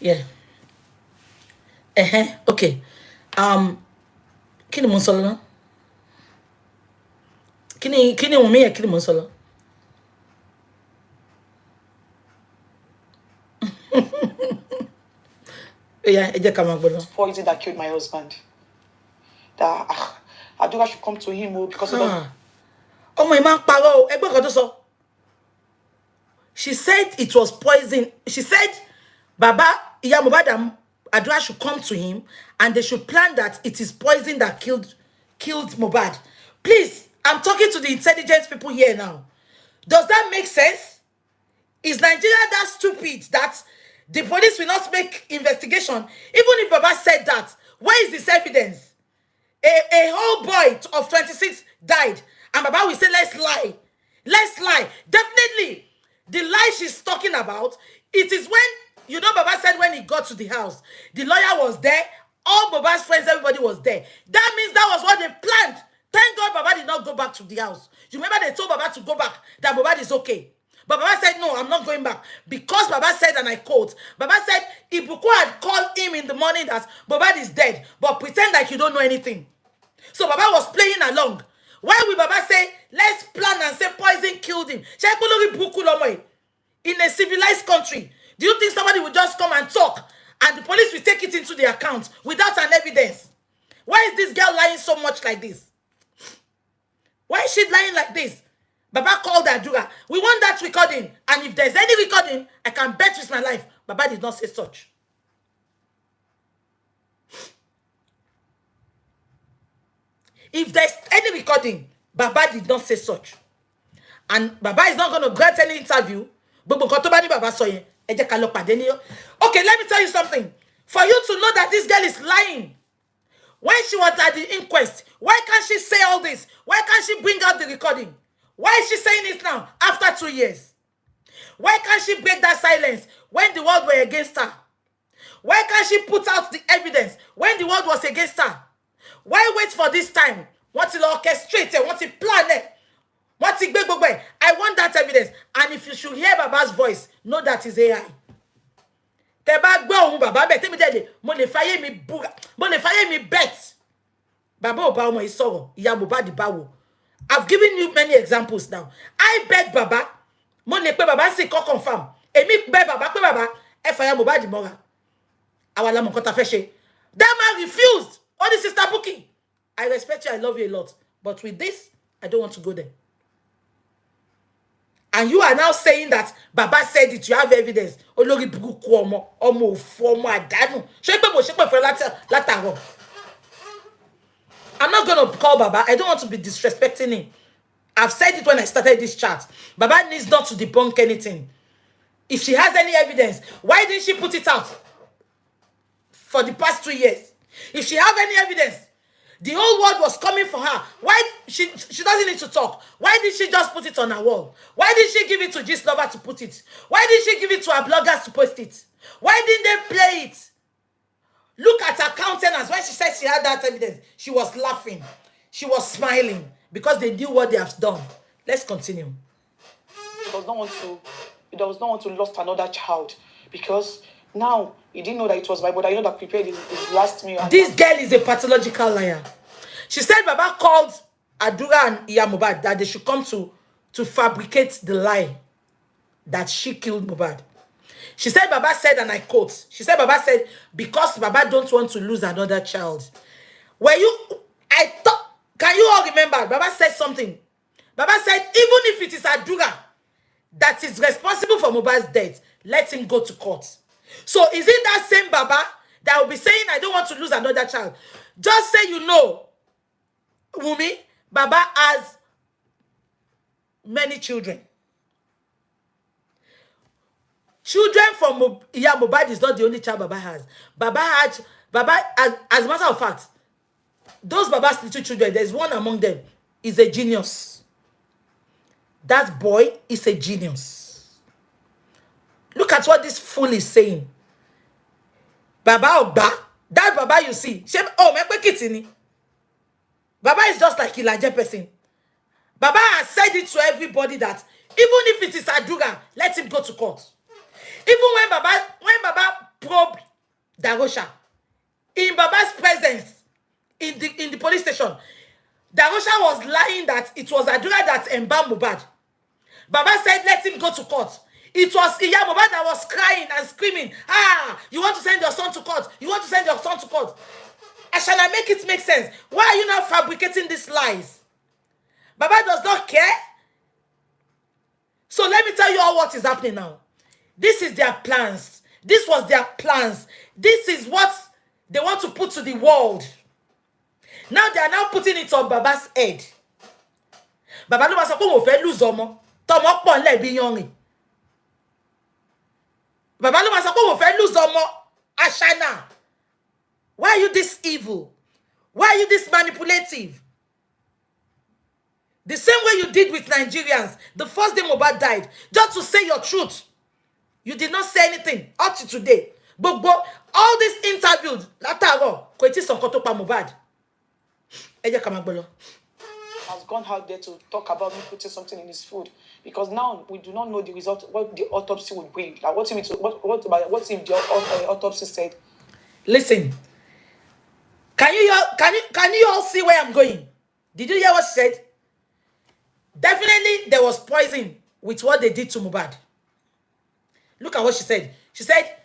Yeah. Okay. Kí ni mo ń sọ lọ́nà? Kí ni Wunmi yẹn kí ni mo ń sọ lọ? Yeah, ẹ jẹ́ ká máa gbọ́ lọ. Poison that killed my husband. That Adura should come to him because of ọmọ ẹ̀ máa ń parọ́ o. Ẹgbẹ́ kan tó sọ. She said it was poison. She said Baba Ìyá Mohbad and Adura should come to him and they should plan that it is poison that killed Mohbad. Please, I'm talking to the intelligent people here now. Does that make sense? Is Nigeria that stupid that the police will not make investigation? Even if Baba said that, where is this evidence? A whole boy of 26 died, and Baba will say, let's lie. Let's lie. Definitely, the lie she's talking about, it is when, Baba said when he got to the house, the lawyer was there, all Baba's friends, everybody was there. That means that was what they planned. Thank God Baba did not go back to the house. You remember they told Baba to go back, that Baba is okay. But Baba said, no, I'm not going going back. Because Baba said, and I quote, Baba said, Ibuku had called him in the morning that Mohbad is dead, but pretend like you don't know anything. So Baba was playing along. Why will Baba say, let's plan and say poison killed him? In a civilized country, do you think somebody will just come and talk and the police will take it into the account without an evidence? Why is this girl lying so much like this? Why is she lying like this? Baba called Adura. We want that recording. And if there's any recording, I can bet with my life. Baba did not say such. If there's any recording, Baba did not say such. And Baba is not going to grant any interview. Okay, let me tell you something. For you to know that this girl is lying. When she was at the inquest, why can't she say all this? Why can't she bring out the recording? Why is she saying it now, after 2 years? Why can't she break that silence when the world were against her? Why can't she put out the evidence when the world was against her? Why wait for this time? Want to orchestrate it? Want to plan it? Want to big? I want that evidence. And if you should hear Baba's voice, know that is AI. Baba bet. Baba Obama is so ya Mohbad bawo. I've given you many examples now. I beg Baba. Mo le pe Baba si ko confirm. Emi beg Baba pe Baba e fa ya Mohbad mora. Awala mo kon ta fe se. That man refused. Oh, this sister Buki. I respect you, I love you a lot. But with this, I don't want to go there. And you are now saying that Baba said it, you have evidence. Olori buku omo, omo omo adanu. I'm not going to call Baba. I don't want to be disrespecting him. I've said it when I started this chat. Baba needs not to debunk anything. If she has any evidence, why didn't she put it out for the past 2 years? If she have any evidence, the whole world was coming for her. Why she doesn't need to talk? Why did she just put it on her wall? Why did she give it to Gist Lover to put it? Why did she give it to her bloggers to post it? Why didn't they play it? Look at her countenance. When she said she had that evidence, she was laughing. She was smiling because they knew what they have done. Let's continue. He does not want to lose another child because now he didn't know that it was my brother. You know that prepared his last meal. This girl is a pathological liar. She said Baba called Adura and Mohbad that they should come to fabricate the lie that she killed Mohbad. She said Baba said, and I quote, she said Baba said, because Baba don't want to lose another child. Can you all remember? Baba said something. Baba said, even if it is Adura that is responsible for Mohbad's death, let him go to court. So is it that same Baba that will be saying, I don't want to lose another child? Just say you know, Wunmi, Baba has many children. Children from Mohbad is not the only child Baba has. As a matter of fact, those Baba's little children, there's one among them, is a genius. That boy is a genius. Look at what this fool is saying. Baba Oba, that Baba you see, Baba is just like Elijah person. Baba has said it to everybody that even if it is Adura, let him go to court. Even when Baba probed Darosha, in Baba's presence, in the police station, Darosha was lying that it was Adura that embalmed Mohbad. Baba said, let him go to court. It was Iya Mohbad that was crying and screaming, you want to send your son to court? You want to send your son to court? Shall I make it make sense? Why are you now fabricating these lies? Baba does not care. So let me tell you all what is happening now. This is their plans. This was their plans. This is what they want to put to the world. Now they are now putting it on Baba's head. Baba ló máa sọ pé mo fẹ́ lose ọmọ. Tọmọ pọ̀ nle bí yanrìn. Baba ló máa sọ pé mo fẹ́ lose ọmọ. Ashana. Why are you this evil? Why are you this manipulative? The same way you did with Nigerians the first day Mohbad died, just to say your truth. You did not say anything up to today. But all these interviews, látàárọ̀, kò tí sọ nǹkan tó pa Mohbad. Ẹ jẹ́ ká máa gbọ́ lọ. Has gone out there to talk about me putting something in his food because now we do not know the result, what the autopsy would bring. Like, what if the autopsy said? Listen, can you all see where I'm going? Did you hear what she said? Definitely there was poison with what they did to Mohbad. Look at what she said. She said,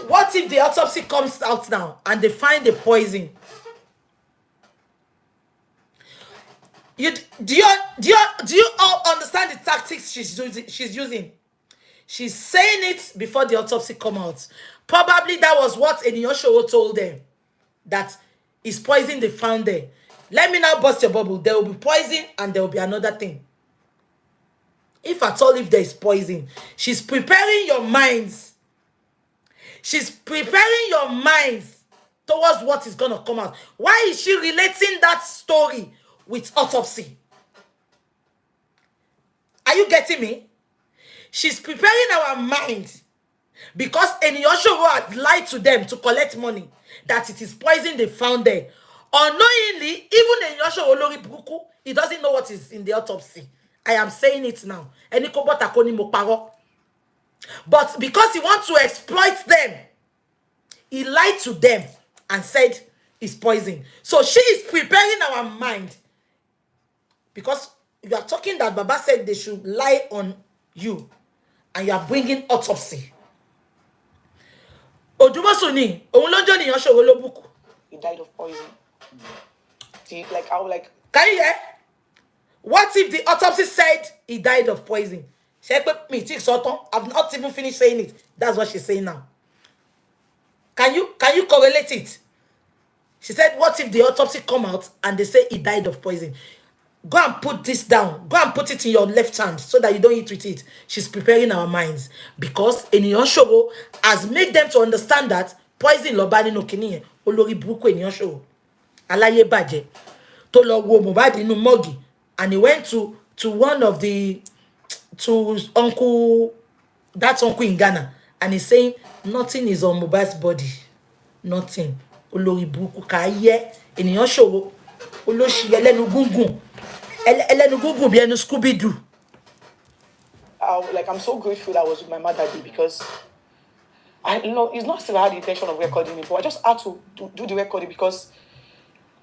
what if the autopsy comes out now and they find the poison? Do you all understand the tactics she's using? She's saying it before the autopsy come out. Probably that was what Eniyoshowo told them, that is poison they found there. Let me now bust your bubble. There will be poison and there will be another thing. If at all, if there is poison, she's preparing your minds. She's preparing your minds towards what is going to come out. Why is she relating that story with autopsy? Are you getting me? She's preparing our minds because Eniyoshowo had lied to them to collect money, that it is poison they found there. Unknowingly, even Eniyoshowo Olori Buruku, he doesn't know what is in the autopsy. I am saying it now. But because he wants to exploit them, he lied to them and said it's poison. So she is preparing our mind. Because you are talking that Baba said they should lie on you. And you are bringing autopsy. Odumosuni, He died of poison. I would like. Can you hear? What if the autopsy said he died of poison? I've not even finished saying it. That's what she's saying now. Can you correlate it? She said, what if the autopsy come out and they say he died of poison? Go and put this down. Go and put it in your left hand so that you don't eat with it. She's preparing our minds. Because Eniyoshowo has made them to understand that poison lobani no kiniye. Olori buruku Eniyoshowo. Alaye baje. To lo wo Mohbad inu morgue. And he went to one of the, to uncle, that's uncle in Ghana. And he's saying, nothing is on Mohbad's body. Nothing. Olori buruku ka ye. Eniyoshowo. Oloshi elenu gungun. Scooby-Doo. I'm so grateful I was with my mother because it's not still I had the intention of recording it, but I just had to do the recording because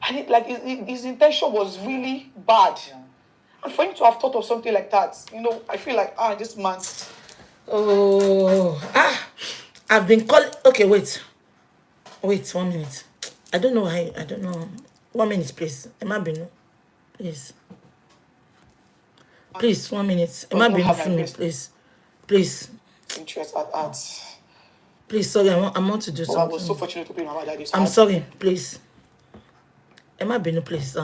his intention was really bad. Yeah. And for him to have thought of something like that, I feel like this man. I've been called. Okay, wait 1 minute. I don't know. 1 minute, please. Emma Binu, please. Please, 1 minute. Emma Binu for me, please. Please. Interest at. Please, sorry, I want to do something. I was so fortunate to be my mother. I'm sorry, please. Emma Binu, please.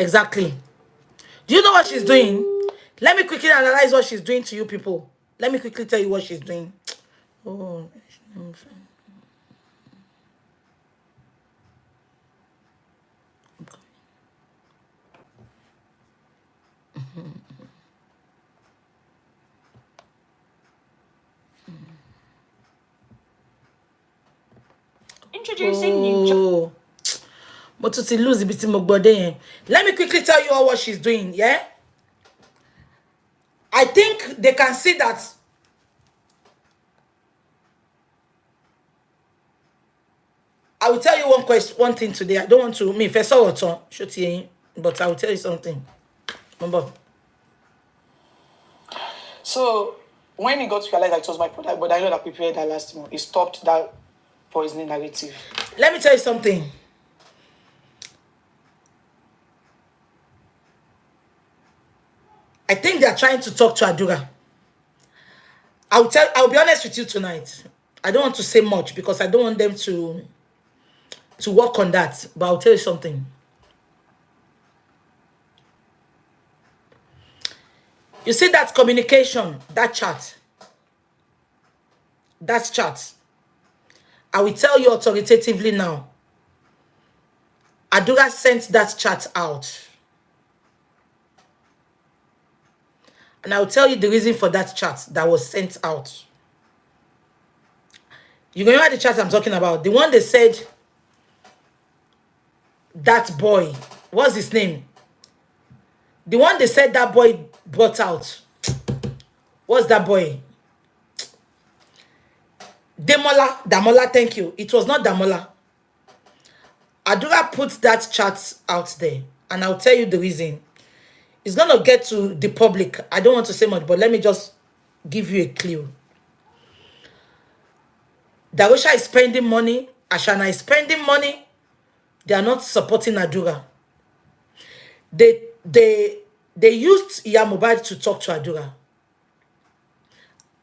Exactly. Do you know what she's doing? Let me quickly analyze what she's doing to you people. Let me quickly tell you what she's doing. Oh. Introducing new. But to lose a bit more body. Let me quickly tell you all what she's doing, yeah? I think they can see that I will tell you one thing today. I don't want to me first of all, but I will tell you something. Remember. So when he got to realize that it was my product, but I know that prepared that last month, he stopped that poisoning narrative. Let me tell you something. I think they are trying to talk to Adura. I'll be honest with you tonight. I don't want to say much because I don't want them to work on that. But I'll tell you something. You see that communication, that chat. That's chat. I will tell you authoritatively now. Adura sent that chat out. And I'll tell you the reason for that chat that was sent out. You remember the chat I'm talking about? The one they said that boy, what's his name? The one they said that boy brought out. What's that boy? Damola, thank you. It was not Damola. Adura put that chat out there. And I'll tell you the reason. It's going to get to the public. I don't want to say much, but let me just give you a clue. Darusha is spending money. Ashana is spending money. They are not supporting Adura. They used Mohbad to talk to Adura.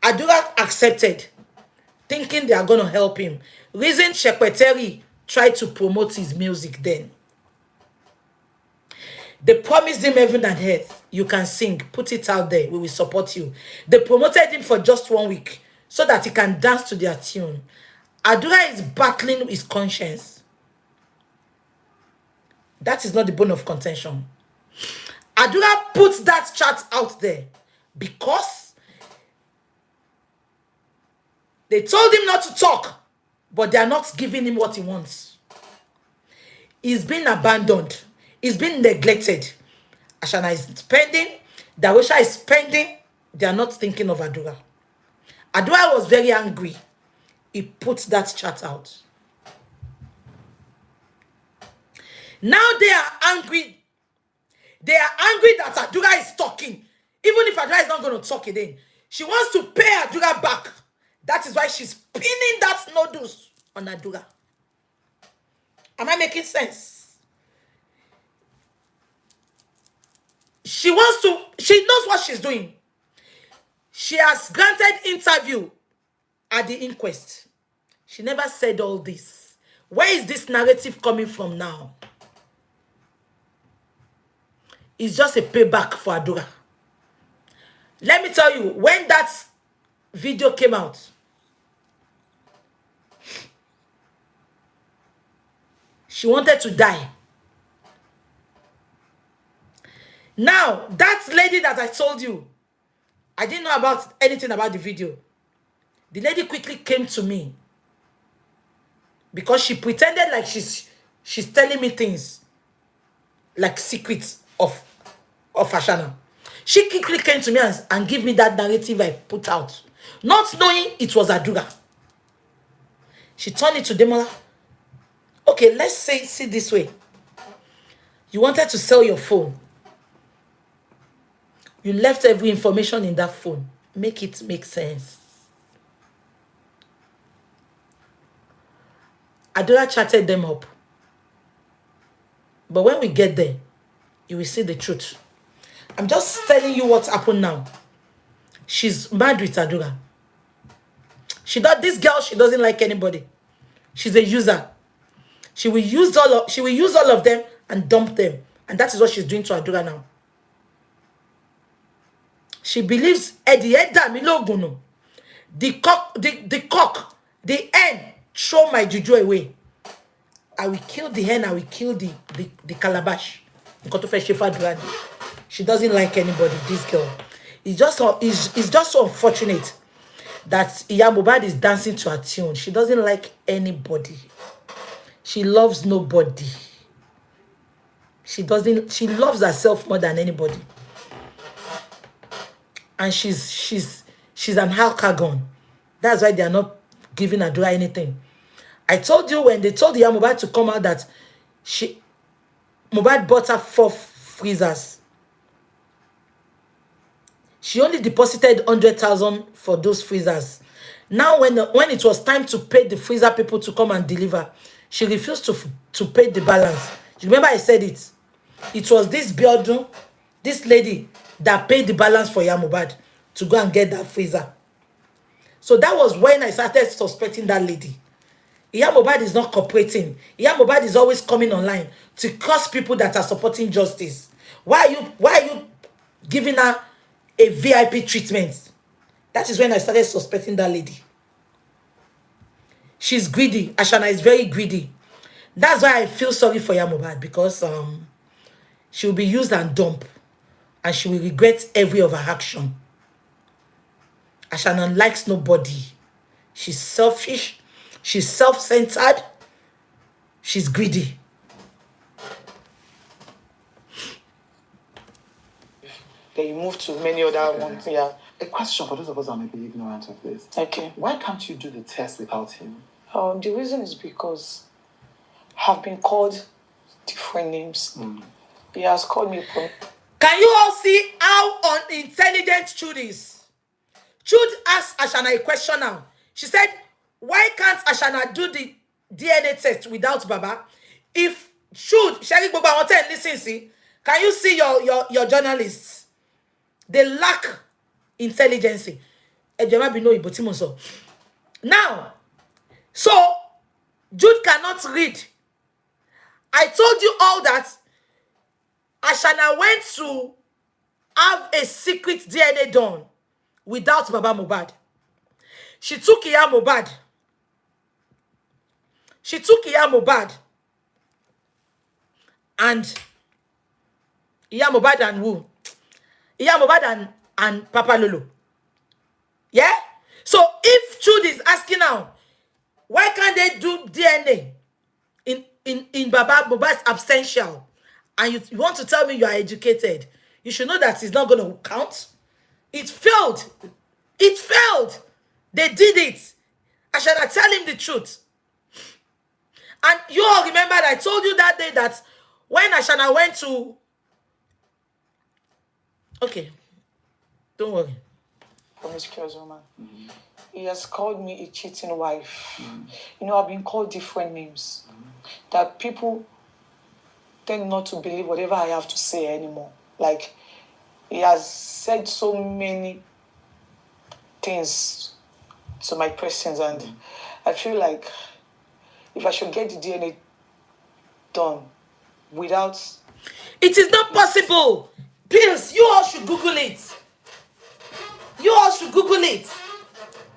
Adura accepted, thinking they are going to help him. Reason Shekpeteri tried to promote his music then. They promised him heaven and earth. You can sing. Put it out there. We will support you. They promoted him for just 1 week so that he can dance to their tune. Adura is battling his conscience. That is not the bone of contention. Adura puts that chat out there because they told him not to talk, but they are not giving him what he wants. He's been abandoned. He's been neglected. Ashana is spending. Darusha is spending. They are not thinking of Adura. Adura was very angry. He put that chat out. Now they are angry. They are angry that Adura is talking. Even if Adura is not going to talk again. She wants to pay Adura back. That is why she's pinning that noodles on Adura. Am I making sense? She knows what she's doing. She has granted interview at the inquest. She never said all this. Where is this narrative coming from now? It's just a payback for Adura. Let me tell you, when that video came out, she wanted to die. Now, that lady that I told you, I didn't know about anything about the video. The lady quickly came to me because she pretended like she's telling me things, like secrets of Ashana. She quickly came to me and gave me that narrative I put out, not knowing it was Adura. She turned it to Demola. Okay, let's see this way. You wanted to sell your phone. You left every information in that phone. Make it make sense. Adura chatted them up. But when we get there, you will see the truth. I'm just telling you what's happened now. She's mad with Adura. This girl, she doesn't like anybody. She's a user. She will use all of them and dump them. And that is what she's doing to Adura now. She believes the hen throw my juju away. I will kill the hen, I will kill the calabash. She doesn't like anybody, this girl. It's just so unfortunate that Mohbad is dancing to her tune. She doesn't like anybody. She loves nobody. She loves herself more than anybody. And she's an alcagon. That's why they are not giving Adura anything. I told you when they told Mohbad to come out that Mohbad bought her 4 freezers. She only deposited 100,000 for those freezers. Now when it was time to pay the freezer people to come and deliver, she refused to pay the balance. You remember I said it? It was this Biodun, this lady, that paid the balance for Mohbad to go and get that freezer. So that was when I started suspecting that lady. Iya Mohbad is not cooperating. Iya Mohbad is always coming online to curse people that are supporting justice. Why are you giving her a VIP treatment? That is when I started suspecting that lady. She's greedy. Ashana is very greedy. That's why I feel sorry for Iya Mohbad, because she will be used and dumped, and she will regret every of her action. Ashana likes nobody. She's selfish. She's self-centered. She's greedy. Then you move to many other ones. Yeah. A question for those of us that may be ignorant of this. Okay. Why can't you do the test without him? The reason is because I've been called different names. He has called me. Can you all see how unintelligent Chud is? Chud asked Ashana a question now. She said, why can't Ashana do the DNA test without Baba? If Chud, Sherry Boba, I want to listen, see. Can you see your journalists? They lack intelligence. Now, so Jude cannot read. I told you all that Ashana went to have a secret DNA done without Baba Mohbad. She took Iya Mohbad. She took Iya Mohbad. And Iya Mohbad and who? Iya Mohbad and Papa Lolo. Yeah? So if Chud is asking now, why can't they do DNA in Baba Mohbad's absential? And you want to tell me you are educated, you should know that it's not going to count. It failed. It failed. They did it. I should tell him the truth. And you all remember that I told you that day that when Ashana went to... Okay. Don't worry. Promiscuous woman. He has called me a cheating wife. You know, I've been called different names. That people tend not to believe whatever I have to say anymore. Like, he has said so many things to my persons, and I feel like if I should get the DNA done without... It is not possible. Please, you all should Google it. You all should Google it.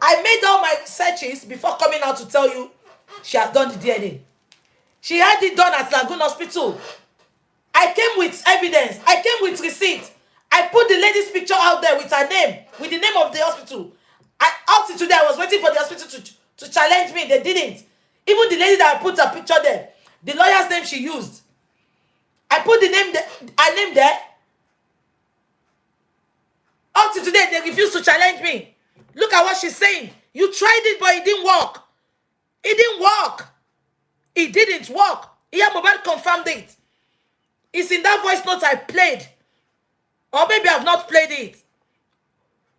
I made all my searches before coming out to tell you she has done the DNA. She had it done at Lagoon Hospital. I came with evidence. I came with receipt. I put the lady's picture out there with her name, with the name of the hospital. Up to today, I was waiting for the hospital to challenge me. They didn't. Even the lady that I put her picture there, the lawyer's name she used, I put the name, her name there. Up to today, they refuse to challenge me. Look at what she's saying. You tried it, but it didn't work. It didn't work. It didn't work. Iya Mohbad confirmed it. It's in that voice note I played. Or maybe I've not played it.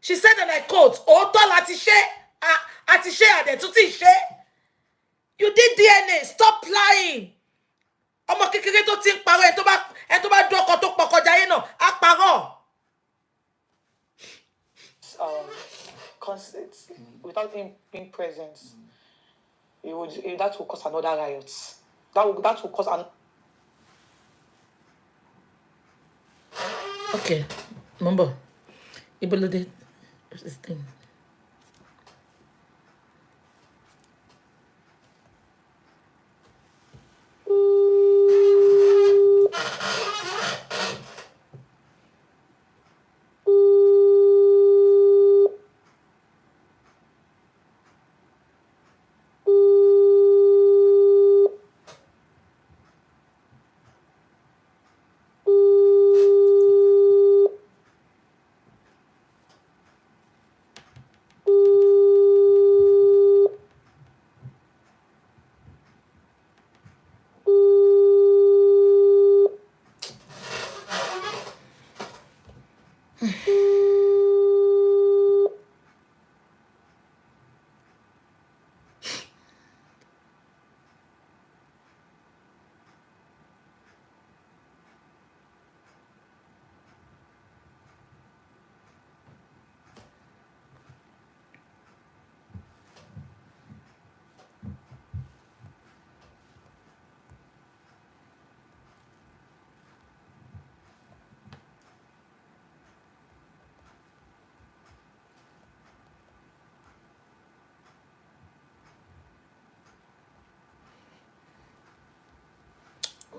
She said, and I quote, Oto latishe, atishe adetutishe. You did DNA. Stop lying. Ọmọ kékeré tó ti ń parọ́ ẹ tó bá dọ́kọ tó pọkọ jayé náà á parọ́. Without him being present, that will cause another riot. That will cause an... Okay, remember, Ibolode, this thing.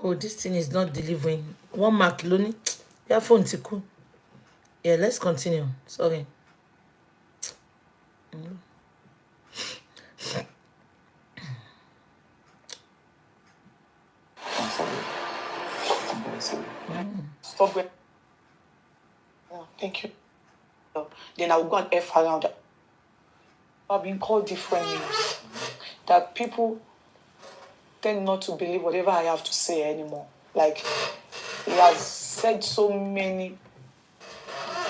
Oh, this thing is not delivering. One mark, Loni. Your phone tiku. Yeah, let's continue. Sorry. I'm sorry. I'm very sorry. Stop it. Oh, thank you. Then I will go and F around. I've been called different names. That people tend not to believe whatever I have to say anymore. Like, he has said so many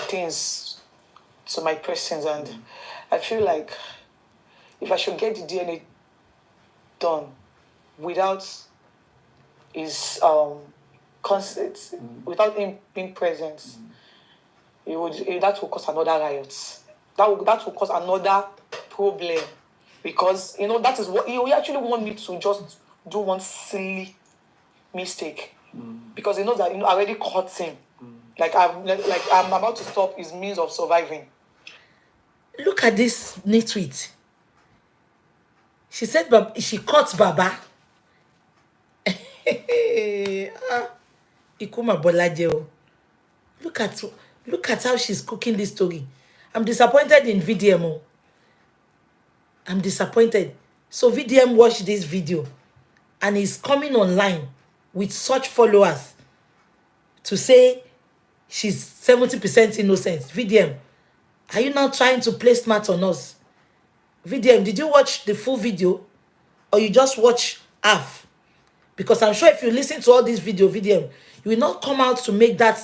things to my persons, and I feel like if I should get the DNA done without his consent, without him being present, that will cause another riot. That will cause another problem, because that is what he actually want me to just do one silly mistake, because he knows that I already caught him. Like I'm about to stop his means of surviving. Look at this nitwit. She said she caught Baba. Ikuma Bolajeo. Look at how she's cooking this story. I'm disappointed in VDM. I'm disappointed. So VDM watched this video and is coming online with such followers to say she's 70% innocent. VDM, are you now trying to play smart on us? VDM, did you watch the full video or you just watch half? Because I'm sure if you listen to all this video, VDM, you will not come out to make that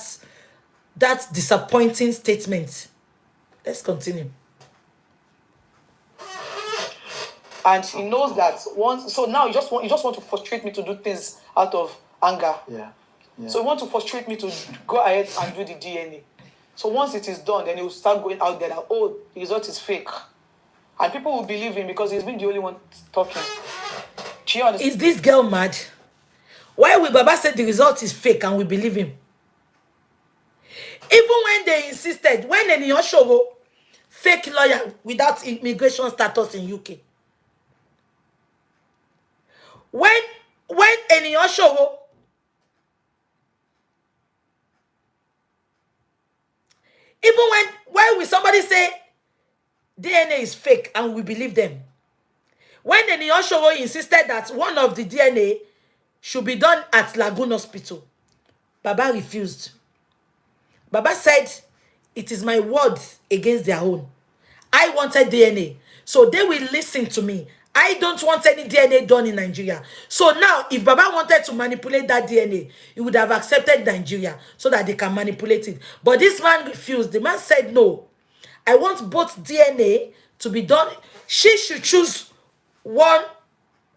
disappointing statement. Let's continue. And he knows that once, so now you just want to frustrate me to do things out of anger. Yeah. So you want to frustrate me to go ahead and do the DNA. So once it is done, then he will start going out there that, oh, the result is fake. And people will believe him because he's been the only one talking. Is this girl mad? Why will Baba say the result is fake and we believe him? Even when they insisted, when Eniyan Showo, fake lawyer without immigration status in UK. When Eniyan Showo, even why will somebody say DNA is fake and we believe them? When Eniyan Showo insisted that one of the DNA should be done at Lagoon Hospital, Baba refused. Baba said, it is my word against their own. I wanted DNA, so they will listen to me. I don't want any DNA done in Nigeria. So now, if Baba wanted to manipulate that DNA, he would have accepted Nigeria so that they can manipulate it. But this man refused. The man said, no, I want both DNA to be done. She should choose one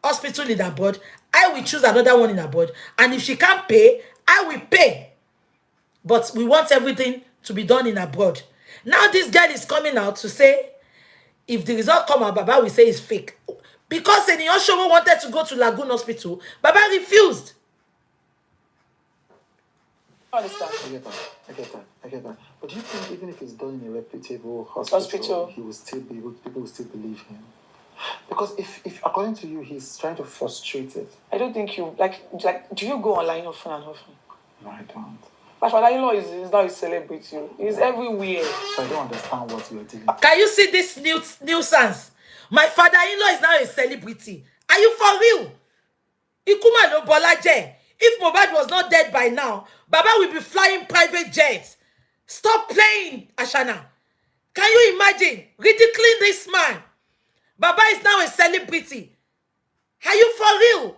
hospital in abroad. I will choose another one in abroad. And if she can't pay, I will pay. But we want everything to be done in abroad. Now this girl is coming out to say, if the result come out, Baba will say it's fake. Because Eniyan Showo wanted to go to Lagoon Hospital, Baba refused. I understand. I get that. But do you think even if it's done in a reputable hospital, he will still be able, people will still believe him? Because if according to you, he's trying to frustrate it. I don't think you like. Do you go online often and often? No, I don't. My father-in-law is now a celebrity. He's everywhere. So I don't understand what you're doing. Can you see this nuisance? My father-in-law is now a celebrity. Are you for real? Ikuma no Bolaje. If Mohbad was not dead by now, Baba will be flying private jets. Stop playing, Ashana. Can you imagine ridiculing this man? Baba is now a celebrity. Are you for real?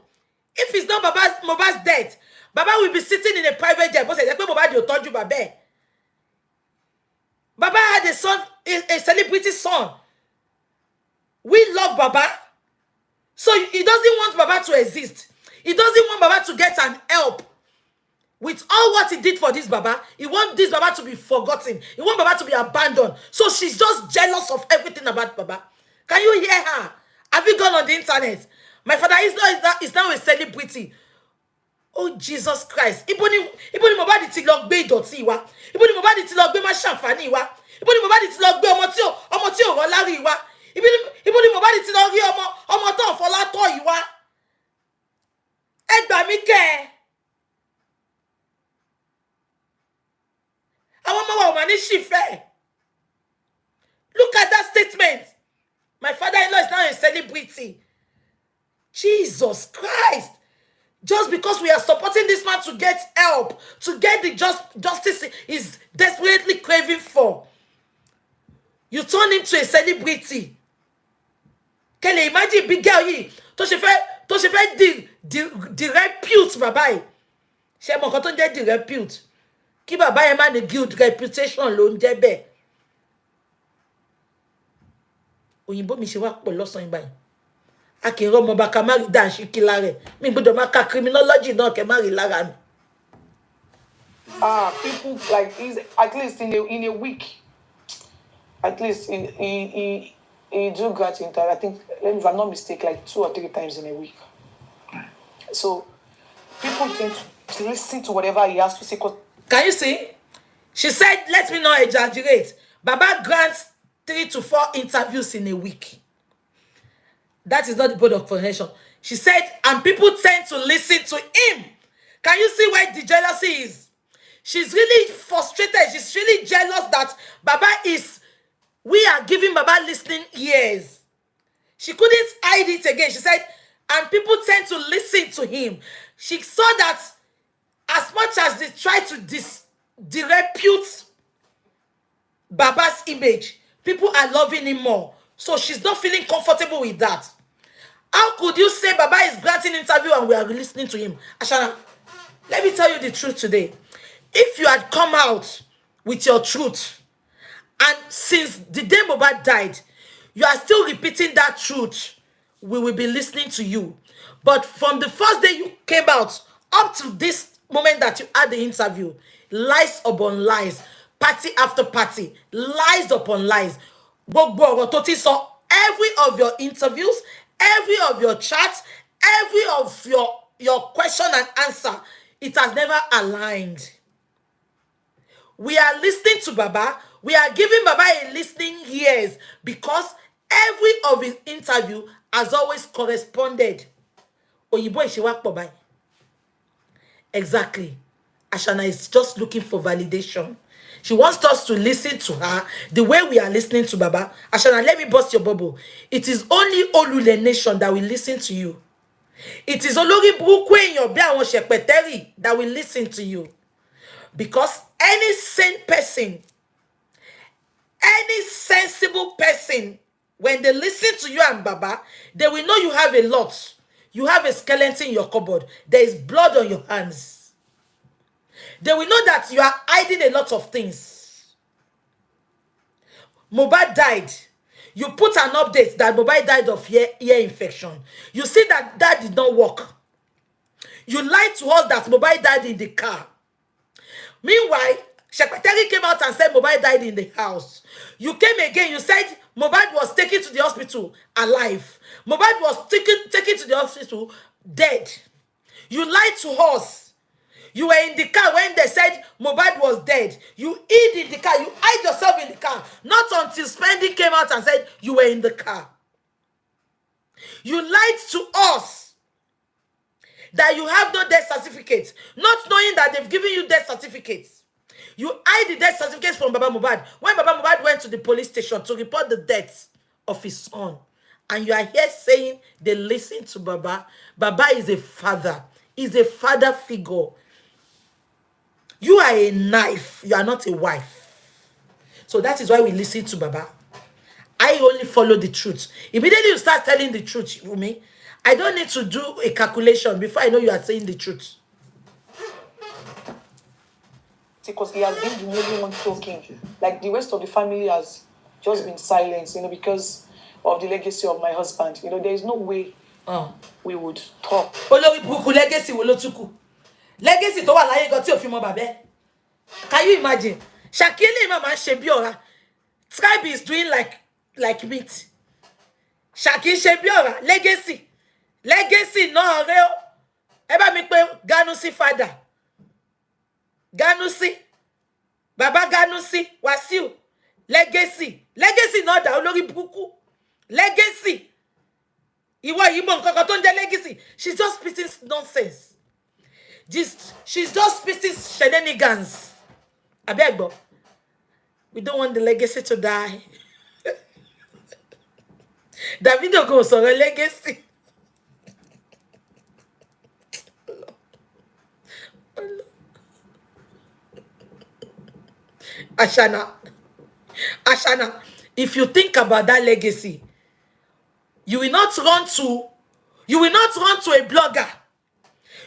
If it's not Mohbad's death, Baba will be sitting in a private jet. Baba had a son, a celebrity son. We love Baba. So he doesn't want Baba to exist. He doesn't want Baba to get an help. With all what he did for this Baba, he wants this Baba to be forgotten. He wants Baba to be abandoned. So she's just jealous of everything about Baba. Can you hear her? Have you gone on the internet? My father is now a celebrity. Oh, Jesus Christ. Ibo ni Mohbad ti lọ gbé ìdọ̀tí wa. Ibo ni Mohbad ti lọ gbé má ṣàǹfààní wa. Ibo ni Mohbad ti lọ gbé ọmọ tí ò rọ́ lárí wa. Ibo ni Mohbad ti lọ rí ọmọ tó fọlá tọ́ yìí wá. Ẹ gbà mí kẹ́. she fair? Look at that statement. My father-in-law is now a celebrity. Jesus Christ. Just because we are supporting this man to get help, to get the justice he's desperately craving for, you turn him to a celebrity. Can you imagine big girl here? To she fait the repute, baba. She mo kon ton jẹ́ the repute. Ki baba yẹn má ní guilt reputation ló ń jẹ́ bẹ́ẹ̀. Òyìnbó mi ṣe wá pọ̀ lọ́sàn báyìí. A kì í rọ́mọ bá ká má rí dá ṣí kí lára. Mi gbọ́dọ̀ má ka criminology náà kẹ́ má rí lára mi. People like at least in a week, at least he do get into, I think, if I'm not mistaken, like 2 or 3 times in a week. So people tend to listen to whatever he has to say. Can you see? She said, let me not exaggerate. Baba grants 3 to 4 interviews in a week. That is not the board of contention. She said, and people tend to listen to him. Can you see where the jealousy is? She's really frustrated. She's really jealous that Baba is, we are giving Baba listening ears. She couldn't hide it again. She said, and people tend to listen to him. She saw that as much as they try to disrepute Baba's image, people are loving him more. So she's not feeling comfortable with that. How could you say Baba is granting interview and we are listening to him? Ashana, let me tell you the truth today. If you had come out with your truth, and since the day Mohbad died, you are still repeating that truth, we will be listening to you. But from the first day you came out up to this moment that you had the interview, lies upon lies, party after party, lies upon lies. Every of your interviews, every of your chats, every of your question and answer, it has never aligned. We are listening to Baba. We are giving Baba a listening ears because every of his interview has always corresponded. Oyibo Ishiwa Pobai. Exactly. Ashana is just looking for validation. She wants us to listen to her the way we are listening to Baba. Ashana, let me bust your bubble. It is only Olule Nation that will listen to you. It is Olori Brukwe in your Biawon Shepeteri that will listen to you. Because any sane person, any sensible person, when they listen to you and Baba, they will know you have a lot. You have a skeleton in your cupboard. There is blood on your hands. They will know that you are hiding a lot of things. Mohbad died. You put an update that Mohbad died of ear infection. You see that did not work. You lied to us that Mohbad died in the car. Meanwhile, Secretary came out and said Mohbad died in the house. You came again, you said Mohbad was taken to the hospital alive. Mohbad was taken to the hospital dead. You lied to us. You were in the car when they said Mohbad was dead. You hid in the car. You hide yourself in the car. Not until Spendy came out and said you were in the car. You lied to us that you have no death certificate, not knowing that they've given you death certificates. You hide the death certificates from Baba Mohbad. When Baba Mohbad went to the police station to report the death of his son, and you are here saying they listen to Baba. Baba is a father. He's a father figure. You are a knife. You are not a wife. So that is why we listen to Baba. I only follow the truth. Immediately you start telling the truth, Wunmi, I don't need to do a calculation before I know you are saying the truth. Because he has been the only one talking. Like the rest of the family has just been silent, because of the legacy of my husband. There is no way we would talk. Legacy will tuku. Legacy to wa láyé gan tí ó fi mọ bàbá. Can you imagine? Shakili mama shebiora. Tribe is doing like meat. Shaki shebiora. Legacy. Legacy no reo. Eba mi pe Ganusi father. Ganusi. Baba Ganusi. Wasiu. Legacy. Legacy no da olórí burúkú. Legacy. Iwo yi mo nǹkan kan tó ń jẹ́ legacy. She's just spitting nonsense. She's just spitting shenanigans. Abegbo. We don't want the legacy to die. Davido goes on a legacy. Ashana, if you think about that legacy, you will not run to a blogger.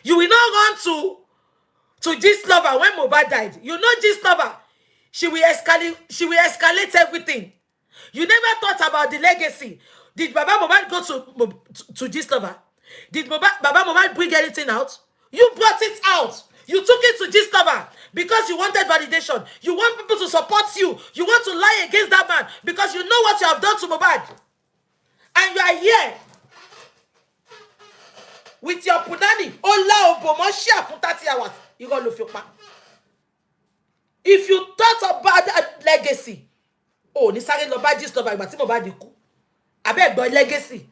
You will not run to this lover when Mohbad died. You know this lover. She will escalate everything. You never thought about the legacy. Did Baba Mohbad go to this lover? Did Baba Mohbad bring anything out? You brought it out. You took it to this lover because you wanted validation. You want people to support you. You want to lie against that man because you know what you have done to Mohbad. And you are here with your punani. Ola Obomo share for 30 hours. You gonna lose your pa. If you thought about that legacy, oh, ni sáré lọ bá gist lover ìgbà tí Mohbad kú. Abeg gbọ́ legacy.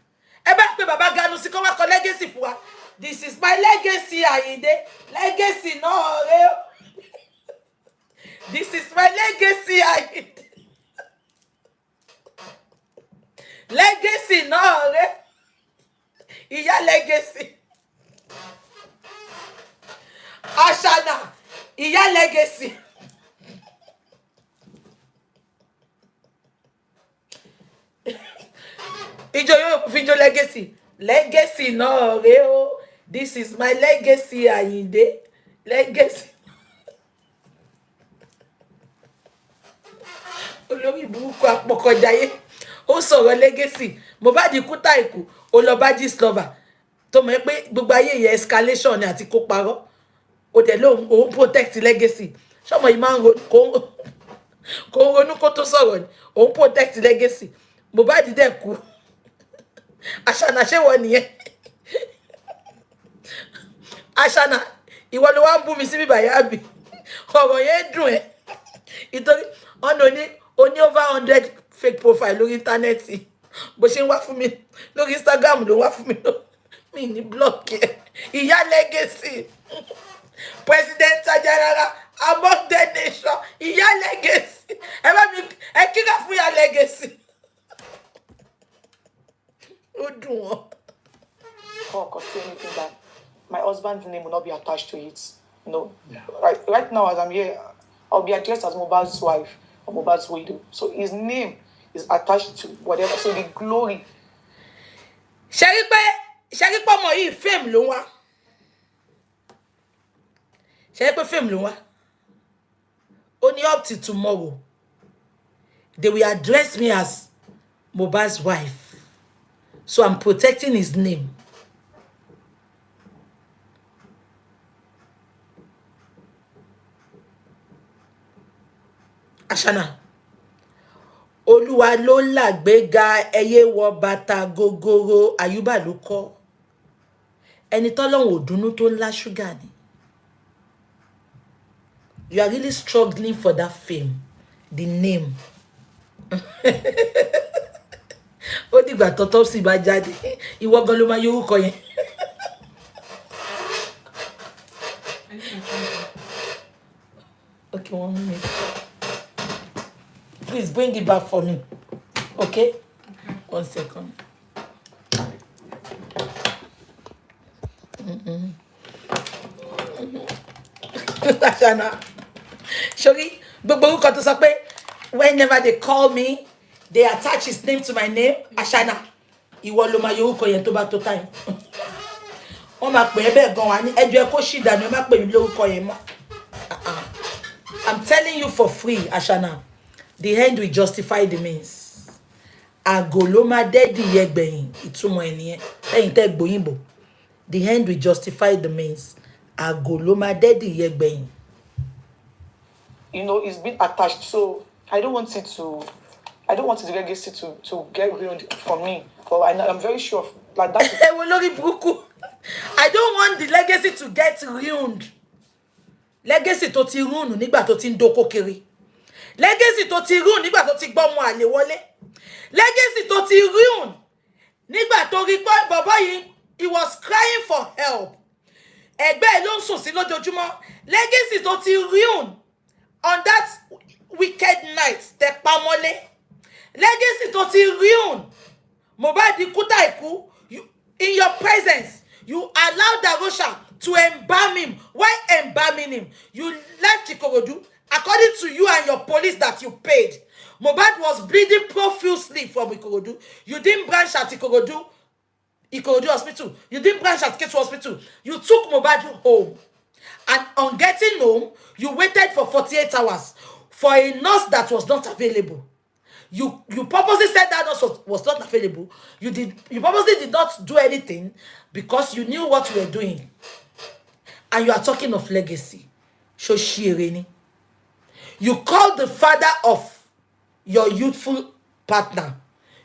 Ẹ bá pé bàbá Ganu sí kó wá kọ legacy fún wa. This is my legacy, Ayinde. Legacy no re. This is my legacy, Ayinde. Legacy no re. Ìyá legacy. Ashana, ìyá legacy. Ijo yo fijo legacy. Legacy no re o. This is my legacy, Ayinde. Legacy. Olórí burúkú apọkọjáyé. Ó sọ̀rọ̀ legacy. Mohbad kú ta ikú. Ó lọ bá gist lover. Tó mọ̀ pé gbogbo ayé yẹ escalation ni àti kó parọ́. Ó dẹ̀ ló ó protect legacy. Ṣọmọ yìí máa ń kó ronú kó tó sọ̀rọ̀ ni. Ó protect legacy. Mohbad dẹ̀ kú. Ashana ṣé wọ́n nìyẹn. Ashana, ìwọ ló wá ń bú mi sí bíbá yá bí. Ọ̀rọ̀ yẹn dùn ẹ́. Ìtorí ọ̀nà oní over 100 fake profile lórí íńtánẹ́ẹ̀tì. Bó ṣe ń wá fún mi lórí Instagram ló wá fún mi lọ. Mi ní block ẹ̀. Ìyá legacy. President General among the nation. Ìyá legacy. Ẹ bá mi ẹ kíkà fún ìyá legacy. Ó dùn wọ́n. Talk or say anything that my husband's name will not be attached to it. You know, right now as I'm here, I'll be addressed as Mohbad's wife or Mohbad's widow. So his name is attached to whatever. So the glory. Ṣé rí pé ọmọ yìí fame ló wá. Ṣé rí pé fame ló wá. Only up to tomorrow, they will address me as Mohbad's wife. So I'm protecting his name. Ashana. Olúwa ló lágbéga ẹyẹ wọ bàtà gogoro Àyùbá ló kọ. Ẹni tọ́lọ́run ò dùnnú tó ńlá ṣúgà ni. You are really struggling for that fame, the name. Ó dìgbà tọ́tọ́ sì bá jáde. Ìwọ gan ló máa yọ orúkọ yẹn. Okay, 1 minute. Please bring it back for me. Okay? 1 second. Ashana. Shori, gbogbo orúkọ tó sọ pé whenever they call me, they attach his name to my name. Ashana. Ìwọ ló máa yọ orúkọ yẹn tó bá tó time. Wọ́n máa pè é bẹ́ẹ̀ gan wa ní ẹjọ́ ẹ kó ṣì dànù ẹ má pè mí lórúkọ yẹn mọ́. I'm telling you for free, Ashana. The end will justify the means. Àgò ló máa dẹ́dì yẹgbẹ̀yìn ìtumọ̀ ẹ̀ nìyẹn. Lẹ́yìn tẹ́ gbòyìnbó. The end will justify the means. Àgò ló máa dẹ́dì yẹgbẹ̀yìn. You know, it's been attached. So I don't want the legacy to get ruined for me. But I'm very sure of, like that. I don't want the legacy to get ruined. Legacy tó ti ruin nígbà tó ti ń dóko kiri. Legacy tó ti ruin nígbà tó ti gbọ́mọ àlè wọlé. Legacy tó ti ruin nígbà tó rí pé bàbá yìí, he was crying for help. Ẹgbẹ́ ló ń sùn sí lójoojúmọ́. Legacy tó ti ruin on that wicked night, the pamole. Legacy to ti ruin. Mohbad kuta iku. You in your presence, you allowed Darosha to embalm him. Why embalming him? You left Ikorodu according to you and your police that you paid. Mohbad was bleeding profusely from Ikorodu. You didn't branch at Ikorodu Hospital. You didn't branch at Ketu Hospital. You took Mohbad home. And on getting home, you waited for 48 hours for a nurse that was not available. You purposely said that nurse was not available. You purposely did not do anything because you knew what you were doing. And you are talking of legacy. Shoshireni. You called the father of your youthful partner.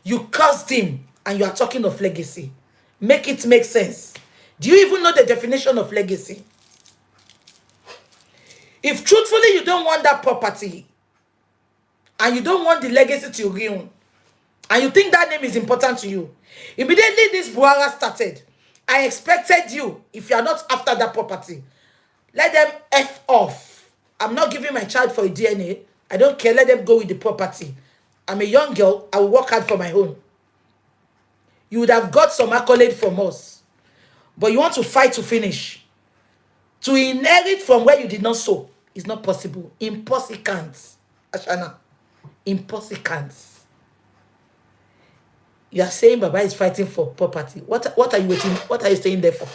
You cursed him and you are talking of legacy. Make it make sense. Do you even know the definition of legacy? If truthfully you don't want that property and you don't want the legacy to ruin and you think that name is important to you, immediately this Buhara started, I expected you, if you are not after that property, let them F off. I'm not giving my child for a DNA. I don't care. Let them go with the property. I'm a young girl. I will work hard for my own. You would have got some accolade from us. But you want to fight to finish. To inherit from where you did not sow is not possible. Impossible. Ashana. Impossible. You are saying Baba is fighting for property. What are you waiting? What are you staying there for?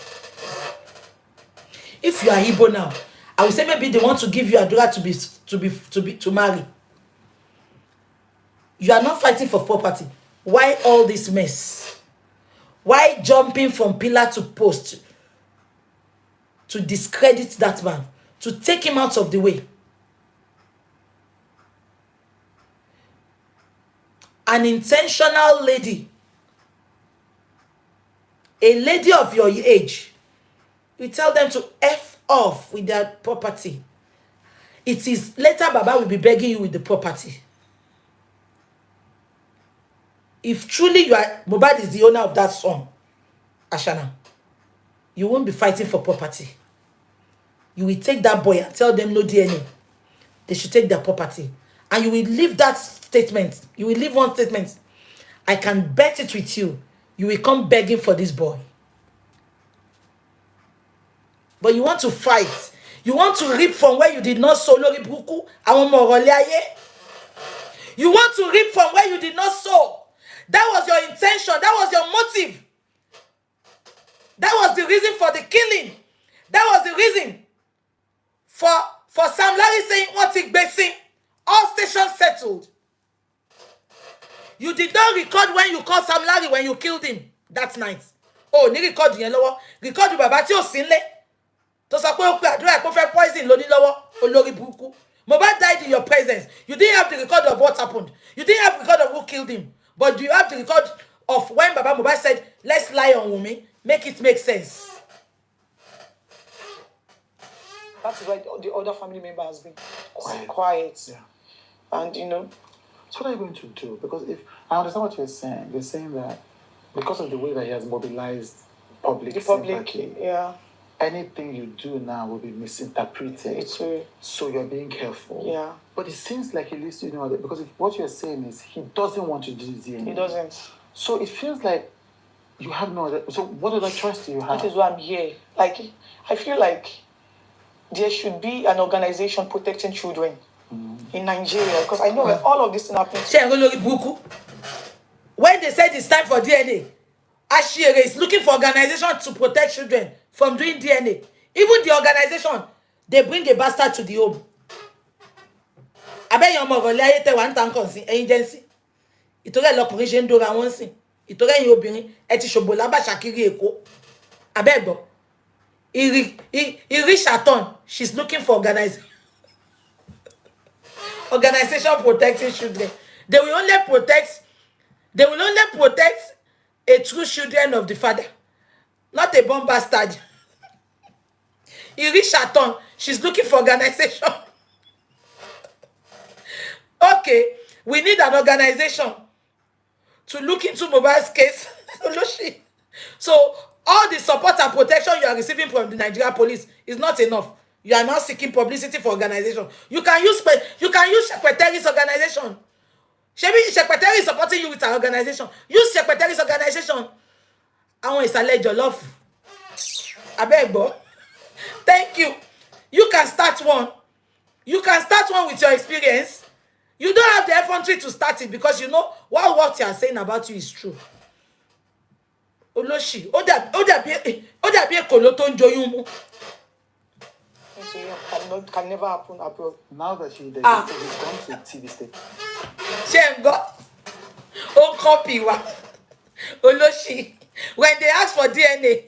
If you are Igbo now, I will say maybe they want to give you a daughter to marry. You are not fighting for property. Why all this mess? Why jumping from pillar to post to discredit that man, to take him out of the way? An intentional lady, a lady of your age, you tell them to F off with their property. It is later Baba will be begging you with the property. If truly you are, Mohbad is the owner of that son, Ashana, you won't be fighting for property. You will take that boy and tell them no DNA. They should take their property. And you will leave that statement. You will leave one statement. I can bet it with you. You will come begging for this boy. But you want to fight. You want to reap from where you did not sow. You want to reap from where you did not sow. That was your intention. That was your motive. That was the reason for the killing. That was the reason for Sam Larry saying what it basing. All stations settled. You did not record when you called Sam Larry when you killed him that night. Oh, ni record yen lowo. Record you baba ti o sinle. To sọ pé ó pe àdúrà pé ó fẹ́ poison lóní lọ́wọ́ olórí burúkú. Mohbad died in your presence. You didn't have the record of what happened. You didn't have the record of who killed him. But do you have the record of when Baba Mohbad said, let's lie on Wunmi? Make it make sense. That's why the other family member has been quiet. Yeah. And, So what are you going to do? Because if I understand what you're saying that because of the way that he has mobilized public sympathy, yeah. Anything you do now will be misinterpreted. It's true. So you're being careful. Yeah. But it seems like he leaves you know because if what you're saying is he doesn't want to do DNA. He doesn't. So it feels like you have no other. So what other choice do you have? That is why I'm here. Like, I feel like there should be an organization protecting children in Nigeria because I know all of this thing happens. When they said it's time for DNA, Attire is looking for organization to protect children from doing DNA. Even the organization, they bring a bastard to the home. I bet your mother lay one tank on agency. It told a local region do one thing. It told you being Etishobolaba Shakiri Eko. I bet bo. Iri Shaton, she's looking for organization protecting children. They will only protect a true children of the father, not a bomb bastard. Iri Shaton, she's looking for organization. Okay, we need an organization to look into Mohbad's case. So all the support and protection you are receiving from the Nigeria police is not enough. You are not seeking publicity for organization. You can use secretary's organization. Shebi secretary is supporting you with our organization. Use secretary's organization. Àwọn ìsàlẹ̀ jollof. Abegbo. Thank you. You can start one. You can start one with your experience. You don't have the effrontery to start it because you know what you are saying about you is true. Oloshi, ó dàbí èkòló tó ń joyún mú. Can never happen abroad. Now that he's gone to TV state. Shengo. Oh, copy wa. Oloshi. When they ask for DNA,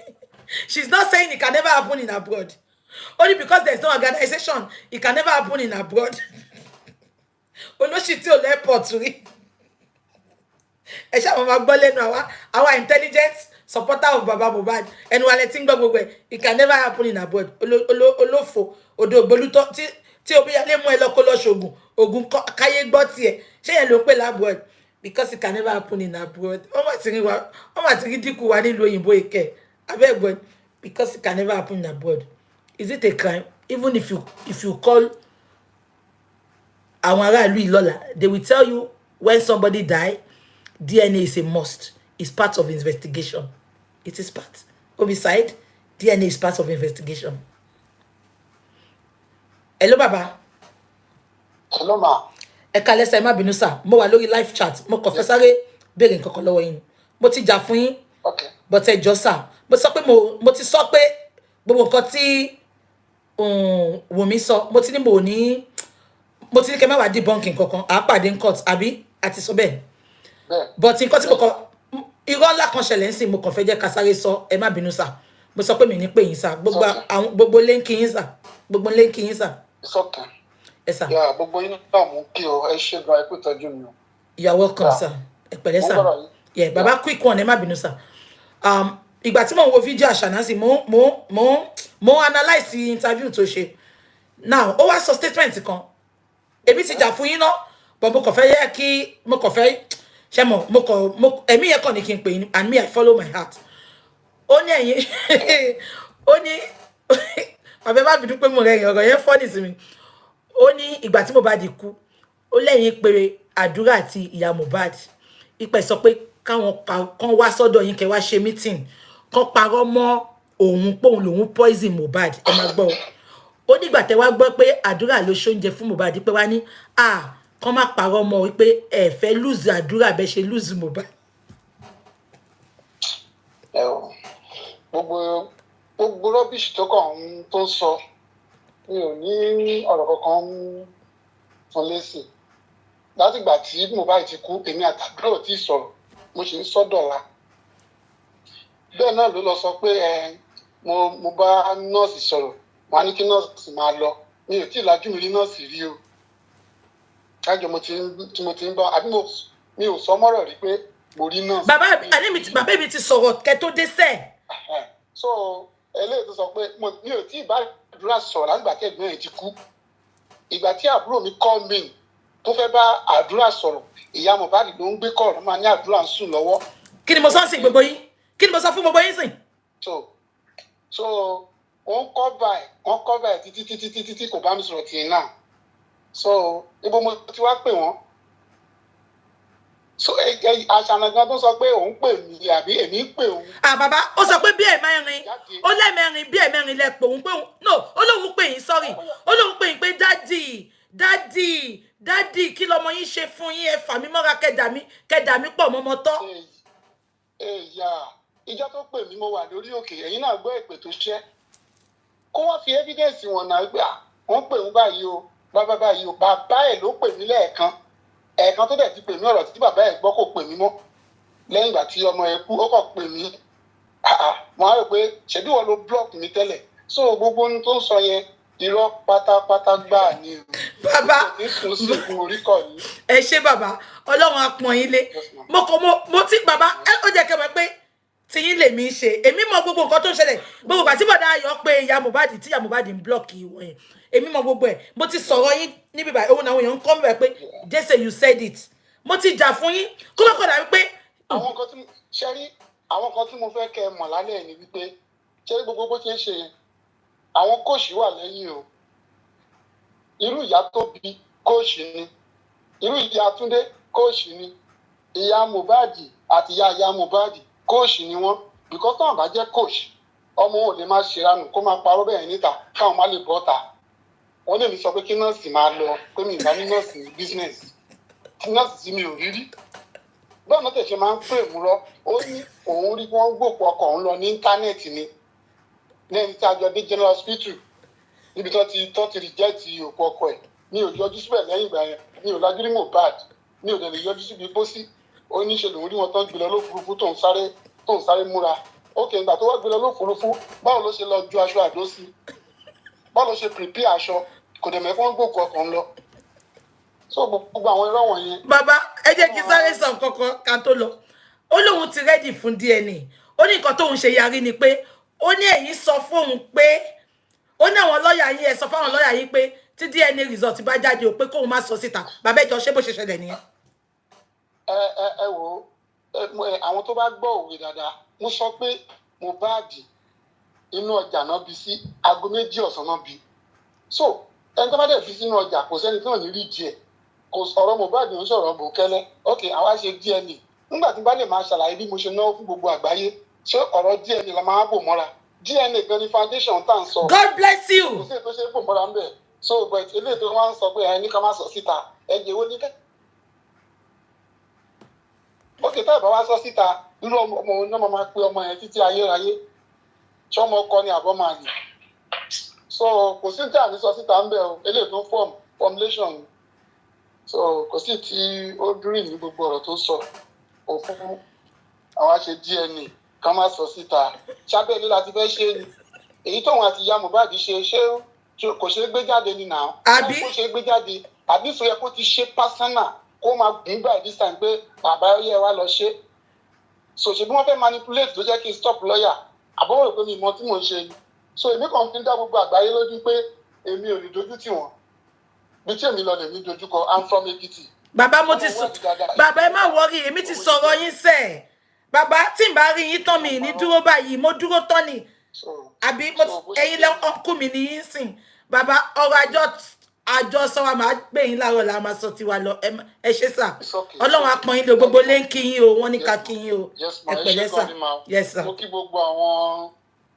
she's not saying it can never happen in abroad. Only because there's no organization, it can never happen in abroad. Oloshi tí ò l'airport rí. Ẹ ṣá máa gbọ́ lẹ́nu our intelligent supporter of Baba Mohbad. And while letting go, it can never happen in abroad. Olofo, odo boluto tí obiyale mú ẹ lọ kó lọ ṣogun, ogun káyé gbọ́ tiẹ̀. Ṣé yẹn ló pè l'abroad? Because it can never happen in abroad. Ó mà ti rí dínkù wa nílùú òyìnbó ike. Abeg, because it can never happen in abroad. Is it a crime? Even if you call àwọn aráàlú Ìlọ́lá, they will tell you when somebody die, DNA is a must. It's part of investigation. It is part. Homicide, DNA is part of investigation. Hello, Baba. Hello, ma. Ẹ káalẹ́ sà, ẹ má bínú sà. Mo wà lórí live chat. Mo kàn fẹ́ sáré béèrè nǹkan kan lọ́wọ́ yín. Mo ti jà fún yín. Okay. But ẹ jọ̀ọ́ sà. Mo sọ pé mo ti sọ pé gbogbo nǹkan tí Wunmi sọ, mo ti ní kẹ́ má wá debunking kankan. À pàdé in court àbí àti sọ bẹ́ẹ̀. But nǹkan tí mo kàn irọ́ ńlá kan ṣẹlẹ̀ ńsìn, mo kàn fẹ́ jẹ́ ká sáré sọ, ẹ má bínú sà. Mo sọ pé mi ní pè yín sà. Gbogbo lẹ́ǹkì yín sà. Gbogbo lẹ́ǹkì yín sà. It's okay. Yes, sir. Yeah, gbogbo yín náà mú kí o ẹ ṣe gan ẹ kú ìtọ́jú mi o. You are welcome, sir. Ẹ pẹ̀lẹ́ sà. Yeah, Baba quick one, ẹ má bínú sà. Ìgbà tí mo wo fídíò Àṣànásì, mo analyze interview tó ṣe. Now, ó wá sọ statement kan. Èmi ti jà fún yín ná, but mo kàn fẹ́ yẹ kí mo kàn fẹ́ ṣe mo ẹ̀mí yẹn kàn ní kí n pè yín, and me I follow my heart. Ó ní ẹ̀yin ó ní bàbá má bínú pé mo rẹ̀yìn ọ̀rọ̀ yẹn funny sí mi. Ó ní ìgbà tí Mohbad kú, ó lẹ́yìn pé àdúrà àti ìyá Mohbad ìpè sọ pé kan wá sọ́dọ̀ yín kẹ́ wá ṣe meeting, kan parọ́ mọ́ òun pé òun lòun poison Mohbad. Ẹ má gbọ́. Ó nígbà tẹ́ wá gbọ́ pé àdúrà ló ṣoúnjẹ fún Mohbad pé wá ní kan má parọ́ mọ́ wípé ẹ fẹ́ lose àdúrà bẹ́ ṣe lose Mohbad. Gbogbo rubbish tó kàn tó ń sọ mi ò ní ọ̀rọ̀ kankan fún lésì. Látìgbà tí Mohbad ti kú, èmi àtàbúrò ò tí ì sọ̀rọ̀, mo sì ń sọ́dọ̀la. Bẹ́ẹ̀ náà ló lọ sọ pé mo bá nọ́ọ̀sì sọ̀rọ̀, wọ́n á ní kí nọ́ọ̀sì máa lọ. Mi ò tí ì lajú mi rí nọ́ọ̀sì rí o. Kájọ tí mo ti ń bá àbí mi ò sọ mọ́rọ̀ rí pé mo rí nọ́ọ̀sì. Bàbá mi ti sọ̀rọ̀ kẹ́ tó dé sẹ́ẹ̀. So eléyìí tó sọ pé mi ò tí ì bá àdúrà sọ̀rọ̀ látìgbà tí ẹ̀gbọ́n ẹ̀ ti kú. Ìgbà tí àbúrò mi call me tó fẹ́ bá àdúrà sọ̀rọ̀, ìyá Mohbad ló ń gbé kọ́ọ̀rọ̀ máa ní àdúrà ń sùn lọ́wọ́. Kí ni mo sọ sí gbogbo yín? Kí ni mo sọ fún gbogbo yín sìn? So wọ́n cover ẹ̀ títí kò bá mi sọ̀rọ̀ tì í náà. So ibo mo ti wá pè wọ́n. So Àṣànàgan tó sọ pé òun pè mí àbí èmi ń pè òun. Bàbá ó sọ pé bí ẹ̀mẹ́rin ó lẹ́mẹ́rin bí ẹ̀mẹ́rin lẹ pè òun pé òun no ó lóun pè yín sorry ó lóun pè yín pé dádì kí lọmọ yín ṣe fún yín ẹ fà mí mọ́ra kẹdà mí pọ̀ mọ́mọ́ tọ́. Ẹ̀yà ìjọ tó pè mí mo wà lórí òkè ẹ̀yin náà gbọ́ ìpè tó ṣẹ́ kó wọ́n fi evidence wọn náà gbé wọ́n pè ń báyìí o báyìí o bàbá ẹ̀ ló pè mí lẹ́ẹ̀kan tó dẹ̀ ti pè mí ọ̀rọ̀ tí bàbá ẹ̀ gbọ́ kò pè mí mọ́ lẹ́yìn ìgbà tí ọmọ ẹ̀ kú ó kàn pè mí wọ́n á rò pé ṣebí wọ́n ló block mi tẹ́lẹ̀ so gbogbo ohun tó ń sọ yẹn irọ́ pátápátá gbáà ni o. Bàbá ẹ ṣé bàbá Ọlọ́run á pọ́n yín lé mo ti bàbá ó jẹ́ kẹ́ mọ̀ pé tíyín lèmi ń ṣe èmi mọ gbogbo nǹkan tó ń ṣẹlẹ̀ gbogbo ìgbà tí bọ̀dá Ayọ̀ pé ìyá Mohbad tí ìyá Mohbad ń blọ́ọ̀kì wọ̀nyẹn èmi mọ gbogbo ẹ̀ mo ti sọ̀rọ̀ yín níbi báyìí òun àwọn èèyàn ń kọ́ mi pé they say you said it mo ti jà fún yín kó má kọ̀ dà wípé. àwọn kan tí mo fẹ́ kẹ́ ẹ mọ̀ lálẹ́ ni wípé ṣé gbogbo bó ṣe ń ṣe yẹn àwọn kóòṣì wà lẹ́yìn o irú ìyá tó bí kóòṣì ni irú ìyá Túndé kóòṣì ni ìyá Mohbad àti ìyá Mohbad kóòṣì ni wọ́n because táwọn bá jẹ́ kóòṣì ọmọ ò lè máa ṣèrànù kó máa parọ́ bẹ́ẹ̀ níta káwọn má lè bọ́ ta wọ́n lè mi sọ pé kí nọ́ọ̀sì máa lọ pé mi ìgbà ní nọ́ọ̀sì ní business tí nọ́ọ̀sì tí mi ò rí rí báwo náà tẹ̀sẹ̀ máa ń pè mú lọ ó ní òun rí wọ́n gbòpò ọkọ̀ òun lọ ní íńtánẹ́ẹ̀tì ni lẹ́yìn tí a jọ dé general hospital níbi tó ti reject òkú ọkọ ẹ̀ mi ò yọjú síbẹ̀ lẹ́yìn ìgbà yẹn mi ò lajú rí Mohbad mi ò dẹ̀ lè yọjú síbi pósí ó ní ṣe lòun rí wọn tán gbé lọ lófurufú tó ń sáré múra ókè ìgbà tó wá gbé lọ lófurufú báwo ló ṣe lọ ju aṣọ àdó sí báwo ló ṣe prepare aṣọ kò dẹ̀ mẹ́kọ́ ń gbòkú ọkọ̀ ń lọ so gbogbo àwọn irọ́ wọ̀nyẹn. bàbá ẹ jẹ́ kí sáré sọ kankan ká tó lọ ó lóun ti rẹ́dì fún DNA ó ní nǹkan tóun ṣe yarí ni pé ó ní ẹ̀yin sọ fóun pé ó ní àwọn lọ́ọ̀yà yín ẹ sọ fáwọn lọ́ọ̀yà yín pé tí DNA result bá jáde ò pé kóun má sọ síta bàbá ìjọ ṣé bó ṣe ṣẹlẹ̀ nìyẹn. ẹ wò ó àwọn tó bá gbọ́ òwe dáadáa mo sọ pé Mohbad inú ọjà náà bí sí aago 2 ọ̀sán náà bí so ẹni tó bá dẹ̀ fi sínú ọjà kò sẹ́ni tó ní rí díẹ̀ kò ọ̀rọ̀ Mohbad ń sọ̀rọ̀ bòkẹ́lẹ́ ok àwa ṣe DNA nígbà tí bá lè máa ṣàlàyé bí mo ṣe náwó fún gbogbo àgbáyé ṣé ọ̀rọ̀ DNA la máa bò mọ́ra DNA gan ni foundation tá à ń sọ. God bless you. kò sí ètò ṣe é bò mọ́ra ń bẹ̀ so but eléyìí tó wá ń sọ pé ẹni ká má sọ síta ẹ̀jẹ̀ wo ní kẹ́. ok tá ìbá wá sọ síta irú ọmọ náà máa pe ọmọ yẹn títí ayérayé ṣé ọmọ ọkọ ni àbọ̀ máa lè so kò sí tí à ní sọ síta ń bẹ̀ o eléyìí tó formulation ni so kò sí tí ó dúró ní gbogbo ọ̀rọ̀ tó sọ òfin àwọn ṣe DNA ká má sọ síta ṣábẹ́lẹ́ láti fẹ́ ṣe ni èyí tóun àti ìyá Mohbad ṣe kò ṣe é gbé jáde ni nà àbí kò ṣe é gbé jáde àbí sọ yẹ kó ti ṣe pásánà kó máa gùn by this time pé bàbá yẹ wá lọ ṣe so ṣe bí wọ́n fẹ́ manipulate ló jẹ́ kí n stop lawyer àbọ̀wọ̀ rẹ̀ pé mi mọ tí mò ń ṣe ni so èmi kàn fi ń dá gbogbo àgbáyé lójú pé èmi ò lè dojú tì wọ́n bí tí èmi lọ lè ní dojúkọ I'm from Ekiti. bàbá mo ti sọ bàbá ẹ má wọrí èmi ti sọ̀rọ̀ yín sẹ́ẹ̀ bàbá tí n bá rí yín tán mi ní dúró báyìí mo dúró tán ni àbí ẹ̀yin lẹ ọkù mi ní yín sìn bàbá ọ̀rọ̀ àjọsọ wa máa gbé yín láàárọ̀ la máa sọ tiwa lọ ẹ ṣé sà Ọlọ́run á pọ́n yín lé gbogbo lé ń kí yín o wọ́n ní ká kí yín o ẹ pẹ̀lẹ́ sà yes sà. mo kí gbogbo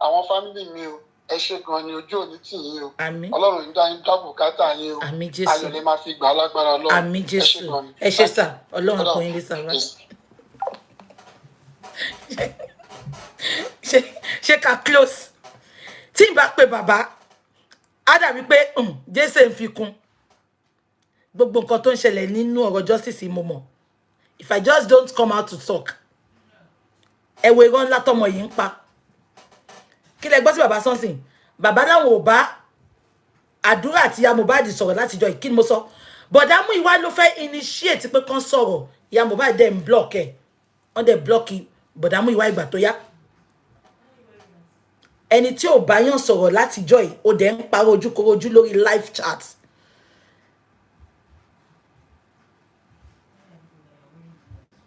àwọn fámìlì mi o ẹ ṣé gan ni ojú òní tì yín o Ọlọ́run ń dá yín dábò káàtà yín o ayọ̀ lè máa fi gbà lágbára Ọlọ́run àmín Jésù ẹ ṣé sà Ọlọ́run á pọ́n yín lé sà ṣe ká close tí n bá pe bàbá á dàbí pé jésè ń fi kún gbogbo nǹkan tó ń ṣẹlẹ̀ nínú ọ̀rọ̀ justice mo mọ̀ if I just don't come out to talk ẹ̀wọ̀ irọ́ ńlá tọmọ yìí ń pa kí lẹ gbọ́ sí bàbá sọ́nsìn bàbá láwọn ò bá àdúrà àti ìyá Mohbad sọ̀rọ̀ látijọ́ ìkí ni mo sọ bọ̀dá mú ìwá ló fẹ́ initiate pé kán sọ̀rọ̀ ìyá Mohbad dẹ̀ ń block ẹ̀ wọ́n dẹ̀ block bọ̀dá mú ìwá ìgbà tó yá ẹni tí ò bá yàn sọ̀rọ̀ látijọ́ yìí ó dẹ̀ ń parọ́ ojúkorojú lórí live chat.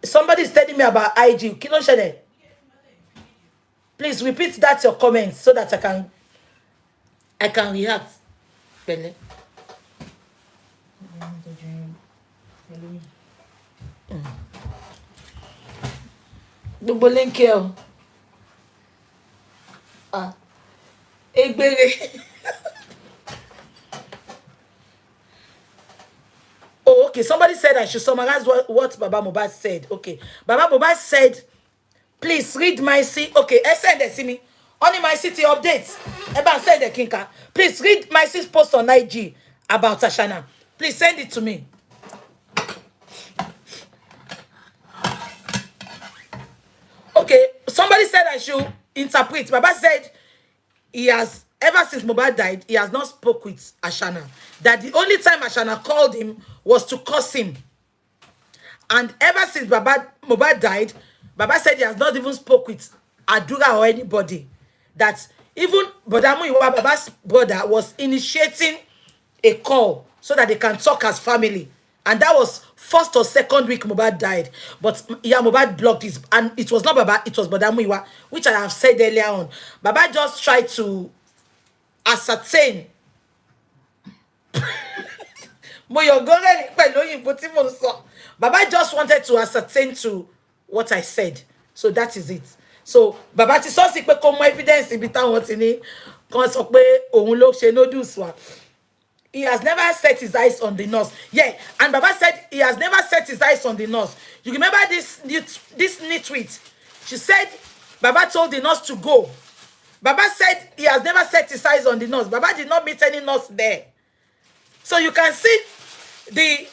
Somebody is telling me about IG. Kí ló ṣẹlẹ̀? Please repeat that your comment so that I can react. Pẹ̀lẹ́. Gbogbo lẹ́ńkẹ́ o. Egbere. Oh, okay. Somebody said I should summarize what Baba Mohbad said. Okay. Baba Mohbad said, please read my C. Okay, send it to me. Only my city updates. Eba send the kinka. Please read my sis post on IG about Ashana. Please send it to me. Okay. Somebody said I should interpret. Baba said he has, ever since Mohbad died, he has not spoke with Ashana. That the only time Ashana called him was to curse him. And ever since Mohbad died, Baba said he has not even spoke with Adura or anybody. That even Bodamuiwa, Baba's brother, was initiating a call so that they can talk as family. And that was first or second week Mohbad died. But Mohbad blocked this. And it was not Baba, it was Bodamuiwa, which I have said earlier on. Baba just tried to ascertain. Baba just wanted to ascertain to what I said. So that is it. So Baba ti sọ sí pé kó mọ evidence ibi táwọn ti ní kan sọ pé òun ló ṣe noodles wa. He has never set his eyes on the nurse. Yeah, and Baba said he has never set his eyes on the nurse. You remember this nitwit? She said Baba told the nurse to go. Baba said he has never set his eyes on the nurse. Baba did not meet any nurse there. So you can see the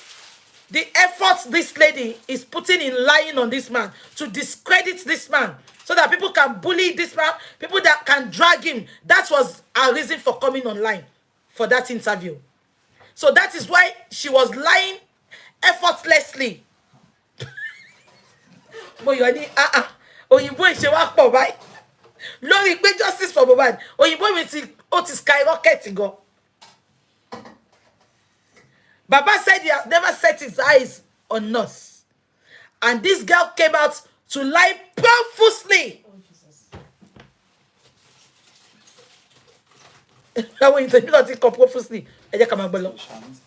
efforts this lady is putting in lying on this man to discredit this man so that people can bully this man, people that can drag him. That was our reason for coming online for that interview. So that is why she was lying effortlessly. Oyinbo ìṣe wá pọ̀ báyìí. Lórí pé justice for Mohbad. Oyinbo mi ti skyrocket gan. Baba said he has never set his eyes on us. And this girl came out to lie profusely. Oh, Jesus. Profusely.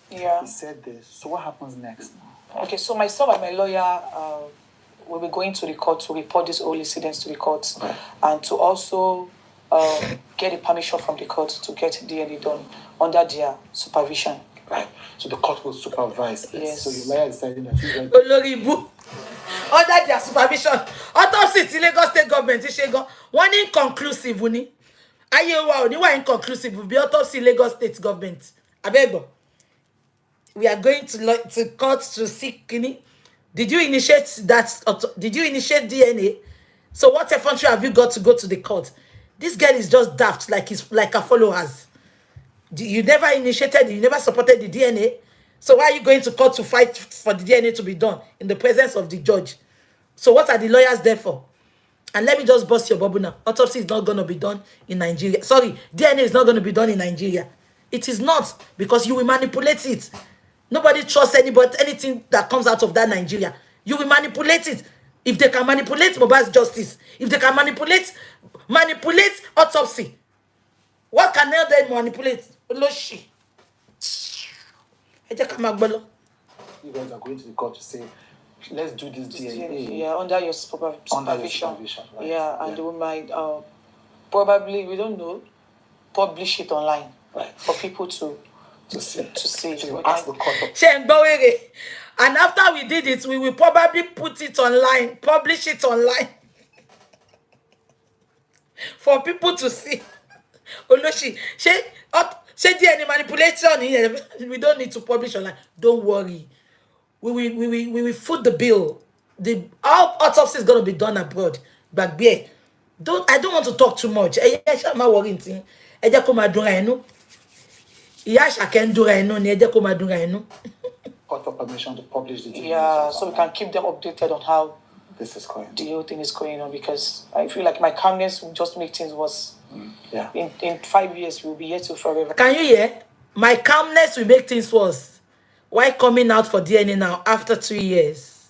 Yeah. He said this. So what happens next now? Okay, so myself and my lawyer will be going to the court to report this whole incident to the court, and to also get the permission from the court to get DNA done under their supervision. Right. So the court will supervise this. Yes. So your lawyer is deciding that you're going to... Under their supervision. Autopsy to Lagos State government is one inconclusive. Aye, inconclusive will be autopsy Lagos State government. Abego. We are going to court to seek Kini. Did you initiate that? Did you initiate DNA? So what effrontery have you got to go to the court? This girl is just daft, like her followers. You never initiated, you never supported the DNA. So why are you going to court to fight for the DNA to be done in the presence of the judge? So what are the lawyers there for? And let me just bust your bubble now. Autopsy is not going to be done in Nigeria. Sorry, DNA is not going to be done in Nigeria. It is not, because you will manipulate it. Nobody trusts anybody, anything that comes out of that Nigeria. You will manipulate it. If they can manipulate Mohbad's justice, if they can manipulate autopsy, what can they manipulate? Loshi. You guys are going to the court to say, let's do this DNA. Yeah, under your supervision. Right? Yeah, and we might probably, we don't know, publish it online, right, for people to see. So ask the court. And after we did it, we will probably put it online, publish it online for people to see. Oloshi, say any manipulation here. We don't need to publish online. Don't worry. We will foot the bill. All autopsy is gonna be done abroad. But I don't want to talk too much. I'm not worrying. Court for permission to publish the DNA. Yeah, so we can keep them updated on how this is going. The whole thing is going on, because I feel like my calmness will just make things worse. Yeah. In 5 years, we'll be here till forever. Can you hear? My calmness will make things worse. Why coming out for DNA now after 2 years?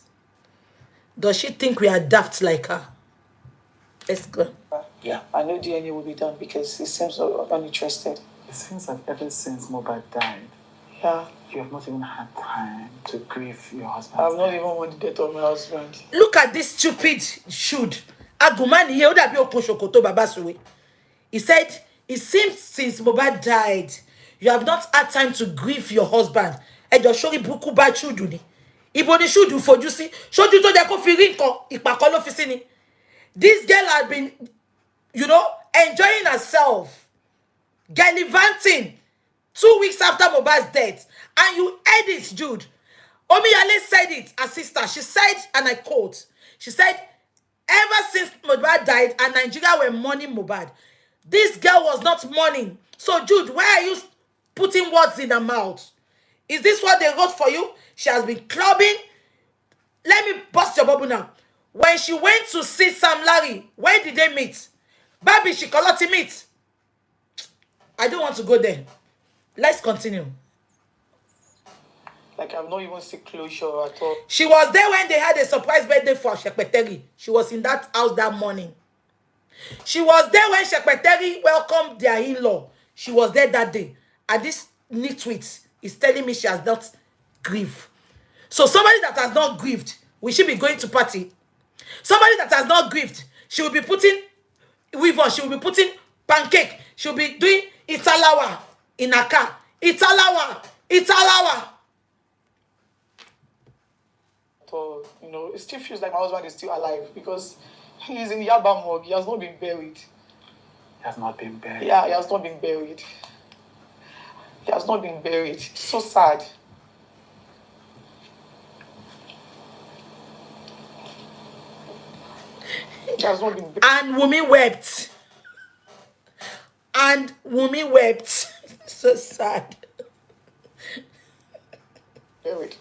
Does she think we are daft like her? Let's go. Yeah. I know DNA will be done because it seems so uninterested. It seems that ever since Mohbad died, yeah, you have not even had time to grieve your husband. I've not even wanted the death of my husband. Look at this stupid shoot. Agumani here, that be Okoshokoto Babasuwe. He said, it seems since Mohbad died, you have not had time to grieve your husband. And you're showing Buku ba chuduni. Iboni shudu for you see. Should you to the coffee rinko, ipakolo fisini. This girl had been, enjoying herself, gallivanting 2 weeks after Mohbad's death. And you heard it, Jude. Omiyale said it, her sister. She said, and I quote, she said, ever since Mohbad died and Nigeria were mourning Mohbad, this girl was not mourning. So, Jude, why are you putting words in her mouth? Is this what they wrote for you? She has been clubbing. Let me bust your bubble now. When she went to see Sam Larry, where did they meet? Baby, she called him meet. I don't want to go there. Let's continue. Like, I've not even seen closure at all. She was there when they had a surprise birthday for Shekpeteri. She was in that house that morning. She was there when Shekpeteri welcomed their in-law. she was there that day. And this nitwit is telling me she has not grieved. So somebody that has not grieved, will she be going to party? Somebody that has not grieved, she will be putting weave on, she will be putting pancake, she will be doing italawa in her car. Italawa, italawa. So, it still feels like my husband is still alive because he's in Yaba morgue. He has not been buried. He has not been buried. Yeah, he has not been buried. He has not been buried. It's so sad. He has not been buried. And Wunmi wept. And Wunmi wept. So sad. Buried.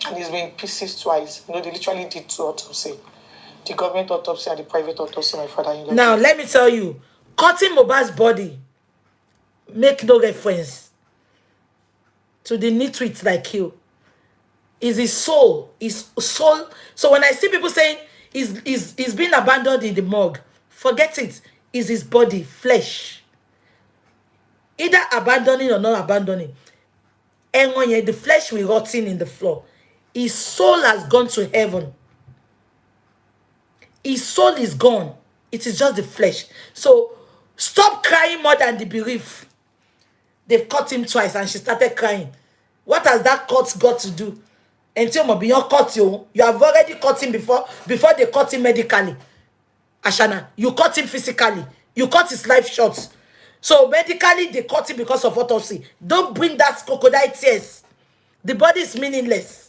And he's been in pieces twice. They literally did 2 autopsies. The government autopsy and the private autopsy, my father-in-law. Now, let me tell you, cutting Mohbad's body make no reference to the nitwits like you. Is his soul. His soul. So when I see people saying he's being abandoned in the morgue, forget it. Is his body, flesh. Either abandoning or not abandoning. And when the flesh will rotting in the floor. His soul has gone to heaven. His soul is gone. It is just the flesh. So stop crying more than the bereaved. They've cut him twice and she started crying. What has that cut got to do? Until Mobiyon cut you. You have already cut him before they cut him medically. Ashana, you cut him physically. You cut his life short. So medically, they cut him because of autopsy. Don't bring that crocodile tears. The body is meaningless.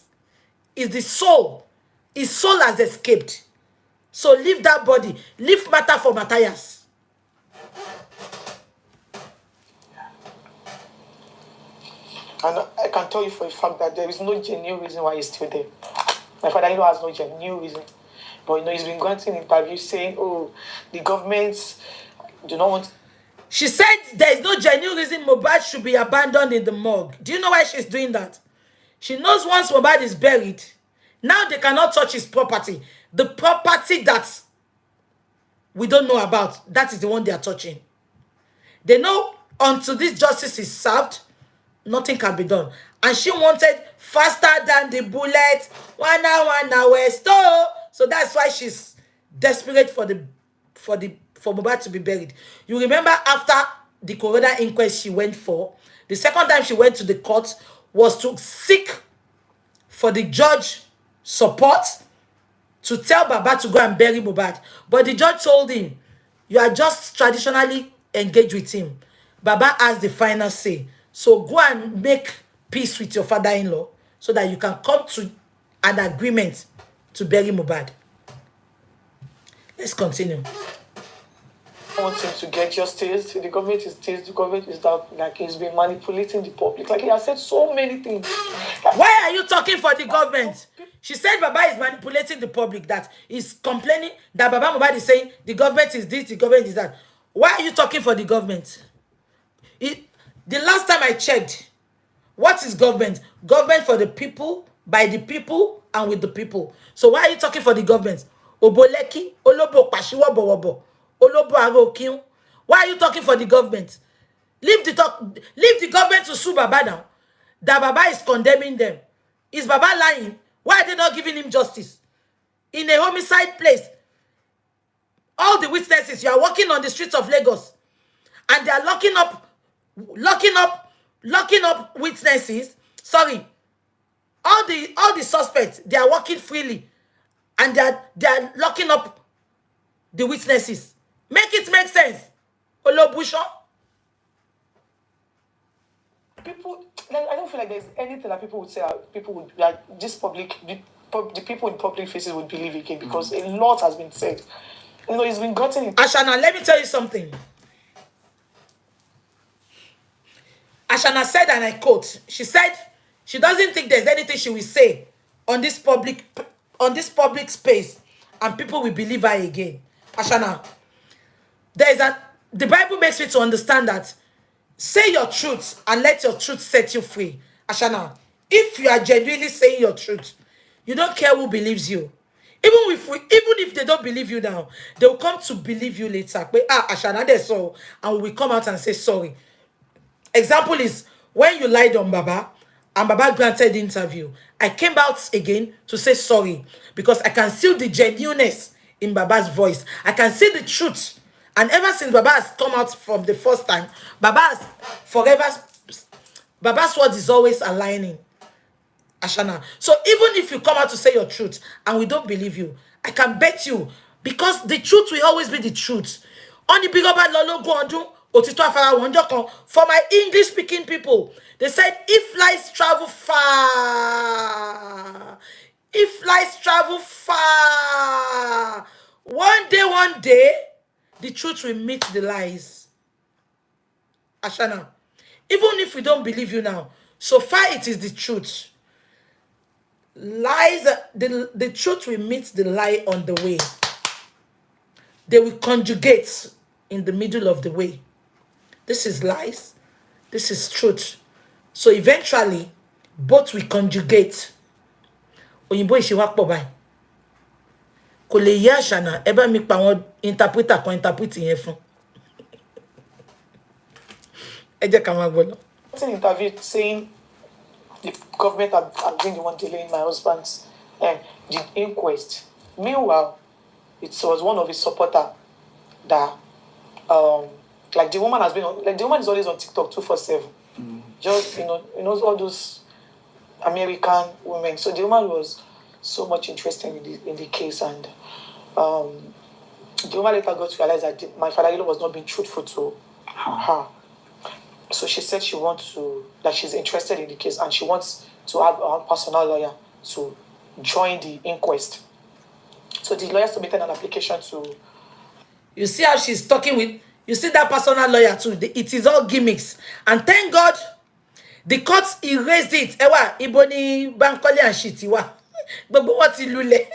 It's the soul. His soul has escaped. So leave that body. Leave matter for Matthias. And I can tell you for a fact that there is no genuine reason why he's still there. My father-in-law has no genuine reason. But he's been granting interviews saying, the government do not want. She said there is no genuine reason Mohbad should be abandoned in the morgue. Do you know why she's doing that? She knows once Mohbad is buried, now they cannot touch his property. The property that we don't know about, that is the one they are touching. They know until this justice is served, nothing can be done. And she wanted faster than the bullet. One hour, West. So that's why she's desperate for Mohbad to be buried. You remember after the coroner inquest she went for, the second time she went to the court was to seek for the judge support to tell Baba to go and bury Mohbad. But the judge told him, you are just traditionally engaged with him. Baba has the final say. So go and make peace with your father-in-law so that you can come to an agreement to bury Mohbad. Let's continue. I want him to get justice. The government is this, the government is that, like he's been manipulating the public. Like he has said so many things. Why are you talking for the government? She said Baba is manipulating the public, that is complaining that Baba Mohbad is saying the government is this, the government is that. Why are you talking for the government? The last time I checked, what is government? Government for the people, by the people, and with the people. So why are you talking for the government? Oboleki, Olobo Pashiwa Bowobo, Olobo Arokin. Why are you talking for the government? Leave the government to sue Baba now. That Baba is condemning them. Is Baba lying? Why are they not giving him justice? In a homicide place, all the witnesses, you are walking on the streets of Lagos, and they are locking up witnesses. Sorry, all the suspects, they are walking freely, and they are locking up the witnesses. Make it make sense, Olobusho. People, I don't feel like there's anything that people would say. People would like this public. The people in public faces would believe again because a lot has been said. It's been gotten. Ashana, let me tell you something. Ashana said, and I quote, she said she doesn't think there's anything she will say on this public space and people will believe her again. Ashana, the Bible makes me to understand that say your truth and let your truth set you free. Ashana, if you are genuinely saying your truth, you don't care who believes you. Even if they don't believe you now, they will come to believe you later. But Ashana they saw, and we will come out and say sorry. Example is when you lied on Baba and Baba granted the interview. I came out again to say sorry because I can see the genuineness in Baba's voice. I can see the truth. And ever since Baba has come out from the first time, Baba's word is always aligning. Ashana. So even if you come out to say your truth and we don't believe you, I can bet you, because the truth will always be the truth. Only big about Lolo Guandu, Otito Afara Wanjoko. For my English speaking people, they said if lies travel far, one day, the truth will meet the lies. Ashana. Even if we don't believe you now, so far it is the truth. Lies, the truth will meet the lie on the way. They will conjugate in the middle of the way. This is lies. This is truth. So eventually, both will conjugate. Oyinbo ìṣèwà pọ̀ báyìí. Kò lè yé Àṣànà, ẹ bá mi pa àwọn interpreter kan interpret yẹn fún. Ẹ jẹ́ ká máa gbọ́ lọ. Interview saying the government have been the one delaying my husband's the inquest. Meanwhile, it was one of his supporters that like the woman has been on, like the woman is always on TikTok 247. Just you know all those American women. So the woman was so much interested in the case, and the woman later got to realize that my father-in-law was not being truthful to her. So she said that she's interested in the case and she wants to have her personal lawyer to join the inquest. So the lawyer submitted an application to. You see how she's talking with. You see that personal lawyer too. It is all gimmicks, and thank God, the courts erased it. Ewa Iboni Bankole and Shitiwa. But what Lule?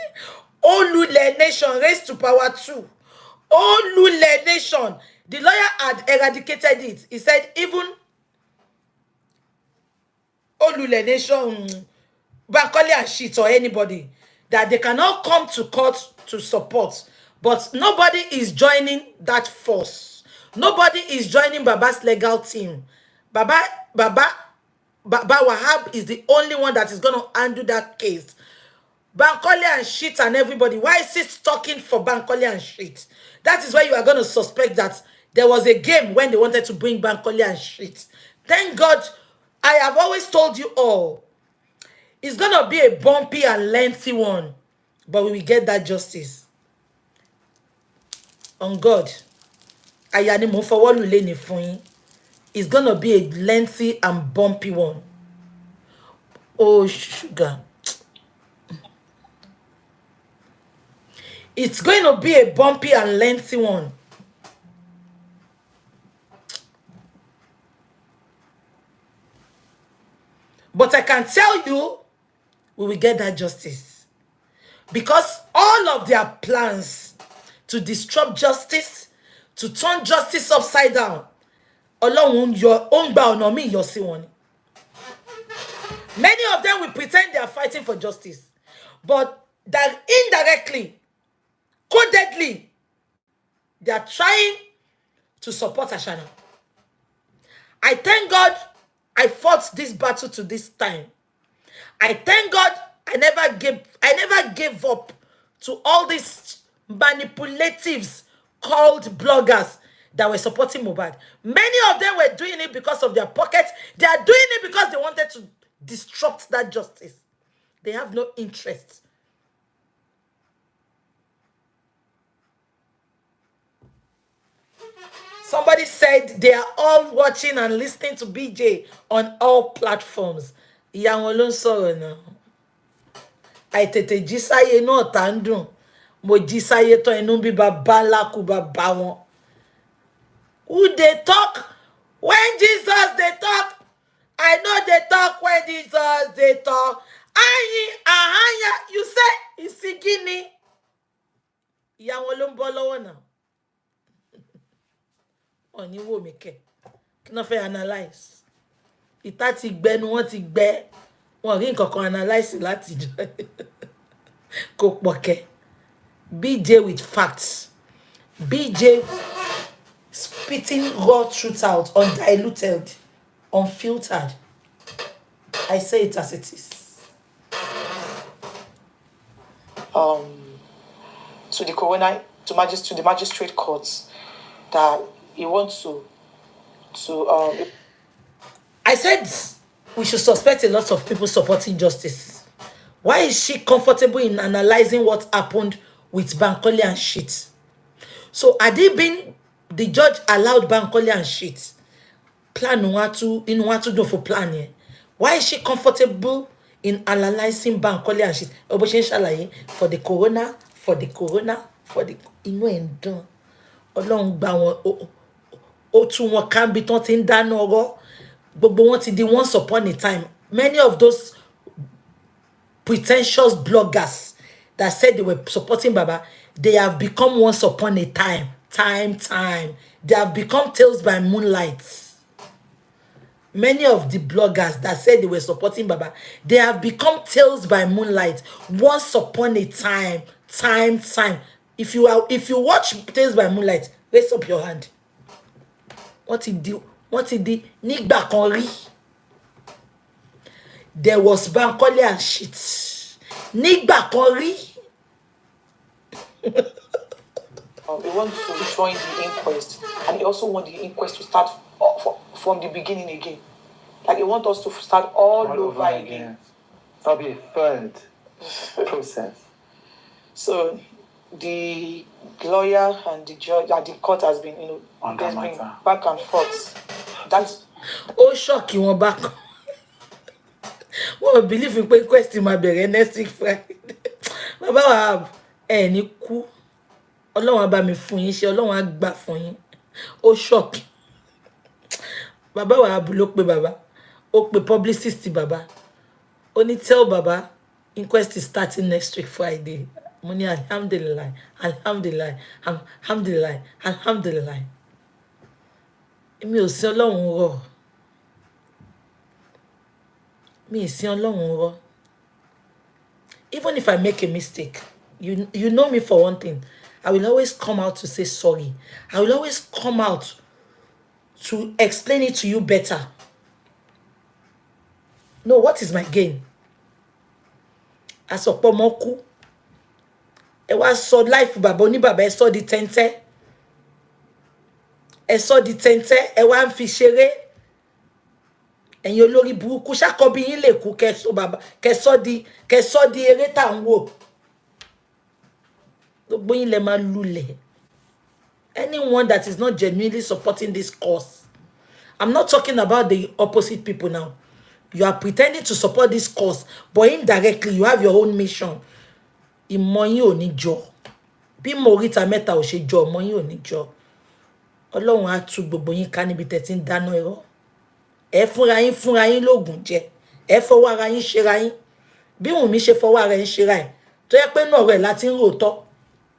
Oh Lule nation raised to power 2. Oh Lule nation. The lawyer had eradicated it. He said even Olule Nation, Bankole and shit or anybody, that they cannot come to court to support. But nobody is joining that force. Nobody is joining Baba's legal team. Baba Wahab is the only one that is going to undo that case. Bankole and shit and everybody. Why is it talking for Bankole and shit? That is why you are going to suspect that there was a game when they wanted to bring Bankole and shit. Thank God, I have always told you all, it's going to be a bumpy and lengthy one, but we will get that justice. On God, it's going to be a lengthy and bumpy one. Oh, sugar. It's going to be a bumpy and lengthy one. But I can tell you, we will get that justice. Because all of their plans to disrupt justice, to turn justice upside down, along your own bound me, you'll see one. Many of them will pretend they are fighting for justice, but that indirectly, codedly, they are trying to support Ashana. I thank God I fought this battle to this time. I thank God I never gave up to all these manipulatives called bloggers that were supporting Mohbad. Many of them were doing it because of their pockets. They are doing it because they wanted to disrupt that justice. They have no interest. Somebody said they are all watching and listening to BJ on all platforms. Ìyá sorrow now. I tete jisaye no tandun. Mo jisaye to enu bi baba laku baba won. Who they talk? When Jesus they talk. I know they talk when Jesus they talk. Ayi ahanya, you say isigini. Ìyá wọn ló ń bọ́ lọ́wọ́ now. On you wo make cannot fair analyze. Ìta ti gbẹnu wọn ti gbẹ. Wọn rí nǹkan kan analyze láti jọ. Kò pọ̀kẹ́. BJ with facts. BJ spitting raw truth out, undiluted, unfiltered. I say it as it is. To the coroner, to the magistrate courts, that he wants to I said we should suspect a lot of people supporting justice. Why is she comfortable in analyzing what happened with Bankole and shit? So had it been the judge allowed Bankole and shit, plan in do for plan here. Why is she comfortable in analyzing Bankole and shit? For the corona, for the inu endun. Ọlọ́run gbà wọ́n ó tún wọn kan bí tán ti ń dáná ọ̀rọ̀. Gbogbo wọn ti di once upon a time. Many of those pretentious bloggers that said they were supporting Baba, they have become once upon a time. They have become tales by moonlight. Many of the bloggers that said they were supporting Baba, they have become tales by moonlight. Once upon a time. If you watch Tales by Moonlight, raise up your hand. What he do? Nígbà kan rí. There was Bankole and shit. Nígbà kan rí. they want to join the inquest, and they also want the inquest to start from the beginning again. Like they want us to start all over again. That'll be a third process. So the lawyer and the judge and the court has been, there's been back and forth. That's shock you one back. Wọ́n believe in pé question máa bẹ̀rẹ̀ next week Friday. Bàbá wa ní kú. Ọlọ́run á bá mi fún yín ṣe, Ọlọ́run á gbà fún yín. Ó shock. Bàbá wa abu ló pé bàbá. Ó pé publicist bàbá. Ó ní tell bàbá inquest is starting next week Friday. Mo ní alhamdulillah. Èmi ò sin Ọlọ́run rọ̀. Me sin Ọlọ́run rọ̀. Even if I make a mistake, you know me for one thing. I will always come out to say sorry. I will always come out to explain it to you better. No, what is my gain? Asọ̀pọ̀ mọ́ kú. Ẹ wá sọ life bàbá oníbàbá ẹ sọ di tẹ́ntẹ́. Ẹ sọ di tẹ́ntẹ́, ẹ wá ń fi ṣeré. Ẹ̀yin olórí burúkú ṣàkọ́bí yín lè kú kẹ́sọ bàbá kẹ́sọ di eré tá ń wò. Gbogbo yín lẹ máa lulẹ̀. Anyone that is not genuinely supporting this cause. I'm not talking about the opposite people now. You are pretending to support this cause, but indirectly you have your own mission. Ìmọ̀ yín ò ní jọ. Bí Morita mẹ́ta ò ṣe jọ, ìmọ̀ yín ò ní jọ. Ọlọ́run á tú gbogbo yín ká níbi tẹ́ ti ń dáná irọ́. Ẹ fúnra yín lóògùn jẹ. Ẹ fọwọ́ ara yín ṣera yín. Bí Wunmi ṣe fọwọ́ ara yín ṣera ẹ̀. Tó yẹ pé náà rẹ̀ láti ń ròótọ́.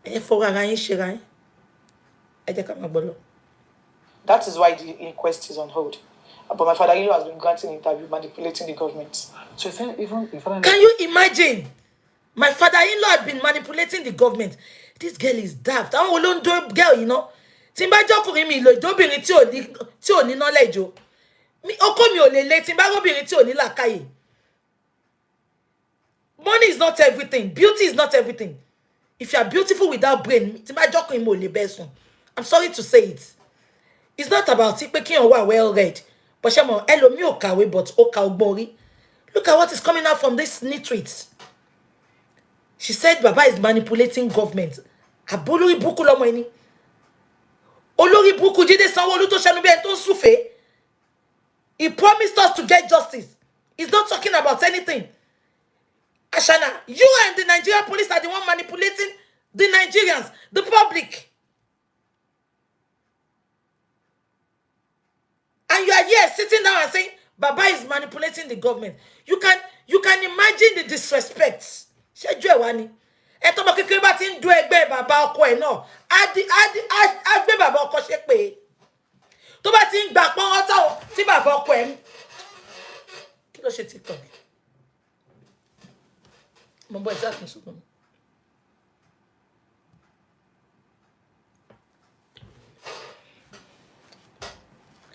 Ẹ fọwọ́ ara yín ṣera yín. Ẹ jẹ́ ká máa gbọ́ lọ. That is why the inquest is on hold. But my father-in-law has been granting interview, manipulating the government. So even Can you imagine? My father-in-law had been manipulating the government. This girl is daft. I won't do girl, Tí n bá jọkùnrin mi lò ìdóbìnrin tí ò ní knowledge o. Ọkọ mi ò lè le tí n bá róbìnrin tí ò ní làákàyè. Money is not everything. Beauty is not everything. If you are beautiful without brain, tí n bá jọkùnrin mi ò lè bẹ́ sùn. I'm sorry to say it. It's not about pé kí n wà well read. But ṣé ẹlòmíì ò kàwé but ó ka ọgbọ́n orí. Look at what is coming out from this nitwit. She said Baba is manipulating government. Abolórí burúkú lọmọ ẹni. Olórí burúkú Jídé Sanwó-Olú tó ṣẹnu bí ẹni tó ń súfèé. He promised us to get justice. He's not talking about anything. Ashana, you and the Nigerian police are the one manipulating the Nigerians, the public. And you are here sitting down and saying Baba is manipulating the government. You can imagine the disrespect. Ṣẹ́jú ẹ̀ wá ni. Ẹ tó bá kékeré bá ti ń du ẹgbẹ́ bàbá ọkọ ẹ̀ náà. Á gbé bàbá ọkọ ṣépè. Tó bá ti ń gbà pọ́n ọ́tọ̀ tí bàbá ọkọ ẹ̀ ń. Kí ló ṣe TikTok? Mo bọ́ ìṣàkóso ṣùgbọ́n.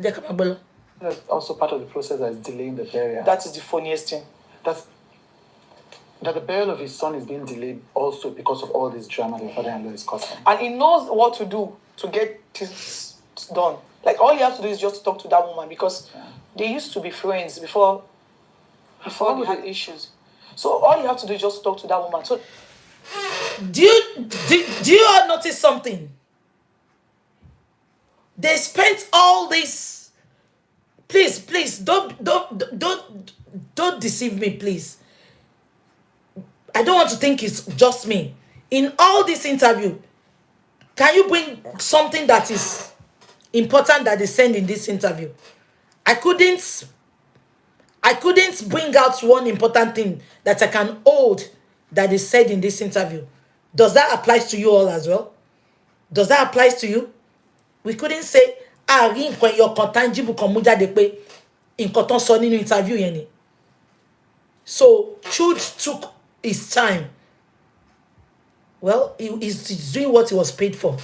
That's also part of the process that is delaying the burial. That is the funniest thing. That the burial of his son is being delayed also because of all this drama the father-in-law is causing. And he knows what to do to get this done. Like, all he has to do is just talk to that woman, because they used to be friends before they had issues. So all you have to do is just talk to that woman. So do you all notice something? They spent all this. Please, don't deceive me, please. I don't want to think it's just me. In all this interview, can you bring something that is important that they send in this interview? I couldn't bring out one important thing that I can hold that is said in this interview. Does that apply to you all as well? Does that apply to you? We couldn't say, when your tangible jáde pé nǹkan tán sọ nínú interview yẹn ni. So Truth took his time. Well, he's doing what he was paid for.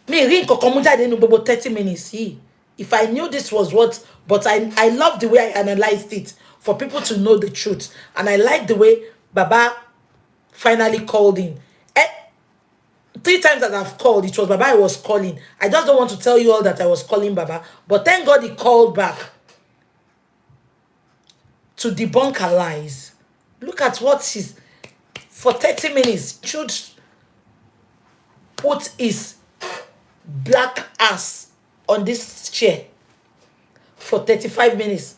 Me rí nǹkan kan mú jáde nínú gbogbo 30 minutes yìí. If I knew this was what, but I love the way I analyzed it for people to know the truth. And I like the way Baba finally called in. 3 times that I've called, it was Baba I was calling. I just don't want to tell you all that I was calling Baba. But thank God he called back to debunk her lies. Look at what she's... For 30 minutes, Truth put his black ass on this chair for 35 minutes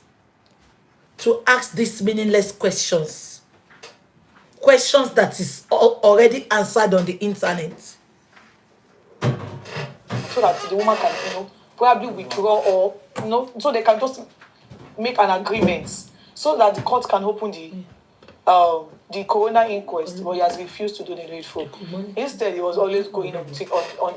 to ask these meaningless questions. Questions that is already answered on the internet. So that the woman can, probably withdraw, or, so they can just make an agreement so that the court can open the coroner inquest, but he has refused to do the needful. Instead, he was always going on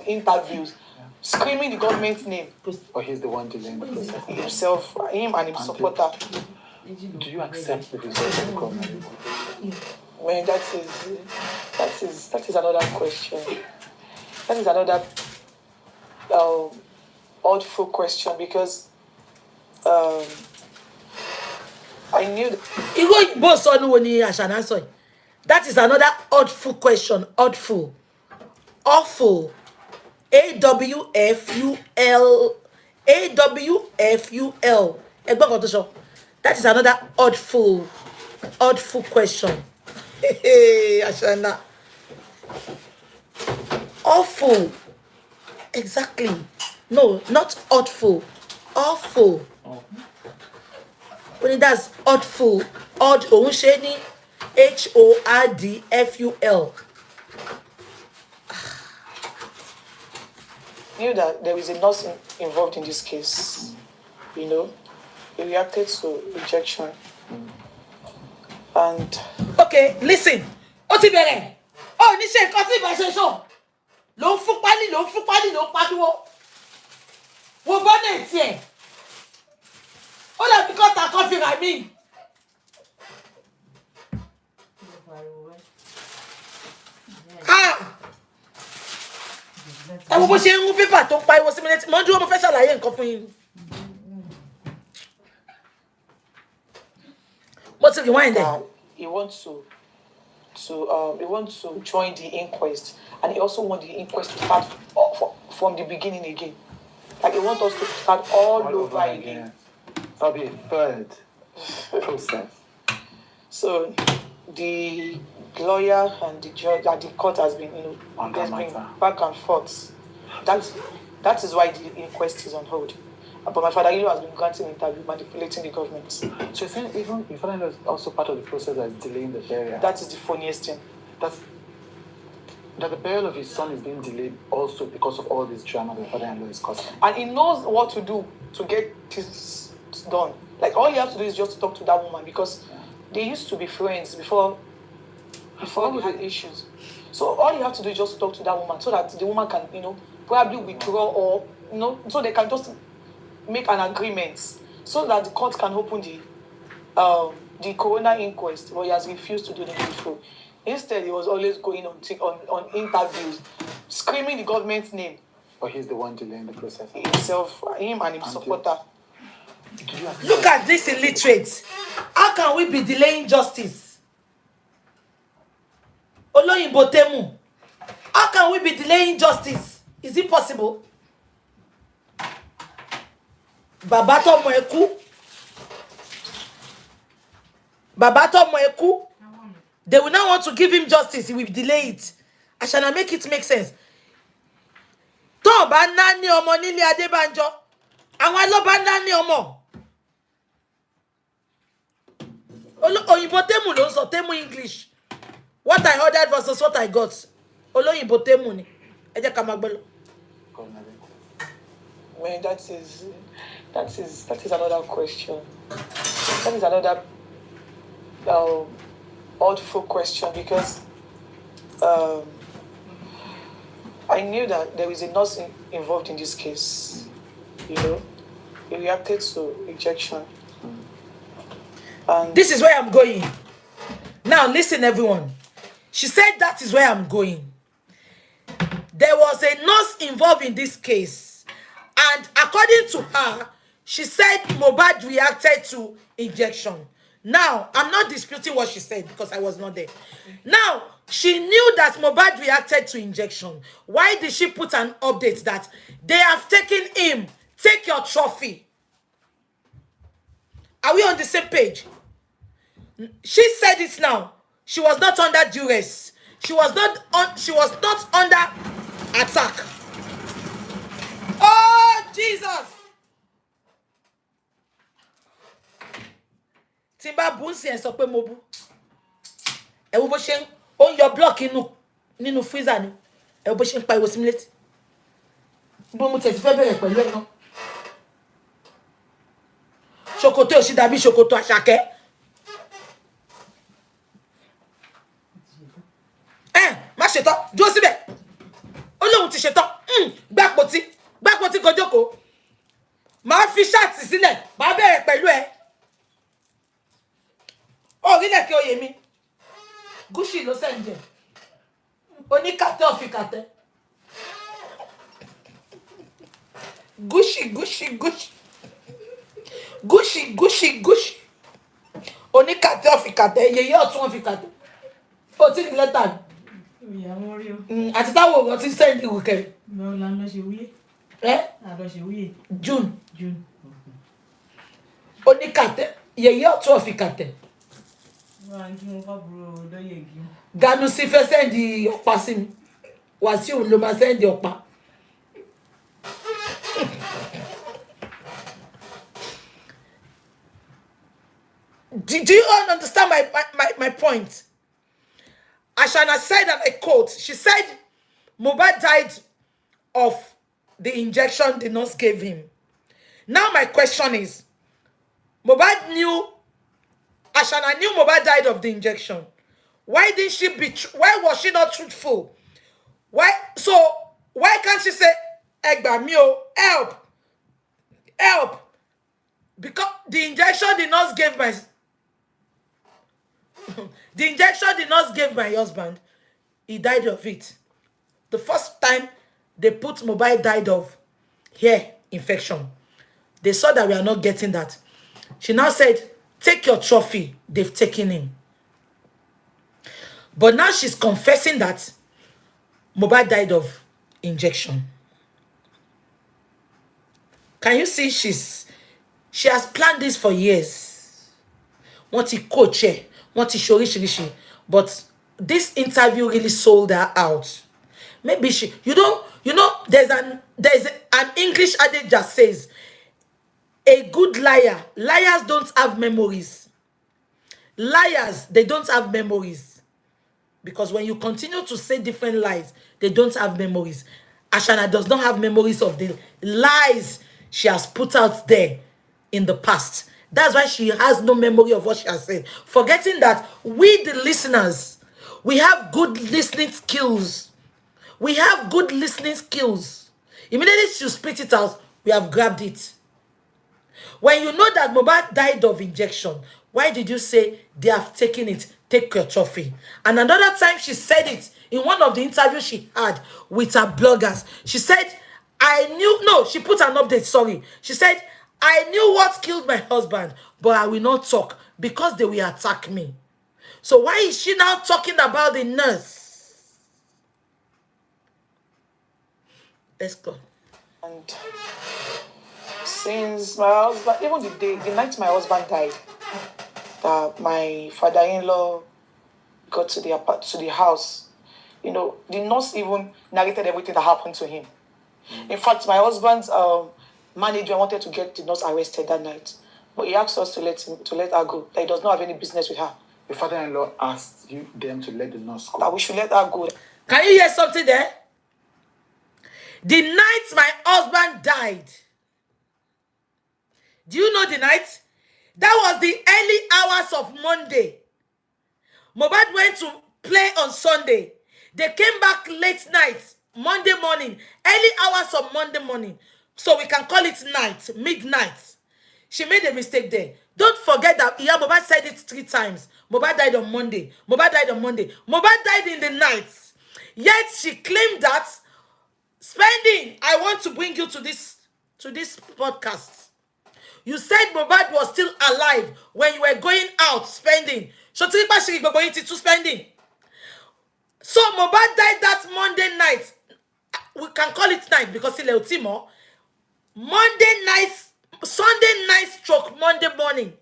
interviews, screaming the government's name. Or he's the one delaying the process? Himself, him and his supporter. Do you accept the result of the coroner? Man, that is another question. That is another oddful question, because I knew that is another oddful question. Oddful. Awful. AWFUL. AWFUL. That is another oddful question. Hey, Ashana. Awful. Exactly. No, not oddful. Awful. When it does oddful, odd Onsheni, HORDFUL. Knew that there is a nurse involved in this case. He reacted to rejection. And okay, listen. Otibere. Oh, ni se nkan ti ba se so. Ló fún pali, ló pariwo. Wo bonnet e. Ó dà bí kò ta coffee ra mi. Ẹ wo bó ṣe ń mú paper tó pariwo sí mi létí. Mo dúró mo fẹ́ ṣàlàyé nǹkan fún yín. What's the rewind there? He wants to join the inquest, and he also wants the inquest to start from the beginning again. Like, he wants us to start all over again. That'll be a third process. So the lawyer and the judge at the court has been, there's been back and forth. That is why the inquest is on hold. But my father-in-law has been granting interview, manipulating the government. So you're saying even your father-in-law is also part of the process that is delaying the burial? That is the funniest thing. That the burial of his son is being delayed also because of all this drama the father-in-law is causing. And he knows what to do to get this done. Like, all you have to do is just talk to that woman, because they used to be friends before they had issues. So all you have to do is just talk to that woman so that the woman can, probably withdraw, or, so they can just make an agreement so that the court can open the coroner inquest, but he has refused to do the needful. Instead, he was always going on interviews, screaming the government's name. Or he's the one delaying the process? Himself, him and his supporter. Look at this illiterate. How can we be delaying justice? Oloyinbo Temu. How can we be delaying justice? Is it possible? Babato Moeku. Babato Moeku. They will not want to give him justice. He will delay it. I shall not make it make sense. Tó bá nání ọmọ nílé Adébánjọ. Àwọn ló bá nání ọmọ. Oyinbo Temu ló ń sọ Temu English. What I ordered versus what I got. Oloyinbo Temu ni. Ẹ jẹ́ ká máa gbọ́ lọ. Man, that is another question. That is another awful question because I knew that there is a nurse involved in this case. You know, he reacted to injection. And this is where I'm going. Now listen, everyone. She said that is where I'm going. There was a nurse involved in this case. And according to her, she said Mohbad reacted to injection. Now, I'm not disputing what she said because I was not there. Now, she knew that Mohbad reacted to injection. Why did she put an update that they have taken him? Take your trophy. Are we on the same page? She said it now. She was not under duress. She was not under attack. Oh, Jesus! Timba bunsi en sọ pé mo bu. Ẹ wo bó ṣe ń ó yọ block nínú freezer ni. Ẹ wo bó ṣe ń pa ìwọ sí mi létí. Bó mo tẹ̀sí fẹ́ bẹ̀rẹ̀ pẹ̀lú ẹ̀ náà. Ṣòkòtò òṣì dàbí ṣòkòtò Àṣàkẹ́. Má ṣetán, dúró síbẹ̀. Ó lóun ti ṣetán. Gbàpótí kó jókòó. Màá fi ṣáàtì sílẹ̀, màá bẹ̀rẹ̀ pẹ̀lú ẹ. Orílẹ̀ kí oyè mi. Gúúsì ló sẹ́ǹjẹ̀. Oníkàtẹ́ ọ̀fìkàtẹ́. Gúúsì. Oníkàtẹ́ ọ̀fìkàtẹ́. Yèyé ọ̀tún ọ̀fìkàtẹ́. Ó ti rí lẹ́tà mi. Àti táwọn òwò ti sẹ́ǹdì wùkẹ́. June. Oníkàtẹ́. Yèyé ọ̀tún ọ̀fìkàtẹ́. Ganu sí fẹ́ sẹ́ǹdì ọ̀pá sí mi. Wàsíù ló máa sẹ́ǹdì ọ̀pá. Do you all understand my point? Ashana said, and I quote, she said, Mohbad died of the injection the nurse gave him. Now my question is, Ashana knew Mohbad died of the injection. Why was she not truthful? Why can't she say, Egba mio, help? Because the injection the nurse gave my husband, he died of it. The first time they put Mohbad died of hair infection. They saw that we are not getting that. She now said, take your trophy. They've taken him. But now she's confessing that Mohbad died of injection. Can you see she has planned this for years. Want to coach her, want to show rishi. But this interview really sold her out. Maybe there's an English adage that says, a good liars don't have memories. Liars, they don't have memories. Because when you continue to say different lies, they don't have memories. Ashana does not have memories of the lies she has put out there in the past. That's why she has no memory of what she has said. Forgetting that we, the listeners, we have good listening skills. Immediately she spit it out, we have grabbed it. When you know that Mohbad died of injection, why did you say they have taken it? Take your trophy. And another time she said it in one of the interviews she had with her bloggers. She said, I knew, no, she put an update, sorry. She said, I knew what killed my husband, but I will not talk because they will attack me. So why is she now talking about the nurse? Let's go. And since my husband, even the night my husband died, that my father-in-law got to the house, you know, the nurse even narrated everything that happened to him. In fact, my husband's manager wanted to get the nurse arrested that night, but he asked us to let her go. That he does not have any business with her. Your father-in-law asked them to let the nurse go. That we should let her go. Can you hear something there? The night my husband died. Do you know the night? That was the early hours of Monday. Mohbad went to play on Sunday. They came back late night, Monday morning, early hours of Monday morning. So we can call it night, midnight. She made a mistake there. Don't forget that Mohbad said it 3 times. Mohbad died on Monday. Mohbad died on Monday. Mohbad died in the night. Yet she claimed that spending, I want to bring you to this podcast. You said Mohbad was still alive when you were going out spending. So spending. So Mohbad died that Monday night. We can call it night because it's Leotimo. Monday night, Sunday night stroke Monday morning.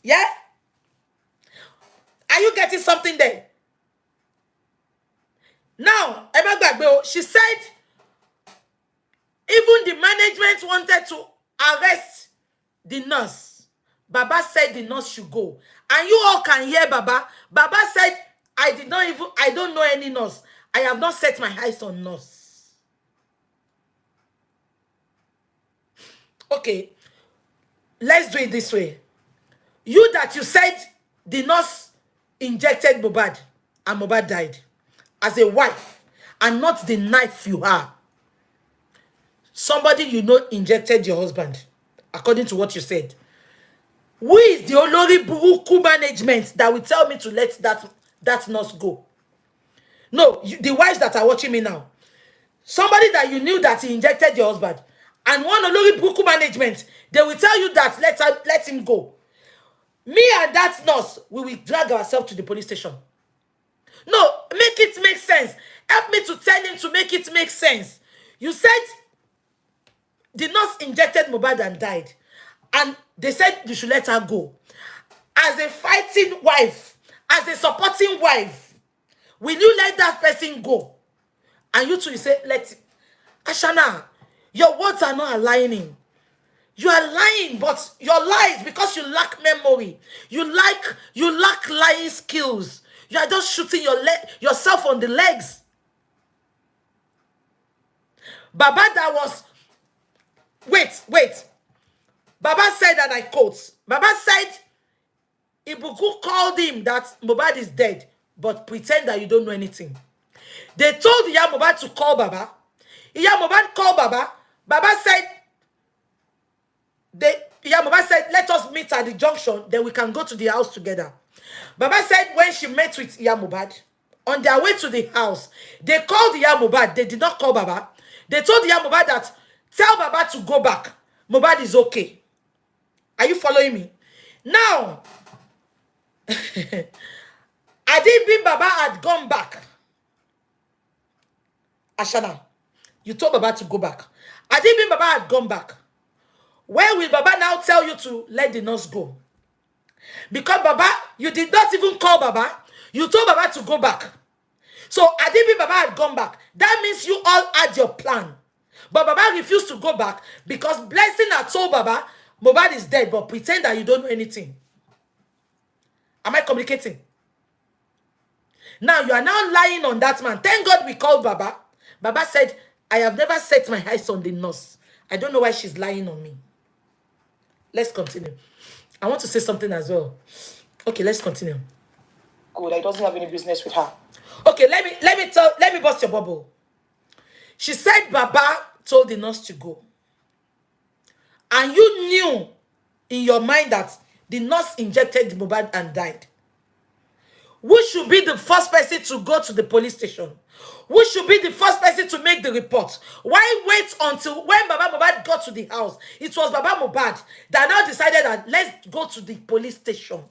Yeah? Are you getting something there? Now, she said even the management wanted to arrest the nurse. Baba said the nurse should go. And you all can hear Baba. Baba said, I don't know any nurse. I have not set my eyes on nurse. Okay. Let's do it this way. You said the nurse injected Mohbad and Mohbad died as a wife and not the knife you are. Somebody you know injected your husband, according to what you said. Who is the Olori Buruku management that will tell me to let that nurse go? No, the wives that are watching me now. Somebody that you knew that he injected your husband. And one Olori Buruku management, they will tell you that let him go. Me and that nurse, we will drag ourselves to the police station. No, make it make sense. Help me to tell him to make it make sense. You said the nurse injected Mohbad and died. And they said you should let her go. As a fighting wife, as a supporting wife, will you let that person go? And you two, you say, Ashana, your words are not aligning. You are lying, but your lies because you lack memory. You lack lying skills. You are just shooting yourself on the legs. Baba, that was... Wait. Baba said, and I quote, Baba said, Ibuku called him that Mohbad is dead, but pretend that you don't know anything. They told Mohbad to call Baba. Mohbad called Baba. Baba said, Mohbad said, let us meet at the junction, then we can go to the house together. Baba said when she met with Mohbad, on their way to the house, they called Mohbad. They did not call Baba. They told Mohbad that, tell Baba to go back. Mohbad is okay. Are you following me? Now, Adibin Baba had gone back. Ashana, you told Baba to go back. Adibin Baba had gone back. Where will Baba now tell you to let the nurse go? Because Baba, you did not even call Baba. You told Baba to go back. So Adibin Baba had gone back. That means you all had your plan. But Baba refused to go back because Blessing had told Baba, Mohbad is dead, but pretend that you don't know anything. Am I communicating? Now you are now lying on that man. Thank God we called Baba. Baba said, I have never set my eyes on the nurse. I don't know why she's lying on me. Let's continue. I want to say something as well. Okay, let's continue. Good, I doesn't have any business with her. Okay, let me bust your bubble. She said Baba told the nurse to go. And you knew in your mind that the nurse injected Mohbad and died. Who should be the first person to go to the police station? Who should be the first person to make the report? Why wait until when Baba Mohbad got to the house? It was Baba Mohbad that now decided that let's go to the police station.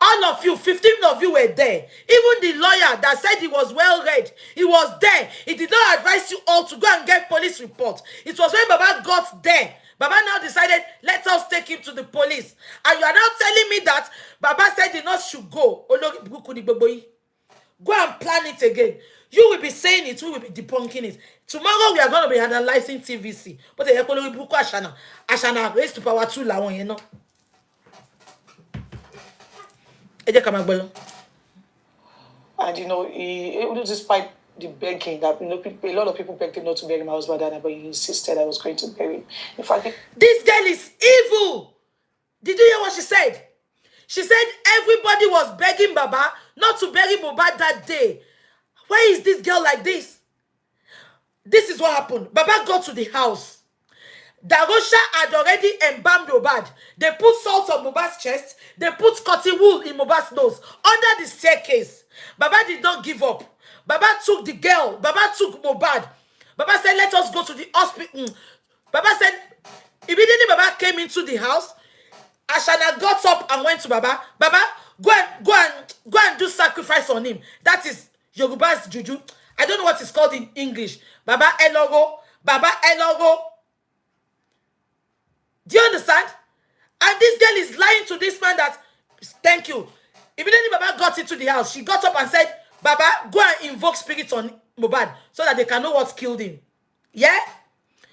All of you, 15 of you were there. Even the lawyer that said he was well read, he was there. He did not advise you all to go and get police report. It was when Baba got there. Baba now decided, let us take him to the police. And you are now telling me that Baba said the nurse should go. Go and plan it again. You will be saying it, we will be debunking it. Tomorrow we are going to be analyzing TVC. But Ashana raised to power 2 lawon, you know. And despite the begging that a lot of people begged him not to bury my husband, but he insisted I was going to bury him. In fact, this girl is evil. Did you hear what she said? She said everybody was begging Baba not to bury Mohbad that day. Why is this girl like this? This is what happened. Baba got to the house. Darosha had already embalmed Mohbad. They put salt on Mohbad's chest. They put cotton wool in Mohbad's nose. Under the staircase. Baba did not give up. Baba took the girl. Baba took Mohbad. Baba said, let us go to the hospital. Baba said, immediately Baba came into the house, Ashana got up and went to Baba. Baba, go and do sacrifice on him. That is Yoruba's juju. I don't know what it's called in English. Baba Elogo. Baba Elogo. Do you understand? And this girl is lying to this man that, thank you. Immediately Baba got into the house. She got up and said, Baba, go and invoke spirits on Mohbad so that they can know what killed him. Yeah?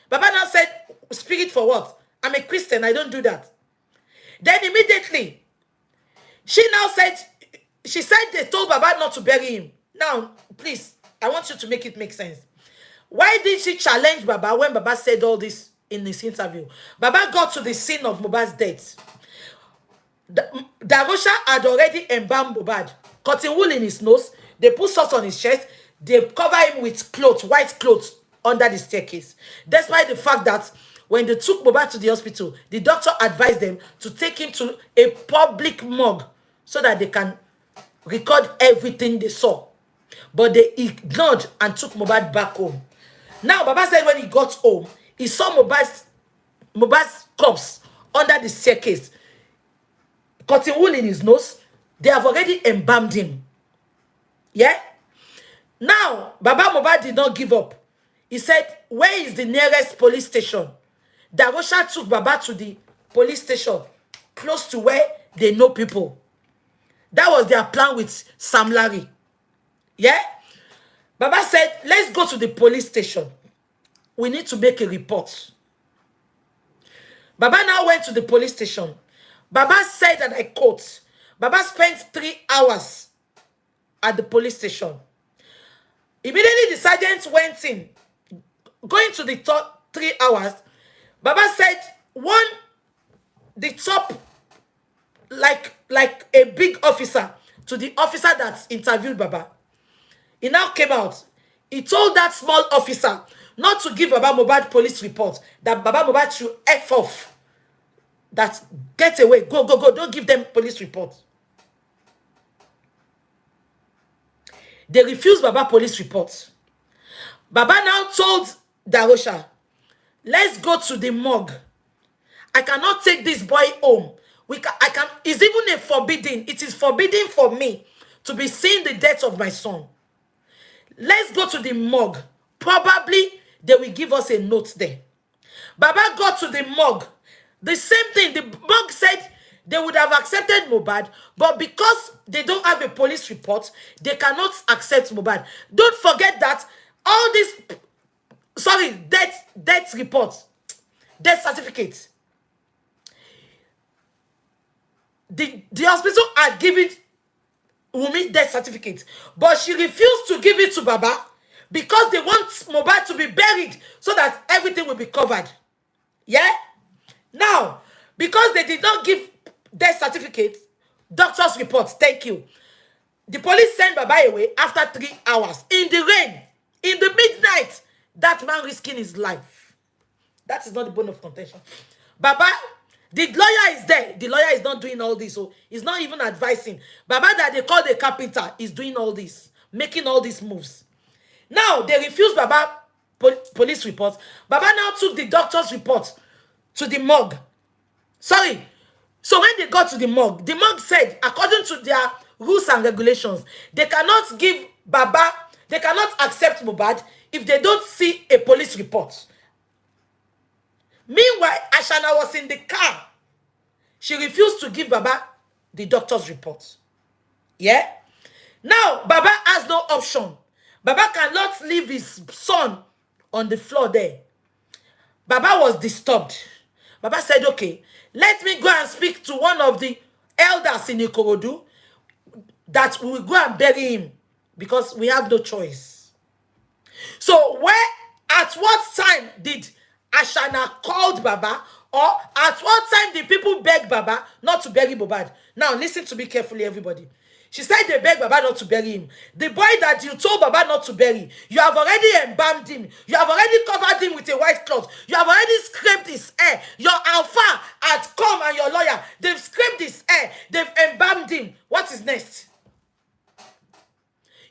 Baba now said, spirit for what? I'm a Christian. I don't do that. Then immediately, she said they told Baba not to bury him. Now, please, I want you to make it make sense. Why did she challenge Baba when Baba said all this in this interview? Baba got to the scene of Mohbad's death. Darosha had already embalmed Mohbad. Cotton wool in his nose. They put salt on his chest. They cover him with clothes, white clothes, under the staircase. Despite the fact that when they took Mohbad to the hospital, the doctor advised them to take him to a public morgue so that they can record everything they saw. But they ignored and took Mohbad back home. Now, Baba said when he got home, he saw Mohbad's corpse under the staircase. Cotton wool in his nose. They have already embalmed him. Yeah? Now, Baba Mohbad did not give up. He said, where is the nearest police station? Darosha took Baba to the police station, close to where they know people. That was their plan with Sam Larry. Yeah? Baba said, let's go to the police station. We need to make a report. Baba now went to the police station. Baba said, and I quote, Baba spent 3 hours at the police station. Immediately the sergeant went in. Going to the top 3 hours, Baba said, the top, like a big officer, to the officer that interviewed Baba. He now came out. He told that small officer not to give Baba Mohbad police report, that Baba Mohbad should F off. That get away, go, don't give them police report. They refused Baba police report. Baba now told Darosha, let's go to the morgue. I cannot take this boy home. It's even a forbidden. It is forbidden for me to be seeing the death of my son. Let's go to the morgue. Probably they will give us a note there. Baba got to the morgue. The same thing. The morgue said they would have accepted Mohbad, but because they don't have a police report, they cannot accept Mohbad. Don't forget that all this, death reports, death certificates. The hospital had given Wunmi death certificate, but she refused to give it to Baba because they want Mohbad to be buried so that everything will be covered. Yeah? Now, because they did not give death certificate, doctor's reports, thank you. The police sent Baba away after 3 hours in the rain, in the midnight. That man risking his life. That is not the bone of contention. Baba, The lawyer is there. The lawyer is not doing all this. So he's not even advising. Baba that they call the carpenter is doing all this, making all these moves. Now they refused Baba police report. Baba now took the doctor's report to the morgue. Sorry. So when they got to the morgue said, according to their rules and regulations, they cannot give Baba, they cannot accept Mohbad if they don't see a police report. Meanwhile, Ashana was in the car. She refused to give Baba the doctor's report. Yeah? Now, Baba has no option. Baba cannot leave his son on the floor there. Baba was disturbed. Baba said, okay, let me go and speak to one of the elders in Ikorodu that we will go and bury him because we have no choice. So at what time did Ashana called Baba, or at what time did people beg Baba not to bury Mohbad? Now listen to me carefully, everybody. She said they begged Baba not to bury him. The boy that you told Baba not to bury, you have already embalmed him. You have already covered him with a white cloth. You have already scraped his hair. Your alpha had come and your lawyer, they've scraped his hair. They've embalmed him. What is next?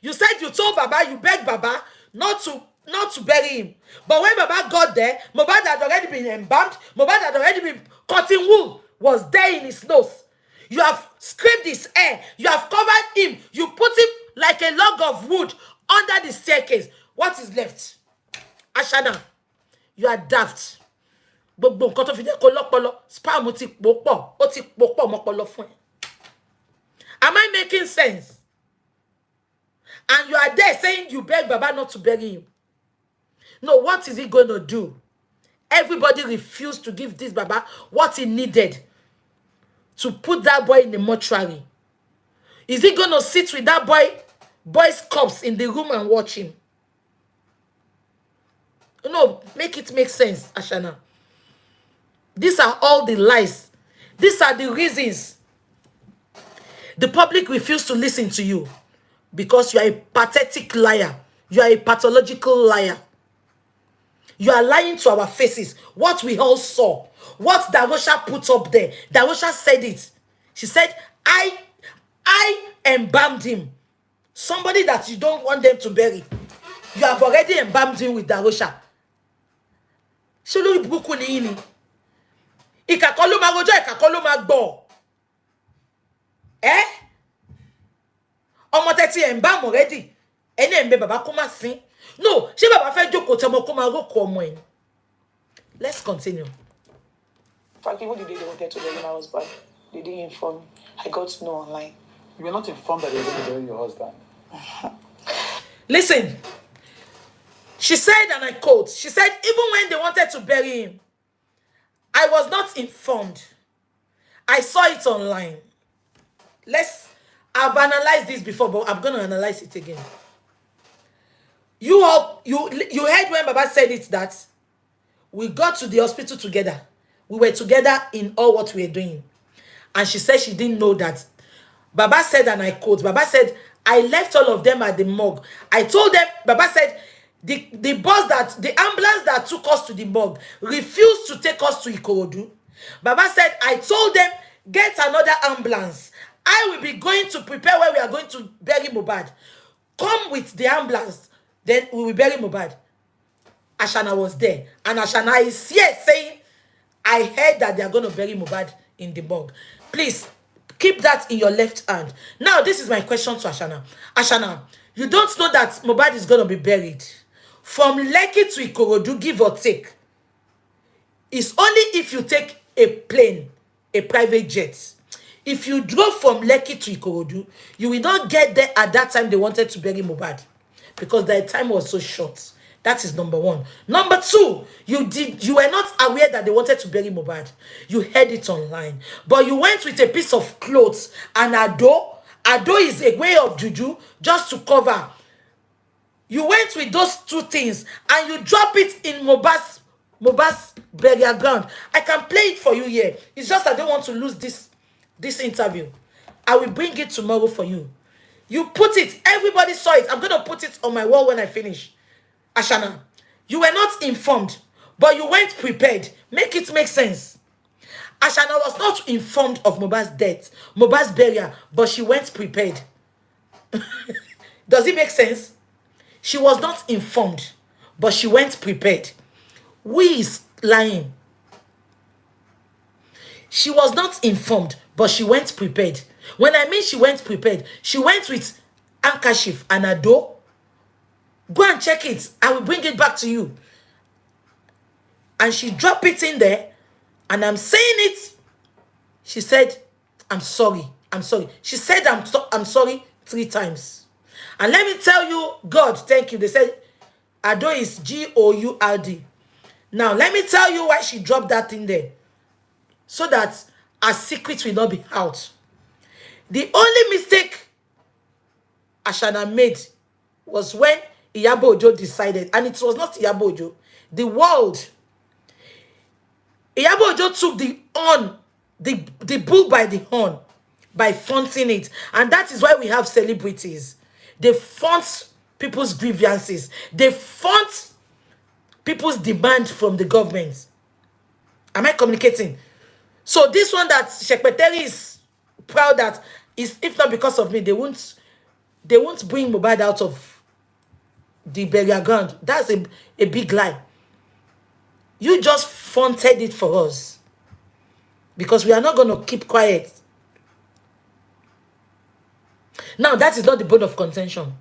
You said you told Baba, you begged Baba not to bury him. But when Baba got there, Mohbad had already been embalmed. Mohbad had already been cutting wool. Was there in his nose. You have scraped his hair. You have covered him. You put him like a log of wood under the staircase. What is left? Ashana, you are daft. Gbogbo nǹkan tó fi jẹ́ kó lọ́pọlọ. Spam ti pọ̀. Ó ti pọ̀ mọ́pọlọ fún ẹ. Am I making sense? And you are there saying you beg Baba not to bury him. No, what is he going to do? Everybody refused to give this Baba what he needed to put that boy in the mortuary. Is he going to sit with that boy's corpse in the room and watch him? No, make it make sense, Ashana. These are all the lies. These are the reasons the public refused to listen to you. Because you are a pathetic liar. You are a pathological liar. You are lying to our faces. What we all saw. What Darosha put up there. Darosha said it. She said, I embalmed him. Somebody that you don't want them to bury. You have already embalmed him with Darosha. Shulu ibuku ni ini. Ikakolo magojo, ikakolo magbo. Eh? Ọmọ tẹ́tí embalm already. Eni embe baba kó má sin. No, ṣé baba fẹ́ jókòó tọmọ kó má roko ọmọ ẹ̀. Let's continue. In fact, even the day they wanted to bury my husband, they didn't inform me. I got to know online. You were not informed that you were going to bury your husband. Listen. She said, and I quote, she said, even when they wanted to bury him, I was not informed. I saw it online. I've analyzed this before, but I'm going to analyze it again. You heard when Baba said it that we got to the hospital together. We were together in all what we were doing. And she said she didn't know that. Baba said, and I quote, Baba said, I left all of them at the morgue. I told them, Baba said, the ambulance that took us to the morgue refused to take us to Ikorodu. Baba said, I told them, get another ambulance. I will be going to prepare where we are going to bury Mohbad. Come with the ambulance, then we will bury Mohbad. Ashana was there. And Ashana is here saying, I heard that they are going to bury Mohbad in the morgue. Please, keep that in your left hand. Now, this is my question to Ashana. Ashana, you don't know that Mohbad is going to be buried. From Lekki to Ikorodu, give or take. It's only if you take a plane, a private jet. If you drove from Lekki to Ikorodu, you will not get there at that time they wanted to bury Mohbad. Because their time was so short. That is number one. Number two, you were not aware that they wanted to bury Mohbad. You heard it online. But you went with a piece of clothes and Ado is a way of juju just to cover. You went with those two things and you drop it in Mohbad's burial ground. I can play it for you here. It's just I don't want to lose this interview. I will bring it tomorrow for you. You put it. Everybody saw it. I'm going to put it on my wall when I finish. Ashana, you were not informed, but you went prepared. Make it make sense. Ashana was not informed of Mohbad's death, Mohbad's burial, but she went prepared. Does it make sense? She was not informed, but she went prepared. Who is lying? She was not informed, but she went prepared. When I mean she went prepared, she went with handkerchief and a door. Go and check it. I will bring it back to you. And she dropped it in there. And I'm saying it. She said, I'm sorry. I'm sorry. She said, I'm sorry 3 times. And let me tell you, God, thank you. They said, Ado is Gourd. Now, let me tell you why she dropped that in there. So that her secret will not be out. The only mistake Ashana made was when Iyabo Ojo decided, and it was not Iyabo Ojo, the world. Iyabo Ojo took the bull by the horn by fronting it. And that is why we have celebrities. They front people's grievances. They front people's demand from the government. Am I communicating? So this one that Shekpeteri is proud that is, if not because of me, they won't bring Mohbad out of the burial ground. That's a big lie. You just fronted it for us. Because we are not going to keep quiet. Now, that is not the bone of contention.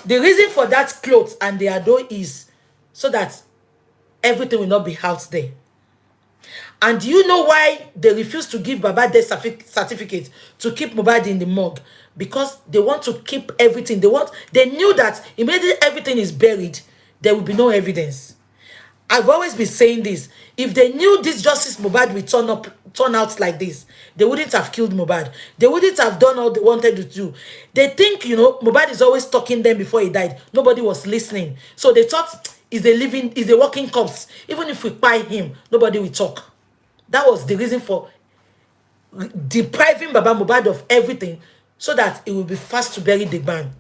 The reason for that clothes and the ado is so that everything will not be out there. And do you know why they refuse to give Baba death certificate to keep Mohbad in the morgue? Because they want to keep everything. They knew that immediately everything is buried, there will be no evidence. I've always been saying this. If they knew this Justice Mohbad will turn out like this, they wouldn't have killed Mohbad. They wouldn't have done all they wanted to do. They think, Mohbad is always talking them before he died. Nobody was listening. So they thought he's a walking corpse. Even if we buy him, nobody will talk. That was the reason for depriving Baba Mohbad of everything so that it will be fast to bury the man.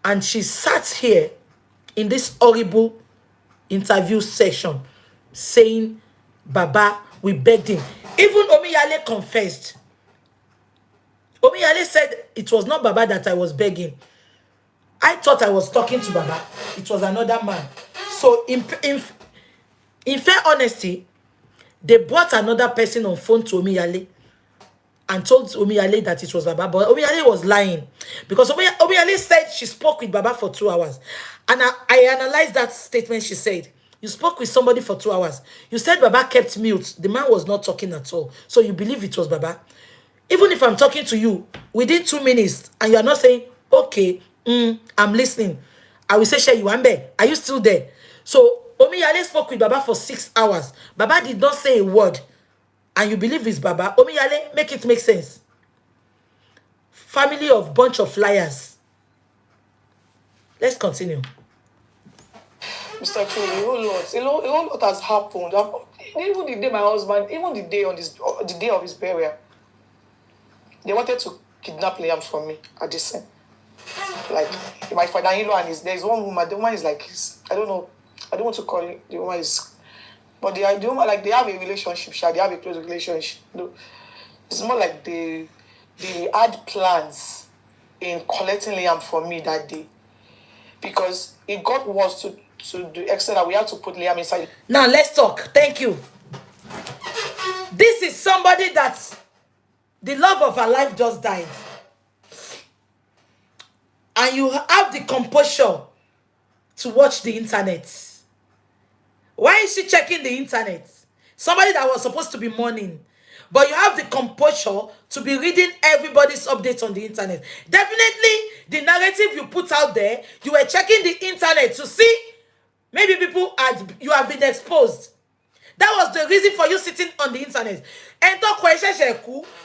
And she sat here in this horrible interview session saying, Baba, we begged him. Even Omiyale confessed. Omiyale said it was not Baba that I was begging. I thought I was talking to Baba. It was another man. So in fair honesty, they brought another person on phone to Omiyale and told Omiyale that it was Baba. But Omiyale was lying. Because Omiyale said she spoke with Baba for 2 hours. And I analyzed that statement she said. You spoke with somebody for 2 hours. You said Baba kept mute. The man was not talking at all. So you believe it was Baba. Even if I'm talking to you within 2 minutes and you are not saying, okay, I'm listening, I will say, Sheyuambe, are you still there? So Omiyale spoke with Baba for 6 hours. Baba did not say a word. And you believe it's Baba. Omiyale, make it make sense. Family of bunch of liars. Let's continue. Mr. King, a whole lot has happened. Even the day my husband, even the day of his burial, they wanted to kidnap Liam from me at the scene. Like my father-in-law and there's one woman. The woman is like I don't know. I don't want to call it. The woman is, but the woman, like, they have a relationship. They have a close relationship. No, it's more like they had plans in collecting Liam from me that day, because it got worse to the extent that we had to put Liam inside. Now let's talk. Thank you. This is somebody that the love of her life just died. And you have the composure to watch the internet. Why is she checking the internet? Somebody that was supposed to be mourning. But you have the composure to be reading everybody's updates on the internet. Definitely, the narrative you put out there, you were checking the internet to see maybe you have been exposed. That was the reason for you sitting on the internet.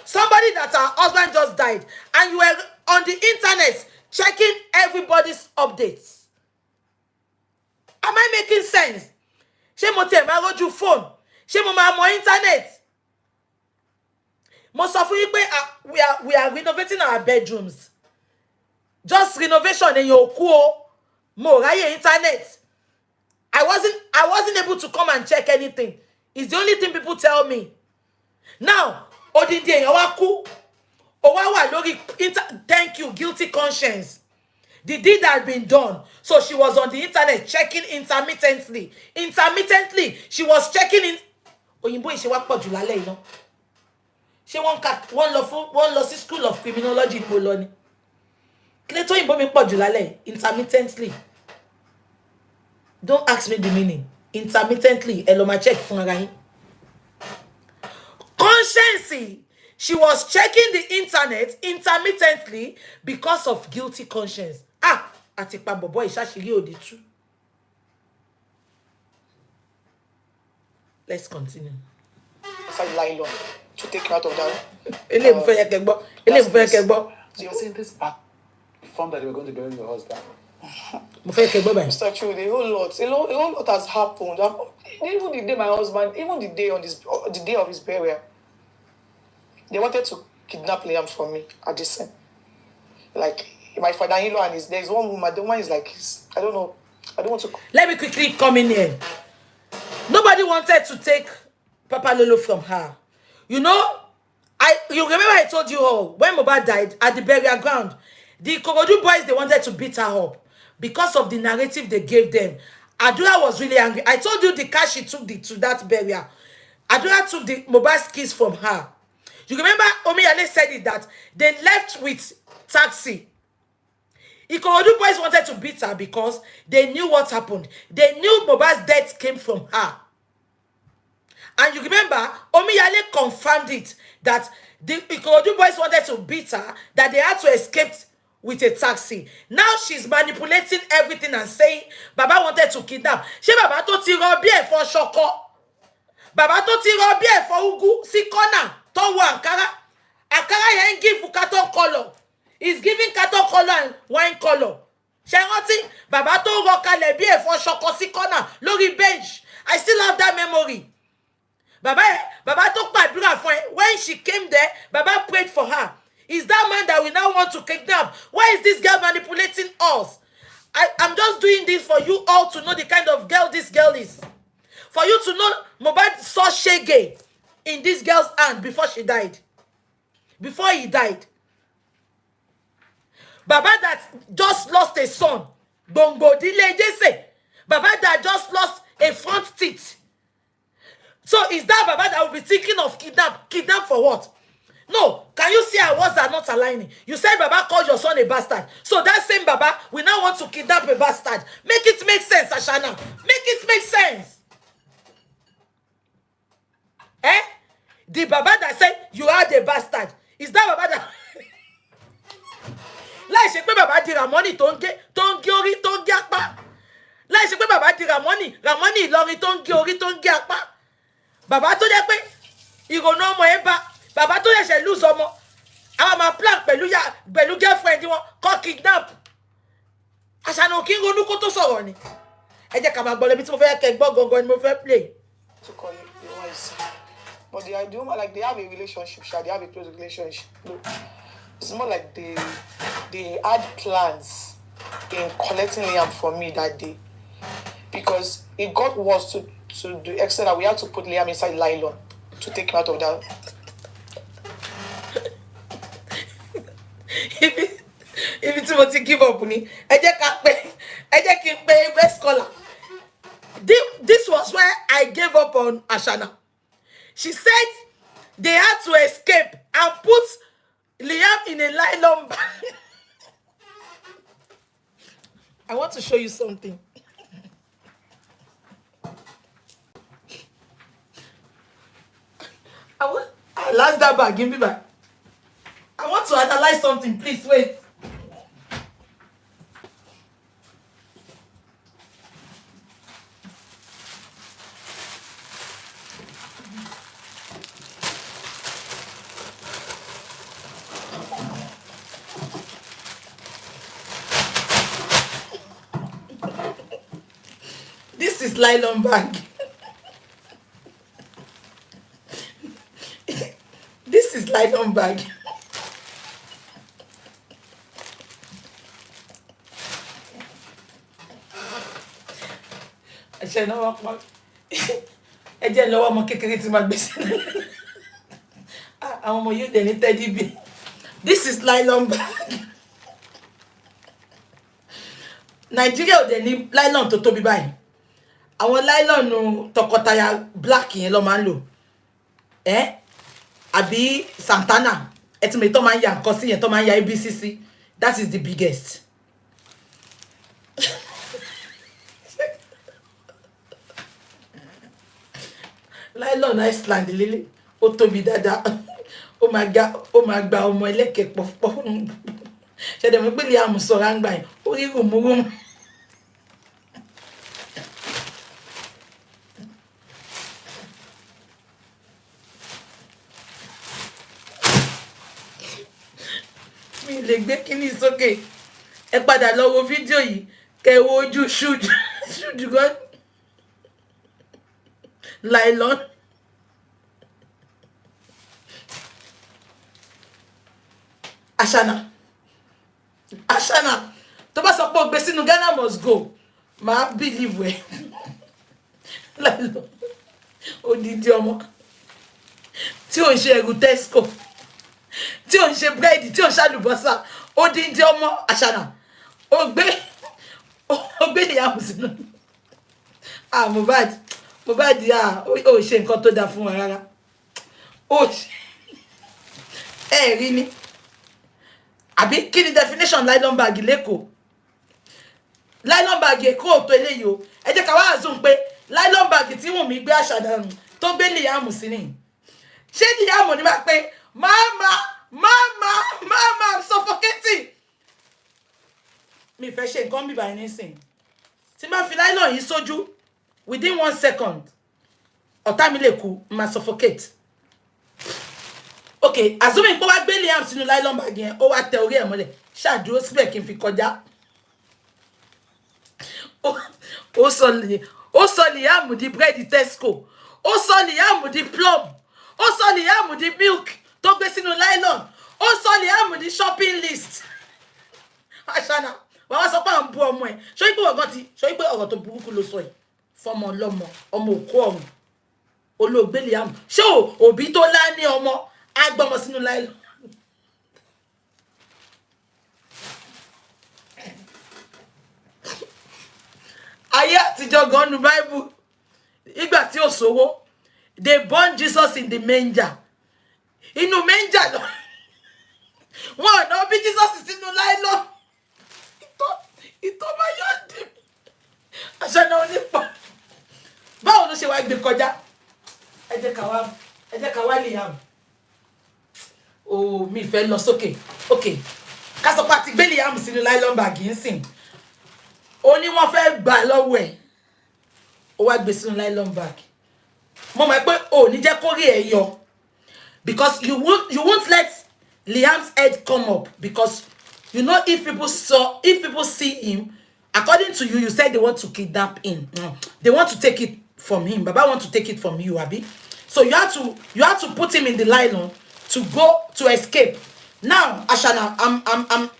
Somebody that her husband just died, and you were on the internet checking everybody's updates. Am I making sense? She mo te ma roju phone. She mo ma mo internet. Mo sọ fún yín pé we are renovating our bedrooms. Just renovation in your kuo. Mo ráyè internet. I wasn't able to come and check anything. It's the only thing people tell me. Now, odindi èèyàn wá kú. Ó wá wà lórí thank you, guilty conscience. The deed had been done. So she was on the internet checking intermittently. Intermittently, she was checking in. Òyìnbó ìṣe wá pọ̀ jù lálẹ́ yìí ná. Ṣé wọ́n lọ sí school of criminology ní mo lọ ni. Kí ló tó òyìnbó mi pọ̀ jù lálẹ́ yìí? Intermittently. Don't ask me the meaning. Intermittently, ẹ lọ máa check fún ara yín. Conscience. She was checking the internet intermittently because of guilty conscience. Àti pa bọ̀bọ́ ìṣàṣírí òde tú. Let's continue. Inside nylon to take me out of that. Eléyìí fẹ́ yẹ kẹ́ gbọ́. Eléyìí fẹ́ yẹ kẹ́ gbọ́. So you're saying this back form that you were going to bury your husband? Mo fẹ́ yẹ kẹ́ gbọ́ báyìí. Mr. Chudi, a whole lot has happened. Even the day my husband, even the day of his burial, they wanted to kidnap Liam from me at the scene. Like my father-in-law and there's one woman. The one is like I don't know. I don't want to. Let me quickly come in here. Nobody wanted to take Papa Lolo from her. You know, you remember I told you all when Mohbad died at the burial ground, the Korodu boys, they wanted to beat her up because of the narrative they gave them. Adura was really angry. I told you the car she took to that burial. Adura took the Mohbad's keys from her. You remember Omiyale said it that they left with taxi. Ikorodu boys wanted to beat her because they knew what happened. They knew Mohbad's death came from her. And you remember, Omiyale confirmed it, that the Ikorodu boys wanted to beat her, that they had to escape with a taxi. Now she's manipulating everything and saying, Baba wanted to kidnap. She Baba to ti ro bi efo soko. Baba to ti ro bi efo ugu si corner. To wo Ankara. Ankara yen give carton color. He's giving carton color and wine color. Ṣé rántí Baba to ro kalẹ̀ bí ẹ̀fọ́ ṣọ̀kọ̀ sí corner lórí bench. I still have that memory. Baba to gbàdúrà fún ẹ. When she came there, Baba prayed for her. Is that man that we now want to kidnap? Why is this girl manipulating us? I'm just doing this for you all to know the kind of girl this girl is. For you to know Mohbad saw shege in this girl's hand before she died. Before he died. Baba that just lost a son. Bongo dile jese. Baba that just lost a front teeth. So is that Baba that will be thinking of kidnap? Kidnap for what? No. Can you see our words are not aligning? You said Baba called your son a bastard. So that same Baba, we now want to kidnap a bastard. Make it make sense, Ashana. Make it make sense. Eh? The Baba that said you are the bastard. Is that Baba that... Láì ṣe pé Baba di Ramoni tó ń gé orí tó ń gé apá. Láì ṣe pé Baba di Ramoni Ìlọrin tó ń gé orí tó ń gé apá. Baba tó jẹ́ pé ìrònú ọmọ ẹ̀ bá Baba tó ṣẹ̀ṣẹ̀ lose ọmọ. Àwọn máa plan pẹ̀lú girlfriend wọn kọ́ kidnap. Àṣànà kí n ronú kó tó sọ̀rọ̀ ni. Ẹ jẹ́ ká máa gbọ́ lẹ́bi tí mo fẹ́ kẹ́ gbọ́ gangan ni mo fẹ́ play. To call it the wives. But they are doing like they have a relationship, they have a close relationship. No. It's more like they had plans in collecting Liam from me that day. Because it got worse to the extent that we had to put Liam inside nylon to take him out of that. If it's what you give up, ẹ jẹ́ kí n pe best scholar. This was where I gave up on Ashana. She said they had to escape and put Liam in a nylon bag. I want to show you something. I lost that bag. Give me back. I want to analyze something. Please wait. This is nylon bag. This is nylon bag. I shall not walk. ẹ jẹ́ lọ́wọ́ ọmọ kékeré tí máa gbé sí àwọn ọmọ yóò dẹ̀ ní teddy bear. This is nylon bag. Nigeria ò dẹ̀ ní nylon tó tóbi báyìí. Àwọn nylon tọkọtaya black yẹn ló máa ń lò. Àbí Santana. Ẹ ti mọ̀ tó máa ń ya nǹkan sí yẹn tó máa ń ya ABCC. That is the biggest. Nylon Iceland lele ó tóbi dáadáa. Ó máa gba ọmọ ẹlẹ́kẹ̀ pọ̀pọ̀. Ṣé dẹ̀ mọ̀ pé Liam sọ̀rọ̀ àgbà yẹn ó rí rùmúrùmù. Mi lè gbé kíní sókè. Ẹ padà lọ wo fídíò yìí kẹ́ wo ojú ṣúdù gan nylon. Ashana tó bá sọ pé o gbé sínú Ghana must go máa believe ẹ. Nylon odidi ọmọ tí ò ń ṣe ẹrù Tesco tí ò ń ṣe búrẹ́dì tí ò ń ṣàlùbọ́sà odidi ọmọ Ashana ó gbé ìyàwó sínú. Mohbad ó ṣe nǹkan tó dáa fún wa rárá. Ó ṣe rí ni àbí kí ni definition nylon bag lẹ́kọ̀ọ́? Nylon bag Èkó tó eléyìí o. Ẹ jẹ́ ká wá assume pé nylon bag tí Wunmi gbé Ashana tó gbé Liam sí ni. Ṣé Liam ní máa pé mama I'm suffocating? Mi fẹ́ ṣe nǹkan bíbá ẹni sìn. Tí máa fi nylon yìí sójú within 1 second ọ̀tá mi lè kú, máa suffocate. Okay, assuming pé wá gbé Liam sínú nylon bag yẹn ó wá tẹ orí ẹ̀ mọ́lẹ̀ ṣáàdúró síbẹ̀ kí n fi kọjá. Ó sọ Liam di bread Tesco. Ó sọ Liam di plum. Ó sọ Liam di milk tó gbé sínú nylon. Ó sọ Liam di shopping list. Ashana wàá wá sọ pé à ń bú ọmọ ẹ̀. Ṣé pé ọ̀rọ̀ tó burúkú ló sọ ẹ̀ fọmọ ọlọ́mọ ọmọ òkú ọ̀run olóògbé Liam. Ṣé òbí tó lá ní ọmọ á gbọ́mọ sínú nylon? Ayé àtijọ́ gan nu Bible ìgbà tí ó sówó they born Jesus in the manger. Inú manger lọ wọn ò ná bí Jesus sínú nylon. Ìtọ́ máa yọ̀ dé. Ashana onípọ̀. Báwo ló ṣe wá gbé kọjá? Ẹ jẹ́ ká wá Liam. Mi fẹ́ lọ sókè. Okay. Ká sọ pé àti gbé Liam sínú nylon bag yìí sìn. Ó ní wọ́n fẹ́ gbà lọ́wọ́ ẹ̀. Ó wá gbé sínú nylon bag. Mo mọ̀ pé ó ní jẹ́ kó rí ẹ̀ yọ. Because you won't let Liam's head come up because you know if people see him, according to you said they want to kidnap him. They want to take it from him. Baba want to take it from you, Abi. So you have to put him in the nylon to escape. Now, Ashana,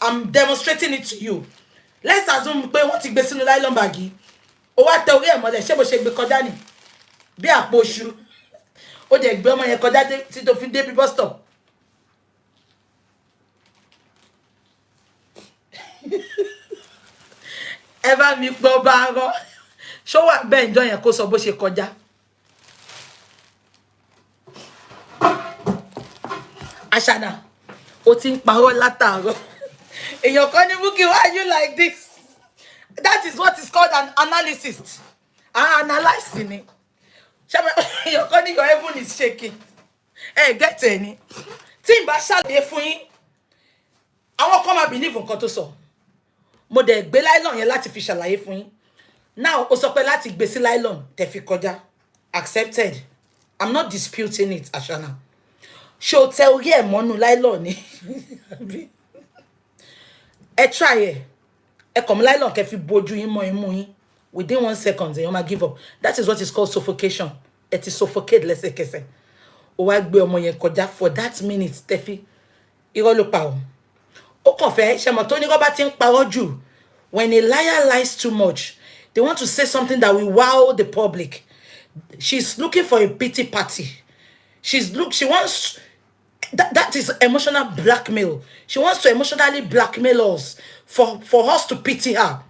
I'm demonstrating it to you. Let's assume pé wọ́n ti gbé sínú nylon bag yìí. Ó wá tẹ orí ẹ̀ mọ́lẹ̀ ṣé bó ṣe gbé kọjá ni. Bí àpò iṣu. Ó dẹ̀ gbé ọmọ yẹn kọjá tí tó fi dé bí bus stop. Ẹ bá mi gbọ́ bá rọ́. Ṣó wà bẹ́ẹ̀ ǹjọ́ yẹn kó sọ bó ṣe kọjá. Ashana, ó ti ń parọ́ látàárọ̀. Èèyàn kan ní Bukky, why are you like this? That is what is called an analysis. Analyzing it. Èèyàn kan ní your heaven is shaking. Get any. Tí n bá ṣàlàyé fún yín, àwọn kan máa believe nǹkan tó sọ. Mo dẹ̀ gbé nylon yẹn láti fi ṣàlàyé fún yín. Now, ó sọ pé láti gbé sí nylon tẹ́ fi kọjá. Accepted. I'm not disputing it, Ashana. Ṣó tẹ orí ẹ̀ mọ́nú nylon ni. Ẹ try ẹ̀. Ẹ kàn mú nylon kẹ́ fi bojú yín mọ́ imú yín. Within 1 second, èèyàn máa give up. That is what is called suffocation. Ẹ ti suffocate lẹ́sẹ̀kẹsẹ̀. Ó wá gbé ọmọ yẹn kọjá for that minute tẹ́ fi irọ́ ló pa o. Ó kàn fẹ́ ṣe mọ̀ tó ní rọ́bà tí ń parọ́ jù. When a liar lies too much, they want to say something that will wow the public. She's looking for a pity party. She wants that is emotional blackmail. She wants to emotionally blackmail us for us to pity her.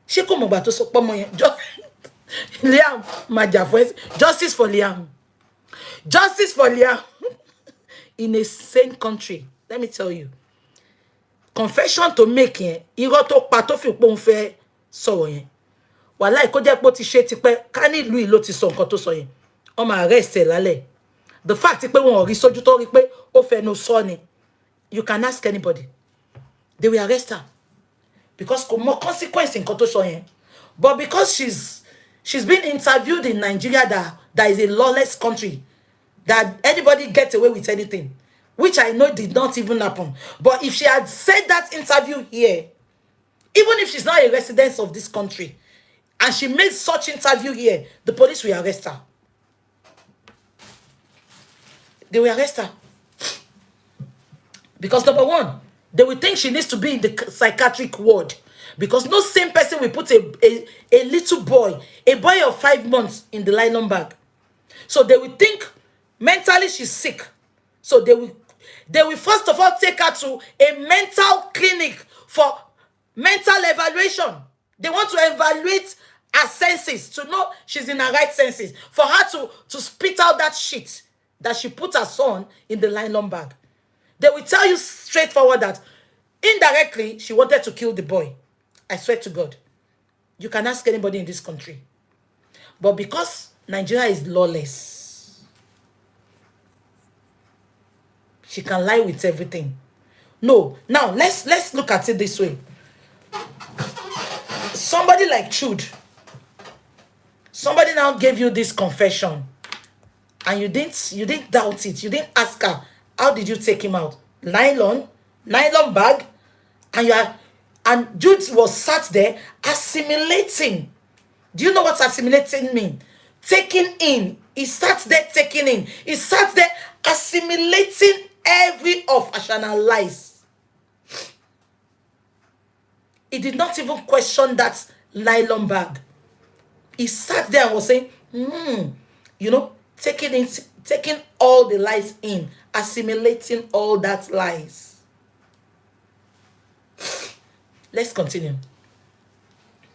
She come over to support me. Liam, my voice. Justice for Liam. Justice for Liam. In a sane country. Let me tell you. Confession to make yẹn. Irọ́ tó pa tó fi pon fẹ́ sọ̀rọ̀ yẹn. Wàláhì kó jẹ́ pé ó ti ṣe tipẹ́ ká ní ìlú yìí ló ti sọ nǹkan tó sọ yẹn. Wọ́n máa arrest ẹ̀ lálẹ́. The fact pé wọn ò rí sójú tó rí pé ó fẹnu sọ ni. You can ask anybody. They will arrest her. Because kò mọ consequence nǹkan tó sọ yẹn. But because she's been interviewed in Nigeria that is a lawless country, that anybody gets away with anything, which I know did not even happen. But if she had said that interview here, even if she's not a resident of this country, and she made such interview here, the police will arrest her. They will arrest her. Because number one, they will think she needs to be in the psychiatric ward. Because no same person will put a little boy, a boy of 5 months in the nylon bag. So they will think mentally she's sick. So they will first of all take her to a mental clinic for mental evaluation. They want to evaluate her senses to know she's in her right senses. For her to spit out that shit that she put her son in the nylon bag. They will tell you straightforward that indirectly she wanted to kill the boy. I swear to God. You can ask anybody in this country. But because Nigeria is lawless, she can lie with everything. No, now let's look at it this way. Somebody like Trude, somebody now gave you this confession, and you didn't doubt it. You didn't ask her, how did you take him out? Nylon bag, and Jude was sat there assimilating. Do you know what assimilating means? Taking in. He sat there taking in. He sat there assimilating every of Ashana's lies. He did not even question that nylon bag. He sat there and was saying, taking all the lies in, assimilating all that lies. Let's continue.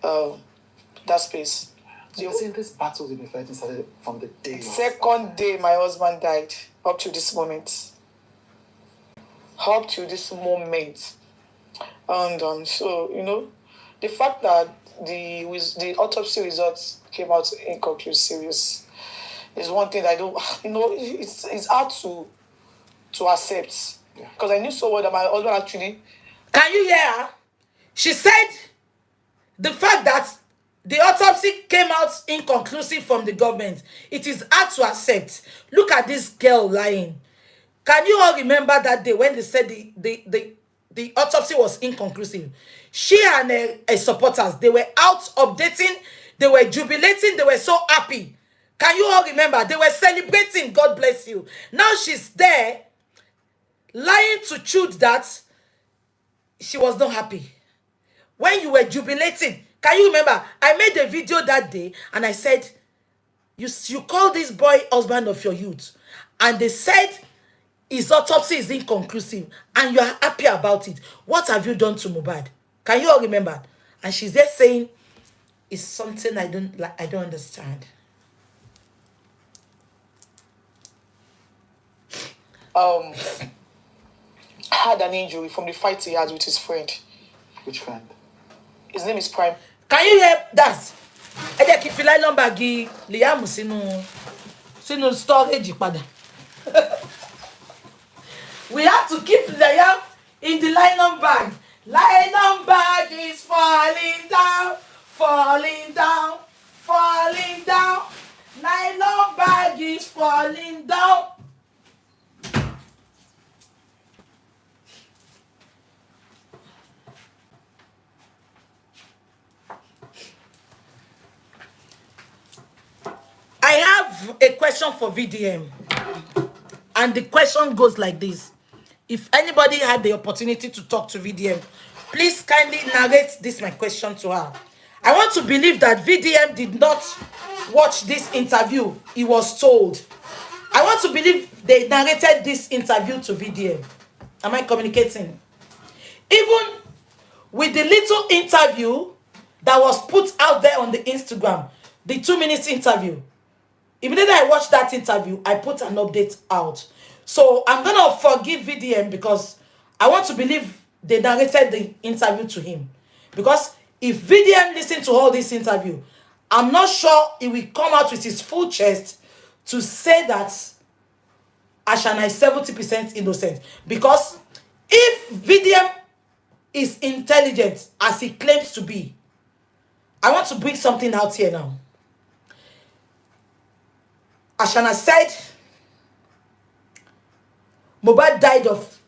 That space. So you're saying this battle with the fighting started from the day. Second day my husband died, up to this moment. Up to this moment. And so, the fact that the autopsy results came out inconclusive is one thing that I don't, it's hard to accept. Because I knew so well that my husband actually. Can you hear her? She said the fact that the autopsy came out inconclusive from the government, it is hard to accept. Look at this girl lying. Can you all remember that day when they said the autopsy was inconclusive? She and her supporters, they were out updating, they were jubilating, they were so happy. Can you all remember? They were celebrating, God bless you. Now she's there, lying to Trude that she was not happy. When you were jubilating, can you remember? I made a video that day and I said, you call this boy husband of your youth. And they said his autopsy is inconclusive and you are happy about it. What have you done to Mohbad? Can you all remember? And she's there saying, it's something I don't understand. Had an injury from the fight he had with his friend. Which friend? His name is Prime. Can you hear that? Ẹ jẹ́ kí fi nylon bag Liam sínú storage padà. We have to keep Liam in the nylon bag. Nylon bag is falling down, falling down, falling down. Nylon bag is falling down. I have a question for VDM. And the question goes like this. If anybody had the opportunity to talk to VDM, please kindly narrate this my question to her. I want to believe that VDM did not watched this interview, he was told. I want to believe they narrated this interview to VDM. Am I communicating? Even with the little interview that was put out there on the Instagram, the 2 minutes interview, immediately I watched that interview, I put an update out. So I'm gonna forgive VDM because I want to believe they narrated the interview to him. Because if VDM listened to all this interview, I'm not sure he will come out with his full chest to say that Ashana is 70% innocent. Because if VDM is intelligent as he claims to be, I want to bring something out here now. Ashana said Mohbad died of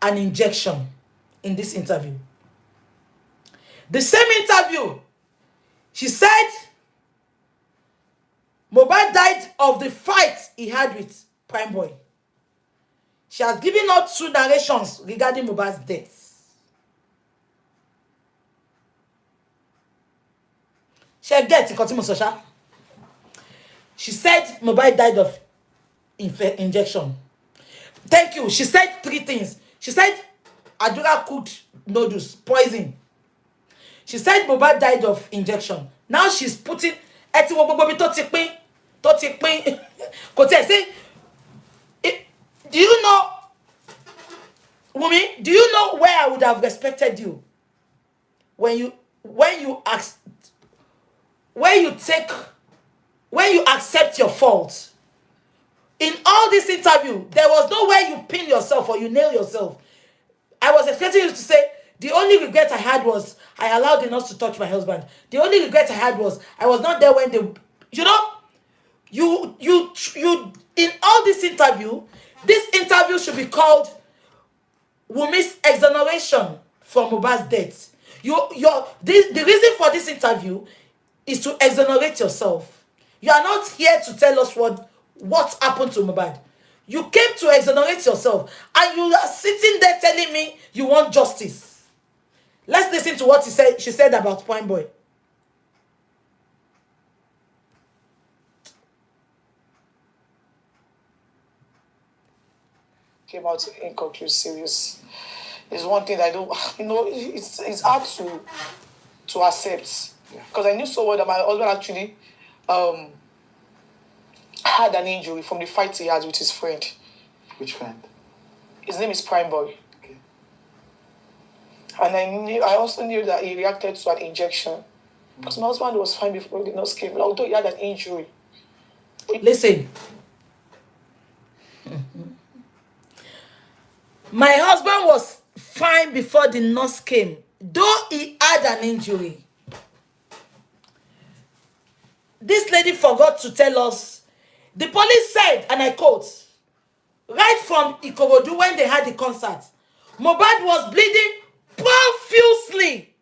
an injection in this interview. The same interview, she said Mohbad died of the fight he had with Prime Boy. She has given out 2 narrations regarding Mohbad's death. She gets it. She said Mohbad died of injection. Thank you. She said 3 things. She said Adura cooked noodles, poison. She said Mohbad died of injection. Now she's putting do you know, Wunmi, do you know where I would have respected you? When you accept your fault. In all this interview, there was no way you pin yourself or you nail yourself. I was expecting you to say, the only regret I had was I allowed the nurse to touch my husband. The only regret I had was I was not there when they, you in all this interview should be called Wunmi's exoneration from Mohbad's death. The reason for this interview is to exonerate yourself. You are not here to tell us what happened to Mohbad. You came to exonerate yourself, and you are sitting there telling me you want justice. Let's listen to what she said about Prime Boy. Came out inconclusive. Is one thing that I don't, it's hard to accept. Because I knew so well that my husband actually had an injury from the fight he had with his friend. Which friend? His name is Prime Boy. Okay. And I also knew that he reacted to an injection. Because my husband was fine before the nurse came, although he had an injury. Listen. My husband was fine before the nurse came, though he had an injury. This lady forgot to tell us. The police said, and I quote, right from Ikorodu when they had the concert, Mohbad was bleeding profusely.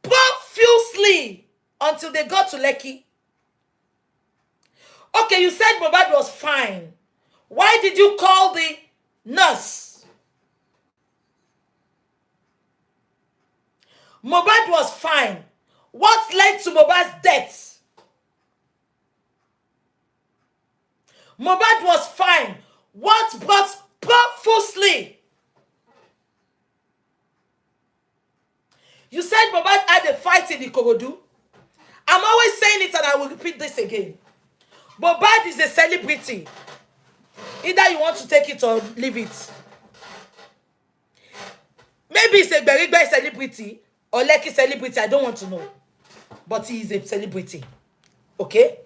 Profusely until they got to Lekki. Okay, you said Mohbad was fine. Why did you call the nurse? Mohbad was fine. What led to Mohbad's death? Mohbad was fine. What brought profusely? You said Mohbad had a fight in Ikorodu. I'm always saying it and I will repeat this again. Mohbad is a celebrity. Either you want to take it or leave it. Maybe it's a Berigbe celebrity or Lekki celebrity. I don't want to know. But he is a celebrity. Okay?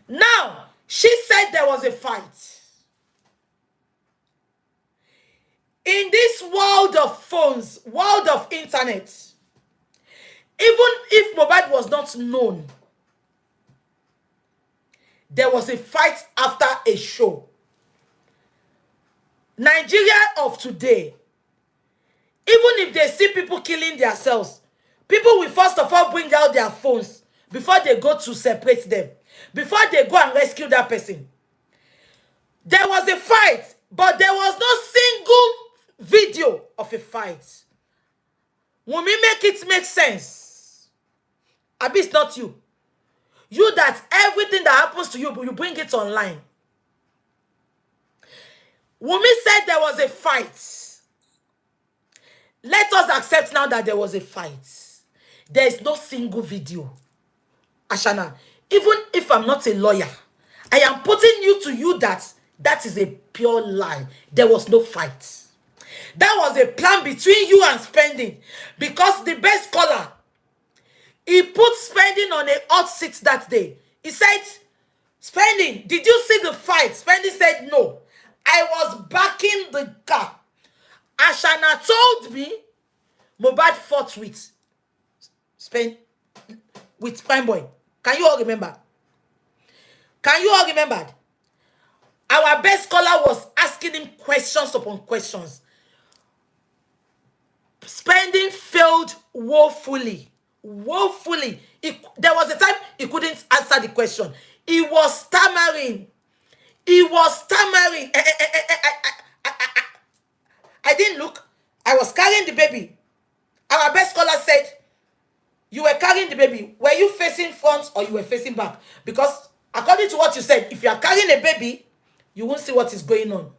Now, she said there was a fight. In this world of phones, world of internet, even if Mohbad was not known, there was a fight after a show. Nigeria of today, even if they see people killing themselves, people will first of all bring out their phones before they go to separate them, before they go and rescue that person. There was a fight, but there was no single video of a fight. Wunmi, make it make sense. Abi, it's not you. You that everything that happens to you, you bring it online. Wunmi said there was a fight. Let us accept now that there was a fight. There is no single video. Ashana, even if I'm not a lawyer, I am putting you that that is a pure lie. There was no fight. That was a plan between you and Spending, because the best scholar, he put Spending on a hot seat that day. He said, Spending, did you see the fight? Spending said, no. I was backing the car. Ashana told me Mohbad fought with Prime Boy. Can you all remember? Can you all remember? Our best scholar was asking him questions upon questions. Spending failed woefully. Woefully. There was a time he couldn't answer the question. He was stammering. He was stammering. I didn't look. I was carrying the baby. Our best scholar said, you were carrying the baby. Were you facing front or you were facing back? Because according to what you said, if you are carrying a baby, you won't see what is going on.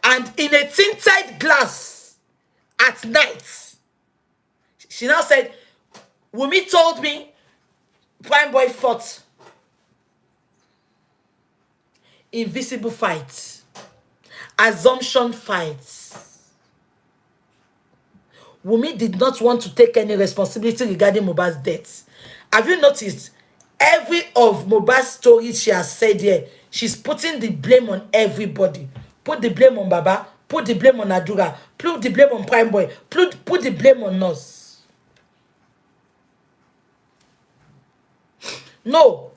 And in a tinted glass at night, she now said, Wunmi told me Prime Boy fought. Invisible fights. Assumption fights. Wunmi did not want to take any responsibility regarding Mohbad's death. Have you noticed? Every of Mohbad's stories she has said here, she's putting the blame on everybody. Put the blame on Baba, put the blame on Adura, put the blame on Prime Boy, put the blame on us. No,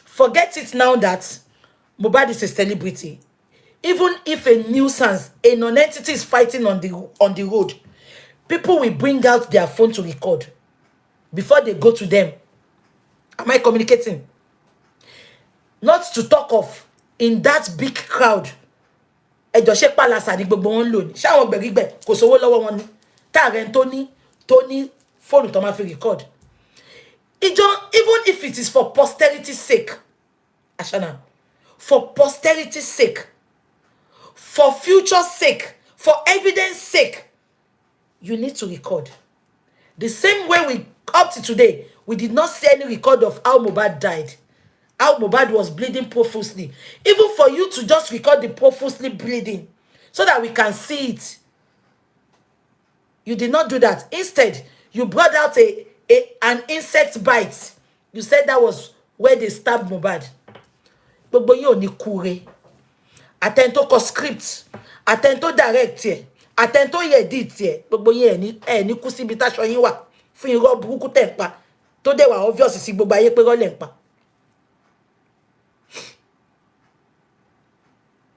forget it now that Mohbad is a celebrity. Even if a nuisance, a non-entity is fighting on the road, people will bring out their phone to record before they go to them. Am I communicating? Not to talk of in that big crowd. Ẹjọ́ palace ni gbogbo wọn lò ní. Ṣé àwọn gbẹ̀rígbẹ̀ kò sówó lọ́wọ́ wọn ni? Táàrẹ̀ tó ní phone tó máa fi record. Even if it is for posterity's sake, Ashana, for posterity's sake, for future's sake, for evidence sake, you need to record. The same way we, up to today, we did not see any record of how Mohbad died. How Mohbad was bleeding profusely. Even for you to just record the profusely bleeding so that we can see it. You did not do that. Instead, you brought out an insect bite. You said that was where they stabbed Mohbad. Gbogbo yín ò ní kúre. Atento ko script. Atento direct here. Atento ye edit here. Gbogbo yín ẹ ní kú síbi táṣọ yín wà. Fún irọ́ burúkú tẹ́ ń pa. Tó dẹ̀ wà obvious sí gbogbo ayé pé irọ́ lẹ́ ń pa.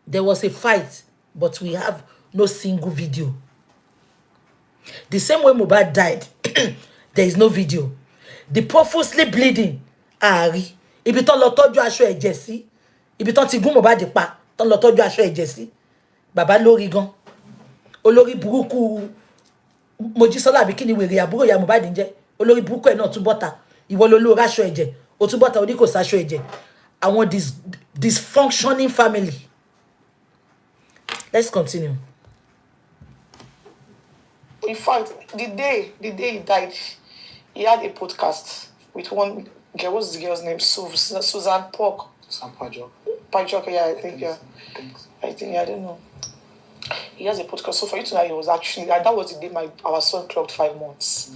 There was a fight, but we have no single video. The same way Mohbad died, there is no video. The profusely bleeding, Ari. Ibi tán lọ tọ́jú aṣọ ẹ̀jẹ̀ sí. Ibi tán ti gún Mohbad pa, tán lọ tọ́jú aṣọ ẹ̀jẹ̀ sí. Bàbá lórí gan. Olórí burúkú Mojísọ́lá àbí kíni wèrè àbúrò ya Mohbad ń jẹ́. Olórí burúkú ẹ̀ náà tún bọ́ta. Ìwọ ló lórí aṣọ ẹ̀jẹ̀. Ó tún bọ́ta oní kò sáṣọ ẹ̀jẹ̀. Àwọn dysfunctioning family. Let's continue. In fact, the day he died, he had a podcast with one girl. What's the girl's name? Suzanne Pork. Some Pajok. Pajok, yeah, I think, yeah. I don't know. He has a podcast. So for you to know, it was actually, that was the day our son clocked 5 months.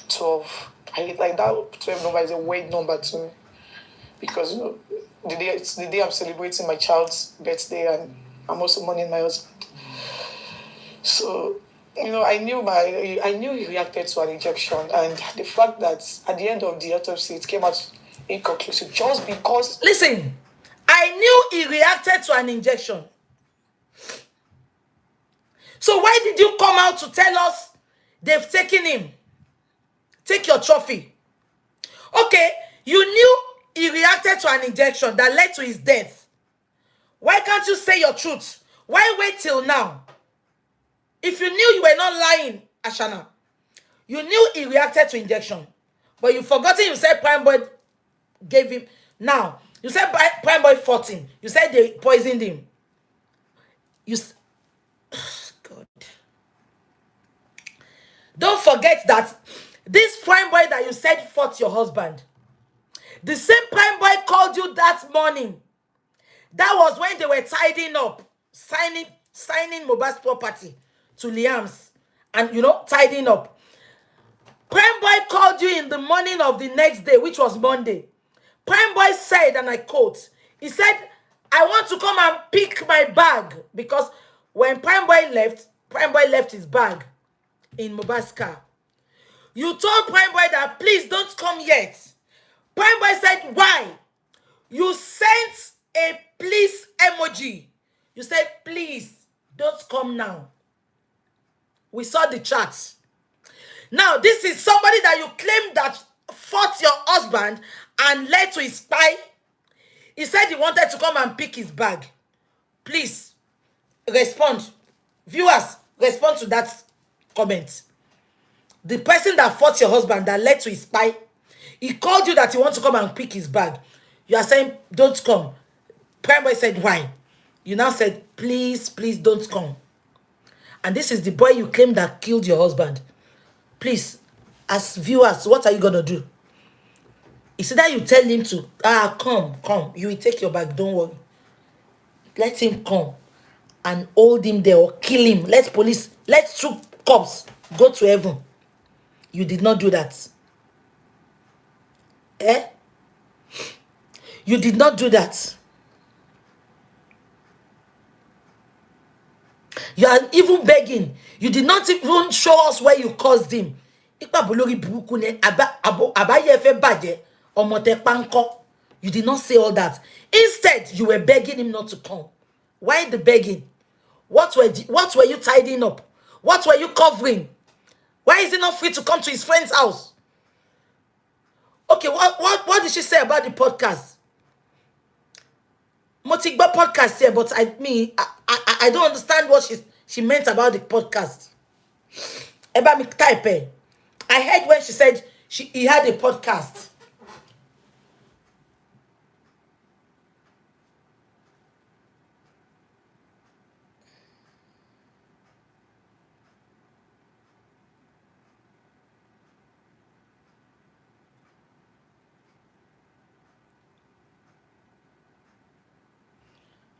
12. I like that 12 number is a weird number to me. Because, you know, it's the day I'm celebrating my child's birthday and I'm also mourning my husband. So, you know, I knew he reacted to an injection, and the fact that at the end of the autopsy it came out inconclusive just because. Listen, I knew he reacted to an injection. So why did you come out to tell us they've taken him? Take your trophy. Okay, you knew he reacted to an injection that led to his death. Why can't you say your truth? Why wait till now? If you knew you were not lying, Ashana, you knew he reacted to injection, but you forgotten you said Prime Boy gave him. Now, you said Prime Boy fought him. You said they poisoned him. God. Don't forget that this Prime Boy that you said fought your husband, the same Prime Boy called you that morning. That was when they were tidying up, signing Mohbad's property to Liam's, and tidying up. Prime Boy called you in the morning of the next day, which was Monday. Prime Boy said, and I quote, he said, I want to come and pick my bag, because when Prime Boy left his bag in Mohbad's car. You told Prime Boy that please don't come yet. Prime Boy said, why? You sent a please emoji. You said, please don't come now. We saw the chat. Now, this is somebody that you claim that fought your husband and led to his spy. He said he wanted to come and pick his bag. Please, respond. Viewers, respond to that comment. The person that fought your husband, that led to his spy, he called you that he wants to come and pick his bag. You are saying, don't come. Prime Boy said, why? You now said, please, please don't come. And this is the boy you claim that killed your husband. Please, as viewers, what are you going to do? It's either you tell him to, come. You will take your bag, don't worry. Let him come and hold him there or kill him. Let two cops go to heaven. You did not do that. You did not do that. You are even begging. You did not even show us where you caused him. You did not say all that. Instead, you were begging him not to come. Why the begging? What were you tidying up? What were you covering? Why is he not free to come to his friend's house? Okay, what did she say about the podcast? Motigba podcast here, but I don't understand what she meant about the podcast. Eba mi type. I heard when she said he had a podcast.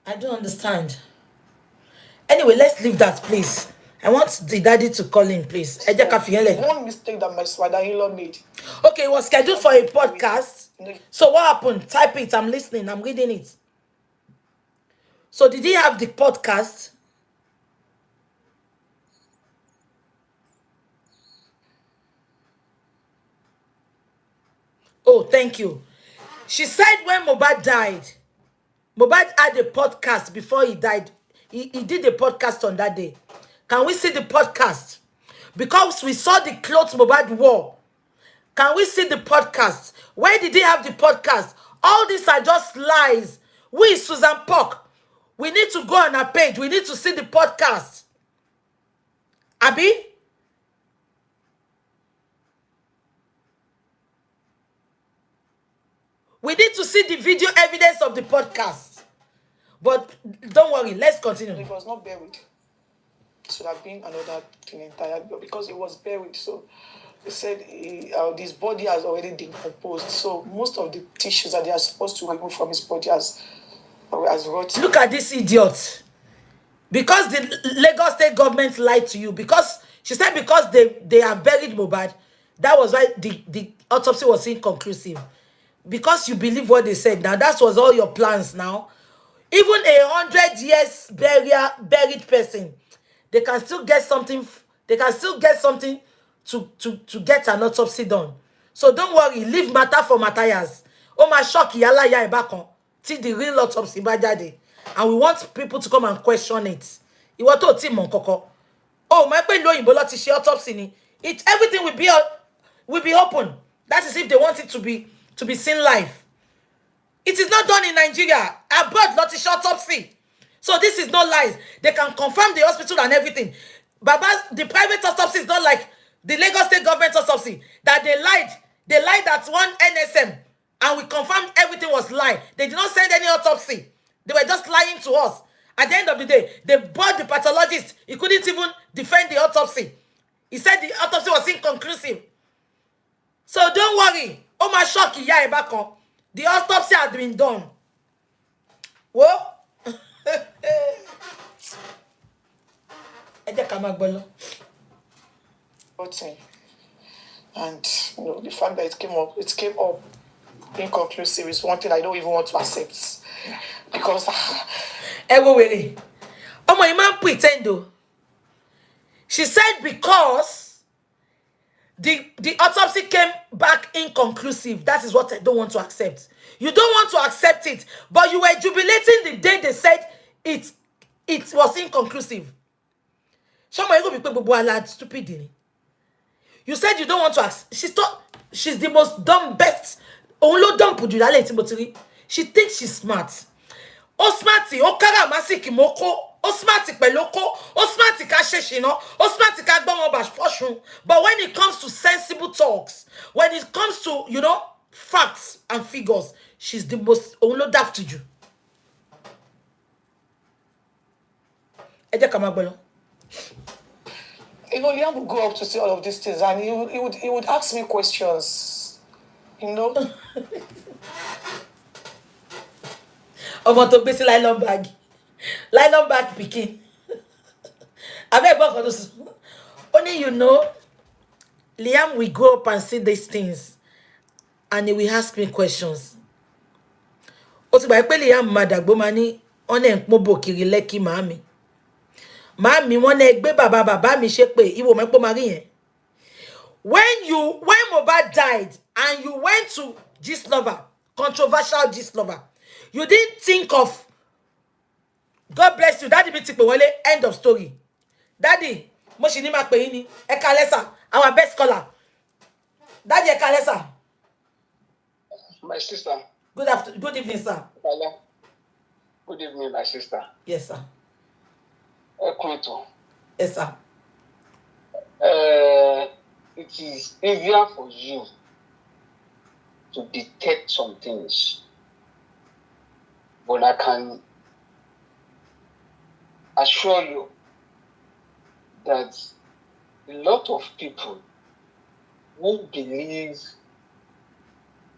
I don't understand. Anyway, let's leave that, please. I want the daddy to call in, please. One mistake that my father-in-law made. Okay, it was scheduled for a podcast. So what happened? Type it. I'm listening. I'm reading it. So did he have the podcast? Oh, thank you. She said when Mohbad died, Mohbad had a podcast before he died. He did a podcast on that day. Can we see the podcast? Because we saw the clothes Mohbad wore. Can we see the podcast? Where did he have the podcast? All these are just lies. Who is Susan Park? We need to go on her page. We need to see the podcast. Abi? We need to see the video evidence of the podcast. But don't worry, let's continue. It was not buried. It should have been another thing entirely, but because it was buried, so they said his body has already decomposed. So most of the tissues that they are supposed to remove from his body has rotted. Look at this idiot. Because the Lagos state government lied to you. Because she said because they have buried Mohbad, that was why the autopsy was inconclusive. Because you believe what they said. Now that was all your plans now. Even 100 years buried person, they can still get something. They can still get something to get an autopsy done. So don't worry, leave matter for Matthias. Oh my shock, yala ya ibakon. Till the real autopsy bajade. And we want people to come and question it. Iwo to ti mon koko. Oh my pe lo yinbo lati se autopsy ni. Everything will be open. That is if they want it to be seen live. It is not done in Nigeria. Abroad, not a autopsy. So this is not lies. They can confirm the hospital and everything. Baba, the private autopsy is not like the Lagos state government autopsy. That they lied. They lied that one NSM and we confirmed everything was lie. They did not send any autopsy. They were just lying to us. At the end of the day, they brought the pathologist. He couldn't even defend the autopsy. He said the autopsy was inconclusive. So don't worry. Oh my shock, yeah, back on. The autopsy had been done. Whoa. And the fact that it came up inconclusive is one thing I don't even want to accept. Because wait. Oh my man pretend though. She said because the autopsy came back inconclusive. That is what I don't want to accept. You don't want to accept it, but you were jubilating the day they said it was inconclusive. Stupid. You said you don't want to accept. She's the most dumb best. She thinks she's smart. O smarty, o karamasiki moko. O smarty peloko, o smarty kasheshino, o smarty kagbon bash fortune. But when it comes to sensible talks, when it comes to, facts and figures, she's the most daft to you. Liam would go up to see all of these things and he would ask me questions. Want to basic nylon bag picking. I beg only Liam will go up and see these things and he will ask me questions. Liam madagbo mani one npobo kiri leki mami. Mami won egbe baba mi sepe iwo mepo mari yen. When Mohbad died and you went to Gist Lover, controversial Gist Lover, you didn't think of God bless you. Daddy be tipe wole, end of story. Daddy, mo shi ni ma pe yin ni. E kalesa, our best caller. Daddy e kalesa. My sister. Good evening, sir. Hello. Good evening, my sister. Yes, sir. Yes, sir. It is easier for you to detect some things, but I can assure you that a lot of people who believe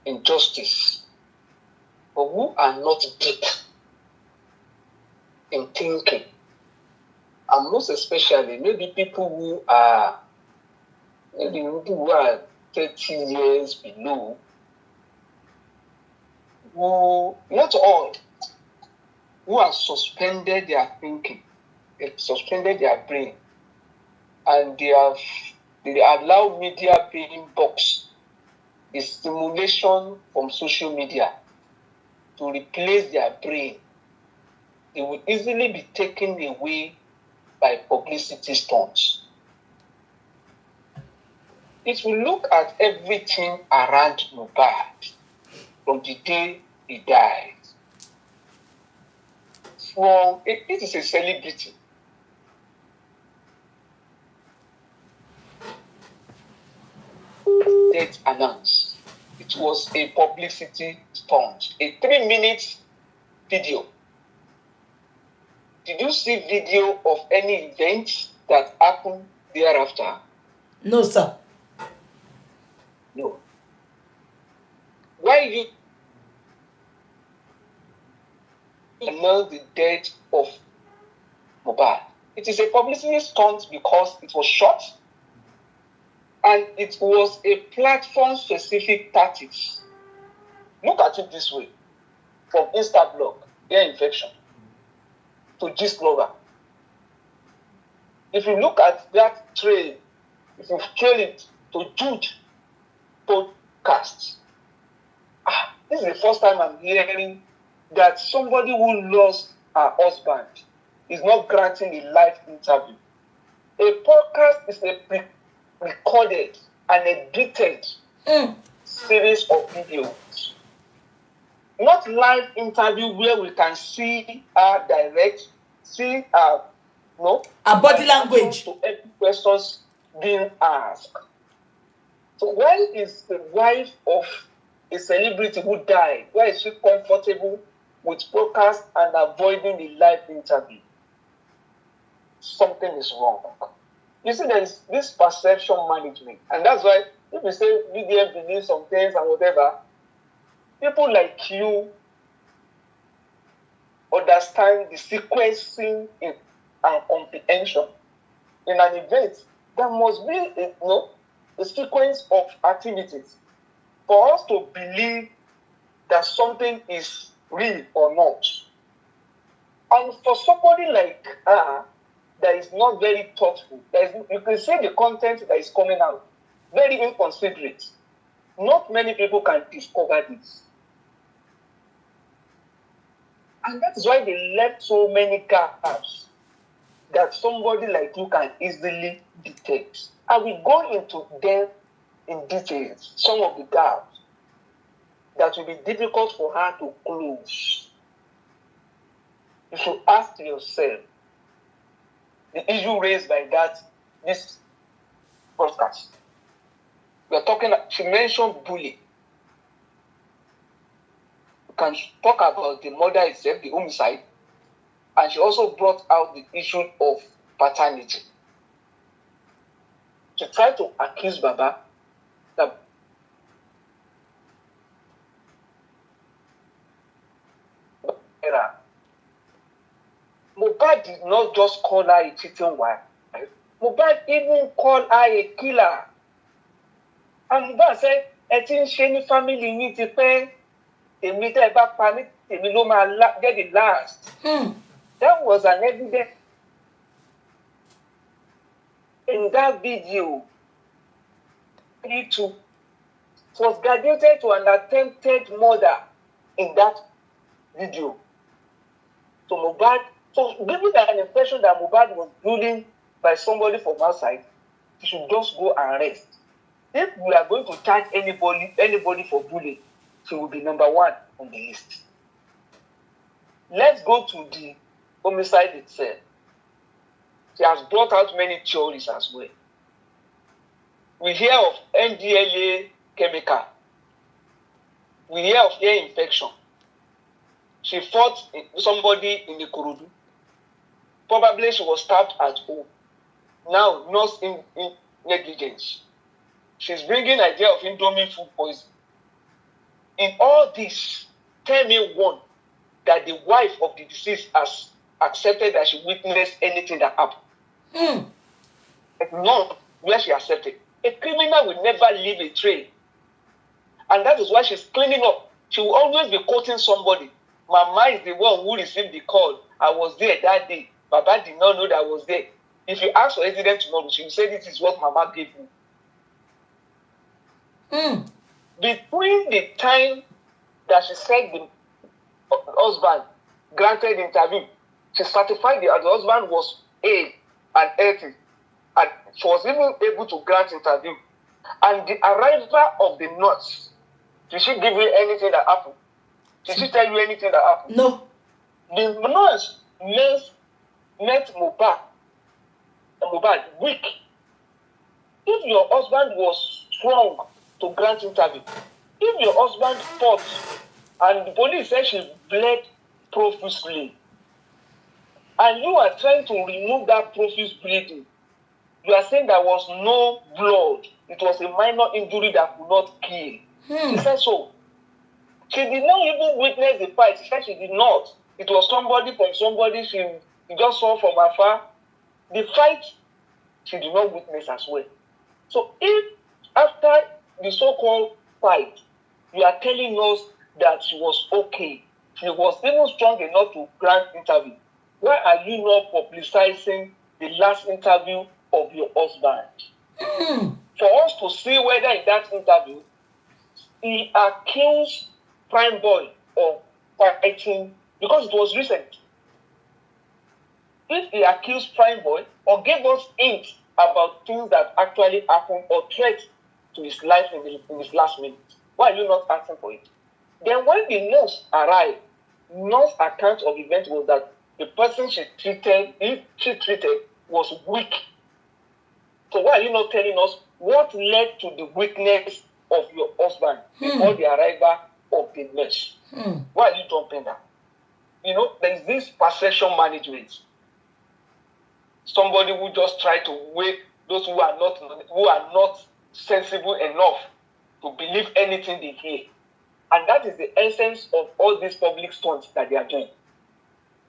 in justice, but who are not deep in thinking, and most especially maybe people who are 30 years below, who, not all, who have suspended their thinking, they've suspended their brain, and they allow media being boxed, the stimulation from social media to replace their brain. They will easily be taken away by publicity stunts. If you look at everything around Mohbad from the day he died, it is a celebrity. Death announced. It was a publicity stunt, a 3-minute video. Did you see video of any event that happened thereafter? No, sir. No. Why you announce the death of Mohbad? It is a publicity stunt because it was short and it was a platform-specific tactics. Look at it this way. From Instablog, ear infection, to Gist Lover. If you look at that trail, if you trail it to Jude podcast, this is the first time I'm hearing that somebody who lost her husband is not granting a live interview. A podcast is a pre-recorded and edited series of videos. Not live interview where we can see her direct, see her, a body language to every questions being asked. So why is the wife of a celebrity who died, why is she comfortable with broadcast and avoiding the live interview? Something is wrong. You see, there is this perception management, and that's why if you say media believes some things and whatever, people like you understand the sequencing and comprehension. In an event, there must be a sequence of activities for us to believe that something is real or not. And for somebody like her that is not very thoughtful, you can see the content that is coming out, very inconsiderate. Not many people can discover this. And that's why they left so many gaps that somebody like you can easily detect. I will go into them in details, some of the gaps that will be difficult for her to close. You should ask yourself the issue raised by this broadcast. She mentioned bullying. You can talk about the murder itself, the homicide, and she also brought out the issue of paternity. She tried to accuse Baba that Mohbad did not just call her a cheating wife. Mohbad even called her a killer. And Mohbad said, ẹ ti ń ṣe ní family yín ti pẹ́, èmi tẹ́ ẹ bá pa mí, èmi ló máa get the last. That was an evidence in that video. It was graduated to an attempted murder in that video. So Mohbad, giving an impression that Mohbad was bullied by somebody from outside, he should just go and rest. If we are going to charge anybody for bullying, she will be number one on the list. Let's go to the homicide itself. She has brought out many theories as well. We hear of NDLA chemical. We hear of ear infection. She fought somebody in the Ikorodu. Probably she was stabbed at home. Now, nurse in negligence. She's bringing idea of indomie food poison. In all this, tell me one, that the wife of the deceased has accepted that she witnessed anything that happened. None where she accepted. A criminal will never leave a trail. And that is why she's cleaning up. She will always be quoting somebody. Mama is the one who received the call. I was there that day. Baba did not know that I was there. If you ask for evidence tomorrow, she will say this is what Mama gave me. Between the time that she said the husband granted interview, she certified that the husband was A and healthy, and she was even able to grant interview. And the arrival of the nurse, did she give you anything that happened? Did she tell you anything that happened? No. The nurse met Mohbad weak. If your husband was strong to grant interview, if your husband fought and the police said she bled profusely, and you are trying to remove that profuse bleeding, you are saying there was no blood. It was a minor injury that could not kill. She said so. She did not even witness the fight. She said she did not. It was somebody from somebody she just saw from afar. The fight, she did not witness as well. So if after the so-called fight, you are telling us that she was okay, she was even strong enough to grant interview, why are you not publicizing the last interview of your husband? For us to see whether in that interview, he accused Prime Boy of fighting, because it was recent. If he accused Prime Boy or gave us hints about things that actually happened or threats to his life in his last minute, why are you not asking for it? Then when the nurse arrived, nurse account of the event was that the person she treated was weak. So why are you not telling us what led to the weakness of your husband before the arrival of the nurse. Why are you dumping that? You know, there is this perception management. Somebody who just try to weigh those who are not sensible enough to believe anything they hear. And that is the essence of all these public stunts that they are doing.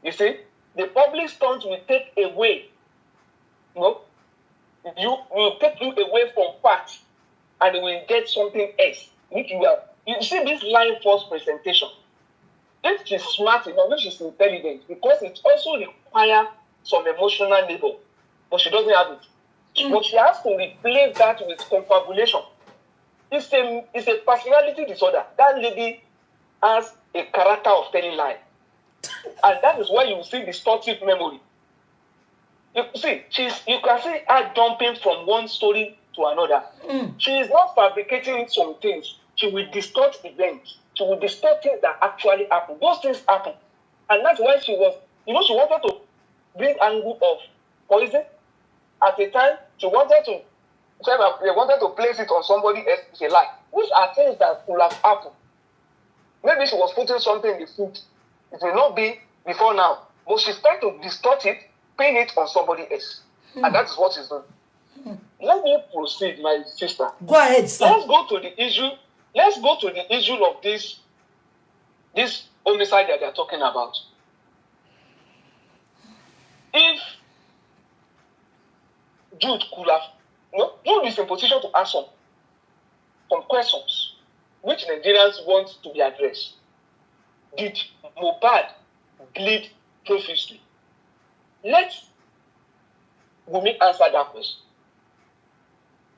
You see, the public stunts will take away, will take you away from facts, and will get something else. Which you see this line force presentation. If she's smart enough, if she's intelligent, because it also requires some emotional labor, but she doesn't have it. But she has to replace that with confabulation. It's a personality disorder. That lady has a character of telling lies. And that is why you see distortive memory. You see, you can see her jumping from one story to another. She is not fabricating some things. She will distort events. She will distort things that actually happen. Those things happen. And that's why she wanted to bring angle of poison. At the time, they wanted to place it on somebody else. It's a lie. Which are things that could have happened. Maybe she was putting something in the food. It will not be before now. But she's trying to distort it, pin it on somebody else. And that is what she's doing. Let me proceed, my sister. Go ahead, sir. Let's go to the issue of this homicide that they are talking about. If Jude could have, Jude is in position to ask some questions which Nigerians want to be addressed. Did Mohbad bleed profusely? Let Wunmi answer that question.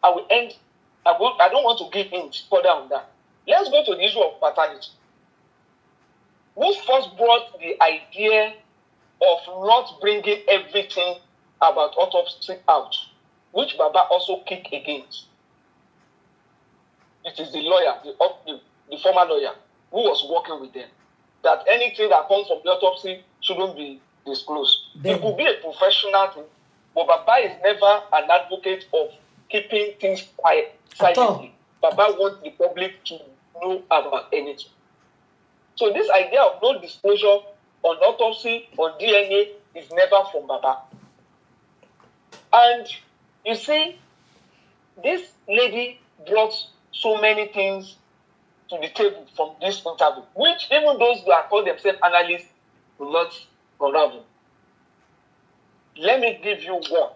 I will end. I don't want to give hints further on that. Let's go to the issue of paternity. Who first brought the idea of not bringing everything about autopsy out, which Baba also kicked against? It is the lawyer, the former lawyer, who was working with them, that anything that comes from the autopsy shouldn't be disclosed. It could be a professional thing, but Baba is never an advocate of keeping things quiet, silently. Baba wants the public to know about anything. So this idea of no disclosure on autopsy, on DNA, is never from Baba. And you see, this lady brought so many things to the table from this interview, which even those who are called themselves analysts will not unravel. Let me give you one.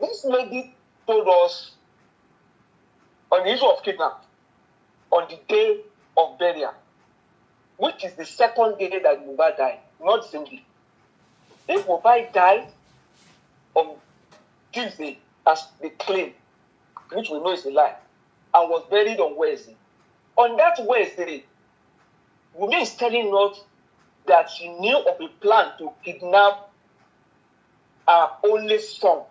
This lady told us on the issue of kidnapping on the day of burial, which is the second day that Mohbad died, not simply. If Mohbad died on Tuesday, as they claim, which we know is a lie, and was buried on Wednesday, on that Wednesday, Wunmi is telling us that she knew of a plan to kidnap her only son.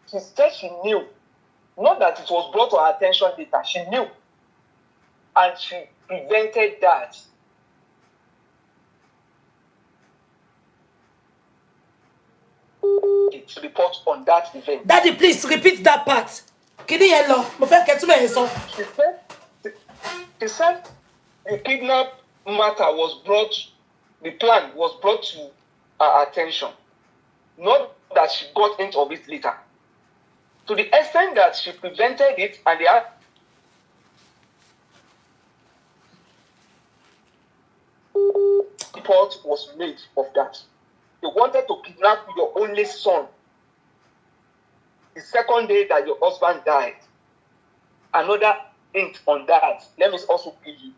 She said she knew. Not that it was brought to her attention later. She knew. And she prevented that. To report on that event. Daddy, please repeat that part. Kini yellow. She said the kidnap matter the plan was brought to her attention. Not that she got into it later. To the extent that she prevented it, and the report was made of that. They wanted to kidnap your only son the second day that your husband died. Another hint on that. Let me also give you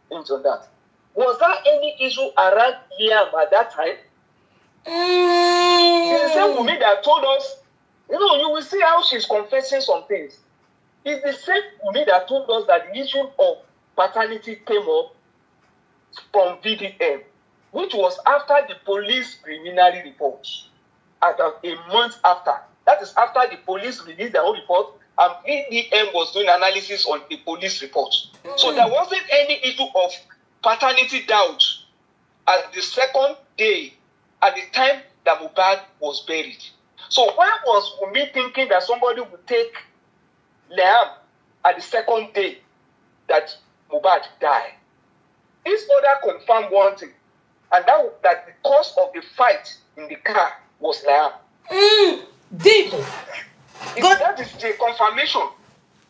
hint on that. Was there any issue around Liam at that time? It's the same Wunmi that told us, you will see how she's confessing some things. It's the same Wunmi that told us that the issue of paternity came up from VDM, which was after the police preliminary report. A month after. That is after the police released their own report, and VDM was doing analysis on the police report. So there wasn't any issue of paternity doubt at the second day, at the time that Mohbad was buried. So why was Wunmi thinking that somebody would take Liam at the second day that Mohbad died? This order confirmed one thing, and that the cause of the fight in the car was Liam. Deep. That is the confirmation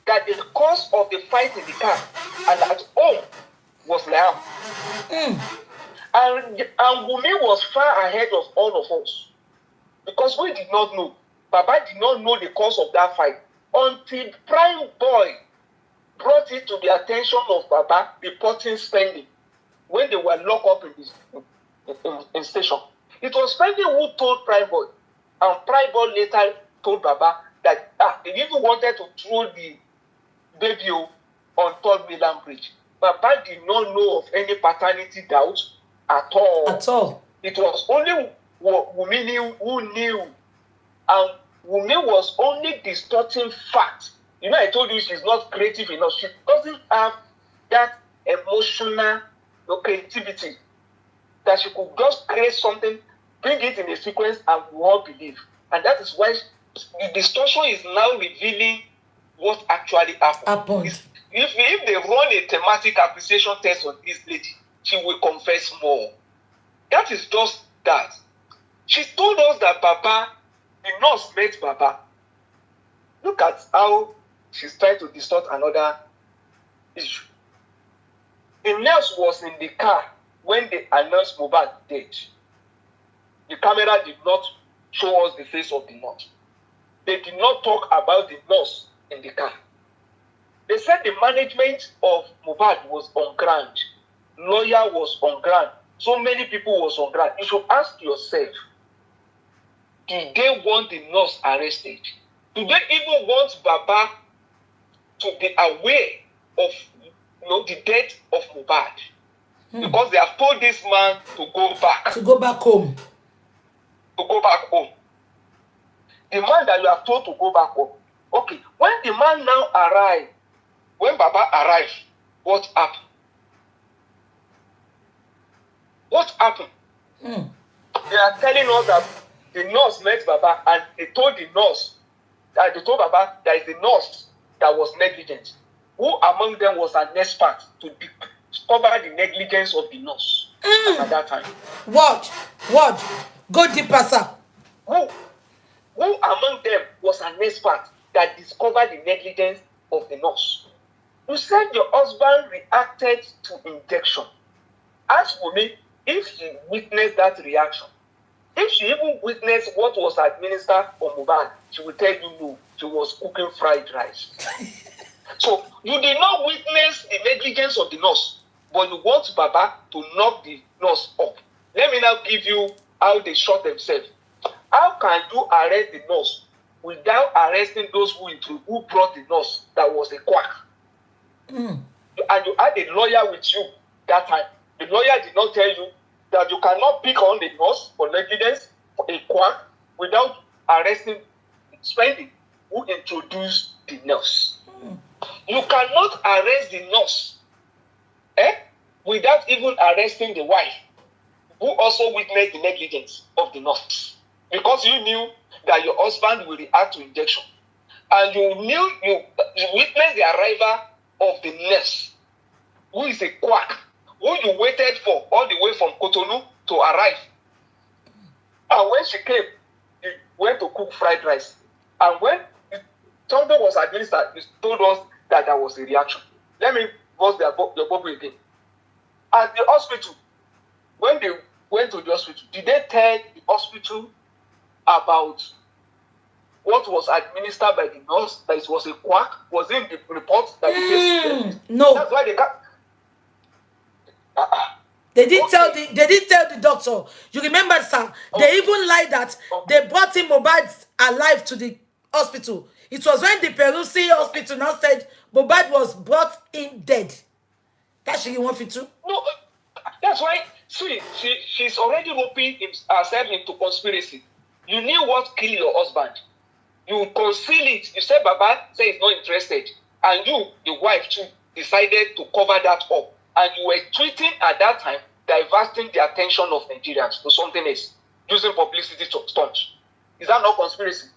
that the cause of the fight in the car and at home was Liam. And Wunmi was far ahead of all of us because we did not know. Baba did not know the cause of that fight until Prime Boy brought it to the attention of Baba reporting spending when they were locked up in station. It was spending who told Prime Boy, and Prime Boy later told Baba that they even wanted to throw the baby on 3rd Milan Bridge. Baba did not know of any paternity doubt at all. At all. It was only Wunmi who knew, and Wunmi was only distorting facts. You know, I told you she's not creative enough. She doesn't have that emotional creativity that she could just create something, bring it in a sequence, and we all believe. And that is why the distortion is now revealing what actually happened. If they run a thematic appreciation test on this lady, she will confess more. That is just that. She told us that Baba, the nurse met Baba. Look at how she's trying to distort another issue. The nurse was in the car when they announced Mohbad's death. The camera did not show us the face of the nurse. They did not talk about the nurse in the car. They said the management of Mohbad was on ground. Lawyer was on ground. So many people was on ground. You should ask yourself, did they want the nurse arrested? Do they even want Baba to be aware of the death of Mohbad? Because they have told this man to go back. To go back home. To go back home. The man that you have told to go back home. Okay, when the man now arrived, when Baba arrived, what happened? What happened? They are telling us that the nurse met Baba and they told Baba there is a nurse that was negligent. Who among them was an expert to discover the negligence of the nurse at that time? What? Go deeper, sir. Who among them was an expert that discovered the negligence of the nurse? You said your husband reacted to injection. Ask Wunmi if she witnessed that reaction. If she even witnessed what was administered on Mohbad, she will tell you no, she was cooking fried rice. So you did not witness the negligence of the nurse, but you want Baba to knock the nurse up. Let me now give you how they shot themselves. How can you arrest the nurse without arresting those who brought the nurse that was a quack? And you had a lawyer with you that time. The lawyer did not tell you that you cannot pick on the nurse for negligence, for a quack, without arresting Spending, who introduced the nurse. You cannot arrest the nurse without even arresting the wife, who also witnessed the negligence of the nurse. Because you knew that your husband will react to injection. And you witnessed the arrival of the nurse, who is a quack, who you waited for all the way from Cotonou to arrive. And when she came, she went to cook fried rice. And when something was administered, you told us that there was a reaction. Let me bust your bubble again. At the hospital, when they went to the hospital, did they tell the hospital about what was administered by the nurse, that it was a quack? Was it the report that the patient? No. That's why they can't. They didn't tell the doctor. You remember, sir? They even lied that they brought him Mohbad alive to the hospital. It was when the Perusi hospital now said Mohbad was brought in dead. That's what you want me to? No, that's why. See, she's already roping herself into conspiracy. You knew what killed your husband. You conceal it. You said Baba said he's not interested, and you, the wife too, decided to cover that up. And you were tweeting at that time, diverting the attention of Nigerians to something else, using publicity stunts. Is that not conspiracy?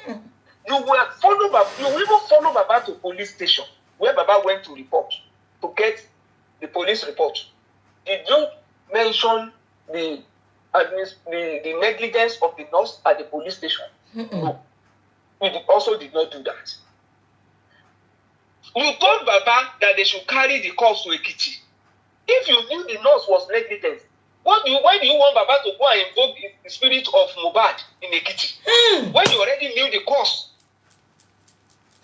You will even follow Baba to police station where Baba went to report to get the police report. Did you mention the negligence of the nurse at the police station? No. You also did not do that. You told Baba that they should carry the corpse to Ekiti. If you knew the nurse was negligent, why do you want Baba to go and invoke the spirit of Mohbad in Ekiti? When you already knew the cause.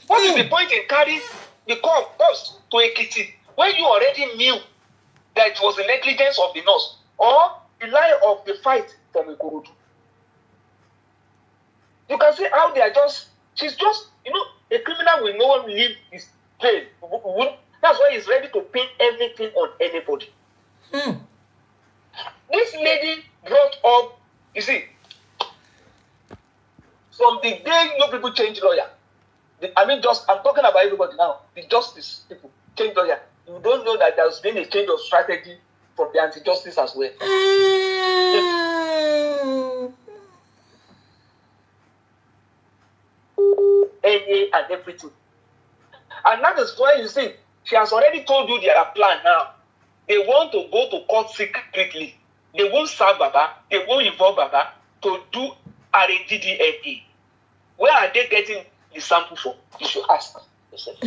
What is the point in carrying the corpse to Ekiti when you already knew that it was the negligence of the nurse or the lie of the fight from Ikorodu? You can see how they are she's just, a criminal will not leave his jail. That's why he's ready to pin everything on anybody. This lady brought up, you see, from the day you people change lawyer, I'm talking about everybody now, the justice people change lawyer. You don't know that there's been a change of strategy from the anti-justice as well. And everything. And that is why you see, she has already told you their plan now. They want to go to court secretly. They won't serve Baba. They won't involve Baba to do RADDNA. Where are they getting the sample from? You should ask yourself.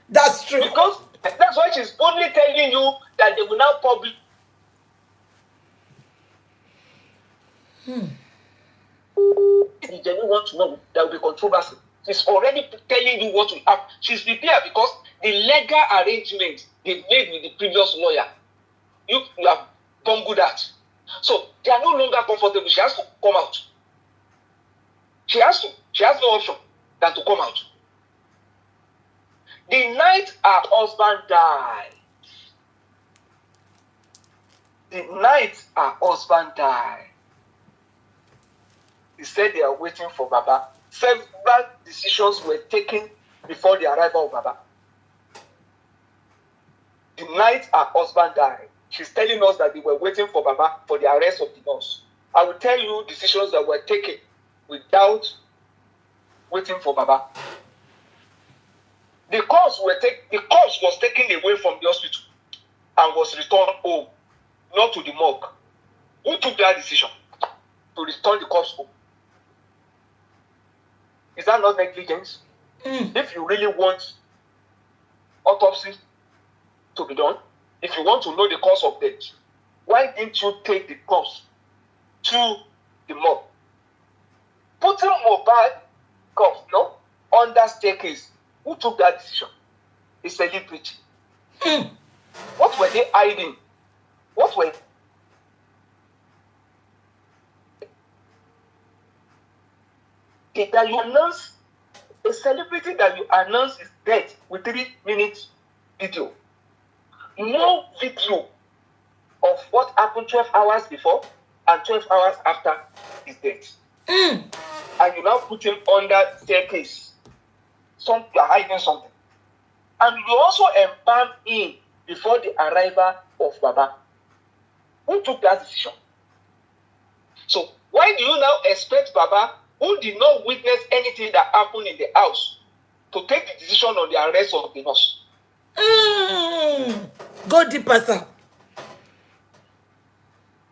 That's true. Because that's why she's only telling you that they will now publish. The genuine want to know there will be controversy. She's already telling you what will happen. She's prepared because the legal arrangement they made with the previous lawyer, you have bungled that. So they are no longer comfortable. She has to come out. She has no option than to come out. The night her husband died. He said they are waiting for Baba. Several decisions were taken before the arrival of Baba. The night her husband died, she's telling us that they were waiting for Baba for the arrest of the nurse. I will tell you decisions that were taken without waiting for Baba. The corpse was taken away from the hospital and was returned home, not to the morgue. Who took that decision to return the corpse home? Is that not negligence? If you really want autopsy to be done, if you want to know the cause of death, why didn't you take the corpse to the morgue? Putting Mohbad corpse under staircase. Who took that decision? A celebrity. What were they hiding? What were that you announce a celebrity that you announce is dead with 3 minutes video? No video of what happened 12 hours before and 12 hours after his death. And you now put him under staircase. You are hiding something. And you also embalm him before the arrival of Baba. Who took that decision? So why do you now expect Baba, who did not witness anything that happened in the house, to take the decision on the arrest of the nurse? Go deeper, sir.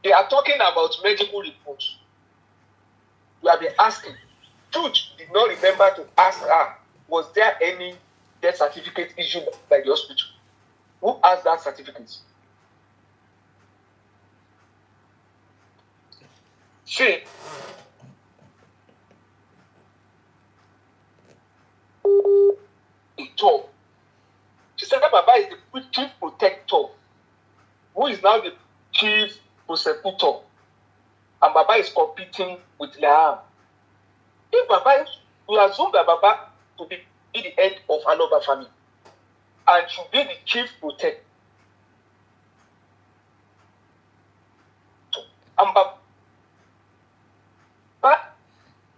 They are talking about medical reports. We have been asking. Judge did not remember to ask her, was there any death certificate issued by the hospital? Who asked that certificate? See, she said that Baba is the chief protector, who is now the chief prosecutor, and Baba is competing with Liam. If Baba, you assume that Baba to be the head of another family and should be the chief protector. And Baba,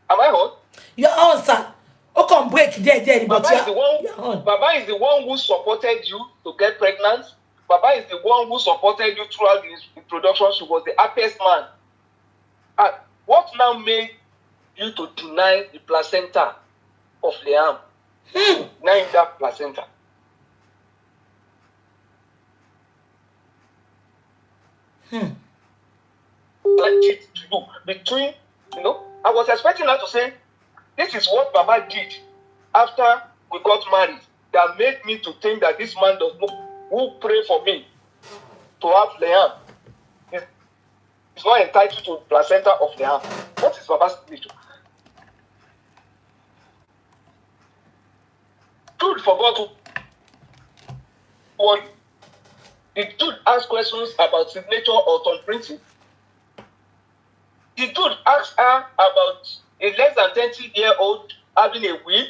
am I on? You're on, sir. Oh, come break there, but Baba is the one who supported you to get pregnant. Baba is the one who supported you throughout the introduction. She was the happiest man. What now made you to deny the placenta of Liam? Denying that placenta. Like it to you between, I was expecting her to say, this is what Baba did after we got married that made me to think that this man does not, who pray for me to have Liam, is not entitled to placenta of Liam. What is Baba's nature? Jude forgot to warn you. Did Jude ask questions about signature or thumbprinting? Did Jude ask her about a less than 20-year-old having a will?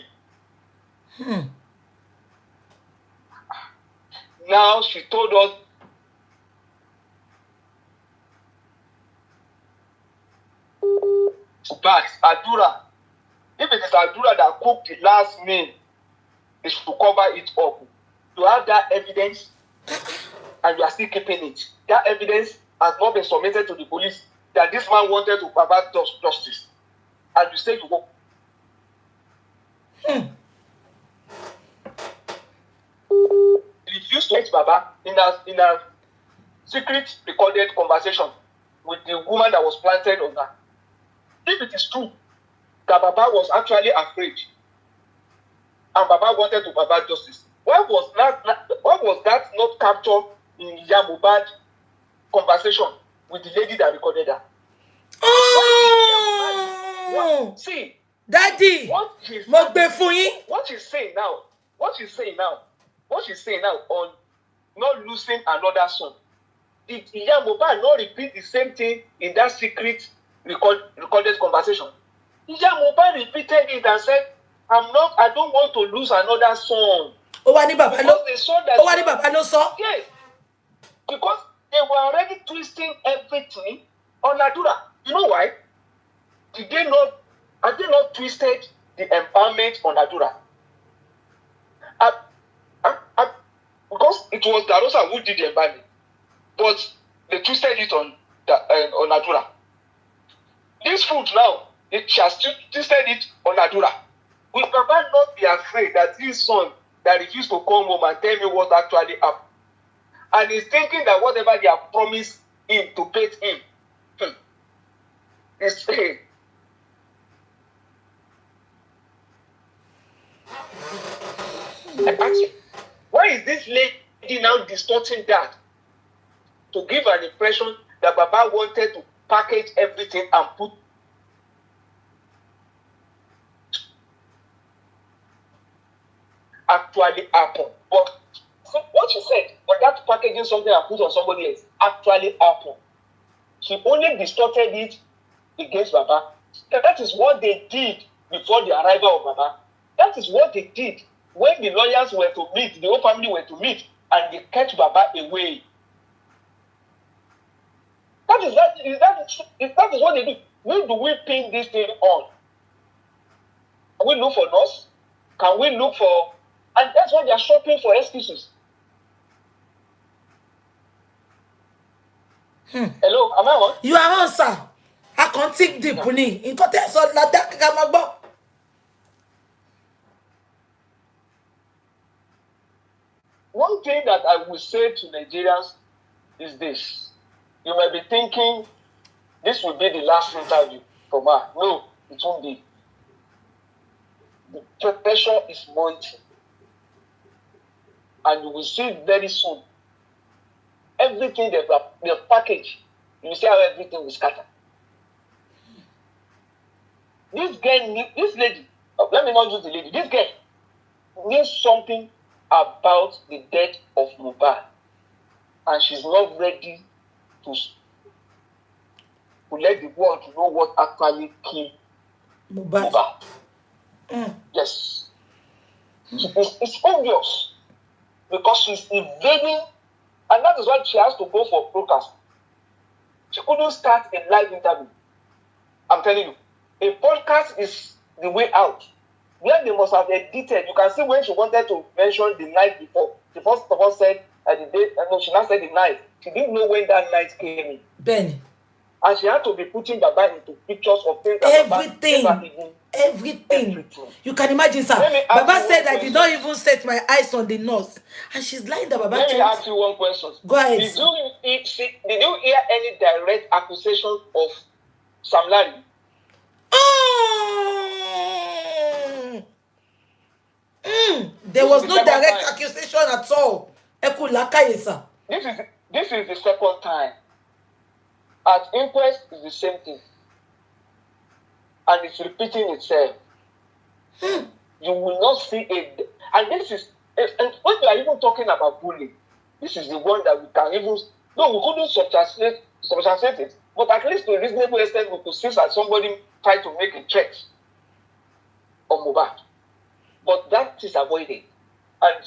Now she told us but Adura, if it is Adura that cooked the last meal, they should cover it up. You have that evidence and you are still keeping it. That evidence has not been submitted to the police that this man wanted to provide justice. And you say you won't. He refused to let Baba in a secret recorded conversation with the woman that was planted on her. If it is true that Baba was actually afraid and Baba wanted to provide justice, why was that not captured in Mohbad's conversation with the lady that recorded her? See, Daddy, what she's saying now on not losing another son. Did Mohbad not repeat the same thing in that secret recorded conversation? Mohbad repeated it and said, I don't want to lose another son. Yes. Because they were already twisting everything on Adura. You know why? Have they not twisted the empowerment on Adura? Because it was Darosa who did the empowerment, but they twisted it on Adura. This food now, she has twisted it on Adura. Will Baba not be afraid that his son that refused to come home and tell me what actually happened? And he's thinking that whatever they have promised him to pay him is paid. I ask you, why is this lady now distorting that to give an impression that Baba wanted to package everything and put actually happen? But what she said, but that packaging something and put on somebody else actually happened. She only distorted it against Baba. That is what they did before the arrival of Baba. That is what they did when the lawyers were to meet, the whole family were to meet, and they catch Baba away. That is what they do. Who do we pin this thing on? Can we look for nurse? Can we look for... And that's why they are shopping for excuses. Hello, am I on? You are on, sir. I can't take deep. One thing that I will say to Nigerians is this. You might be thinking this will be the last interview from her. No, it won't be. The pressure is mounting. And you will see very soon. Everything they package, you will see how everything will scatter. This lady, let me not use the lady, this girl needs something about the death of Mohbad. And she's not ready to let the world know what actually killed Mohbad. Yes. It's obvious. Because she's evading, and that is why she has to go for broadcast. She couldn't start a live interview. I'm telling you, a podcast is the way out. Where they must have edited. You can see when she wanted to mention the night before. She first of all said the day. No, she now said the night. She didn't know when that night came in. Ben. And she had to be putting Baba into pictures of things that everything. You can imagine, sir. Baba said I did not even set my eyes on the nurse. And she's lying that Baba Let me ask you one question. Go ahead. Did you hear any direct accusation of Sam Larry? There was no direct accusation at all. This is the second time. At inquest is the same thing. And it's repeating itself. You will not see it. And this is, and when we are even talking about bullying, this is the one that we can even, no, we couldn't substantiate it, but at least to a reasonable extent, we could see that somebody tried to make a threat on Mohbad. But that is avoided. And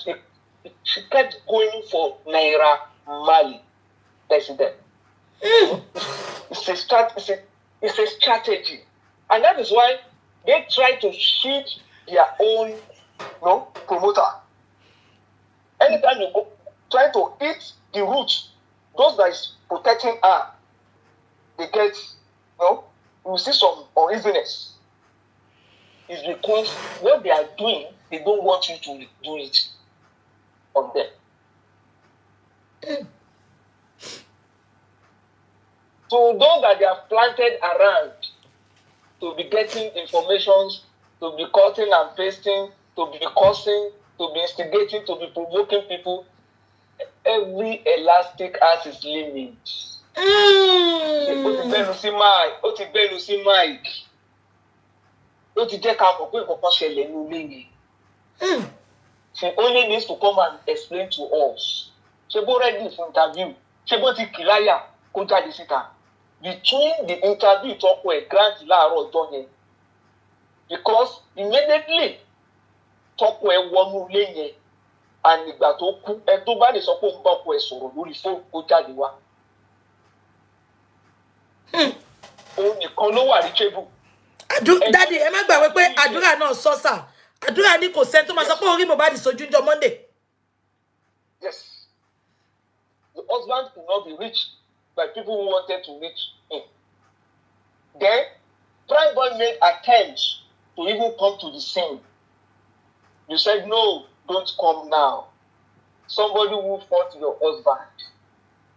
she kept going for Naira Marley president. It's a strategy. And that is why they try to shield their own promoter. Anytime you go try to hit the root, those that is protecting her, they get, you see some uneasiness. It's because what they are doing, they don't want you to do it on them. So those that they have planted around to be getting informations, to be cutting and pasting, to be cursing, to be instigating, to be provoking people, every elastic has its limits. She only needs to come and explain to us. She already for interview. She kilaya koja disita. Between the interview talk with grant laaro done. Because immediately talk with one lane and ìgbà tó kú ẹ tó bá lè sọ pé ń bá ọkọ ẹ sọ̀rọ̀ lórí fóònù kó jáde wá. Òun nìkan ló wà reachable. Daddy, ẹ má gbàgbé pé àdúrà náà sọ sà. Àdúrà ní kò sẹ́ni tó máa sọ pé orí Mohbad sójú ńjọ́ Monday. Yes. The husband could not be reached by people who wanted to reach him. Then, Prime Boy made attempts to even come to the scene. You said, no, don't come now. Somebody who fought your husband.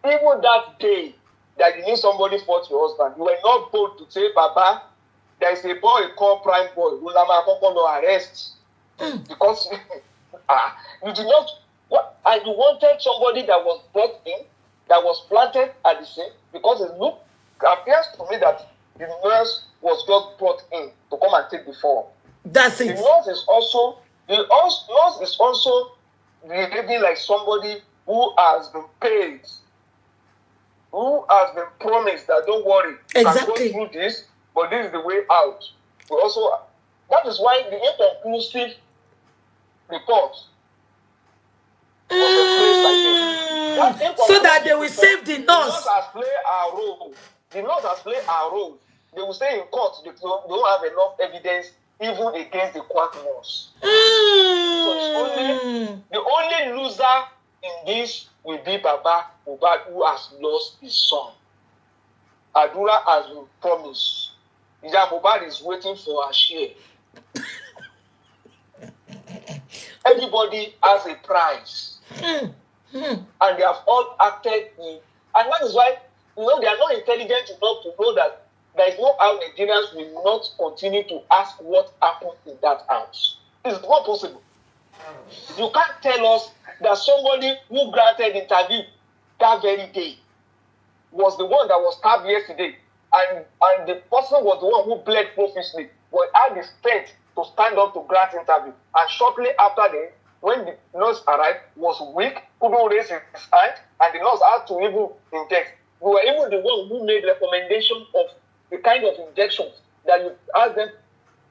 Even that day that you need somebody fought your husband, you were not bold to say, Baba, there is a boy called Prime Boy who Lama Kokolo arrest. Because you did not, and you wanted somebody that was brought in, that was planted at the scene, because it appears to me that the nurse was just brought in to come and take the form. That's it. The nurse is also behaving like somebody who has been paid, who has been promised that don't worry, you can go through this, but this is the way out. That is why the inconclusive report was a place like this. So that they will save the nurse. The nurse has played our role. The nurse has played our role. They will say in court they don't have enough evidence even against the quack nurse. So the only loser in this will be Baba Mohbad, who has lost his son. Adura has been promised. Mohbad is waiting for her share. Everybody has a prize. And they have all acted in. And that is why, they are not intelligent enough to know that there is no how Nigerians will not continue to ask what happened in that house. It's not possible. You can't tell us that somebody who granted interview that very day was the one that was stabbed yesterday, and the person was the one who bled profusely, but had the strength to stand up to grant interview. And shortly after that, when the nurse arrived, was weak, couldn't raise his hand, and the nurse had to even inject. We were even the one who made recommendation of the kind of injections that you ask them,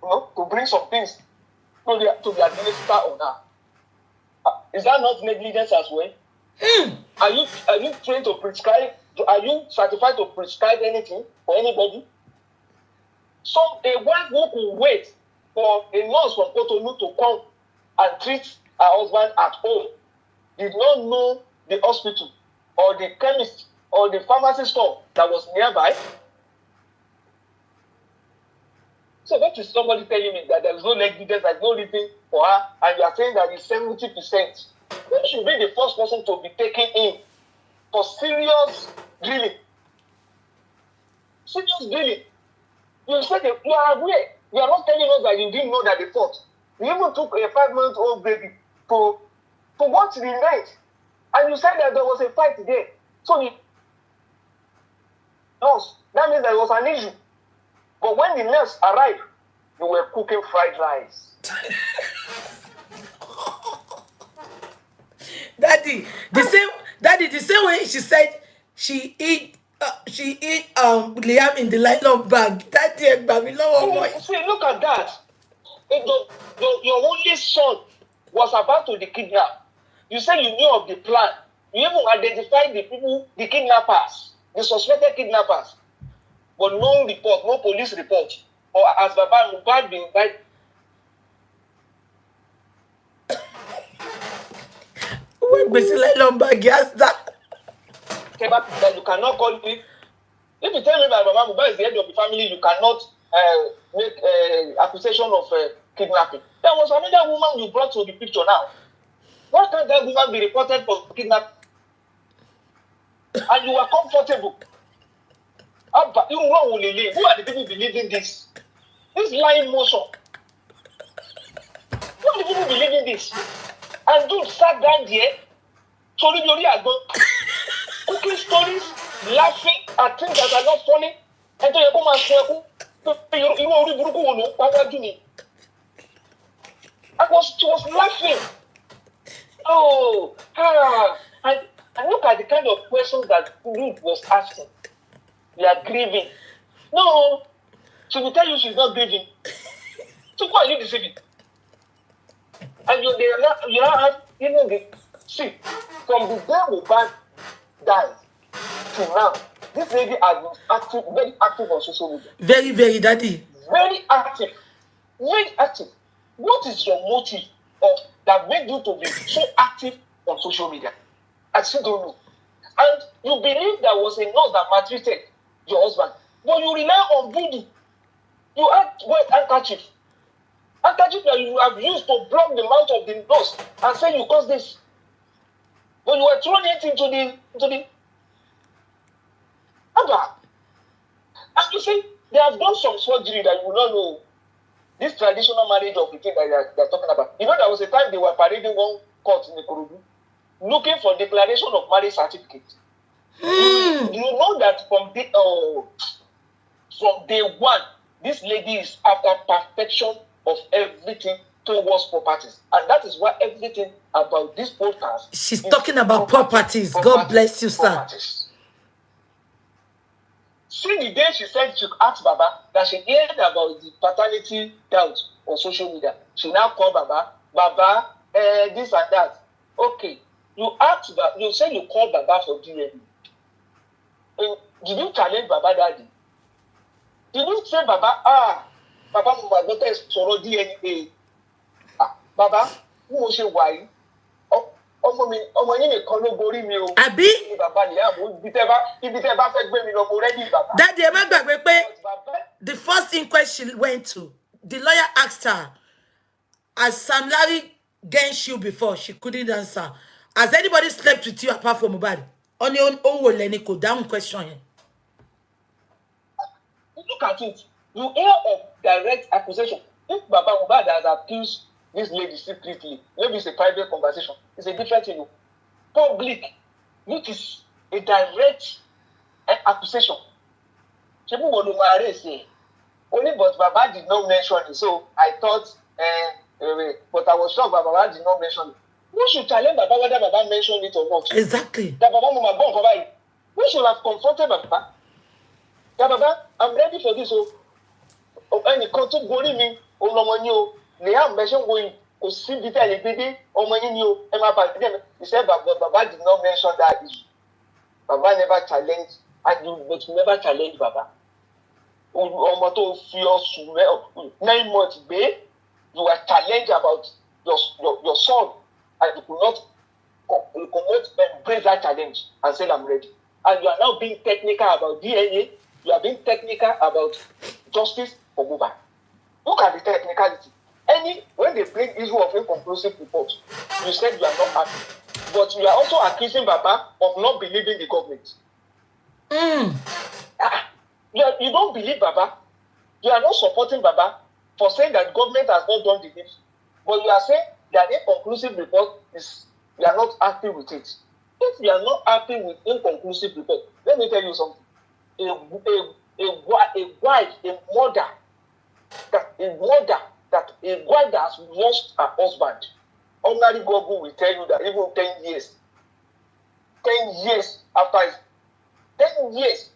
to bring some things to the administer on her. Is that not negligence as well? Are you trained to prescribe? Are you certified to prescribe anything for anybody? So a wife who could wait for a nurse from Cotonou to come and treat her husband at home did not know the hospital or the chemist or the pharmacy store that was nearby. So that is somebody telling me that there is no negligence, there is no reason for her, and you are saying that it's 70%. Who should be the first person to be taken in for serious drilling? Serious drilling. You said that you are aware. You are not telling us that you didn't know that they fought. You even took a 5-month-old baby to watch the night, and you said that there was a fight there. So that means there was an issue. But when the nurse arrived, you were cooking fried rice. Daddy, the same way she said she eat Liam in the nylon bag. Daddy, baby, no. See, look at that. Your only son was about to be kidnapped. You said you knew of the plan. You even identified the people, the kidnappers, the suspected kidnappers. But no report, no police report. Or as Baba Mohbad been invited. When basically nylon yes, that. That you cannot call it. If you tell me that Baba Mohbad is the head of the family, you cannot make accusation of kidnapping. There was another woman you brought to the picture now. Why can't that woman be reported for kidnapping? And you are comfortable. Who are the people believing this? This lying motion. Who are the people believing this? And dude sat down there, cooking stories, laughing at things that are not funny. And so you come and say, she was laughing. And look at the kind of questions that Ruth was asking. You are grieving. No, she will tell you she's not grieving. So why are you deceiving? And you have even see, from the day Mohbad died to now, this lady has been active, very active on social media. Very, very, Daddy. Very active. Very active. What is your motive that made you to be so active on social media? I still don't know. And you believe there was a nurse that maltreated your husband, but you rely on voodoo. You had wet handkerchief that you have used to block the mouth of the nurse and say you caused this. But you were throwing it into the Abba. And you see, they have done some surgery that you will not know. This traditional marriage of the thing that they're talking about. You know, there was a time they were parading one court in Ikorodu, looking for declaration of marriage certificate. You know that from day one, this lady is after perfection of everything towards properties. And that is why everything about this podcast She's talking about properties. God bless you, sir. See the day she said she asked Baba that she heard about the paternity doubt on social media. She now called Baba, this and that. Okay, you asked, you said you called Baba for DNA. Did you challenge Baba Daddy? Did you say Baba, Baba, my daughter is soro DNA. Baba, who was your wife? Ọmọ yín nìkan ló borí mi o. Àbí? Bàbá Liam, ibi tẹ́ bá fẹ́ gbé mi lọ mo ready bàbá. Daddy, ẹ má gbàgbé pé the first inquest she went to, the lawyer asked her, has Sam Larry gained you before? She couldn't answer. Has anybody slept with you apart from Mohbad? On your own, Leniko, down question here. Look at it. You hear of direct accusation. If Baba Mohbad has accused this lady secretly, maybe it's a private conversation. It's a different thing. Public, which is a direct accusation. People want to arrest me. Only but Baba did not mention it. So I thought, but I was shocked that Baba did not mention it. We should challenge Baba whether Baba mentioned it or not. Exactly. That Baba Mama go cover it. We should have confronted Baba. That Baba, I'm ready for this. And you come to go me. Liam mentioned going to see the baby or money new Emma. He said, but Baba did not mention that issue. Baba never challenged, and you never challenged Baba. 9 months, babe, you were challenged about your son, and you could not embrace that challenge and say, I'm ready. And you are now being technical about DNA, you are being technical about justice for Mohbad. look at the technicality. When they bring issue of inconclusive report, you said you are not happy. But you are also accusing Baba of not believing the government. You don't believe Baba. You are not supporting Baba for saying that the government has not done the needful. But you are saying that inconclusive report is, you are not happy with it. If you are not happy with inconclusive report, let me tell you something. A wife, a mother that has lost her husband, ordinary Google will tell you that even 10 years after 10 years,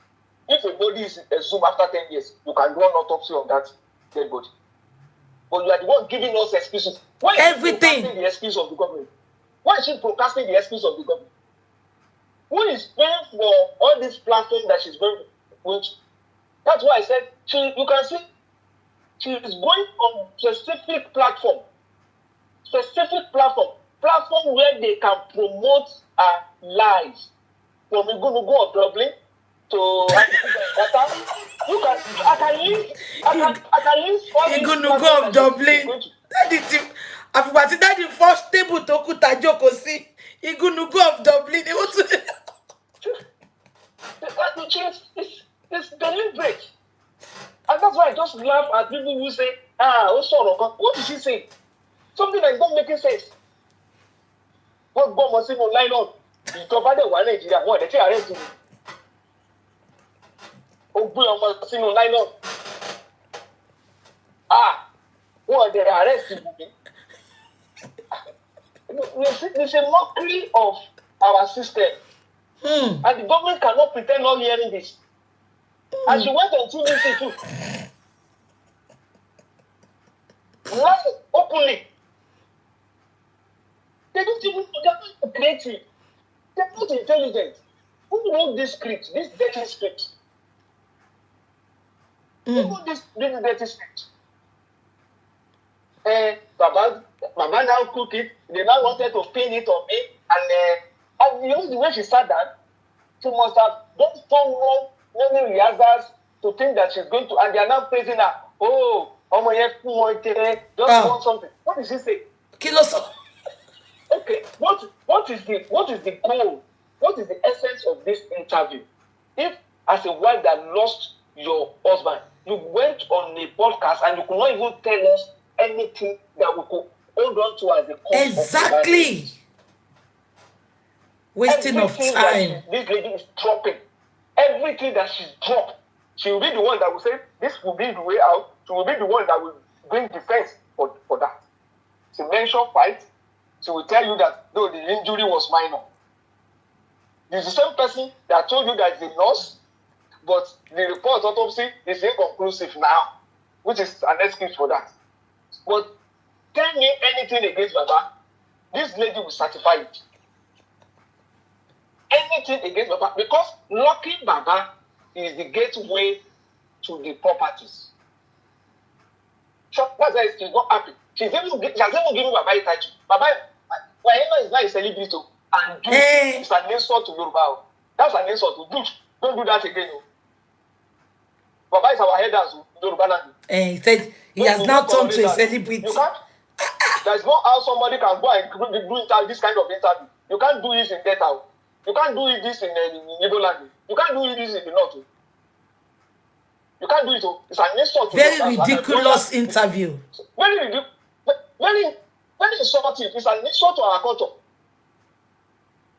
if a body is exhumed after 10 years, you can do an autopsy on that dead body. But you are the one giving us excuses. Why is she procrastinating the excuse of the government? Why is she procrastinating the excuse of the government? Who is paying for all this platform that she's going to? That's why I said, you can see, she is going on specific platform where they can promote her lives. From Igunugu of Dublin to I can list all these Igunugu of Dublin. That is that the first table to kuta joko see. Igunugu of Dublin. They want to it's deliberate. And that's why I just laugh at people who say, what did she say? Something that is not making sense. What God must say no line on? You cover the one Nigeria, what they arrest you. Oh, boy, must see no line on. What they arrest you. It's a mockery of our system. And the government cannot pretend not hearing this. And she went on TVC too. Lie openly. They don't even know, they're not creative. They're not intelligent. Who wrote this script, this dirty script? Who wrote this dirty script? Baba now cook it. They now wanted to pin it on me. And you know the way she sat down? She must have done so many rehearsals to think that she's going to, and they are now praising her. Oh, just want something. What did she say? Okay, what is the goal? What is the essence of this interview? If as a wife that lost your husband, you went on a podcast and you could not even tell us anything that we could hold on to as a cause exactly. Wasting of time. This lady is dropping. Everything that she's dropped, she will be the one that will say, this will be the way out. She will be the one that will bring defense for that. She mentioned fight. She will tell you that, no, the injury was minor. It's the same person that told you that the nurse, but the report autopsy is inconclusive now, which is an excuse for that. But tell me anything against Baba, this lady will certify it. Anything against Baba, because locking Baba is the gateway to the properties. So that's why she's not happy. She has even given Baba a title. Baba, Wahema is not a celebrity, and it's an insult to Yoruba. That's an insult to don't do that again. Baba is our head as Yoruba land. He said he has now turned to a celebrity. You can't. There's no how somebody can go and do this kind of interview. You can't do this in Delta. You can't do this in Igbo land. You can't do this in the North. You can't do it. It's an insult to very ridiculous interview. Very ridiculous. Very insulting. It's an insult to our culture.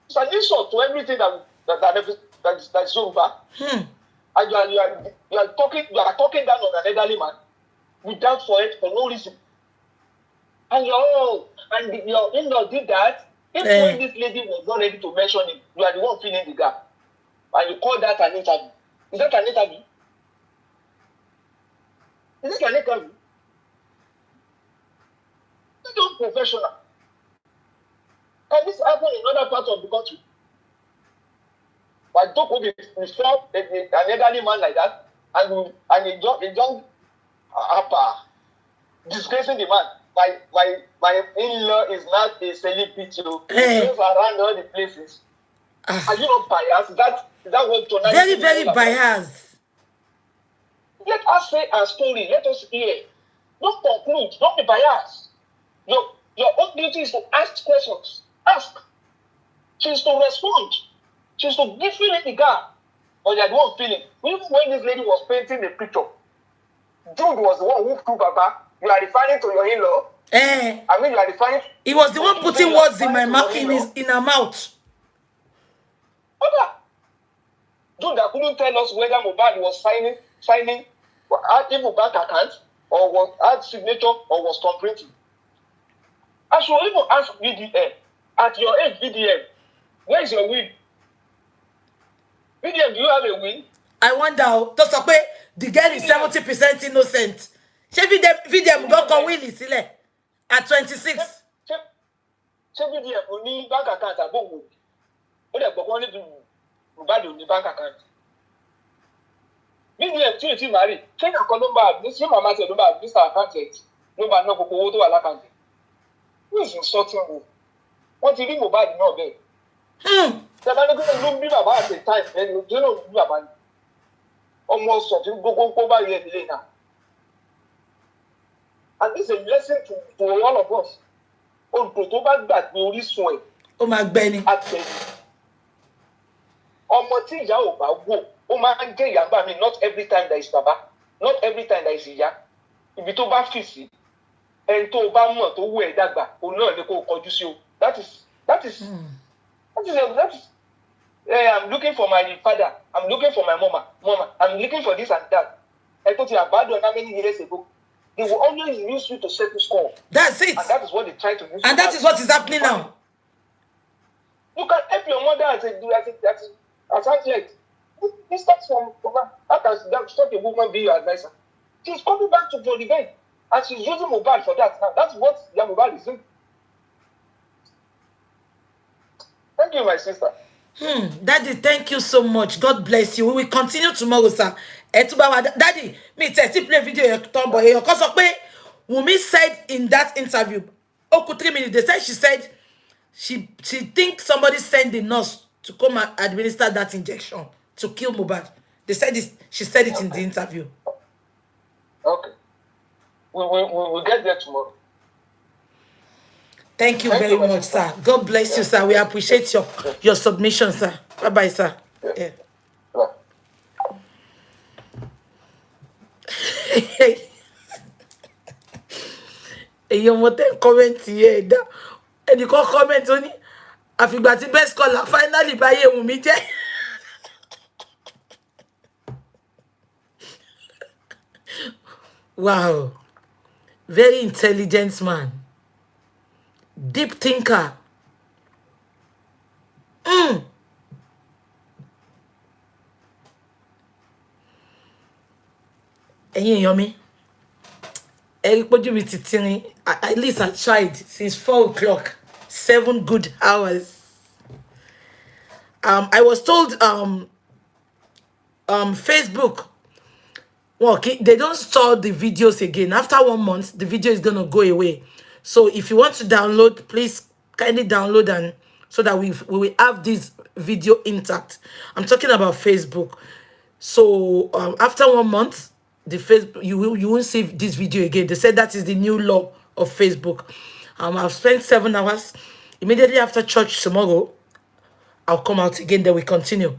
It's an insult to everything that is Yoruba. And you are talking down on an elderly man without for no reason. And your in-law did that. If when this lady was not ready to mention it, you are the one filling the gap. And you call that an interview. Is that an interview? Is it an interview? It's not professional. Can this happen in other parts of the country? But talk before an elderly man like that, and a young disgracing the man. My in-law is not a celebrity. He goes around all the places. Are you not biased? Is that what journalism very biased. Let us say our story. Let us hear. Don't conclude. Don't be biased. Your own duty is to ask questions. Ask. She's to respond. She's to give feeling the gap. Or you're the one feeling. Even when this lady was painting the picture, Jude was the one who threw Baba. You are referring to your in-law. I mean, you are referring. He was the one putting words in my mouth, in her mouth. Okay. Jude that couldn't tell us whether Mohbad was signing even bank account or was had signature or was completing. I should even ask VDM. At your age, VDM, where is your win? VDM, do you have a win? I wonder, the girl is 70% innocent. She VDM go come Willie sílẹ̀ at 26. She VDM only bank account above. Ó dẹ̀ gbọ́ only Mohbad only bank account. VDM tí o ti marry, ṣé nǹkan ló ń bá ṣé màmá tẹ̀ ló ń bá Mr. Accountant ló ń bá ná gbogbo owó tó wà lákàntì. Who is insulting you? Wọ́n ti rí Mohbad náà bẹ́ẹ̀. Ṣé ní kí ló ń bí bàbá àti time ẹni ojú náà ń bí bàbá ni? Ọmọ sọ tí gbogbo ń kó bá yẹ nílé náà. And this is a lesson to all of us. Olùkọ́ tó bá gbàgbé orísun ẹ̀. Ó máa gbẹ́ni. Àtẹ̀yìn. Ọmọ tí ìyá ò bá wò, ó máa ń jẹ́ ìyá bá mi. Not every time there is baba. Not every time there is ìyá. Ibi tó bá fì sí. Ẹni tó bá mọ̀ tó wù ẹ́ dàgbà, òun náà ni kó kọjú sí o. That is. I'm looking for my father. I'm looking for my mama. I'm looking for this and that. I thought you abandoned how many years ago. They will always use you to settle score. That's it. And that is what they try to use. And that is what is happening now. You can help your mother as athlete. This starts from her. How can such a woman be your advisor? She's coming back to the event. And she's using Mohbad for that now. That's what the Mohbad is doing. Thank you, my sister. Daddy, thank you so much. God bless you. We will continue tomorrow, sir. Daddy, me tell play video your tomboy. Because Wunmi said in that interview, 3 minutes, they said she thinks somebody sent the nurse to come and administer that injection to kill Mohbad. They said this. She said it in the interview. Okay. We'll get there tomorrow. Thank you very much, sir. God bless you, sir. We appreciate your submission, sir. Bye-bye, sir. Yeah. Èyàn mo tẹ́ comment yẹ ẹ̀dá. Ẹnìkan comment ó ní àfìgbà tí best caller finally báyé Wunmi jẹ́. Wow. Very intelligent man. Deep thinker. Ẹ̀yin èèyàn mi. At least I tried since 4 o'clock. 7 good hours. I was told Facebook, well, they don't store the videos again. After 1 month, the video is gonna go away. So if you want to download, please kindly download and so that we will have this video intact. I'm talking about Facebook. So after 1 month, the Facebook you won't see this video again. They said that is the new law of Facebook. I've spent 7 hours. Immediately after church tomorrow, I'll come out again. Then we continue.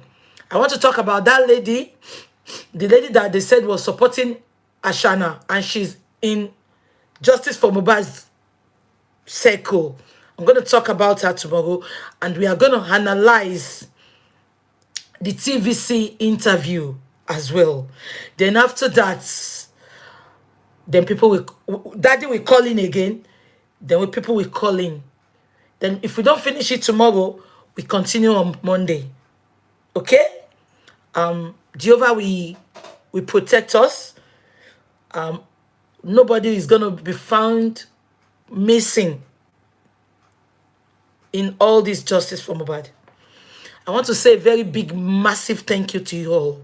I want to talk about that lady, the lady that they said was supporting Ashana, and she's in Justice for Mohbad's circle. I'm going to talk about her tomorrow, and we are going to analyze the TVC interview as well. Then after that, then people will, Daddy will call in again. Then people will call in. Then if we don't finish it tomorrow, we continue on Monday. Okay? Jehovah will protect us. Nobody is going to be found missing in all this justice for Mohbad. I want to say a very big, massive thank you to you all.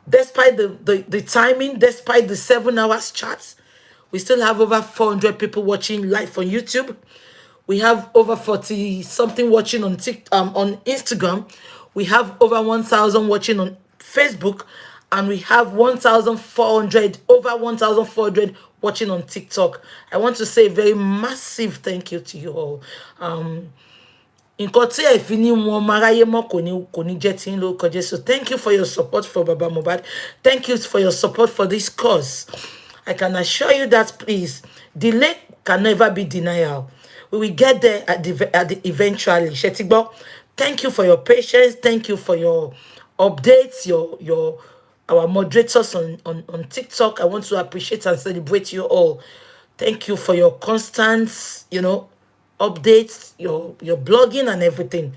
Despite the timing, despite the 7 hours chat, we still have over 400 people watching live on YouTube. We have over 40 something watching on on Instagram. We have over 1,000 watching on Facebook, and we have 1,400, over 1,400 watching on TikTok. I want to say a very massive thank you to you all. Nǹkan tí ẹ fi ní wọn máa ráyé mọ́ kò ní jẹ́ tí ń lórúkọ Jésù. Thank you for your support for Baba Mohbad. Thank you for your support for this cause. I can assure you that, please, delay can never be denial. We will get there at the eventually. Shetigbo, thank you for your patience. Thank you for your updates, our moderators on TikTok. I want to appreciate and celebrate you all. Thank you for your constant, updates, your blogging and everything.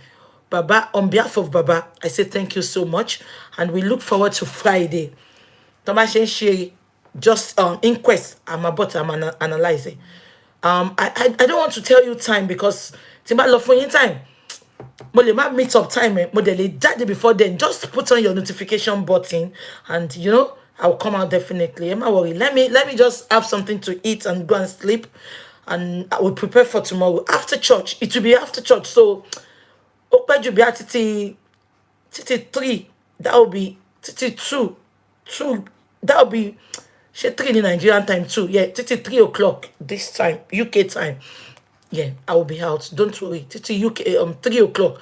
Baba, on behalf of Baba, I say thank you so much, and we look forward to Friday. Thomas Shenshi, just inquest. I'm about to analyze it. I don't want to tell you time because Timba love for you time. Mo le ma meet up time. Mo de le jade before then. Just put on your notification button, and I'll come out definitely. Am I worry? Let me just have something to eat and go and sleep, and I will prepare for tomorrow after church. It will be after church, so open be at titi 3. That will be titi 2. That will be she 3 in Nigerian time too. Yeah, titi 3 o'clock this time, UK time. Yeah, I will be out. Don't worry. Titi UK 3 o'clock,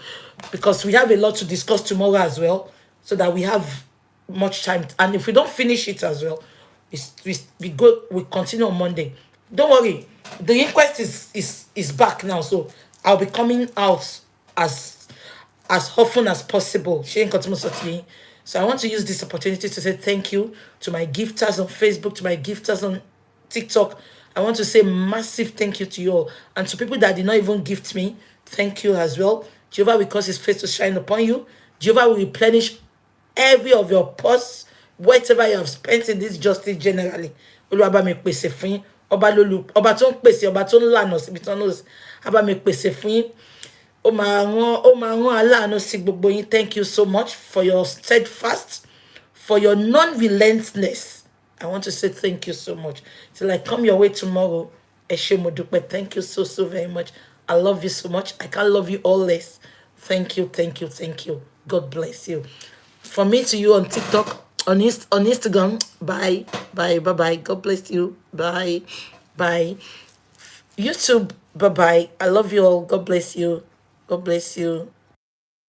because we have a lot to discuss tomorrow as well, so that we have much time. And if we don't finish it as well, we continue on Monday. Don't worry. The inquest is back now, so I'll be coming out as often as possible. So I want to use this opportunity to say thank you to my gifters on Facebook, to my gifters on TikTok. I want to say massive thank you to you all. And to people that did not even gift me, thank you as well. Jehovah will cause his face to shine upon you. Jehovah will replenish every of your purse, whatever you have spent in this justice generally. Olúwa mi pèsè fún yín. Ọba lolu, ọba tó ń pèsè, ọba tó ń lànà síbi tó ń lọ. Ọba mi pèsè fún yín. Ó máa rán aláàánú sí gbogbo yín. Thank you so much for your steadfast, for your non-relentlessness. I want to say thank you so much. Till I come your way tomorrow, Eshe Modupe, thank you so very much. I love you so much. I can't love you all less. Thank you. God bless you. From me to you on TikTok, on Instagram, bye. God bless you. Bye. YouTube, bye. I love you all. God bless you.